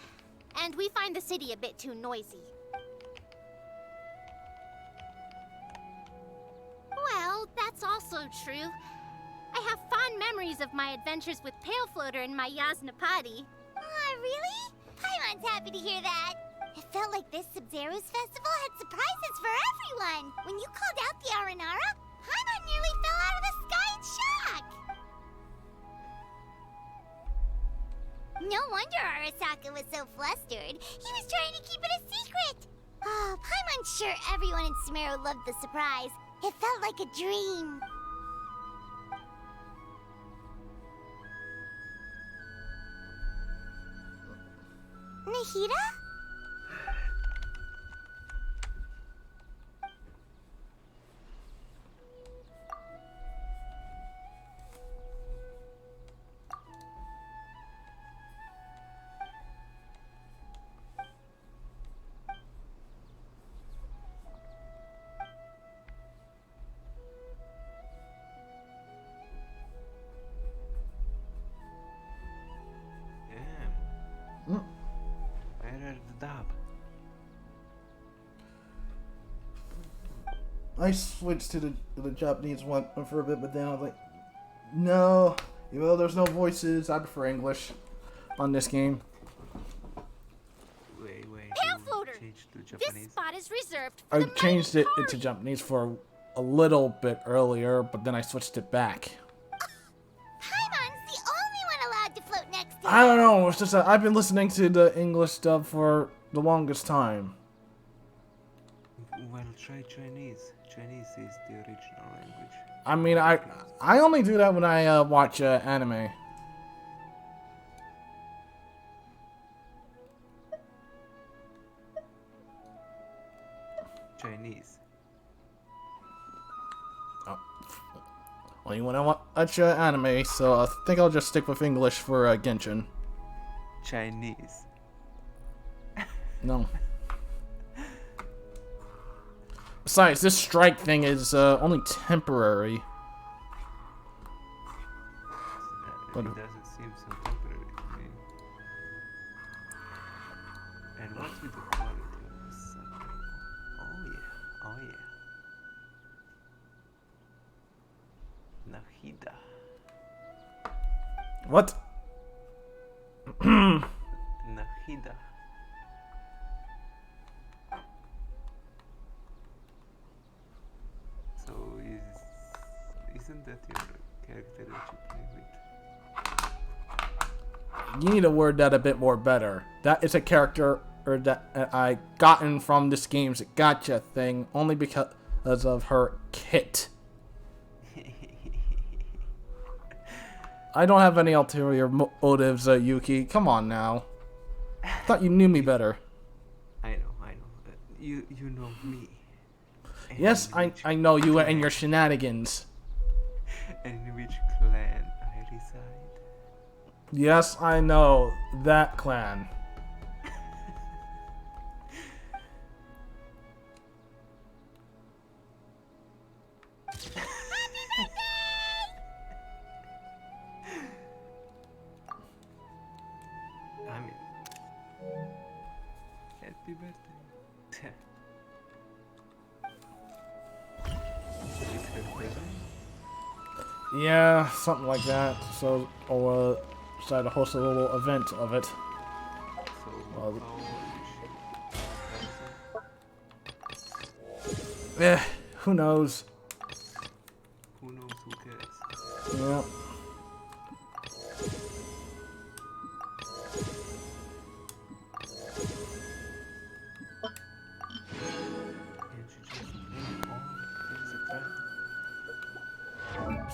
and we find the city a bit too noisy. Well, that's also true. I have fond memories of my adventures with Pale Floater and my Yasnapati. Aw, really? Paimon's happy to hear that. It felt like this Sub-Zero's festival had surprises for everyone. When you called out the Aranara, Paimon nearly fell out of the sky in shock. No wonder Arasaka was so flustered. He was trying to keep it a secret. Oh, Paimon's sure everyone in Sumeru loved the surprise. It felt like a dream. Nahida? Where are the dub? I switched to the Japanese one for a bit, but then I was like, no, even though there's no voices, I prefer English on this game. Wait. Pale Floater! This spot is reserved for I the changed it into Japanese for a little bit earlier, but then I switched it back. Paimon's the only one allowed to float next to I don't know, it's just that I've been listening to the English dub for the longest time. Well, try Chinese. Chinese is the original language. I mean, I only do that when I watch anime. Chinese. Oh. Only when I watch anime, so I think I'll just stick with English for Genshin. Chinese. No. Besides, this strike thing is only temporary. It doesn't seem so temporary to me. And what's with the quality of the subtitle? Oh yeah. Nahida. What? Nahida. So isn't that your character that you play with. You need to word that a bit more better. That is a character that I gotten from this game's gotcha thing only because of her kit. I don't have any ulterior motives, Yuki. Come on now. I thought you knew me better. I know. You know me. Yes, I know you and your shenanigans. And in which clan I reside. Yes, I know. That clan. I mean, happy birthday. It's her birthday? Yeah, something like that. So, or decided to host a little event of it. Who knows? Who knows? Who cares? Yeah.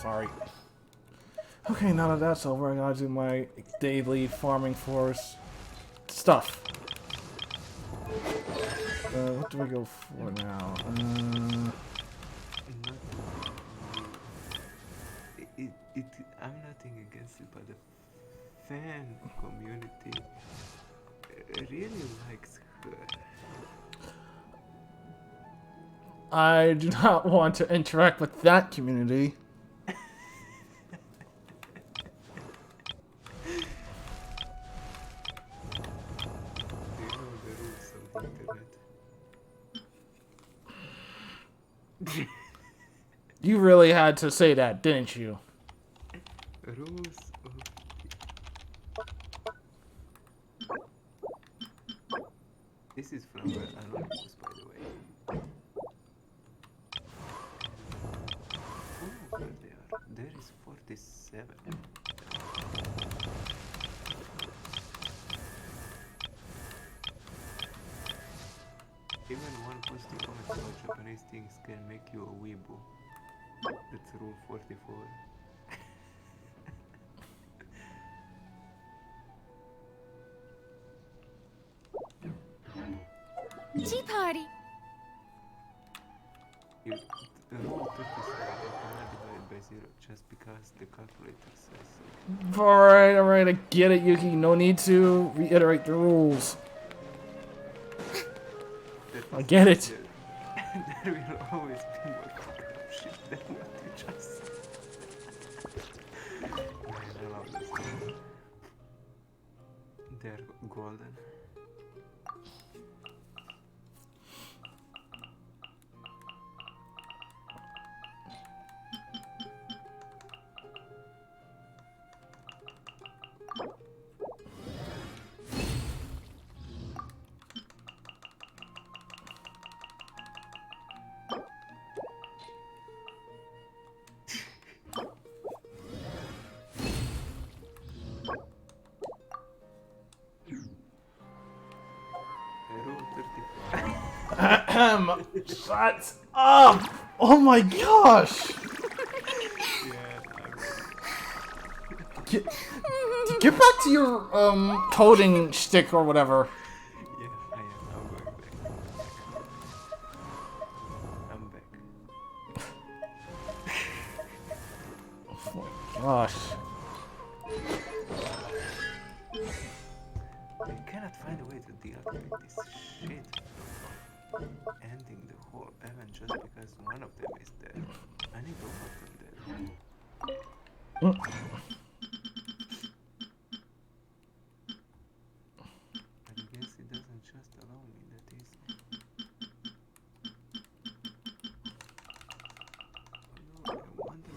Sorry. Okay, now that that's over, I gotta do my daily farming for stuff. What do we go for now? I'm nothing against it, but the fan community really likes her. I do not want to interact with that community. You really had to say that, didn't you? Rules of... This is from Anonymous, by the way. Oh, there they are. There is 47. Even one positive comment about Japanese things can make you a weeaboo. That's rule 44. Tea party. Rule 37 cannot divide by 0 just because the calculator says so. Alright, I get it, Yuki. No need to reiterate the rules. I get it. There will always be more corruption than what you just said. Man, I love this game. They're golden. Shut up! Oh my gosh! Get back to your coding stick or whatever. Yeah, I am. I'm going back. I'm back. Oh my gosh. I cannot find a way to deactivate this shit. Ending the whole event just because one of them is dead. I need all of them dead. I guess it doesn't just allow me that easily. Oh no, I wonder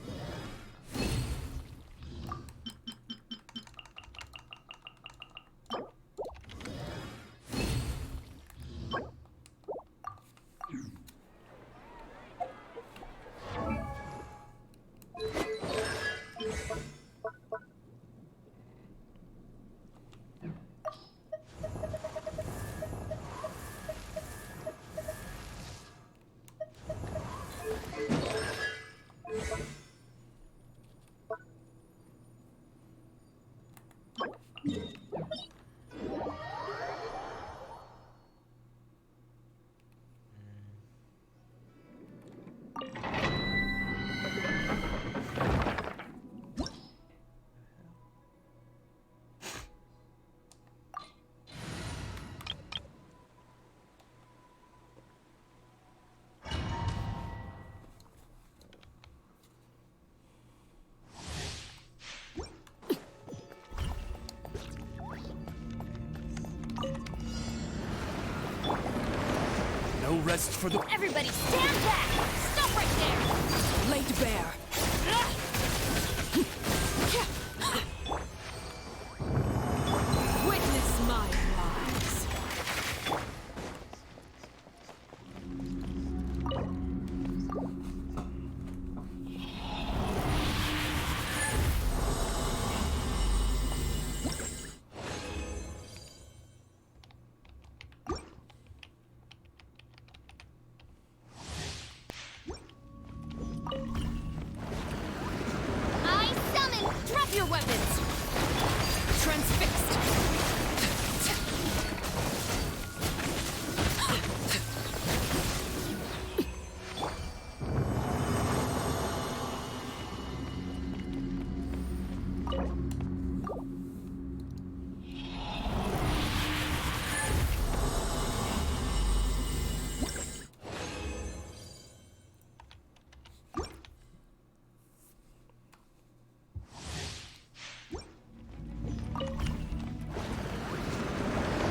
rest for the... Everybody stand back! Stop right there! Laid bare. Witness my rise. I summon! Drop your weapons! Transfixed.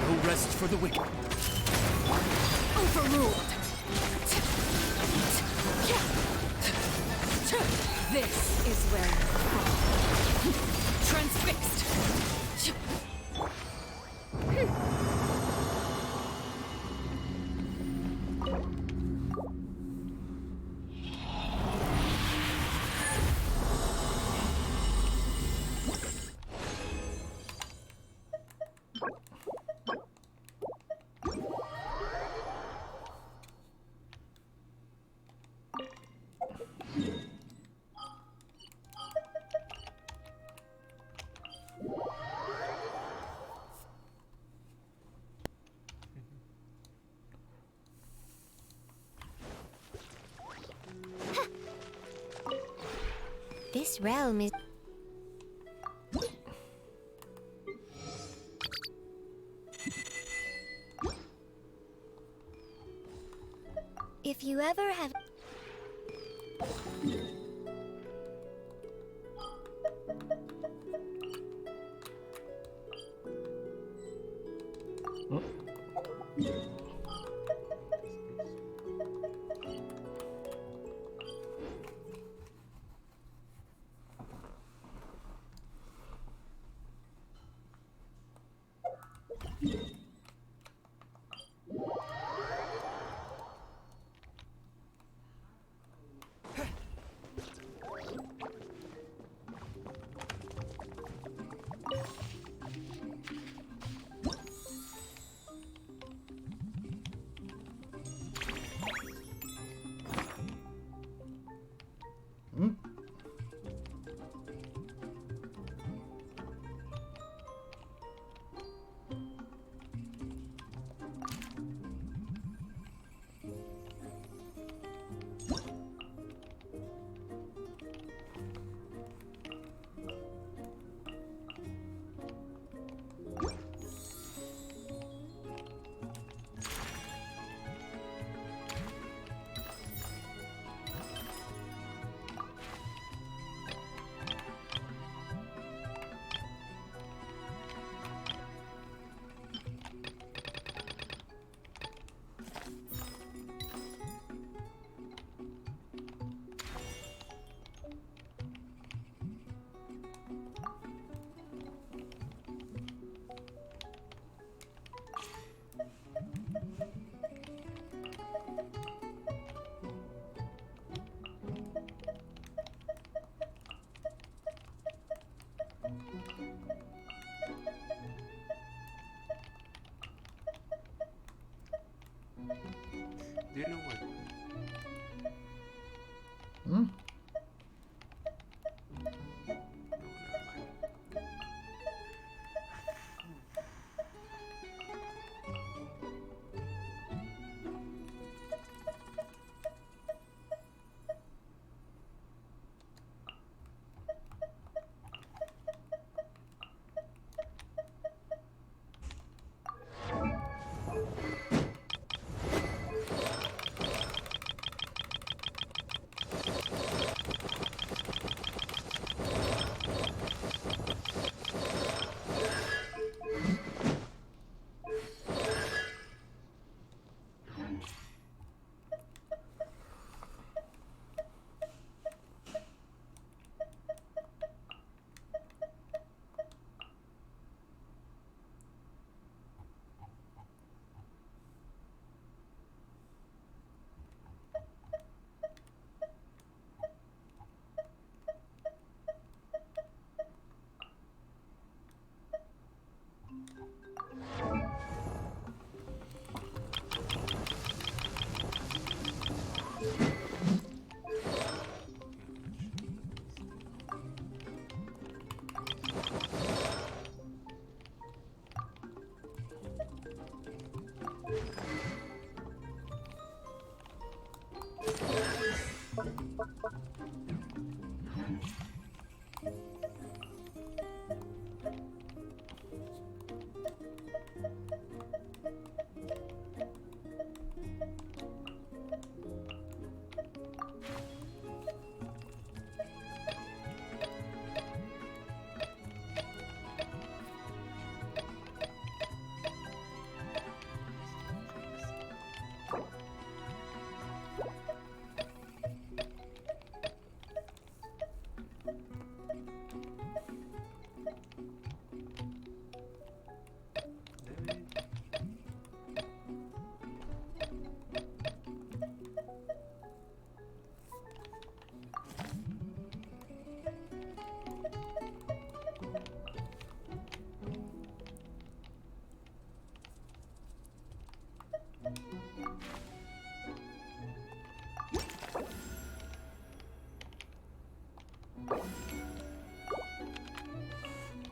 No rest for the wicked. Overruled. This is where you fall. Transfixed. This realm is... If you ever have... Do you know what? Hmm?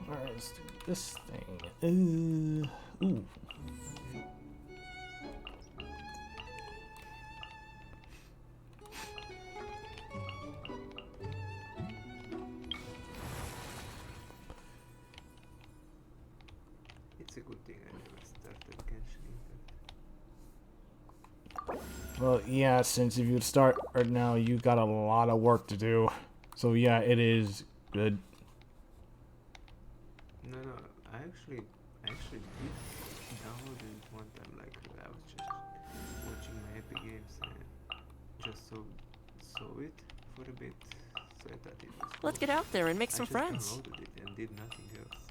Alright, let's do this thing. Ooh. It's a good thing I never started genshin Impact. Well, yeah, since if you start right now, you got a lot of work to do. So yeah, it is good. No, I actually did download it one time. Like I was just watching my Epic Games and just saw it for a bit. So I thought it was cool. Let's get out there and make some friends. I just downloaded it and did nothing else.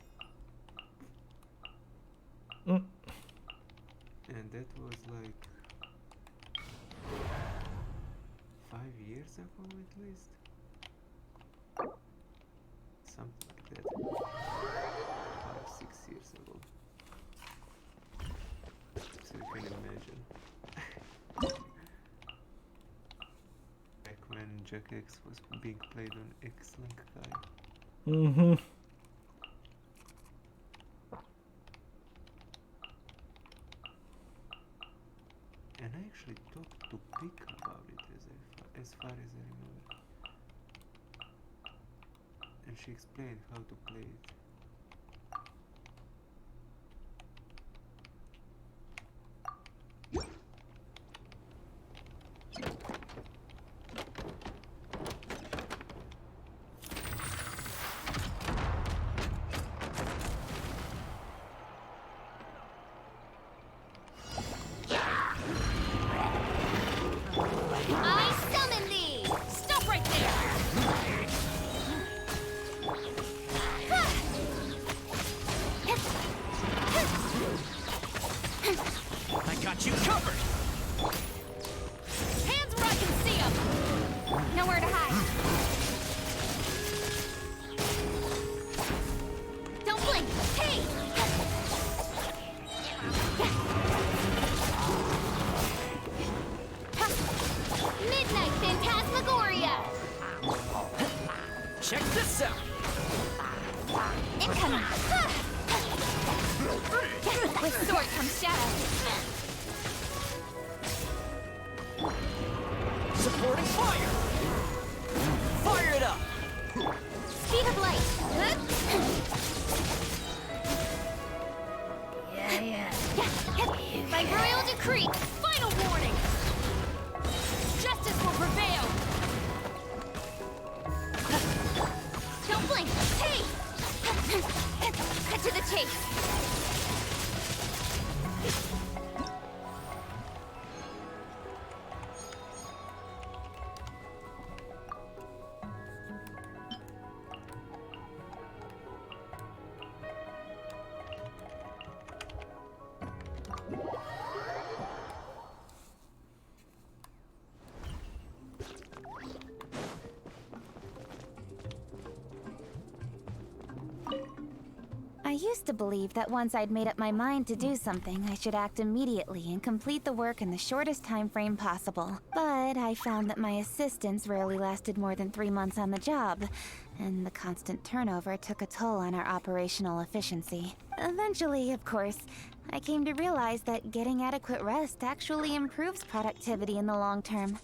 And that was like 5 years ago at least. Something like that. 5-6 years ago. So you can imagine. Back when Jack X was being played on X-Link Kai. Mm-hmm. And I actually talked to Pick about it as far as I remember. And she explained how to play it. I summon thee! Stop right there! I got you covered! Hands where I can see them! Nowhere to hide. Don't blink! Hey! Midnight Phantasmagoria! Check this out! Incoming! With sword comes shadow. Supporting fire! Fire it up! Speed of light. By royal decree, final warning. Justice will prevail. Don't blink. Hey! Cut to the chase. I used to believe that once I'd made up my mind to do something, I should act immediately and complete the work in the shortest time frame possible. But I found that my assistants rarely lasted more than 3 months on the job, and the constant turnover took a toll on our operational efficiency. Eventually, of course, I came to realize that getting adequate rest actually improves productivity in the long term.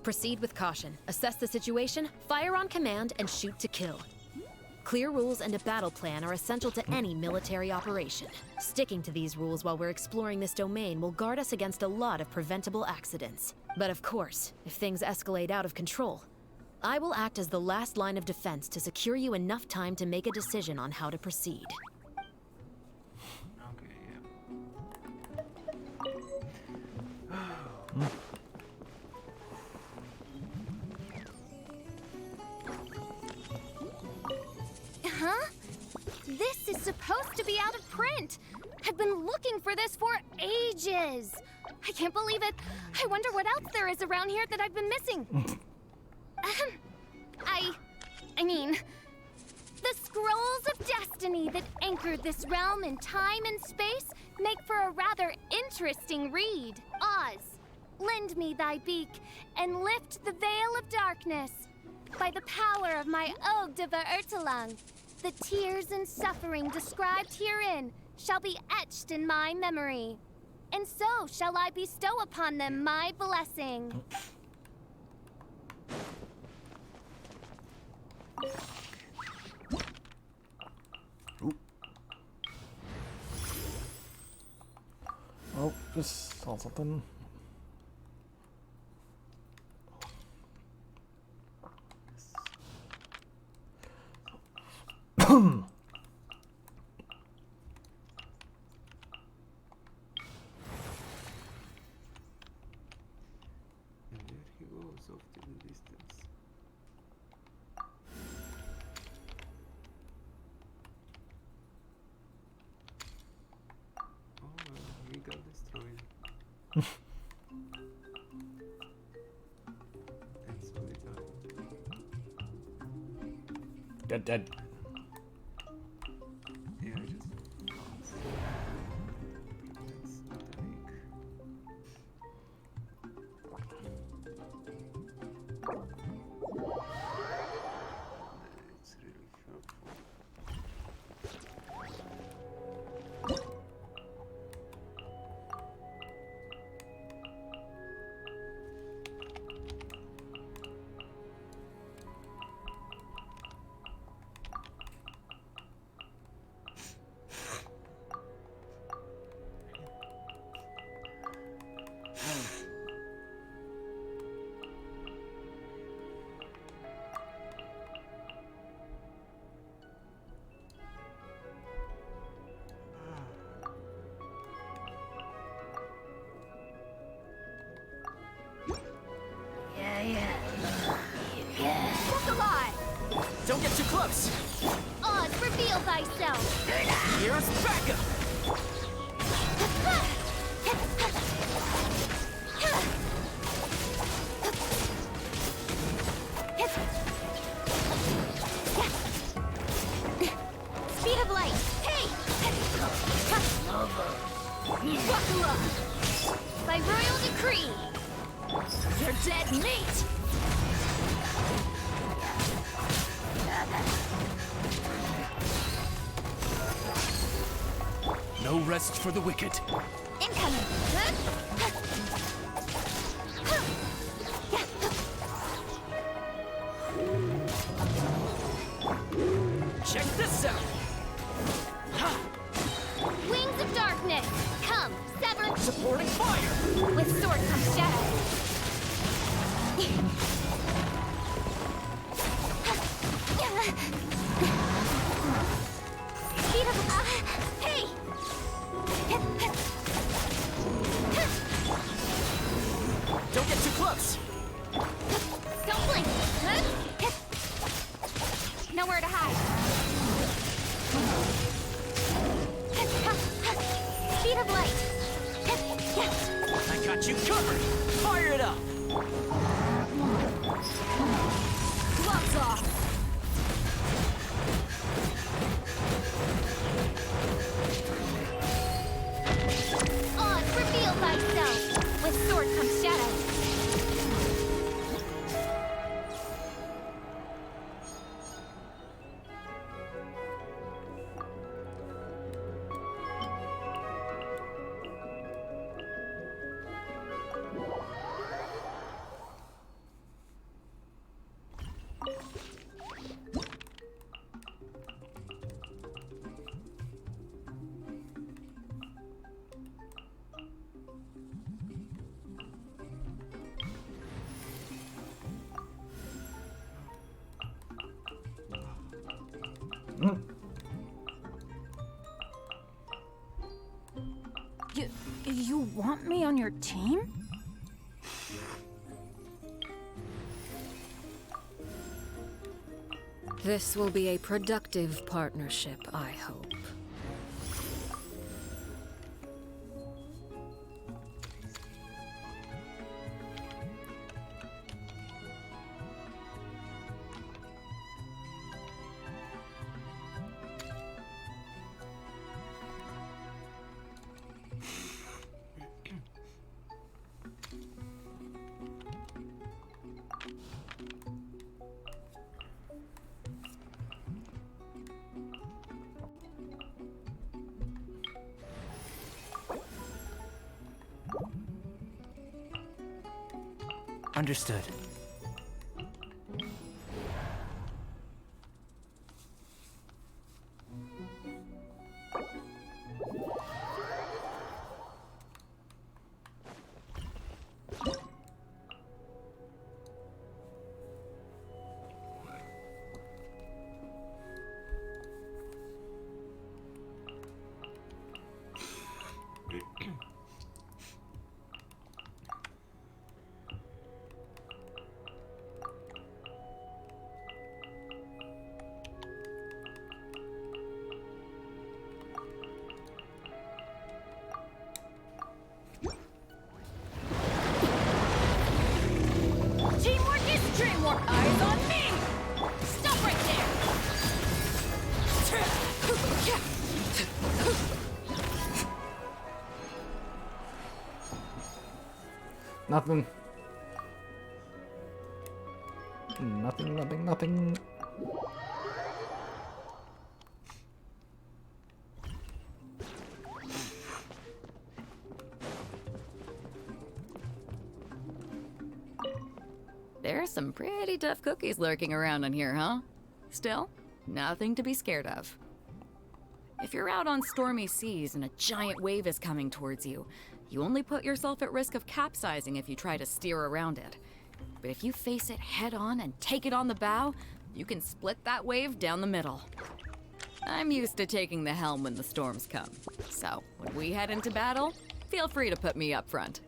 Proceed with caution. Assess the situation, fire on command, and shoot to kill. Clear rules and a battle plan are essential to any military operation. Sticking to these rules while we're exploring this domain will guard us against a lot of preventable accidents. But of course, if things escalate out of control, I will act as the last line of defense to secure you enough time to make a decision on how to proceed. Okay, yeah. Huh? This is supposed to be out of print. I've been looking for this for ages. I can't believe it. I wonder what else there is around here that I've been missing. I mean, the scrolls of destiny that anchored this realm in time and space make for a rather interesting read. Oz, lend me thy beak and lift the veil of darkness. By the power of my Ode de Verurtelang, the tears and suffering described herein shall be etched in my memory, and so shall I bestow upon them my blessing. Oh, just saw something. And there he goes off in the distance. Oh well, we got destroyed. And so did I. Dead. Yeah, I just lost. That's not a leak. It's really helpful. Look alive! Don't get too close! Oz, reveal thyself! Here's backup! Speed of light! Hey! Buckle up! By royal decree! You're dead meat! No rest for the wicked. Incoming! Check this out! Wings of darkness! Come, sever... Supporting fire! With sword comes shadow! Speed of... hey! Don't get too close! Don't blink! Nowhere to hide! Speed of light! I got you covered! Fire it up! You want me on your team? This will be a productive partnership, I hope. Understood. Teamwork is dreamwork! Eyes on me! Stop right there! Nothing. Nothing. There are some pretty tough cookies lurking around in here, huh? Still, nothing to be scared of. If you're out on stormy seas and a giant wave is coming towards you, you only put yourself at risk of capsizing if you try to steer around it. But if you face it head on and take it on the bow, you can split that wave down the middle. I'm used to taking the helm when the storms come. So, when we head into battle, feel free to put me up front.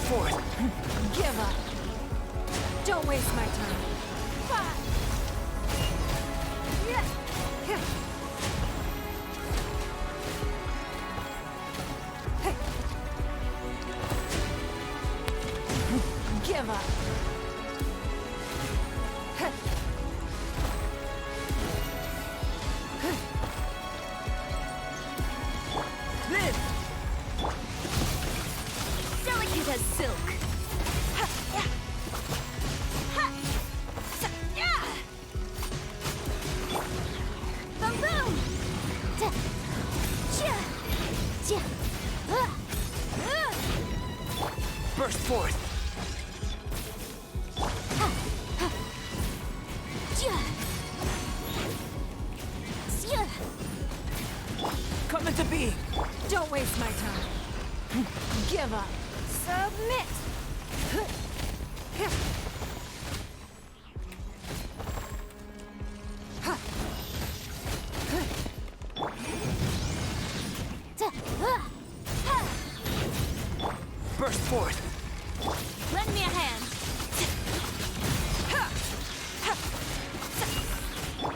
forth. Give up. Don't waste my time. Give up. Live! Delicate as silk. Boom boom! Burst forth. Come into being. Don't waste my time. Give up. Submit. Burst forth. Lend me a hand.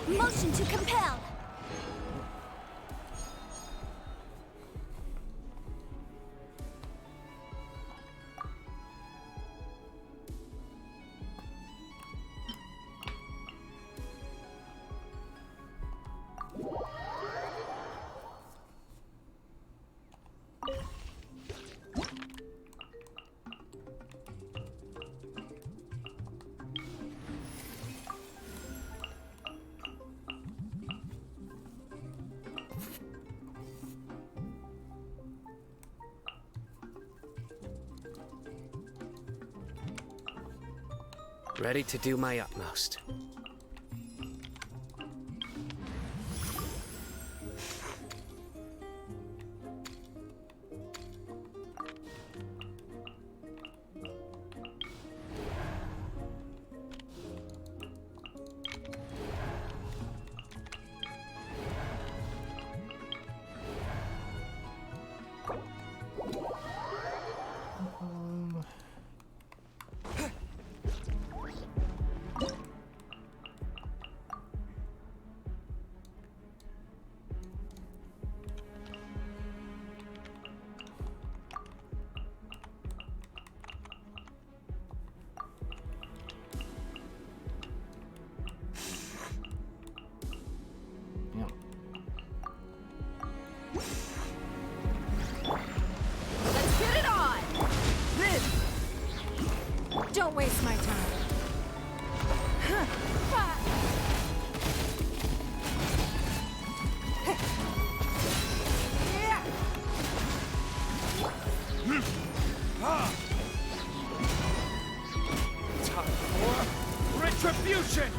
Motion to compel. Ready to do my utmost. Let's get it on! Live! Don't waste my time. Time for retribution!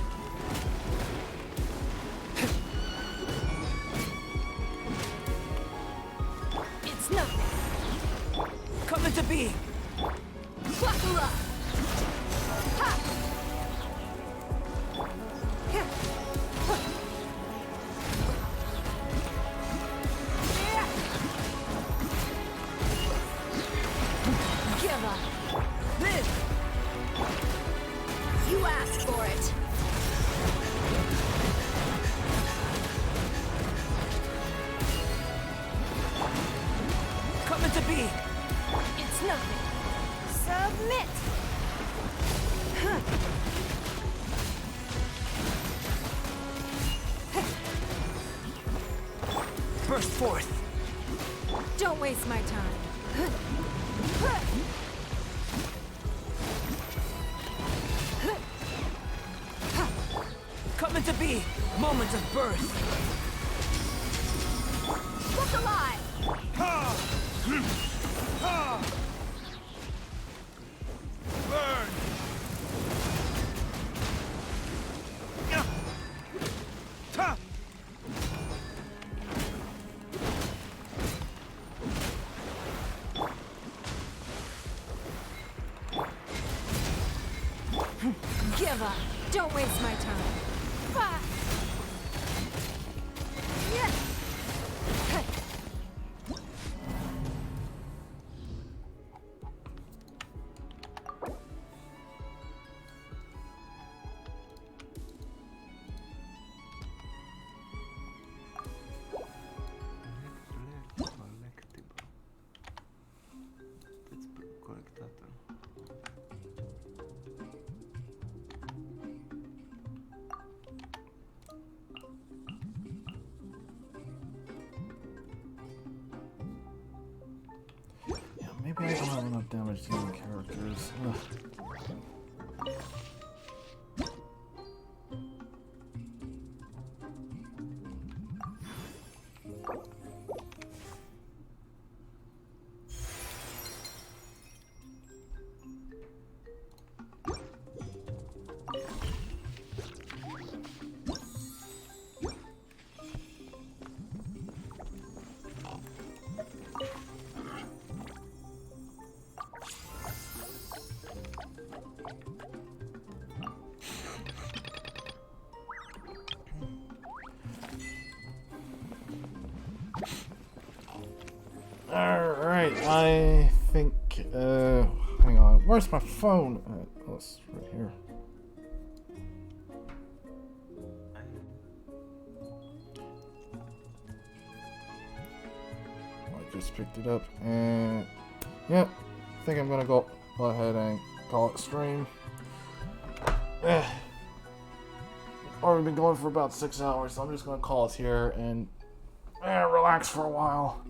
It's nothing. Come into being. Buckle up! Ha! Give up. Live. You asked for it. Come into being. It's nothing. Submit. Burst forth. Don't waste my time. Come into being. Moment of birth. Look alive! Ha! Ha! Burn! Ta! Give up. Don't waste my time. Yeah. Maybe I don't have enough damage dealing characters. Ugh. Alright, I think, hang on, where's my phone? Oh, it's right here. I just picked it up, and, yeah, I think I'm gonna go ahead and call it stream. Already been going for about 6 hours, so I'm just gonna call it here and relax for a while.